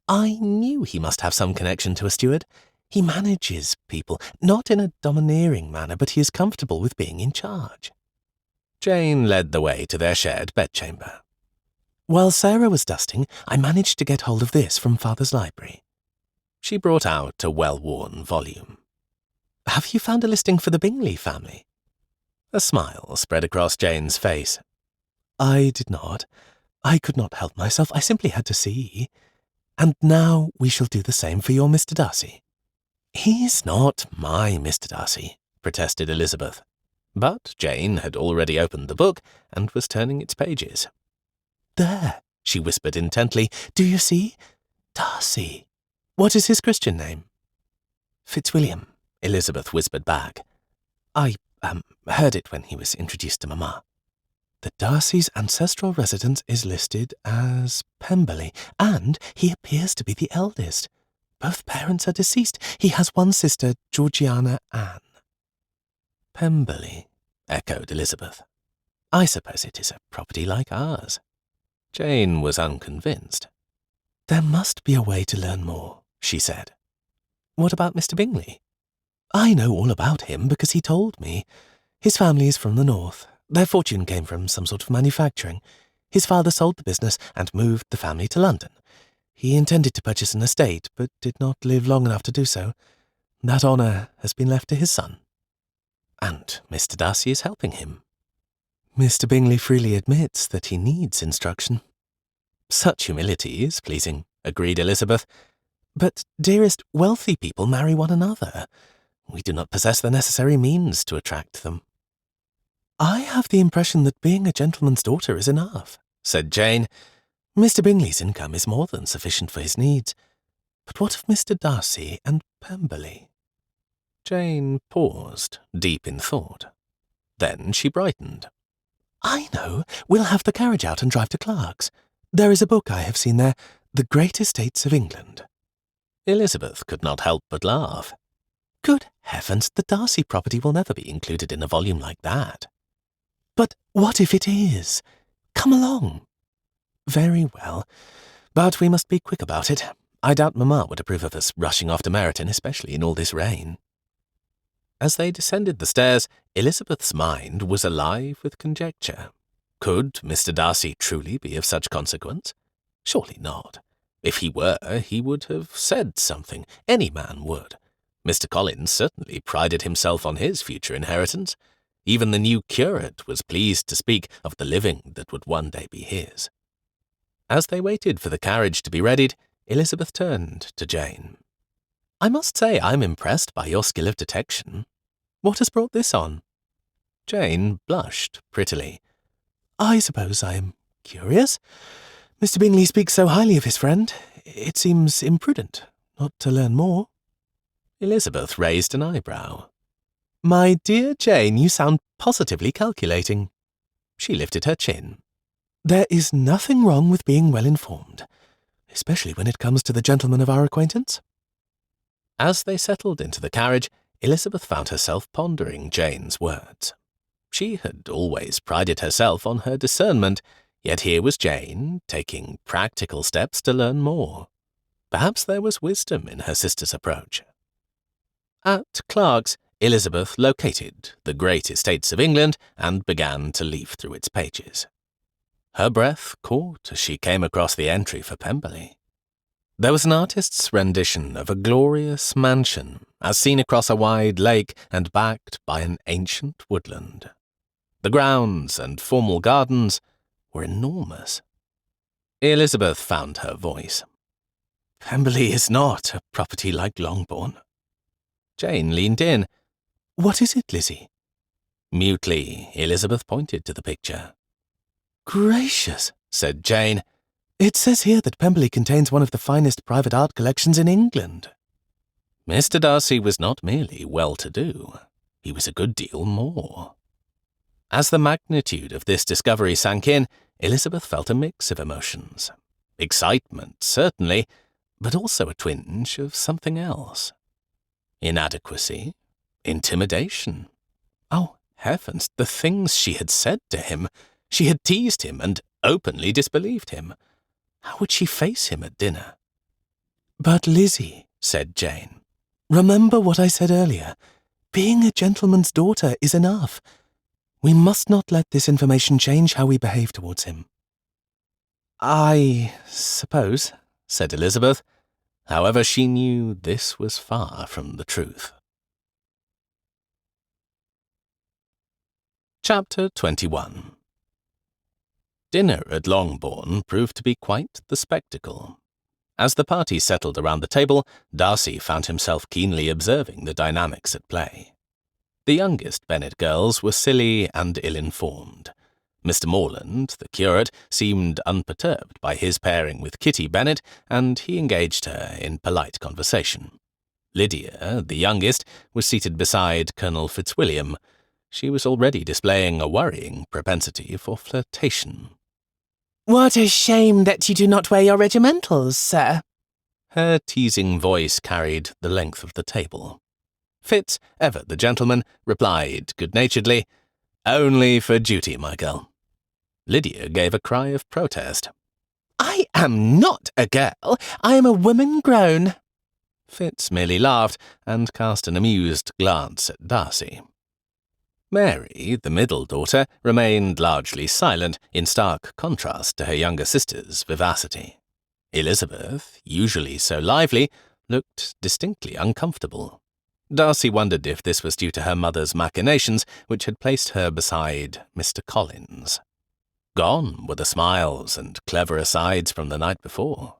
I knew he must have some connection to a steward. He manages people, not in a domineering manner, but he is comfortable with being in charge. Jane led the way to their shared bedchamber. While Sarah was dusting, I managed to get hold of this from Father's library. She brought out a well-worn volume. Have you found a listing for the Bingley family? A smile spread across Jane's face. I did not. I could not help myself. I simply had to see. And now we shall do the same for your Mr. Darcy. He's not my Mr. Darcy, protested Elizabeth. But Jane had already opened the book and was turning its pages. There, she whispered intently. Do you see? Darcy. What is his Christian name? Fitzwilliam, Elizabeth whispered back. I heard it when he was introduced to Mamma. The Darcy's ancestral residence is listed as Pemberley, and he appears to be the eldest. Both parents are deceased. He has one sister, Georgiana Anne. Pemberley, echoed Elizabeth. I suppose it is a property like ours. Jane was unconvinced. There must be a way to learn more, she said. What about Mr. Bingley? I know all about him because he told me. His family is from the north. Their fortune came from some sort of manufacturing. His father sold the business and moved the family to London. He intended to purchase an estate, but did not live long enough to do so. That honour has been left to his son. And Mr. Darcy is helping him. Mr. Bingley freely admits that he needs instruction. Such humility is pleasing, agreed Elizabeth. But, dearest, wealthy people marry one another. We do not possess the necessary means to attract them. I have the impression that being a gentleman's daughter is enough, said Jane. Mr. Bingley's income is more than sufficient for his needs. But what of Mr. Darcy and Pemberley? Jane paused, deep in thought. Then she brightened. I know. We'll have the carriage out and drive to Clark's. There is a book I have seen there, The Great Estates of England. Elizabeth could not help but laugh. Good heavens, the Darcy property will never be included in a volume like that. But what if it is? Come along. Very well, but we must be quick about it. I doubt Mamma would approve of us rushing off to Meryton, especially in all this rain. As they descended the stairs, Elizabeth's mind was alive with conjecture. Could Mr. Darcy truly be of such consequence? Surely not. If he were, he would have said something. Any man would. Mr. Collins certainly prided himself on his future inheritance. Even the new curate was pleased to speak of the living that would one day be his. As they waited for the carriage to be readied, Elizabeth turned to Jane. I must say I'm impressed by your skill of detection. What has brought this on? Jane blushed prettily. I suppose I am curious. Mr. Bingley speaks so highly of his friend. It seems imprudent not to learn more. Elizabeth raised an eyebrow. My dear Jane, you sound positively calculating. She lifted her chin. There is nothing wrong with being well informed, especially when it comes to the gentlemen of our acquaintance. As they settled into the carriage, Elizabeth found herself pondering Jane's words. She had always prided herself on her discernment, yet here was Jane, taking practical steps to learn more. Perhaps there was wisdom in her sister's approach. At Clark's, Elizabeth located the great estates of England and began to leaf through its pages. Her breath caught as she came across the entry for Pemberley. There was an artist's rendition of a glorious mansion, as seen across a wide lake and backed by an ancient woodland. The grounds and formal gardens were enormous. Elizabeth found her voice. Pemberley is not a property like Longbourn. Jane leaned in. What is it, Lizzie? Mutely, Elizabeth pointed to the picture. Gracious, said Jane. It says here that Pemberley contains one of the finest private art collections in England. Mr. Darcy was not merely well-to-do. He was a good deal more. As the magnitude of this discovery sank in, Elizabeth felt a mix of emotions. Excitement, certainly, but also a twinge of something else. Inadequacy, intimidation. Oh, heavens, the things she had said to him. She had teased him and openly disbelieved him. How would she face him at dinner? But Lizzie, said Jane, remember what I said earlier. Being a gentleman's daughter is enough. We must not let this information change how we behave towards him. I suppose, said Elizabeth. However, she knew this was far from the truth. Chapter 21. Dinner at Longbourn proved to be quite the spectacle. As the party settled around the table, Darcy found himself keenly observing the dynamics at play. The youngest Bennet girls were silly and ill-informed. Mr. Morland, the curate, seemed unperturbed by his pairing with Kitty Bennet, and he engaged her in polite conversation. Lydia, the youngest, was seated beside Colonel Fitzwilliam. She was already displaying a worrying propensity for flirtation. What a shame that you do not wear your regimentals, sir. Her teasing voice carried the length of the table. Fitz, ever the gentleman, replied good-naturedly, "Only for duty, my girl." Lydia gave a cry of protest. I am not a girl. I am a woman grown. Fitz merely laughed and cast an amused glance at Darcy. Mary, the middle daughter, remained largely silent, in stark contrast to her younger sister's vivacity. Elizabeth, usually so lively, looked distinctly uncomfortable. Darcy wondered if this was due to her mother's machinations, which had placed her beside Mr. Collins. Gone were the smiles and clever asides from the night before.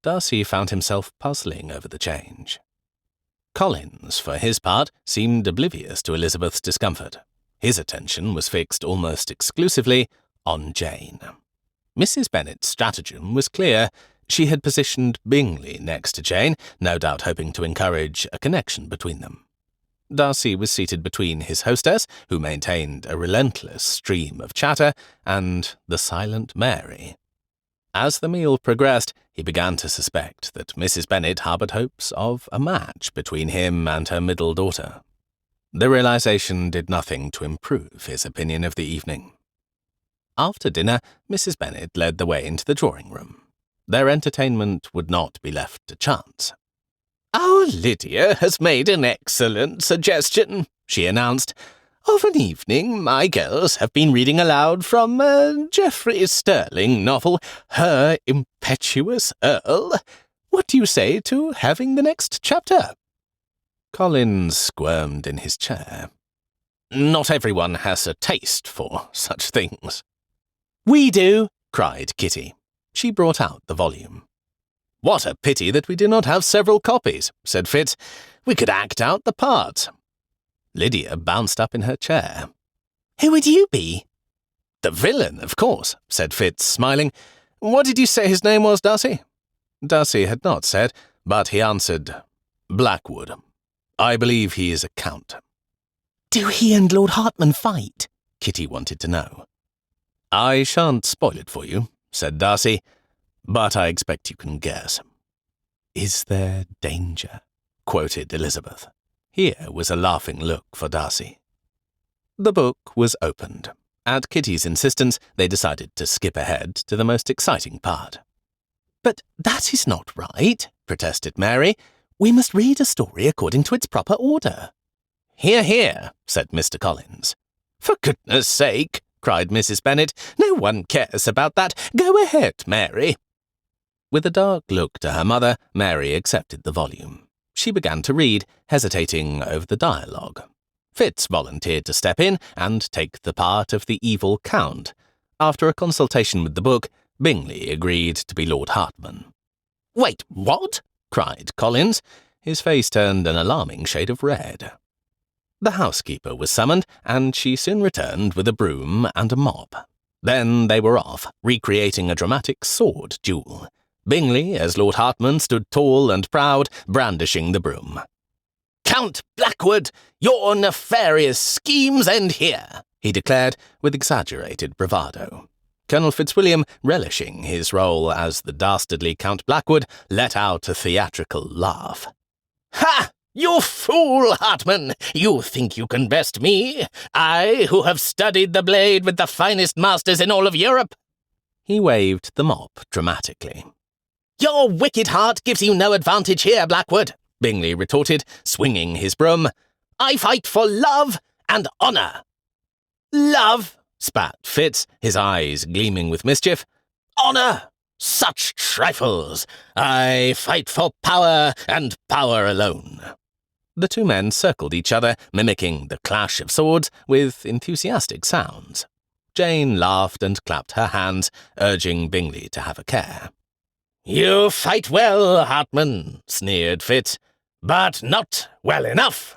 Darcy found himself puzzling over the change. Collins, for his part, seemed oblivious to Elizabeth's discomfort. His attention was fixed almost exclusively on Jane. Mrs. Bennet's stratagem was clear. She had positioned Bingley next to Jane, no doubt hoping to encourage a connection between them. Darcy was seated between his hostess, who maintained a relentless stream of chatter, and the silent Mary. As the meal progressed, he began to suspect that Mrs. Bennet harboured hopes of a match between him and her middle daughter. The realization did nothing to improve his opinion of the evening. After dinner, Mrs. Bennet led the way into the drawing-room. Their entertainment would not be left to chance. "Our Lydia has made an excellent suggestion," she announced. "Of an evening, my girls have been reading aloud from Geoffrey Sterling novel, Her Impetuous Earl. What do you say to having the next chapter?" Collins squirmed in his chair. "Not everyone has a taste for such things." We do, cried Kitty. She brought out the volume. "What a pity that we do not have several copies," said Fitz. "We could act out the parts." Lydia bounced up in her chair. Who would you be? "The villain, of course," said Fitz, smiling. "What did you say his name was, Darcy?" Darcy had not said, but he answered, "Blackwood. I believe he is a count." Do he and Lord Hartman fight? Kitty wanted to know. "I shan't spoil it for you," said Darcy, "but I expect you can guess." Is there danger? quoted Elizabeth. Here was a laughing look for Darcy. The book was opened. At Kitty's insistence, they decided to skip ahead to the most exciting part. "But that is not right," protested Mary. "We must read a story according to its proper order." "Hear, hear," said Mr. Collins. "For goodness sake," cried Mrs. Bennet. "No one cares about that. Go ahead, Mary." With a dark look to her mother, Mary accepted the volume. She began to read, hesitating over the dialogue. Fitz volunteered to step in and take the part of the evil Count. After a consultation with the book, Bingley agreed to be Lord Hartman. "Wait, what?" cried Collins. His face turned an alarming shade of red. The housekeeper was summoned, and she soon returned with a broom and a mop. Then they were off, recreating a dramatic sword duel. Bingley, as Lord Hartman, stood tall and proud, brandishing the broom. "Count Blackwood, your nefarious schemes end here," he declared with exaggerated bravado. Colonel Fitzwilliam, relishing his role as the dastardly Count Blackwood, let out a theatrical laugh. "Ha! You fool, Hartman! You think you can best me? I, who have studied the blade with the finest masters in all of Europe." He waved the mop dramatically. "Your wicked heart gives you no advantage here, Blackwood," Bingley retorted, swinging his broom. "I fight for love and honour." "Love?" spat Fitz, his eyes gleaming with mischief. "Honour? Such trifles! I fight for power and power alone." The two men circled each other, mimicking the clash of swords with enthusiastic sounds. Jane laughed and clapped her hands, urging Bingley to have a care. "You fight well, Hartman," sneered Fitz, "but not well enough."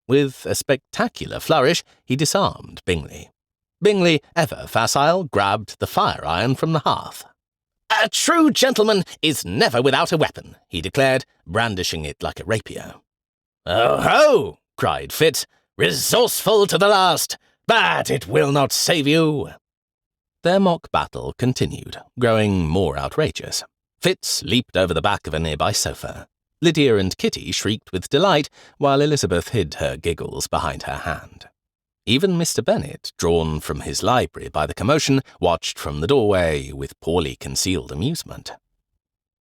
With a spectacular flourish, he disarmed Bingley. Bingley, ever facile, grabbed the fire-iron from the hearth. "A true gentleman is never without a weapon," he declared, brandishing it like a rapier. "Oh ho!" cried Fitz, "resourceful to the last, but it will not save you." Their mock battle continued, growing more outrageous. Fitz leaped over the back of a nearby sofa. Lydia and Kitty shrieked with delight, while Elizabeth hid her giggles behind her hand. Even Mr. Bennet, drawn from his library by the commotion, watched from the doorway with poorly concealed amusement.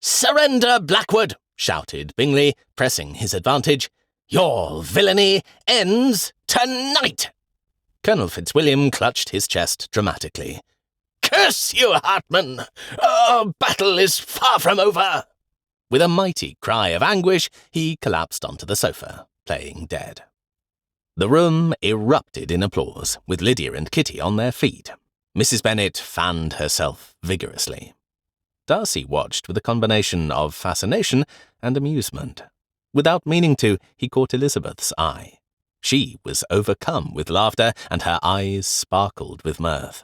"Surrender, Blackwood!" shouted Bingley, pressing his advantage. "Your villainy ends tonight!" Colonel Fitzwilliam clutched his chest dramatically. "Curse you, Hartman! Our battle is far from over!" With a mighty cry of anguish, he collapsed onto the sofa, playing dead. The room erupted in applause, with Lydia and Kitty on their feet. Mrs. Bennet fanned herself vigorously. Darcy watched with a combination of fascination and amusement. Without meaning to, he caught Elizabeth's eye. She was overcome with laughter, and her eyes sparkled with mirth.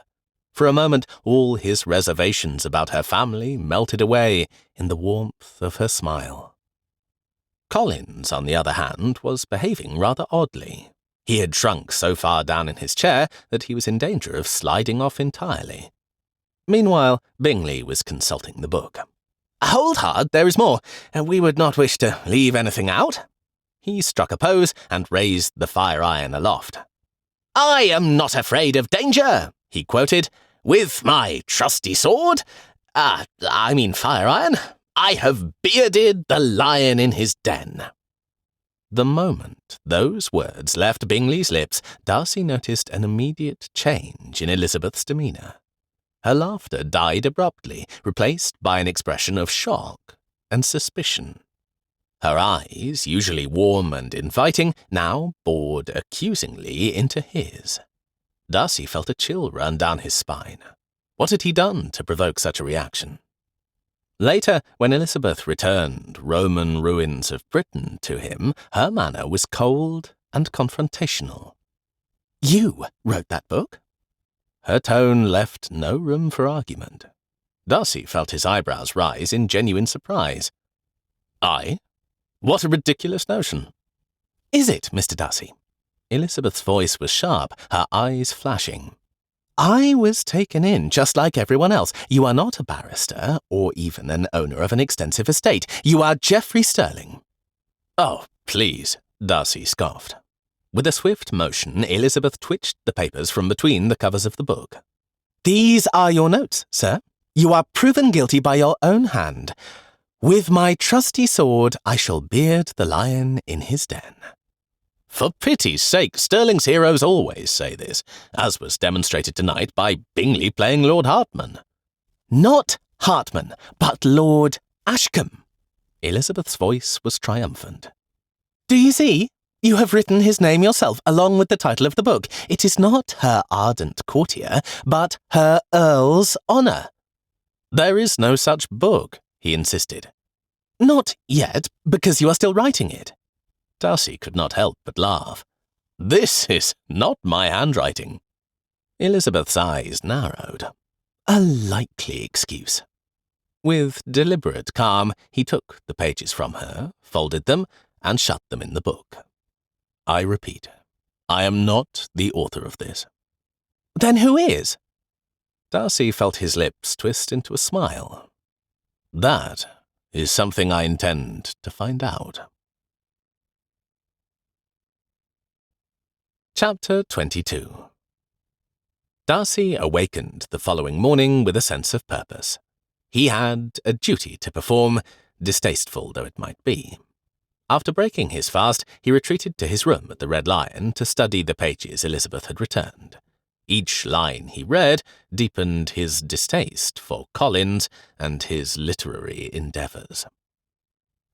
For a moment, all his reservations about her family melted away in the warmth of her smile. Collins, on the other hand, was behaving rather oddly. He had shrunk so far down in his chair that he was in danger of sliding off entirely. Meanwhile, Bingley was consulting the book. "Hold hard, there is more. We would not wish to leave anything out." He struck a pose and raised the fire-iron aloft. "I am not afraid of danger," he quoted. "With my trusty sword, fire-iron, I have bearded the lion in his den." The moment those words left Bingley's lips, Darcy noticed an immediate change in Elizabeth's demeanour. Her laughter died abruptly, replaced by an expression of shock and suspicion. Her eyes, usually warm and inviting, now bored accusingly into his. Darcy felt a chill run down his spine. What had he done to provoke such a reaction? Later, when Elizabeth returned Roman ruins of Britain to him, her manner was cold and confrontational. "You wrote that book?" Her tone left no room for argument. Darcy felt his eyebrows rise in genuine surprise. "I? What a ridiculous notion." "Is it, Mr. Darcy?" Elizabeth's voice was sharp, her eyes flashing. "I was taken in just like everyone else. You are not a barrister, or even an owner of an extensive estate. You are Geoffrey Sterling." "Oh, Please, Darcy scoffed. With a swift motion, Elizabeth twitched the papers from between the covers of the book. These are your notes, sir. You are proven guilty by your own hand. With my trusty sword, I shall beard the lion in his den. For pity's sake, Sterling's heroes always say this, as was demonstrated tonight by Bingley playing Lord Hartman. Not Hartman, but Lord Ashcombe. Elizabeth's voice was triumphant. Do you see? You have written his name yourself, along with the title of the book. It is not her ardent courtier, but her Earl's honour. There is no such book, he insisted. Not yet, because you are still writing it. Darcy could not help but laugh. This is not my handwriting. Elizabeth's eyes narrowed. A likely excuse. With deliberate calm, he took the pages from her, folded them, and shut them in the book. I repeat, I am not the author of this. Then who is? Darcy felt his lips twist into a smile. That is something I intend to find out. Chapter 22. Darcy awakened the following morning with a sense of purpose. He had a duty to perform, distasteful though it might be. After breaking his fast, he retreated to his room at the Red Lion to study the pages Elizabeth had returned. Each line he read deepened his distaste for Collins and his literary endeavours.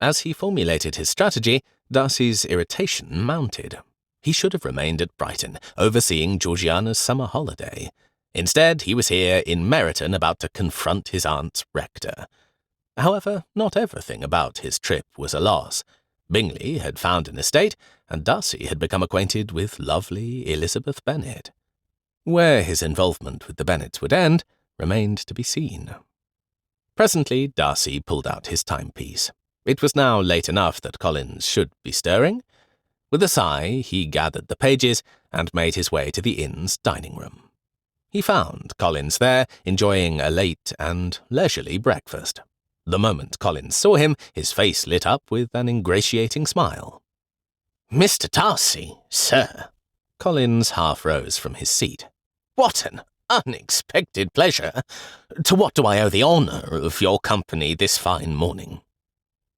As he formulated his strategy, Darcy's irritation mounted. He should have remained at Brighton, overseeing Georgiana's summer holiday. Instead, he was here in Meryton about to confront his aunt's rector. However, not everything about his trip was a loss. Bingley had found an estate, and Darcy had become acquainted with lovely Elizabeth Bennet. Where his involvement with the Bennets would end remained to be seen. Presently, Darcy pulled out his timepiece. It was now late enough that Collins should be stirring. With a sigh, he gathered the pages and made his way to the inn's dining room. He found Collins there, enjoying a late and leisurely breakfast. The moment Collins saw him, his face lit up with an ingratiating smile. Mr. Darcy, sir. Collins half rose from his seat. What an unexpected pleasure. To what do I owe the honour of your company this fine morning?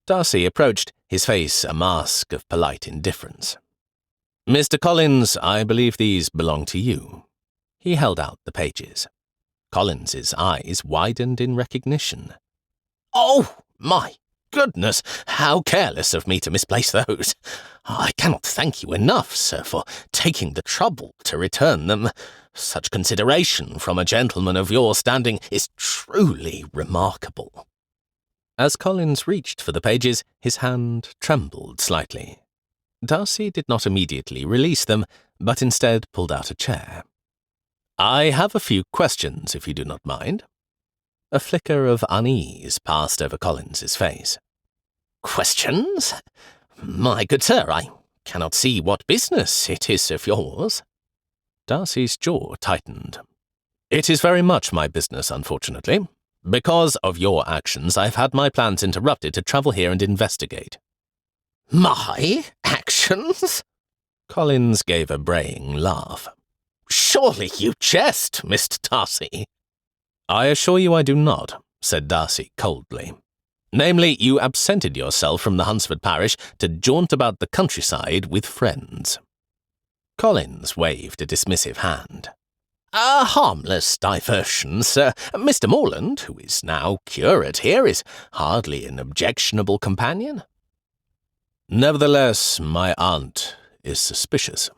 Darcy approached, his face a mask of polite indifference. Mr. Collins, I believe these belong to you. He held out the pages. Collins's eyes widened in recognition. Oh, my goodness, how careless of me to misplace those. I cannot thank you enough, sir, for taking the trouble to return them. Such consideration from a gentleman of your standing is truly remarkable. As Collins reached for the pages, his hand trembled slightly. Darcy did not immediately release them, but instead pulled out a chair. I have a few questions, if you do not mind. A flicker of unease passed over Collins's face. Questions? My good sir, I cannot see what business it is of yours. Darcy's jaw tightened. It is very much my business, unfortunately. Because of your actions, I've had my plans interrupted to travel here and investigate. My actions? Collins gave a braying laugh. Surely you jest, Mr. Darcy. I assure you I do not, said Darcy coldly. Namely, you absented yourself from the Hunsford parish to jaunt about the countryside with friends. Collins waved a dismissive hand. A harmless diversion, sir. Mr. Morland, who is now curate here, is hardly an objectionable companion. Nevertheless, my aunt is suspicious.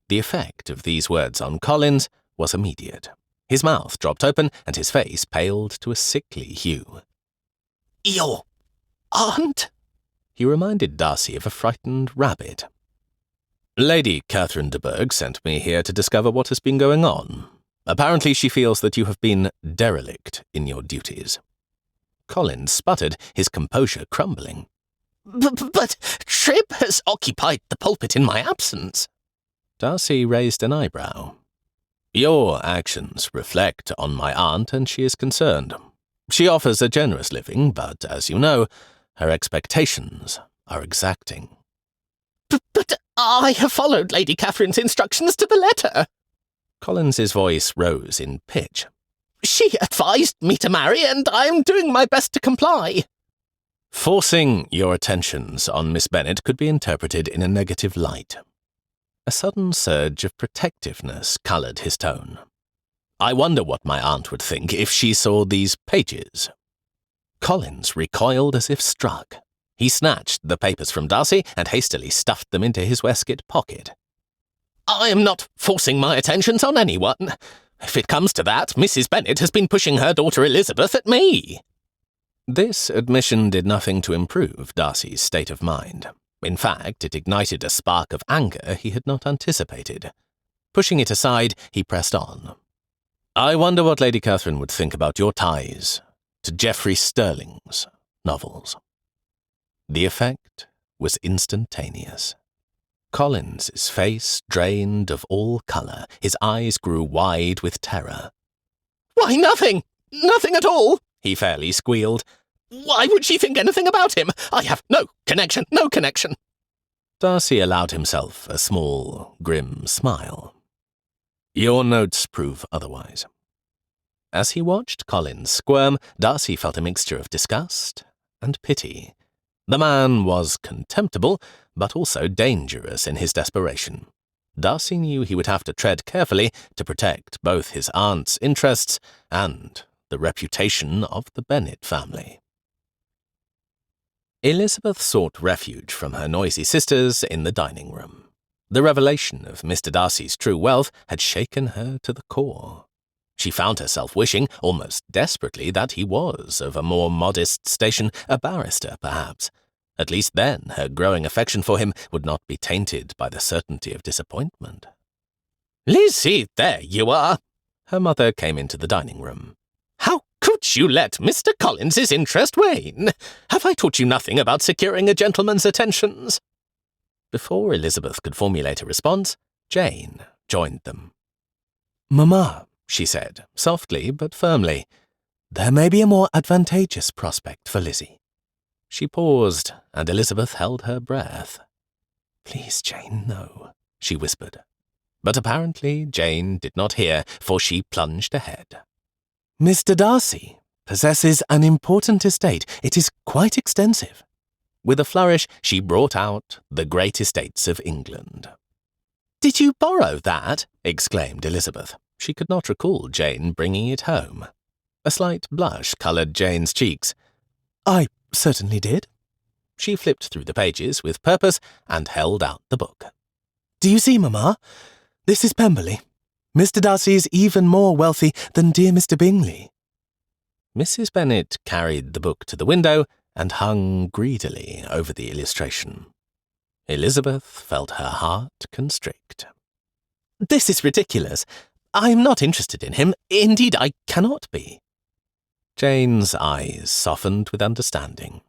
The effect of these words on Collins was immediate. His mouth dropped open, and his face paled to a sickly hue. Your aunt? He reminded Darcy of a frightened rabbit. Lady Catherine de Bourgh sent me here to discover what has been going on. Apparently she feels that you have been derelict in your duties. Collins sputtered, his composure crumbling. But Trib has occupied the pulpit in my absence. Darcy raised an eyebrow. Your actions reflect on my aunt, and she is concerned. She offers a generous living, but, as you know, her expectations are exacting. But I have followed Lady Catherine's instructions to the letter. Collins's voice rose in pitch. She advised me to marry, and I am doing my best to comply. Forcing your attentions on Miss Bennet could be interpreted in a negative light. A sudden surge of protectiveness coloured his tone. I wonder what my aunt would think if she saw these pages. Collins recoiled as if struck. He snatched the papers from Darcy and hastily stuffed them into his waistcoat pocket. I am not forcing my attentions on anyone. If it comes to that, Mrs. Bennet has been pushing her daughter Elizabeth at me. This admission did nothing to improve Darcy's state of mind. In fact, it ignited a spark of anger he had not anticipated. Pushing it aside, he pressed on. I wonder what Lady Catherine would think about your ties to Geoffrey Sterling's novels. The effect was instantaneous. Collins's face drained of all colour. His eyes grew wide with terror. Why, nothing! Nothing at all! He fairly squealed. Why would she think anything about him? I have no connection. Darcy allowed himself a small, grim smile. Your notes prove otherwise. As he watched Collins squirm, Darcy felt a mixture of disgust and pity. The man was contemptible, but also dangerous in his desperation. Darcy knew he would have to tread carefully to protect both his aunt's interests and the reputation of the Bennet family. Elizabeth sought refuge from her noisy sisters in the dining room. The revelation of Mr. Darcy's true wealth had shaken her to the core. She found herself wishing, almost desperately, that he was of a more modest station, a barrister, perhaps. At least then her growing affection for him would not be tainted by the certainty of disappointment. Lizzie, there you are! Her mother came into the dining room. How could you let Mr. Collins's interest wane? Have I taught you nothing about securing a gentleman's attentions? Before Elizabeth could formulate a response, Jane joined them. Mamma, she said, softly but firmly, there may be a more advantageous prospect for Lizzie. She paused, and Elizabeth held her breath. Please, Jane, no, she whispered. But apparently Jane did not hear, for she plunged ahead. Mr. Darcy possesses an important estate. It is quite extensive. With a flourish, she brought out the great estates of England. Did you borrow that? Exclaimed Elizabeth. She could not recall Jane bringing it home. A slight blush coloured Jane's cheeks. I certainly did. She flipped through the pages with purpose and held out the book. Do you see, Mamma? This is Pemberley. Mr. Darcy is even more wealthy than dear Mr. Bingley. Mrs. Bennet carried the book to the window and hung greedily over the illustration. Elizabeth felt her heart constrict. This is ridiculous. I am not interested in him. Indeed, I cannot be. Jane's eyes softened with understanding.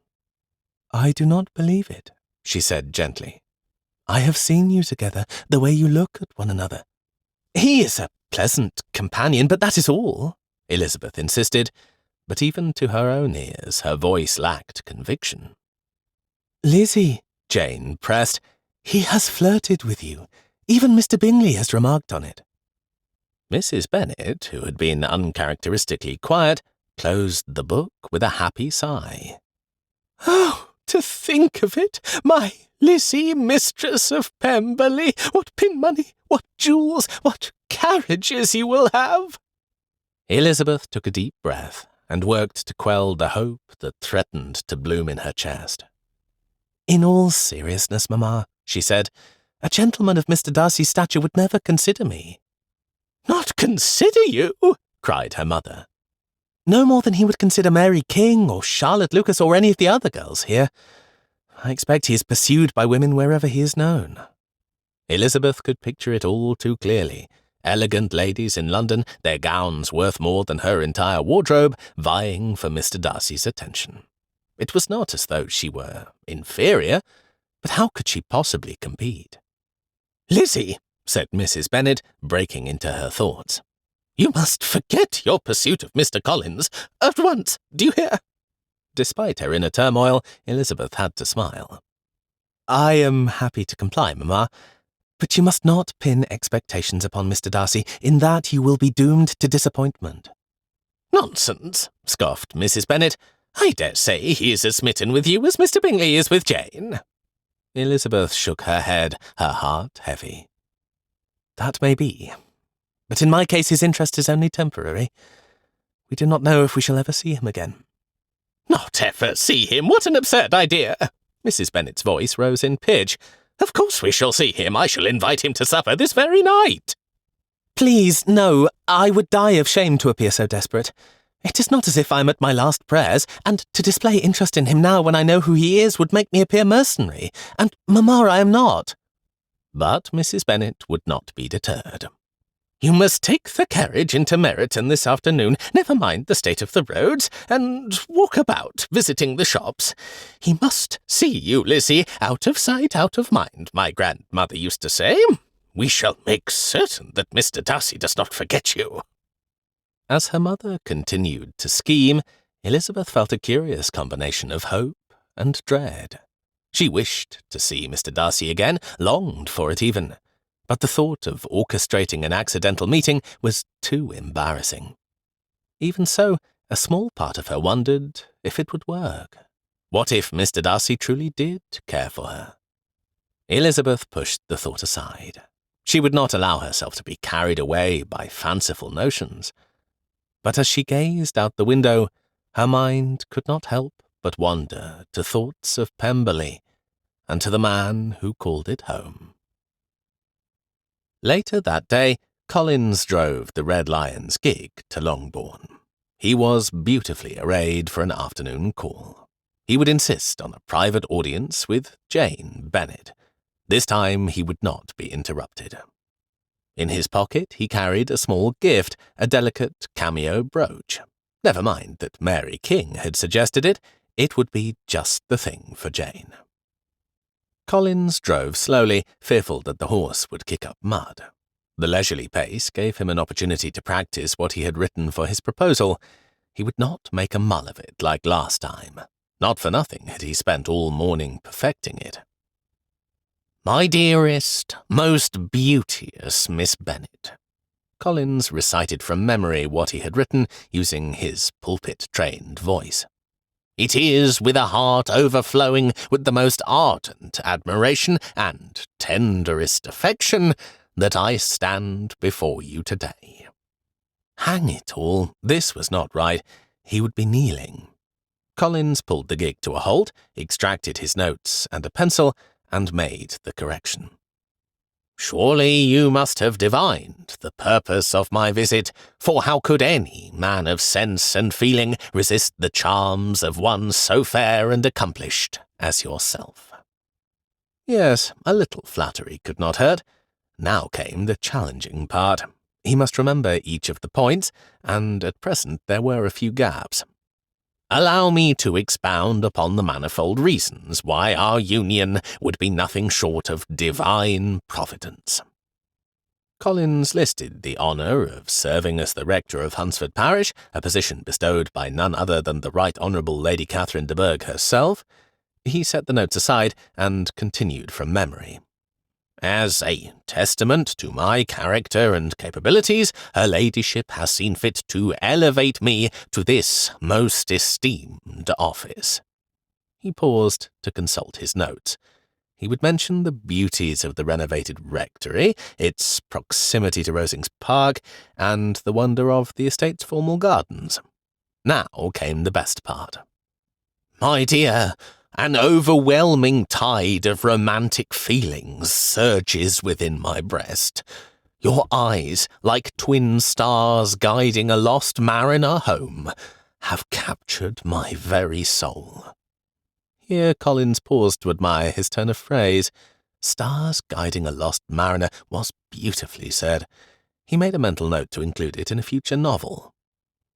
I do not believe it, she said gently. I have seen you together, the way you look at one another. He is a pleasant companion, but that is all, Elizabeth insisted, but even to her own ears her voice lacked conviction. Lizzie, Jane pressed, he has flirted with you. Even Mr. Bingley has remarked on it. Mrs. Bennet, who had been uncharacteristically quiet, closed the book with a happy sigh. Oh, to think of it! My Lizzie, mistress of Pemberley! What pin money, what jewels, what carriages you will have! Elizabeth took a deep breath and worked to quell the hope that threatened to bloom in her chest. In all seriousness, Mamma, she said, a gentleman of Mr. Darcy's stature would never consider me. Not consider you? Cried her mother. No more than he would consider Mary King or Charlotte Lucas or any of the other girls here. I expect he is pursued by women wherever he is known. Elizabeth could picture it all too clearly. Elegant ladies in London, their gowns worth more than her entire wardrobe, vying for Mr. Darcy's attention. It was not as though she were inferior, but how could she possibly compete? Lizzie, said Mrs. Bennet, breaking into her thoughts. You must forget your pursuit of Mr. Collins at once, do you hear? Despite her inner turmoil, Elizabeth had to smile. I am happy to comply, Mamma. But you must not pin expectations upon Mr. Darcy. In that you will be doomed to disappointment. Nonsense, scoffed Mrs. Bennet. I dare say he is as smitten with you as Mr. Bingley is with Jane. Elizabeth shook her head, her heart heavy. That may be. But in my case his interest is only temporary. We do not know if we shall ever see him again. Not ever see him? What an absurd idea! Mrs. Bennet's voice rose in pitch. Of course we shall see him. I shall invite him to supper this very night. Please, no. I would die of shame to appear so desperate. It is not as if I am at my last prayers, and to display interest in him now when I know who he is would make me appear mercenary. And, Mamma, I am not. But Mrs. Bennet would not be deterred. You must take the carriage into Meryton this afternoon, never mind the state of the roads, and walk about, visiting the shops. He must see you, Lizzie, out of sight, out of mind, my grandmother used to say. We shall make certain that Mr. Darcy does not forget you. As her mother continued to scheme, Elizabeth felt a curious combination of hope and dread. She wished to see Mr. Darcy again, longed for it even. But the thought of orchestrating an accidental meeting was too embarrassing. Even so, a small part of her wondered if it would work. What if Mr. Darcy truly did care for her? Elizabeth pushed the thought aside. She would not allow herself to be carried away by fanciful notions. But as she gazed out the window, her mind could not help but wander to thoughts of Pemberley and to the man who called it home. Later that day, Collins drove the Red Lion's gig to Longbourn. He was beautifully arrayed for an afternoon call. He would insist on a private audience with Jane Bennet. This time he would not be interrupted. In his pocket he carried a small gift, a delicate cameo brooch. Never mind that Mary King had suggested it, it would be just the thing for Jane. Collins drove slowly, fearful that the horse would kick up mud. The leisurely pace gave him an opportunity to practice what he had written for his proposal. He would not make a mull of it like last time. Not for nothing had he spent all morning perfecting it. My dearest, most beauteous Miss Bennet. Collins recited from memory what he had written, using his pulpit-trained voice. It is with a heart overflowing with the most ardent admiration and tenderest affection that I stand before you today. Hang it all, this was not right. He would be kneeling. Collins pulled the gig to a halt, extracted his notes and a pencil, and made the correction. Surely you must have divined the purpose of my visit, for how could any man of sense and feeling resist the charms of one so fair and accomplished as yourself? Yes, a little flattery could not hurt. Now came the challenging part. He must remember each of the points, and at present there were a few gaps. Allow me to expound upon the manifold reasons why our union would be nothing short of divine providence. Collins listed the honour of serving as the rector of Hunsford Parish, a position bestowed by none other than the Right Honourable Lady Catherine de Bourgh herself. He set the notes aside and continued from memory. As a testament to my character and capabilities, her ladyship has seen fit to elevate me to this most esteemed office. He paused to consult his notes. He would mention the beauties of the renovated rectory, its proximity to Rosings Park, and the wonder of the estate's formal gardens. Now came the best part. My dear, an overwhelming tide of romantic feelings surges within my breast. Your eyes, like twin stars guiding a lost mariner home, have captured my very soul. Here Collins paused to admire his turn of phrase. Stars guiding a lost mariner was beautifully said. He made a mental note to include it in a future novel.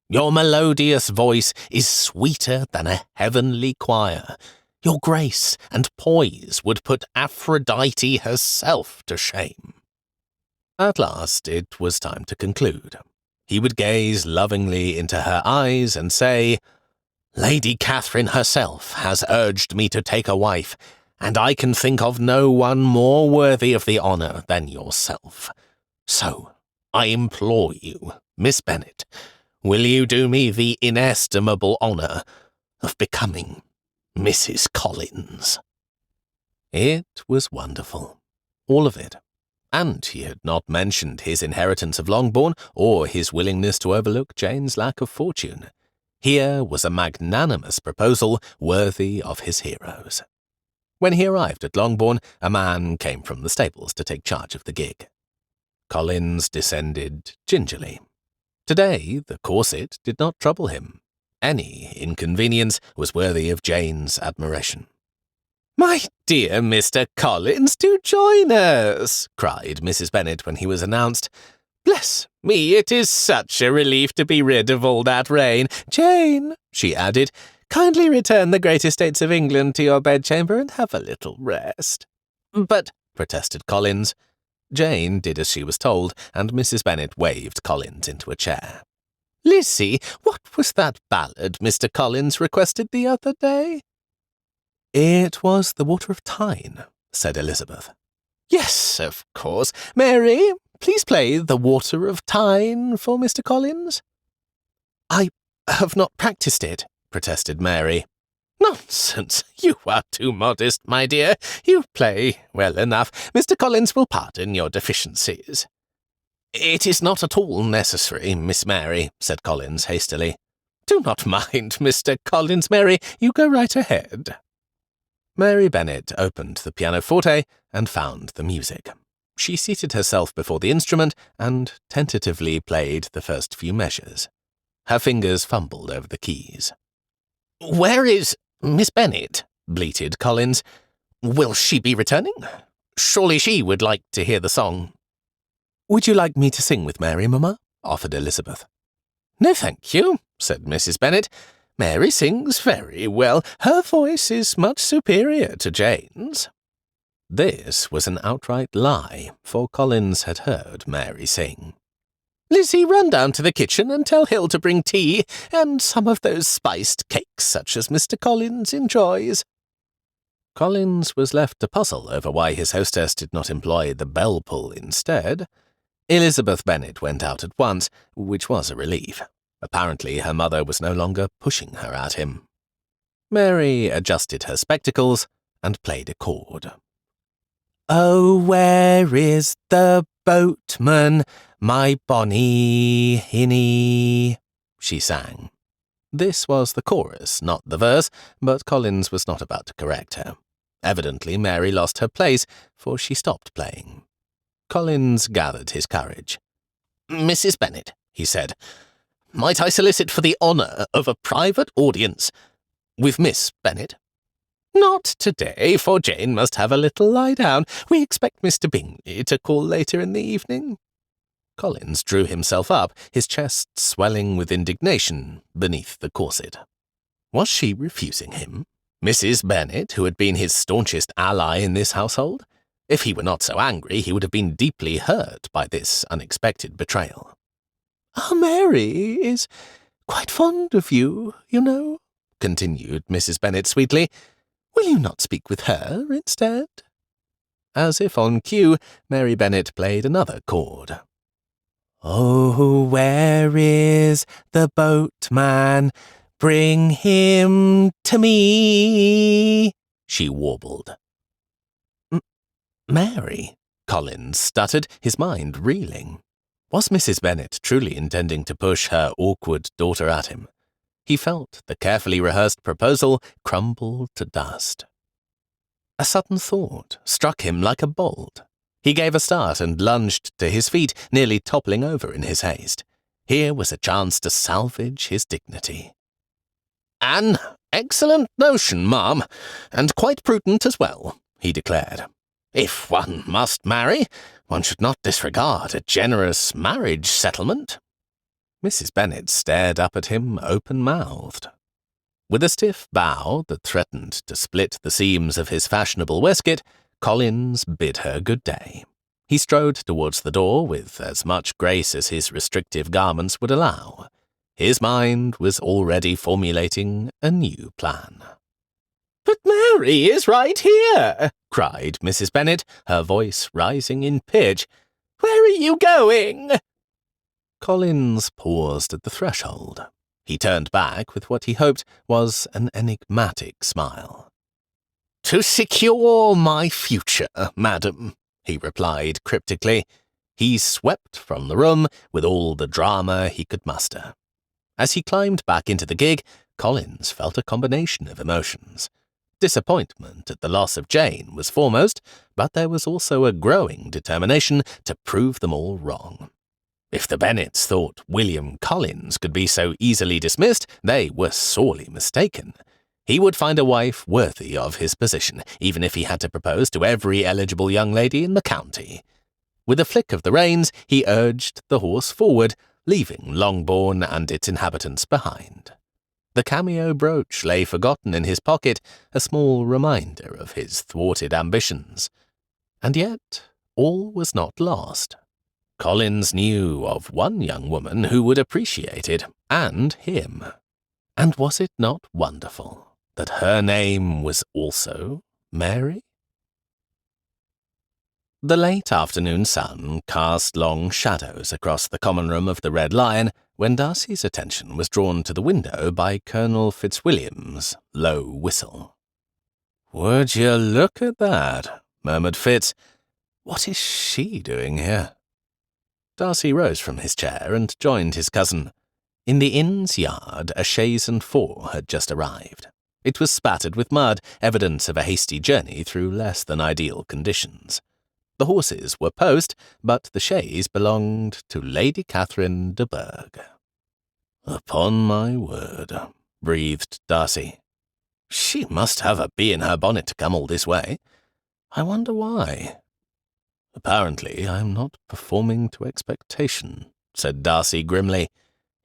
Your melodious voice is sweeter than a heavenly choir. Your grace and poise would put Aphrodite herself to shame. At last it was time to conclude. He would gaze lovingly into her eyes and say, Lady Catherine herself has urged me to take a wife, and I can think of no one more worthy of the honour than yourself. So, I implore you, Miss Bennet, will you do me the inestimable honour of becoming Mrs. Collins?" It was wonderful. All of it. And he had not mentioned his inheritance of Longbourn or his willingness to overlook Jane's lack of fortune. Here was a magnanimous proposal worthy of his heroes. When he arrived at Longbourn, a man came from the stables to take charge of the gig. Collins descended gingerly. Today, the corset did not trouble him. Any inconvenience was worthy of Jane's admiration. "My dear Mr. Collins, do join us," cried Mrs. Bennet when he was announced. "Bless me, it is such a relief to be rid of all that rain. Jane," she added, "kindly return the great estates of England to your bedchamber and have a little rest." "But," protested Collins. Jane did as she was told, and Mrs. Bennet waved Collins into a chair. "Lizzie, what was that ballad Mr. Collins requested the other day?" "It was the Water of Tyne," said Elizabeth. "Yes, of course. Mary, please play the Water of Tyne for Mr. Collins." "I have not practised it," protested Mary. "Nonsense. You are too modest, my dear. You play well enough. Mr. Collins will pardon your deficiencies." "It is not at all necessary, Miss Mary," said Collins hastily. "Do not mind Mr. Collins, Mary. You go right ahead." Mary Bennet opened the pianoforte and found the music. She seated herself before the instrument and tentatively played the first few measures. Her fingers fumbled over the keys. "Where is Miss Bennet?" bleated Collins. "Will she be returning? Surely she would like to hear the song." "Would you like me to sing with Mary, Mamma?" offered Elizabeth. "No, thank you," said Mrs. Bennet. "Mary sings very well. Her voice is much superior to Jane's." This was an outright lie, for Collins had heard Mary sing. "Lizzie, run down to the kitchen and tell Hile to bring tea and some of those spiced cakes such as Mr. Collins enjoys." Collins was left to puzzle over why his hostess did not employ the bell pull instead. Elizabeth Bennet went out at once, which was a relief. Apparently her mother was no longer pushing her at him. Mary adjusted her spectacles and played a chord. "Oh, where is the boatman, my bonny hinny?" she sang. This was the chorus, not the verse, but Collins was not about to correct her. Evidently Mary lost her place, for she stopped playing. Collins gathered his courage. "Mrs. Bennet," he said, "might I solicit for the honour of a private audience with Miss Bennet?" "Not today, for Jane must have a little lie down. We expect Mr. Bingley to call later in the evening." Collins drew himself up, his chest swelling with indignation beneath the corset. Was she refusing him? Mrs. Bennet, who had been his staunchest ally in this household? If he were not so angry, he would have been deeply hurt by this unexpected betrayal. "Our Mary is quite fond of you, you know," continued Mrs. Bennet sweetly. "Will you not speak with her instead?" As if on cue, Mary Bennet played another chord. "Oh, where is the boatman? Bring him to me," she warbled. "Mary," Collins stuttered, his mind reeling. Was Mrs. Bennet truly intending to push her awkward daughter at him? He felt the carefully rehearsed proposal crumble to dust. A sudden thought struck him like a bolt. He gave a start and lunged to his feet, nearly toppling over in his haste. Here was a chance to salvage his dignity. "An excellent notion, ma'am, and quite prudent as well," he declared. "If one must marry, one should not disregard a generous marriage settlement." Mrs. Bennet stared up at him open-mouthed. With a stiff bow that threatened to split the seams of his fashionable waistcoat, Collins bid her good day. He strode towards the door with as much grace as his restrictive garments would allow. His mind was already formulating a new plan. "But Mary is right here," cried Mrs. Bennet, her voice rising in pitch. "Where are you going?" Collins paused at the threshold. He turned back with what he hoped was an enigmatic smile. "To secure my future, madam," he replied cryptically. He swept from the room with all the drama he could muster. As he climbed back into the gig, Collins felt a combination of emotions. Disappointment at the loss of Jane was foremost, but there was also a growing determination to prove them all wrong. If the Bennets thought William Collins could be so easily dismissed, they were sorely mistaken. He would find a wife worthy of his position, even if he had to propose to every eligible young lady in the county. With a flick of the reins, he urged the horse forward, leaving Longbourn and its inhabitants behind. The cameo brooch lay forgotten in his pocket, a small reminder of his thwarted ambitions. And yet all was not lost. Collins knew of one young woman who would appreciate it, and him. And was it not wonderful that her name was also Mary? The late afternoon sun cast long shadows across the common room of the Red Lion when Darcy's attention was drawn to the window by Colonel Fitzwilliam's low whistle. "Would you look at that?" murmured Fitz. "What is she doing here?" Darcy rose from his chair and joined his cousin. In the inn's yard, a chaise and four had just arrived. It was spattered with mud, evidence of a hasty journey through less than ideal conditions. The horses were post, but the chaise belonged to Lady Catherine de Bourgh. "Upon my word," breathed Darcy. "She must have a bee in her bonnet to come all this way. I wonder why." "Apparently I am not performing to expectation," said Darcy grimly.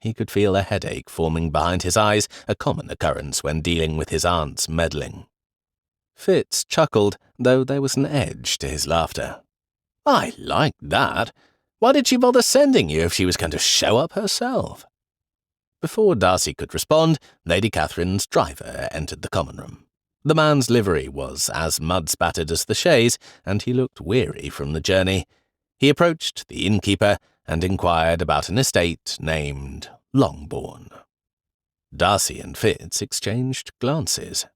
He could feel a headache forming behind his eyes, a common occurrence when dealing with his aunt's meddling. Fitz chuckled, though there was an edge to his laughter. "I like that. Why did she bother sending you if she was going to show up herself?" Before Darcy could respond, Lady Catherine's driver entered the common room. The man's livery was as mud-spattered as the chaise, and he looked weary from the journey. He approached the innkeeper and inquired about an estate named Longbourn. Darcy and Fitz exchanged glances.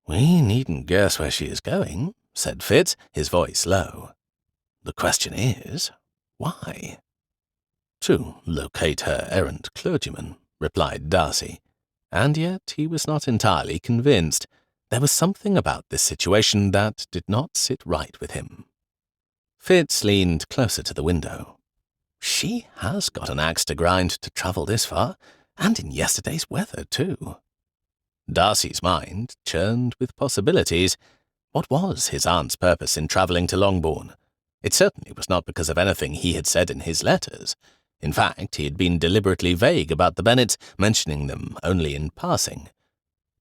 "We needn't guess where she is going," said Fitz, his voice low. "The question is, why?" "To locate her errand clergyman," replied Darcy. And yet he was not entirely convinced. There was something about this situation that did not sit right with him. Fitz leaned closer to the window. "She has got an axe to grind to travel this far, and in yesterday's weather, too." Darcy's mind churned with possibilities. What was his aunt's purpose in travelling to Longbourn? It certainly was not because of anything he had said in his letters. In fact, he had been deliberately vague about the Bennets, mentioning them only in passing.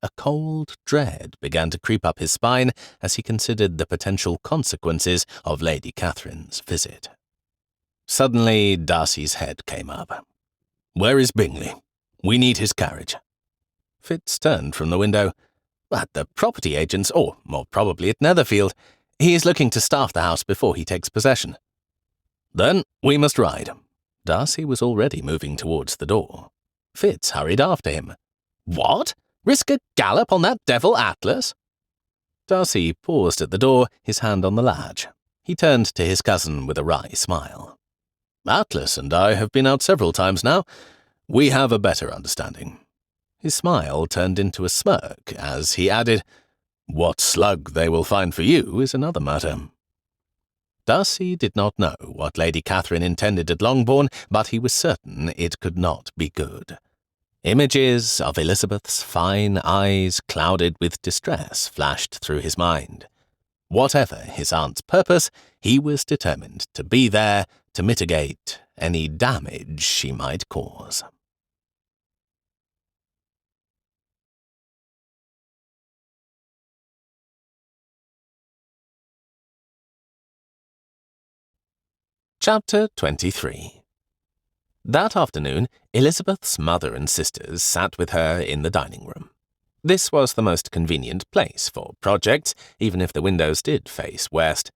A cold dread began to creep up his spine as he considered the potential consequences of Lady Catherine's visit. Suddenly, Darcy's head came up. "Where is Bingley? We need his carriage." Fitz turned from the window. "At the property agent's, or more probably at Netherfield. He is looking to staff the house before he takes possession." "Then we must ride." Darcy was already moving towards the door. Fitz hurried after him. "What? Risk a gallop on that devil Atlas?" Darcy paused at the door, his hand on the latch. He turned to his cousin with a wry smile. "Atlas and I have been out several times now. We have a better understanding." His smile turned into a smirk as he added, "What slug they will find for you is another matter." Darcy did not know what Lady Catherine intended at Longbourn, but he was certain it could not be good. Images of Elizabeth's fine eyes clouded with distress flashed through his mind. Whatever his aunt's purpose, he was determined to be there to mitigate any damage she might cause. Chapter 23. That afternoon, Elizabeth's mother and sisters sat with her in the dining room. This was the most convenient place for projects, even if the windows did face west.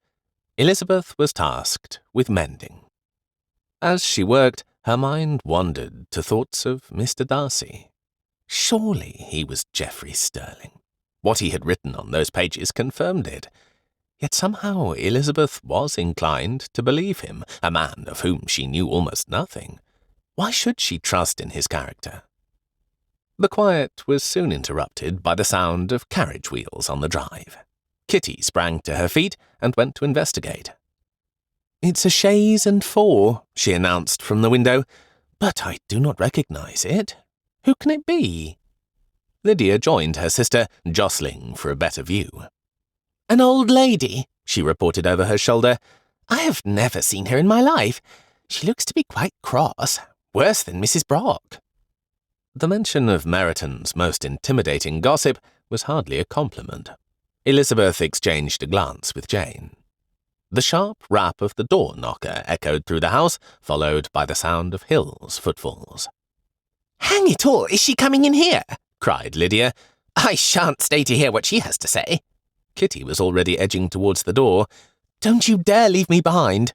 Elizabeth was tasked with mending. As she worked, her mind wandered to thoughts of Mr. Darcy. Surely he was Geoffrey Sterling. What he had written on those pages confirmed it. Yet somehow Elizabeth was inclined to believe him, a man of whom she knew almost nothing. Why should she trust in his character? The quiet was soon interrupted by the sound of carriage wheels on the drive. Kitty sprang to her feet and went to investigate. "It's a chaise and four," she announced from the window, "but I do not recognize it. Who can it be?" Lydia joined her sister, jostling for a better view. "An old lady," she reported over her shoulder. "I have never seen her in my life. She looks to be quite cross, worse than Mrs. Brock." The mention of Meryton's most intimidating gossip was hardly a compliment. Elizabeth exchanged a glance with Jane. The sharp rap of the door-knocker echoed through the house, followed by the sound of Hile's footfalls. "Hang it all, is she coming in here?" cried Lydia. "I shan't stay to hear what she has to say." Kitty was already edging towards the door. "Don't you dare leave me behind."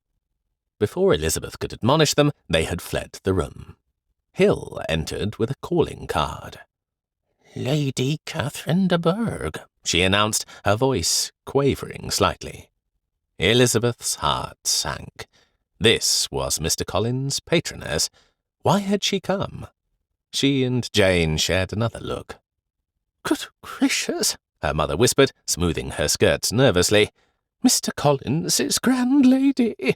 Before Elizabeth could admonish them, they had fled the room. Hile entered with a calling card. "Lady Catherine de Bourgh," she announced, her voice quavering slightly. Elizabeth's heart sank. This was Mr. Collins' patroness. Why had she come? She and Jane shared another look. "Good gracious," her mother whispered, smoothing her skirts nervously. "Mr. Collins' grand lady."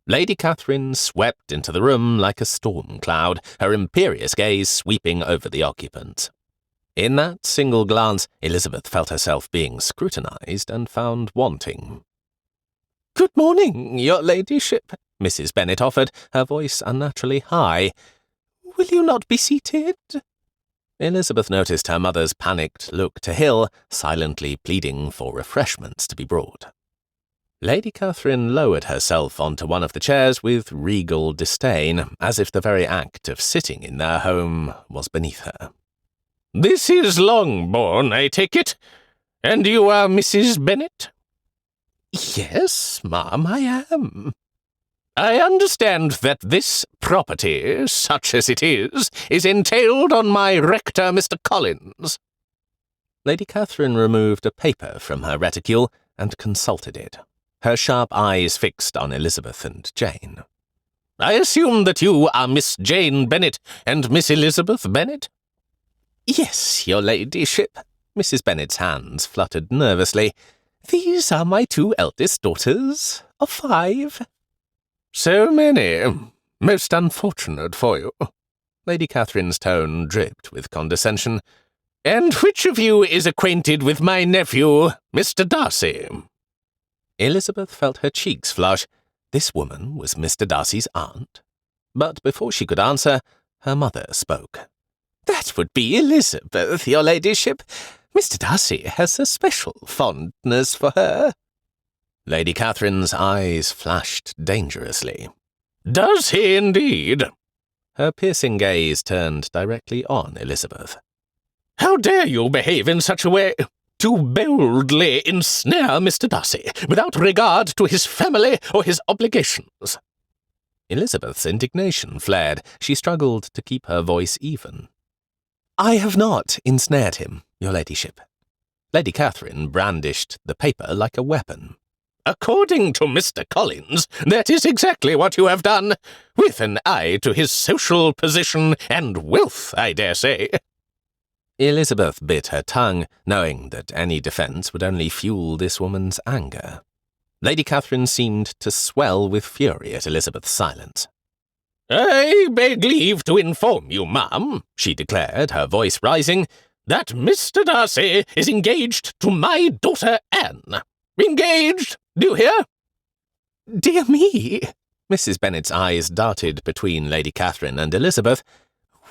Lady Catherine swept into the room like a storm cloud, her imperious gaze sweeping over the occupants. In that single glance, Elizabeth felt herself being scrutinized and found wanting. "Good morning, your ladyship," Mrs. Bennet offered, her voice unnaturally high. "Will you not be seated?" Elizabeth noticed her mother's panicked look to Hile, silently pleading for refreshments to be brought. Lady Catherine lowered herself onto one of the chairs with regal disdain, as if the very act of sitting in their home was beneath her. "This is Longbourn, I take it? And you are Mrs. Bennet?" "Yes, ma'am, I am." "I understand that this property, such as it is entailed on my rector, Mr. Collins." Lady Catherine removed a paper from her reticule and consulted it, her sharp eyes fixed on Elizabeth and Jane. "I assume that you are Miss Jane Bennet and Miss Elizabeth Bennet?" "Yes, your ladyship." Mrs. Bennet's hands fluttered nervously. "These are my two eldest daughters, of 5. "So many. Most unfortunate for you." Lady Catherine's tone dripped with condescension. "And which of you is acquainted with my nephew, Mr. Darcy?" Elizabeth felt her cheeks flush. This woman was Mr. Darcy's aunt. But before she could answer, her mother spoke. "That would be Elizabeth, your ladyship. Mr. Darcy has a special fondness for her." Lady Catherine's eyes flashed dangerously. "Does he indeed?" Her piercing gaze turned directly on Elizabeth. "How dare you behave in such a way? To boldly ensnare Mr. Darcy, without regard to his family or his obligations." Elizabeth's indignation flared. She struggled to keep her voice even. "I have not ensnared him, your ladyship." Lady Catherine brandished the paper like a weapon. "According to Mr. Collins, that is exactly what you have done, with an eye to his social position and wealth, I dare say." Elizabeth bit her tongue, knowing that any defence would only fuel this woman's anger. Lady Catherine seemed to swell with fury at Elizabeth's silence. "I beg leave to inform you, ma'am," she declared, her voice rising, "that Mr. Darcy is engaged to my daughter Anne. Engaged, do you hear?" "Dear me!" Mrs. Bennet's eyes darted between Lady Catherine and Elizabeth.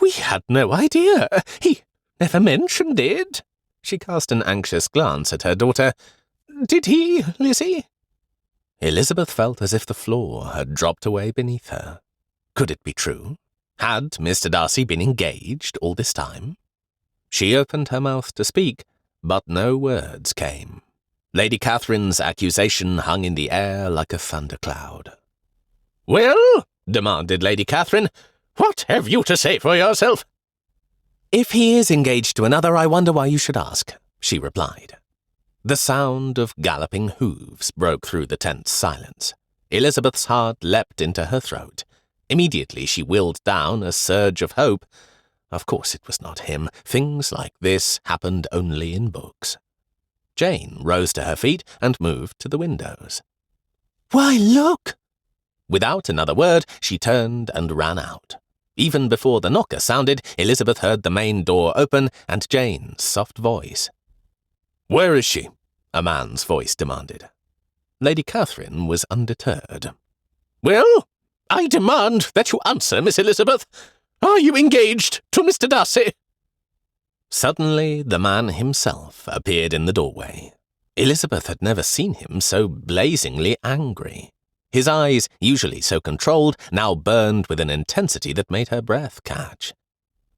"We had no idea. He never mentioned it." She cast an anxious glance at her daughter. "Did he, Lizzie?" Elizabeth felt as if the floor had dropped away beneath her. Could it be true? Had Mr. Darcy been engaged all this time? She opened her mouth to speak, but no words came. Lady Catherine's accusation hung in the air like a thundercloud. "Well," demanded Lady Catherine, "what have you to say for yourself?" "If he is engaged to another, I wonder why you should ask," she replied. The sound of galloping hooves broke through the tense silence. Elizabeth's heart leapt into her throat. Immediately she willed down a surge of hope. Of course it was not him. Things like this happened only in books. Jane rose to her feet and moved to the windows. "Why, look!" Without another word, she turned and ran out. Even before the knocker sounded, Elizabeth heard the main door open and Jane's soft voice. "Where is she?" a man's voice demanded. Lady Catherine was undeterred. "Well, I demand that you answer, Miss Elizabeth. Are you engaged to Mr. Darcy?" Suddenly, the man himself appeared in the doorway. Elizabeth had never seen him so blazingly angry. His eyes, usually so controlled, now burned with an intensity that made her breath catch.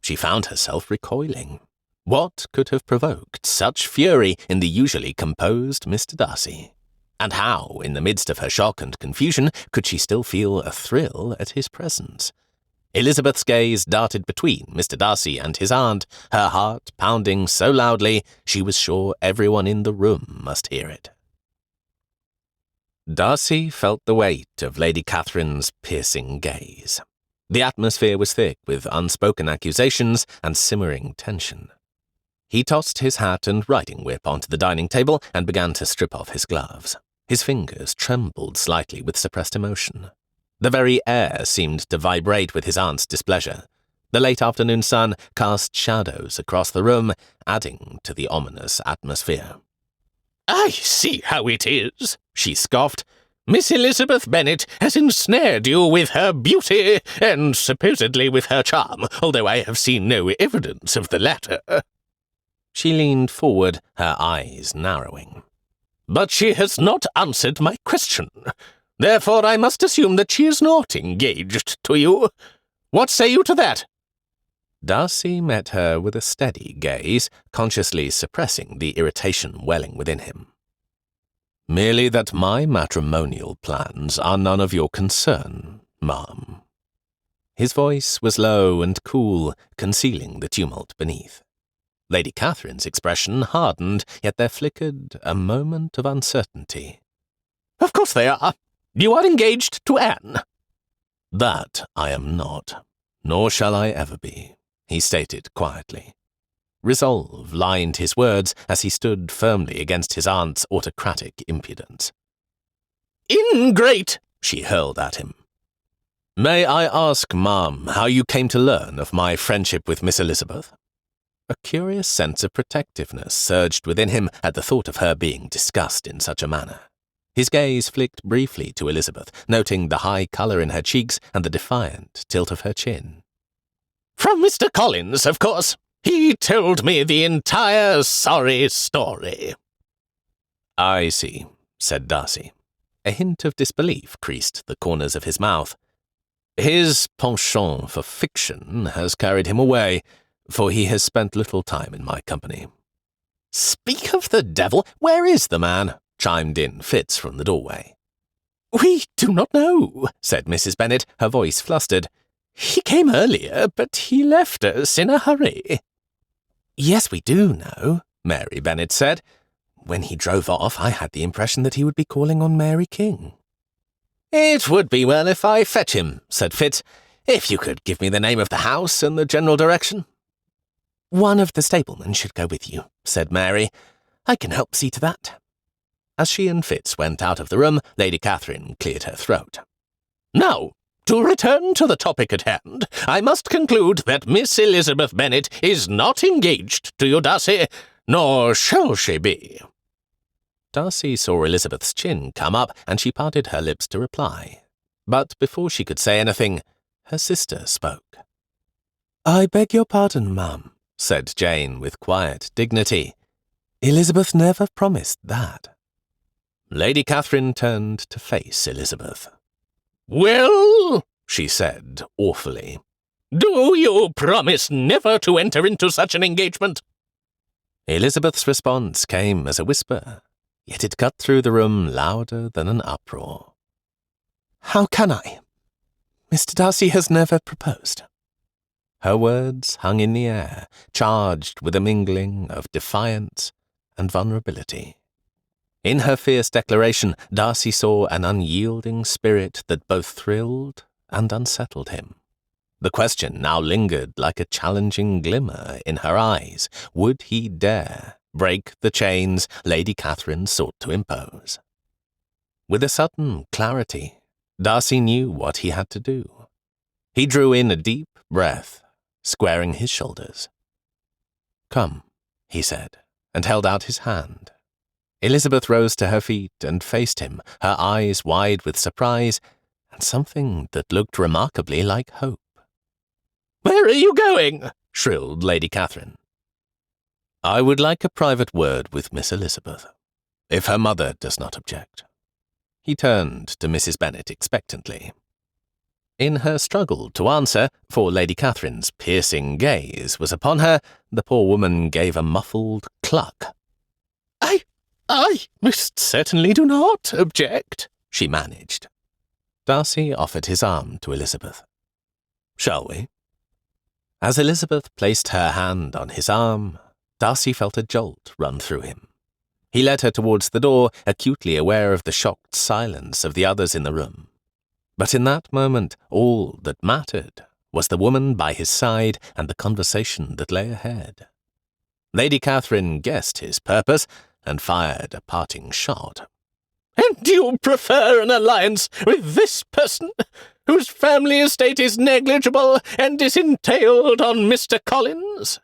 She found herself recoiling. What could have provoked such fury in the usually composed Mr. Darcy? And how, in the midst of her shock and confusion, could she still feel a thrill at his presence? Elizabeth's gaze darted between Mr. Darcy and his aunt, her heart pounding so loudly she was sure everyone in the room must hear it. Darcy felt the weight of Lady Catherine's piercing gaze. The atmosphere was thick with unspoken accusations and simmering tension. He tossed his hat and riding whip onto the dining table and began to strip off his gloves. His fingers trembled slightly with suppressed emotion. The very air seemed to vibrate with his aunt's displeasure. The late afternoon sun cast shadows across the room, adding to the ominous atmosphere. "I see how it is," she scoffed. "Miss Elizabeth Bennet has ensnared you with her beauty and supposedly with her charm, although I have seen no evidence of the latter." She leaned forward, her eyes narrowing. "But she has not answered my question. Therefore I must assume that she is not engaged to you. What say you to that?" Darcy met her with a steady gaze, consciously suppressing the irritation welling within him. "Merely that my matrimonial plans are none of your concern, ma'am." His voice was low and cool, concealing the tumult beneath. Lady Catherine's expression hardened, yet there flickered a moment of uncertainty. "Of course they are. You are engaged to Anne." "That I am not, nor shall I ever be," he stated quietly. Resolve lined his words as he stood firmly against his aunt's autocratic impudence. "Ingrate!" she hurled at him. "May I ask, ma'am, how you came to learn of my friendship with Miss Elizabeth?" A curious sense of protectiveness surged within him at the thought of her being discussed in such a manner. His gaze flicked briefly to Elizabeth, noting the high colour in her cheeks and the defiant tilt of her chin. "From Mr. Collins, of course. He told me the entire sorry story." "I see," said Darcy. A hint of disbelief creased the corners of his mouth. "His penchant for fiction has carried him away, for he has spent little time in my company." "Speak of the devil! Where is the man?" chimed in Fitz from the doorway. "We do not know," said Mrs. Bennet, her voice flustered. "He came earlier, but he left us in a hurry." "Yes, we do know," Mary Bennet said. "When he drove off, I had the impression that he would be calling on Mary King." "It would be well if I fetch him," said Fitz, "if you could give me the name of the house and the general direction." "One of the stablemen should go with you," said Mary. "I can help see to that." As she and Fitz went out of the room, Lady Catherine cleared her throat. "Now, to return to the topic at hand, I must conclude that Miss Elizabeth Bennet is not engaged to you, Darcy, nor shall she be." Darcy saw Elizabeth's chin come up, and she parted her lips to reply. But before she could say anything, her sister spoke. "I beg your pardon, ma'am," said Jane with quiet dignity. "Elizabeth never promised that." Lady Catherine turned to face Elizabeth. "Well," she said awfully, Do you promise never to enter into such an engagement?" Elizabeth's response came as a whisper, yet it cut through the room louder than an uproar. "How can I? Mr. Darcy has never proposed." Her words hung in the air, charged with a mingling of defiance and vulnerability. In her fierce declaration, Darcy saw an unyielding spirit that both thrilled and unsettled him. The question now lingered like a challenging glimmer in her eyes. Would he dare break the chains Lady Catherine sought to impose? With a sudden clarity, Darcy knew what he had to do. He drew in a deep breath, squaring his shoulders. "Come," he said, and held out his hand. Elizabeth rose to her feet and faced him, her eyes wide with surprise and something that looked remarkably like hope. "Where are you going?" shrilled Lady Catherine. "I would like a private word with Miss Elizabeth, if her mother does not object." He turned to Mrs. Bennet expectantly. In her struggle to answer, for Lady Catherine's piercing gaze was upon her, the poor woman gave a muffled cluck. I most certainly do not object," she managed. Darcy offered his arm to Elizabeth. "Shall we?" As Elizabeth placed her hand on his arm, Darcy felt a jolt run through him. He led her towards the door, acutely aware of the shocked silence of the others in the room. But in that moment, all that mattered was the woman by his side and the conversation that lay ahead. Lady Catherine guessed his purpose and fired a parting shot. "And you prefer an alliance with this person, whose family estate is negligible and is entailed on Mr. Collins?"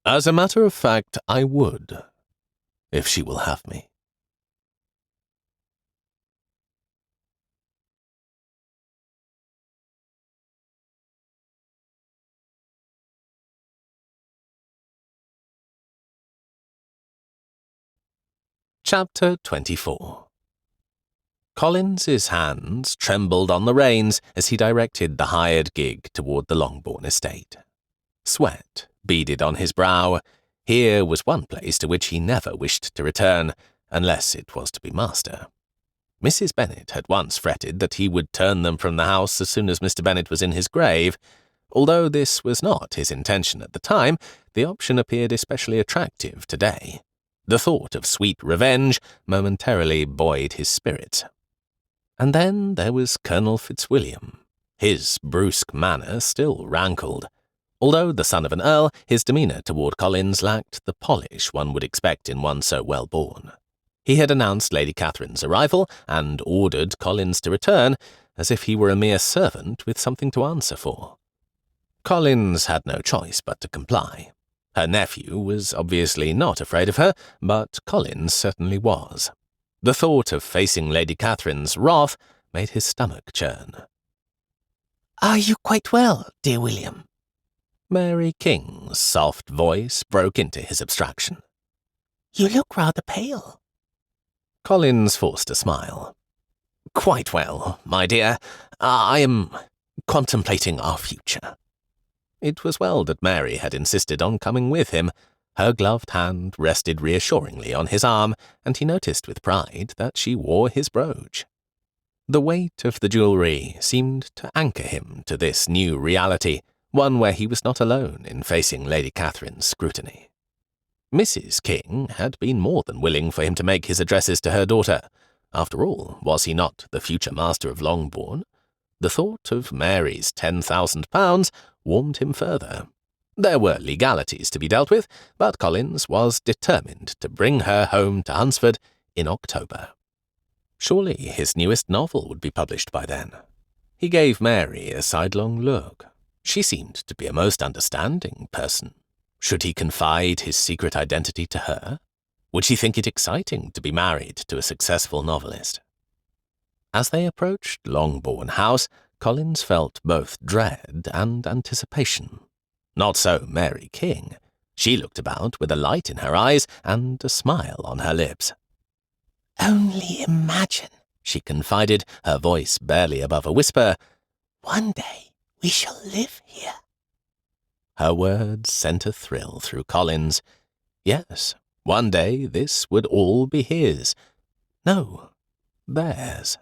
"As a matter of fact, I would, if she will have me." Chapter 24. Collins's hands trembled on the reins as he directed the hired gig toward the Longbourn estate. Sweat beaded on his brow. Here was one place to which he never wished to return, unless it was to be master. Mrs. Bennet had once fretted that he would turn them from the house as soon as Mr. Bennet was in his grave. Although this was not his intention at the time, the option appeared especially attractive today. The thought of sweet revenge momentarily buoyed his spirits. And then there was Colonel Fitzwilliam. His brusque manner still rankled. Although the son of an earl, his demeanour toward Collins lacked the polish one would expect in one so well born. He had announced Lady Catherine's arrival and ordered Collins to return, as if he were a mere servant with something to answer for. Collins had no choice but to comply. Her nephew was obviously not afraid of her, but Collins certainly was. The thought of facing Lady Catherine's wrath made his stomach churn. "Are you quite well, dear William?" Mary King's soft voice broke into his abstraction. "You look rather pale." Collins forced a smile. "Quite well, my dear. I am contemplating our future." It was well that Mary had insisted on coming with him. Her gloved hand rested reassuringly on his arm, and he noticed with pride that she wore his brooch. The weight of the jewellery seemed to anchor him to this new reality, one where he was not alone in facing Lady Catherine's scrutiny. Mrs. King had been more than willing for him to make his addresses to her daughter. After all, was he not the future master of Longbourn? The thought of Mary's £10,000 warmed him further. There were legalities to be dealt with, but Collins was determined to bring her home to Hunsford in October. Surely his newest novel would be published by then. He gave Mary a sidelong look. She seemed to be a most understanding person. Should he confide his secret identity to her? Would she think it exciting to be married to a successful novelist? As they approached Longbourn House, Collins felt both dread and anticipation. Not so Mary King. She looked about with a light in her eyes and a smile on her lips. "Only imagine," she confided, her voice barely above a whisper, "one day We shall live here. Her words sent a thrill through Collins. Yes, one day this would all be his. No, theirs.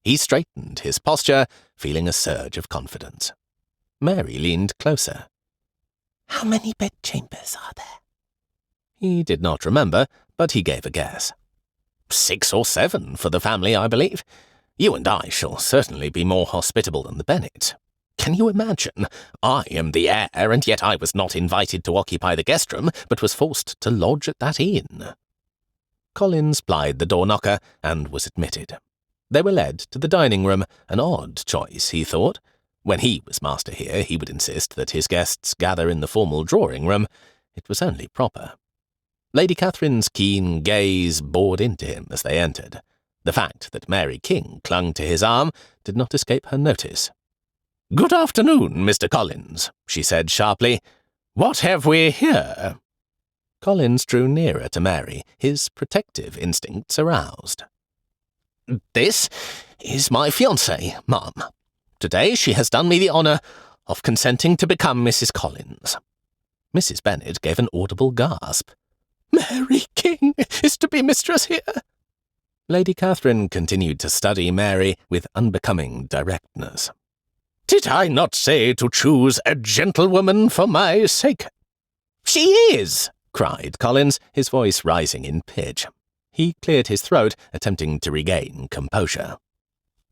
He straightened his posture, feeling a surge of confidence. Mary leaned closer. How many bedchambers are there? He did not remember, but he gave a guess. 6 or 7 for the family, I believe. You and I shall certainly be more hospitable than the Bennets. Can you imagine? I am the heir, and yet I was not invited to occupy the guest room, but was forced to lodge at that inn. Collins plied the door-knocker, and was admitted. They were led to the dining room, an odd choice, he thought. When he was master here, he would insist that his guests gather in the formal drawing-room. It was only proper. Lady Catherine's keen gaze bored into him as they entered. The fact that Mary King clung to his arm did not escape her notice. "Good afternoon, Mr. Collins," she said sharply. "What have we here?" Collins drew nearer to Mary, his protective instincts aroused. "This is my fiancée, ma'am. Today she has done me the honour of consenting to become Mrs. Collins." Mrs. Bennet gave an audible gasp. "Mary King is to be mistress here?" Lady Catherine continued to study Mary with unbecoming directness. "Did I not say to choose a gentlewoman for my sake?" "She is!" cried Collins, his voice rising in pitch. He cleared his throat, attempting to regain composure.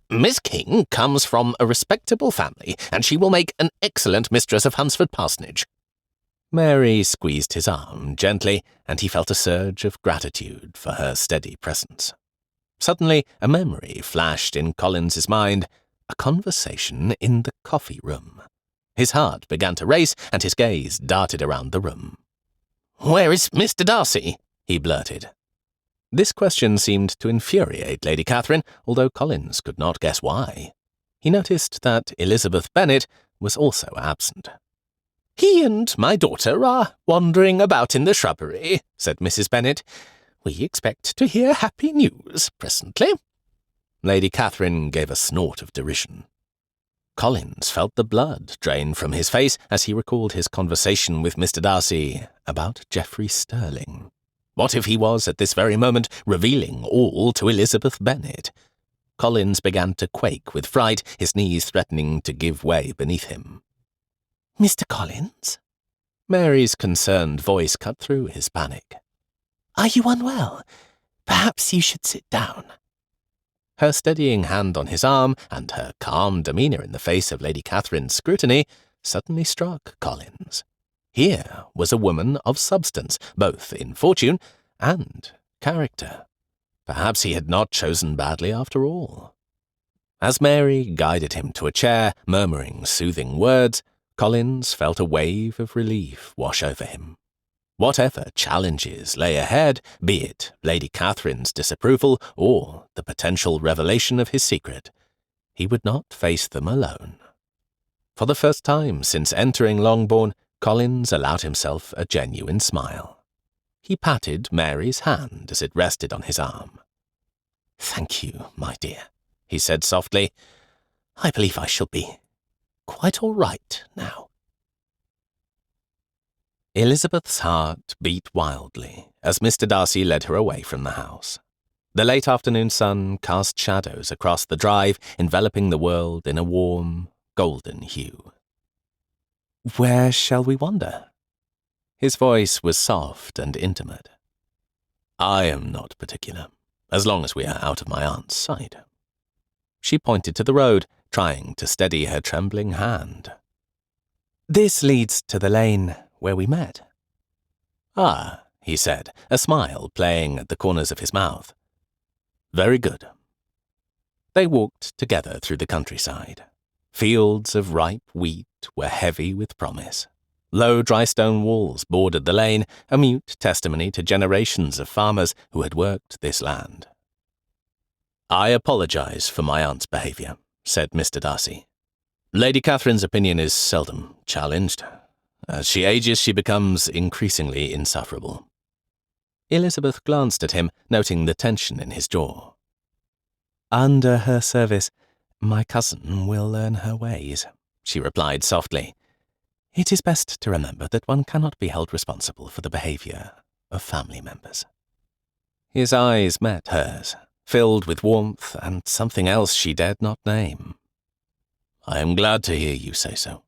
"Miss King comes from a respectable family, and she will make an excellent mistress of Hunsford Parsonage." Mary squeezed his arm gently, and he felt a surge of gratitude for her steady presence. Suddenly, a memory flashed in Collins's mind, a conversation in the coffee room. His heart began to race, and his gaze darted around the room. "Where is Mr. Darcy?" he blurted. This question seemed to infuriate Lady Catherine, although Collins could not guess why. He noticed that Elizabeth Bennet was also absent. "He and my daughter are wandering about in the shrubbery," said Mrs. Bennet. "We expect to hear happy news presently." Lady Catherine gave a snort of derision. Collins felt the blood drain from his face as he recalled his conversation with Mr. Darcy about Geoffrey Sterling. What if he was at this very moment revealing all to Elizabeth Bennet? Collins began to quake with fright, his knees threatening to give way beneath him. "Mr. Collins?" Mary's concerned voice cut through his panic. "Are you unwell? Perhaps you should sit down." Her steadying hand on his arm, and her calm demeanour in the face of Lady Catherine's scrutiny, suddenly struck Collins. Here was a woman of substance, both in fortune and character. Perhaps he had not chosen badly after all. As Mary guided him to a chair, murmuring soothing words, Collins felt a wave of relief wash over him. Whatever challenges lay ahead, be it Lady Catherine's disapproval or the potential revelation of his secret, he would not face them alone. For the first time since entering Longbourn, Collins allowed himself a genuine smile. He patted Mary's hand as it rested on his arm. "Thank you, my dear," he said softly. "I believe I shall be quite all right now." Elizabeth's heart beat wildly as Mr. Darcy led her away from the house. The late afternoon sun cast shadows across the drive, enveloping the world in a warm, golden hue. "Where shall we wander?" His voice was soft and intimate. "I am not particular, as long as we are out of my aunt's sight." She pointed to the road, trying to steady her trembling hand. "This leads to the lane where we met." "Ah," he said, a smile playing at the corners of his mouth. "Very good." They walked together through the countryside. Fields of ripe wheat were heavy with promise. Low dry stone walls bordered the lane, a mute testimony to generations of farmers who had worked this land. "I apologize for my aunt's behaviour," said Mr. Darcy. "Lady Catherine's opinion is seldom challenged. As she ages, she becomes increasingly insufferable." Elizabeth glanced at him, noting the tension in his jaw. "Under her service, my cousin will learn her ways," she replied softly. It is best to remember that one cannot be held responsible for the behaviour of family members. His eyes met hers, filled with warmth and something else she dared not name. I am glad to hear you say so.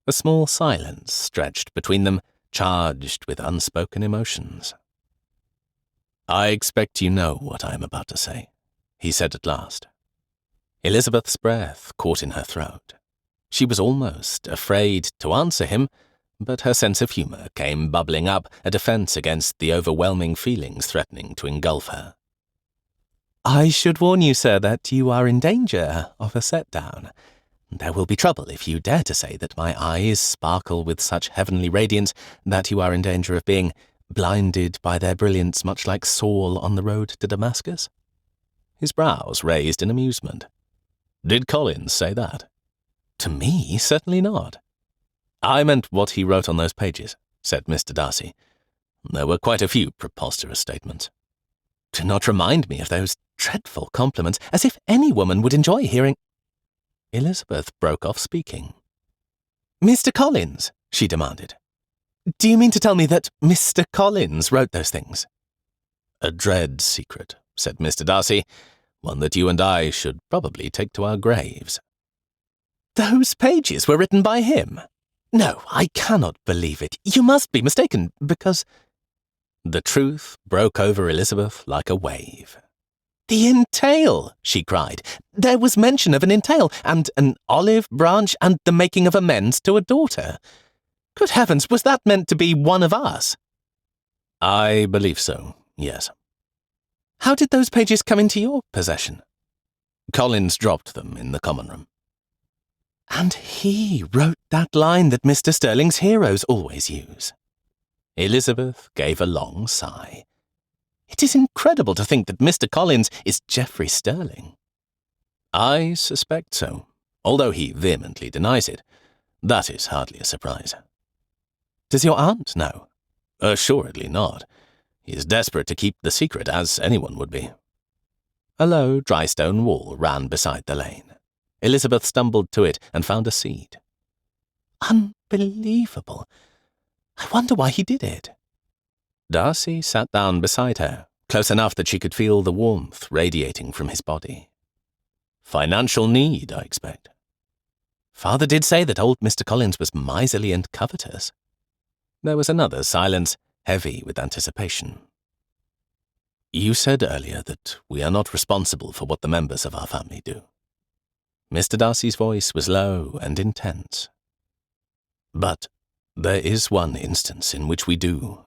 A small silence stretched between them, charged with unspoken emotions. I expect you know what I am about to say, he said at last. Elizabeth's breath caught in her throat. She was almost afraid to answer him, but her sense of humour came bubbling up, a defence against the overwhelming feelings threatening to engulf her. I should warn you, sir, that you are in danger of a set-down. There will be trouble if you dare to say that my eyes sparkle with such heavenly radiance that you are in danger of being blinded by their brilliance, much like Saul on the road to Damascus. His brows raised in amusement. Did Collins say that? To me, certainly not. I meant what he wrote on those pages, said Mr. Darcy. There were quite a few preposterous statements. Do not remind me of those dreadful compliments, as if any woman would enjoy hearing— Elizabeth broke off speaking. Mr. Collins, she demanded. Do you mean to tell me that Mr. Collins wrote those things? A dread secret, said Mr. Darcy, one that you and I should probably take to our graves. Those pages were written by him? No, I cannot believe it. You must be mistaken, because— The truth broke over Elizabeth like a wave. The entail, she cried. There was mention of an entail, and an olive branch, and the making of amends to a daughter. Good heavens, was that meant to be one of us? I believe so, yes. How did those pages come into your possession? Collins dropped them in the common room. And he wrote that line that Mr. Sterling's heroes always use. Elizabeth gave a long sigh. It is incredible to think that Mr. Collins is Geoffrey Sterling. I suspect so, although he vehemently denies it. That is hardly a surprise. Does your aunt know? Assuredly not. He is desperate to keep the secret, as anyone would be. A low, dry stone wall ran beside the lane. Elizabeth stumbled to it and found a seat. Unbelievable. I wonder why he did it. Darcy sat down beside her, close enough that she could feel the warmth radiating from his body. Financial need, I expect. Father did say that old Mr. Collins was miserly and covetous. There was another silence, heavy with anticipation. You said earlier that we are not responsible for what the members of our family do. Mr. Darcy's voice was low and intense. But there is one instance in which we do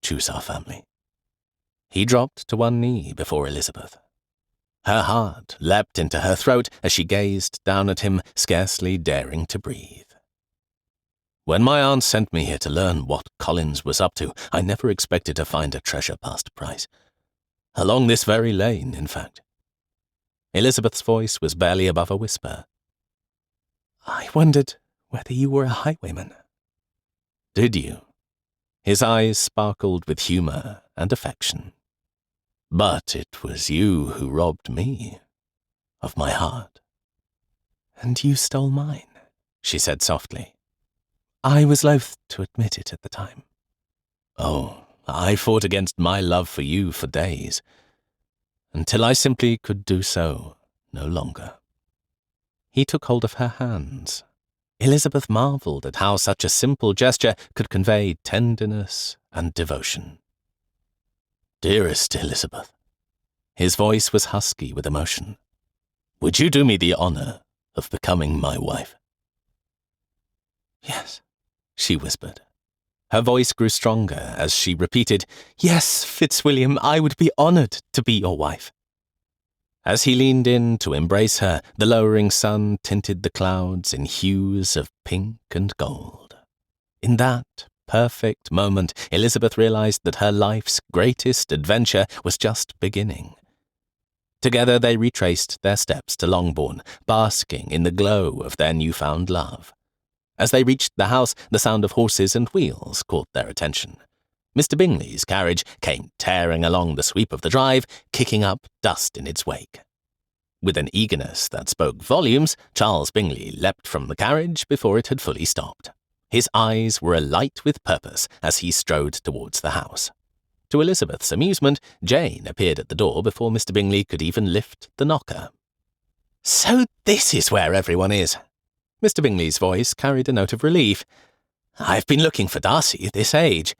choose our family. He dropped to one knee before Elizabeth. Her heart leapt into her throat as she gazed down at him, scarcely daring to breathe. When my aunt sent me here to learn what Collins was up to, I never expected to find a treasure past price. Along this very lane, in fact. Elizabeth's voice was barely above a whisper. I wondered whether you were a highwayman. Did you? His eyes sparkled with humour and affection. But it was you who robbed me of my heart. And you stole mine, she said softly. I was loath to admit it at the time. Oh, I fought against my love for you for days, until I simply could do so no longer. He took hold of her hands. Elizabeth marvelled at how such a simple gesture could convey tenderness and devotion. Dearest Elizabeth, his voice was husky with emotion, would you do me the honour of becoming my wife? Yes, she whispered. Her voice grew stronger as she repeated, Yes, Fitzwilliam, I would be honoured to be your wife. As he leaned in to embrace her, the lowering sun tinted the clouds in hues of pink and gold. In that perfect moment, Elizabeth realized that her life's greatest adventure was just beginning. Together they retraced their steps to Longbourn, basking in the glow of their newfound love. As they reached the house, the sound of horses and wheels caught their attention. Mr. Bingley's carriage came tearing along the sweep of the drive, kicking up dust in its wake. With an eagerness that spoke volumes, Charles Bingley leapt from the carriage before it had fully stopped. His eyes were alight with purpose as he strode towards the house. To Elizabeth's amusement, Jane appeared at the door before Mr. Bingley could even lift the knocker. "So this is where everyone is." Mr. Bingley's voice carried a note of relief. "I've been looking for Darcy this age.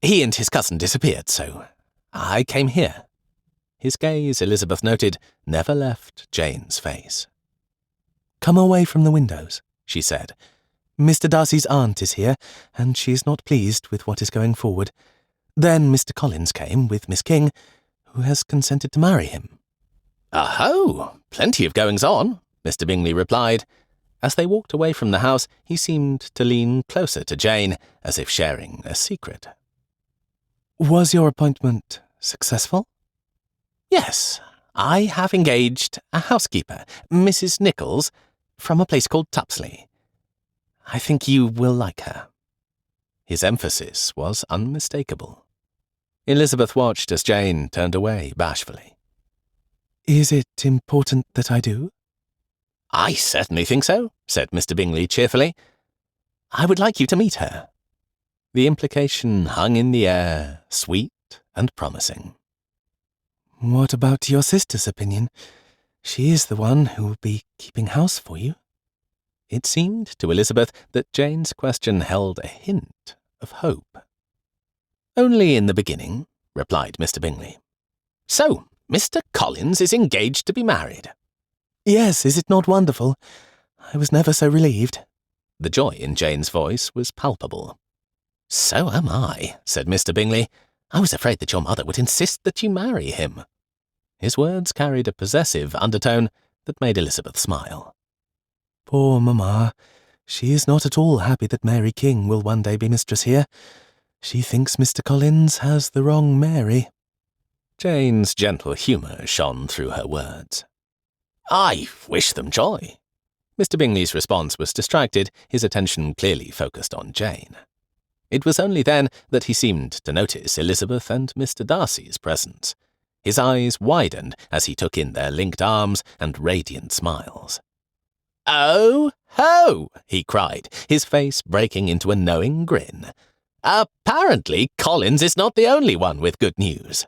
He and his cousin disappeared, so I came here." His gaze, Elizabeth noted, never left Jane's face. "Come away from the windows," she said. "Mr. Darcy's aunt is here, and she is not pleased with what is going forward. Then Mr. Collins came with Miss King, who has consented to marry him." "Oh, plenty of goings-on," Mr. Bingley replied. As they walked away from the house, he seemed to lean closer to Jane, as if sharing a secret. "Was your appointment successful?" "Yes, I have engaged a housekeeper, Mrs. Nichols, from a place called Tupsley. I think you will like her." His emphasis was unmistakable. Elizabeth watched as Jane turned away bashfully. "Is it important that I do?" "I certainly think so," said Mr. Bingley cheerfully. "I would like you to meet her." The implication hung in the air, sweet and promising. "What about your sister's opinion? She is the one who will be keeping house for you." It seemed to Elizabeth that Jane's question held a hint of hope. "Only in the beginning," replied Mr. Bingley. "So, Mr. Collins is engaged to be married." "Yes, is it not wonderful? I was never so relieved." The joy in Jane's voice was palpable. "So am I," said Mr. Bingley. "I was afraid that your mother would insist that you marry him." His words carried a possessive undertone that made Elizabeth smile. "Poor mamma. She is not at all happy that Mary King will one day be mistress here. She thinks Mr. Collins has the wrong Mary." Jane's gentle humour shone through her words. "I wish them joy." Mr. Bingley's response was distracted, his attention clearly focused on Jane. It was only then that he seemed to notice Elizabeth and Mr. Darcy's presence. His eyes widened as he took in their linked arms and radiant smiles. "Oh, ho!" he cried, his face breaking into a knowing grin. "Apparently Collins is not the only one with good news."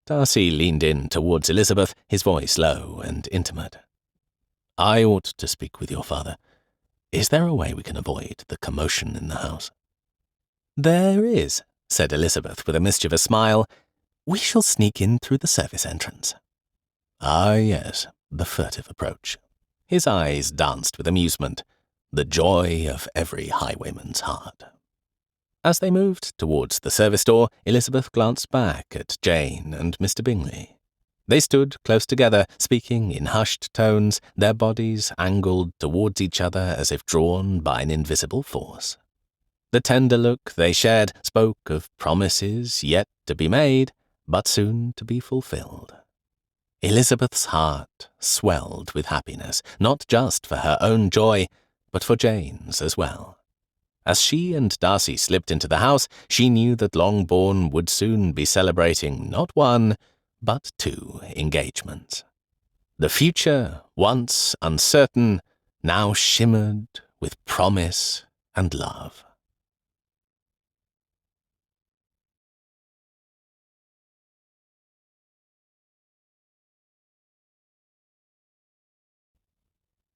Darcy leaned in towards Elizabeth, his voice low and intimate. "I ought to speak with your father. Is there a way we can avoid the commotion in the house?" "There is," said Elizabeth with a mischievous smile. "We shall sneak in through the service entrance." "Ah, yes, the furtive approach." His eyes danced with amusement, the joy of every highwayman's heart. As they moved towards the service door, Elizabeth glanced back at Jane and Mr. Bingley. They stood close together, speaking in hushed tones, their bodies angled towards each other as if drawn by an invisible force. The tender look they shared spoke of promises yet to be made, but soon to be fulfilled. Elizabeth's heart swelled with happiness, not just for her own joy, but for Jane's as well. As she and Darcy slipped into the house, she knew that Longbourn would soon be celebrating not one, but 2 engagements. The future, once uncertain, now shimmered with promise and love.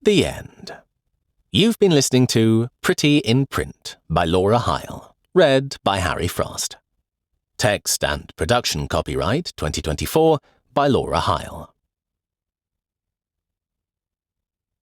The end. You've been listening to Pretty in Print by Laura Hile, read by Harry Frost. Text and production copyright 2024 by Laura Hile.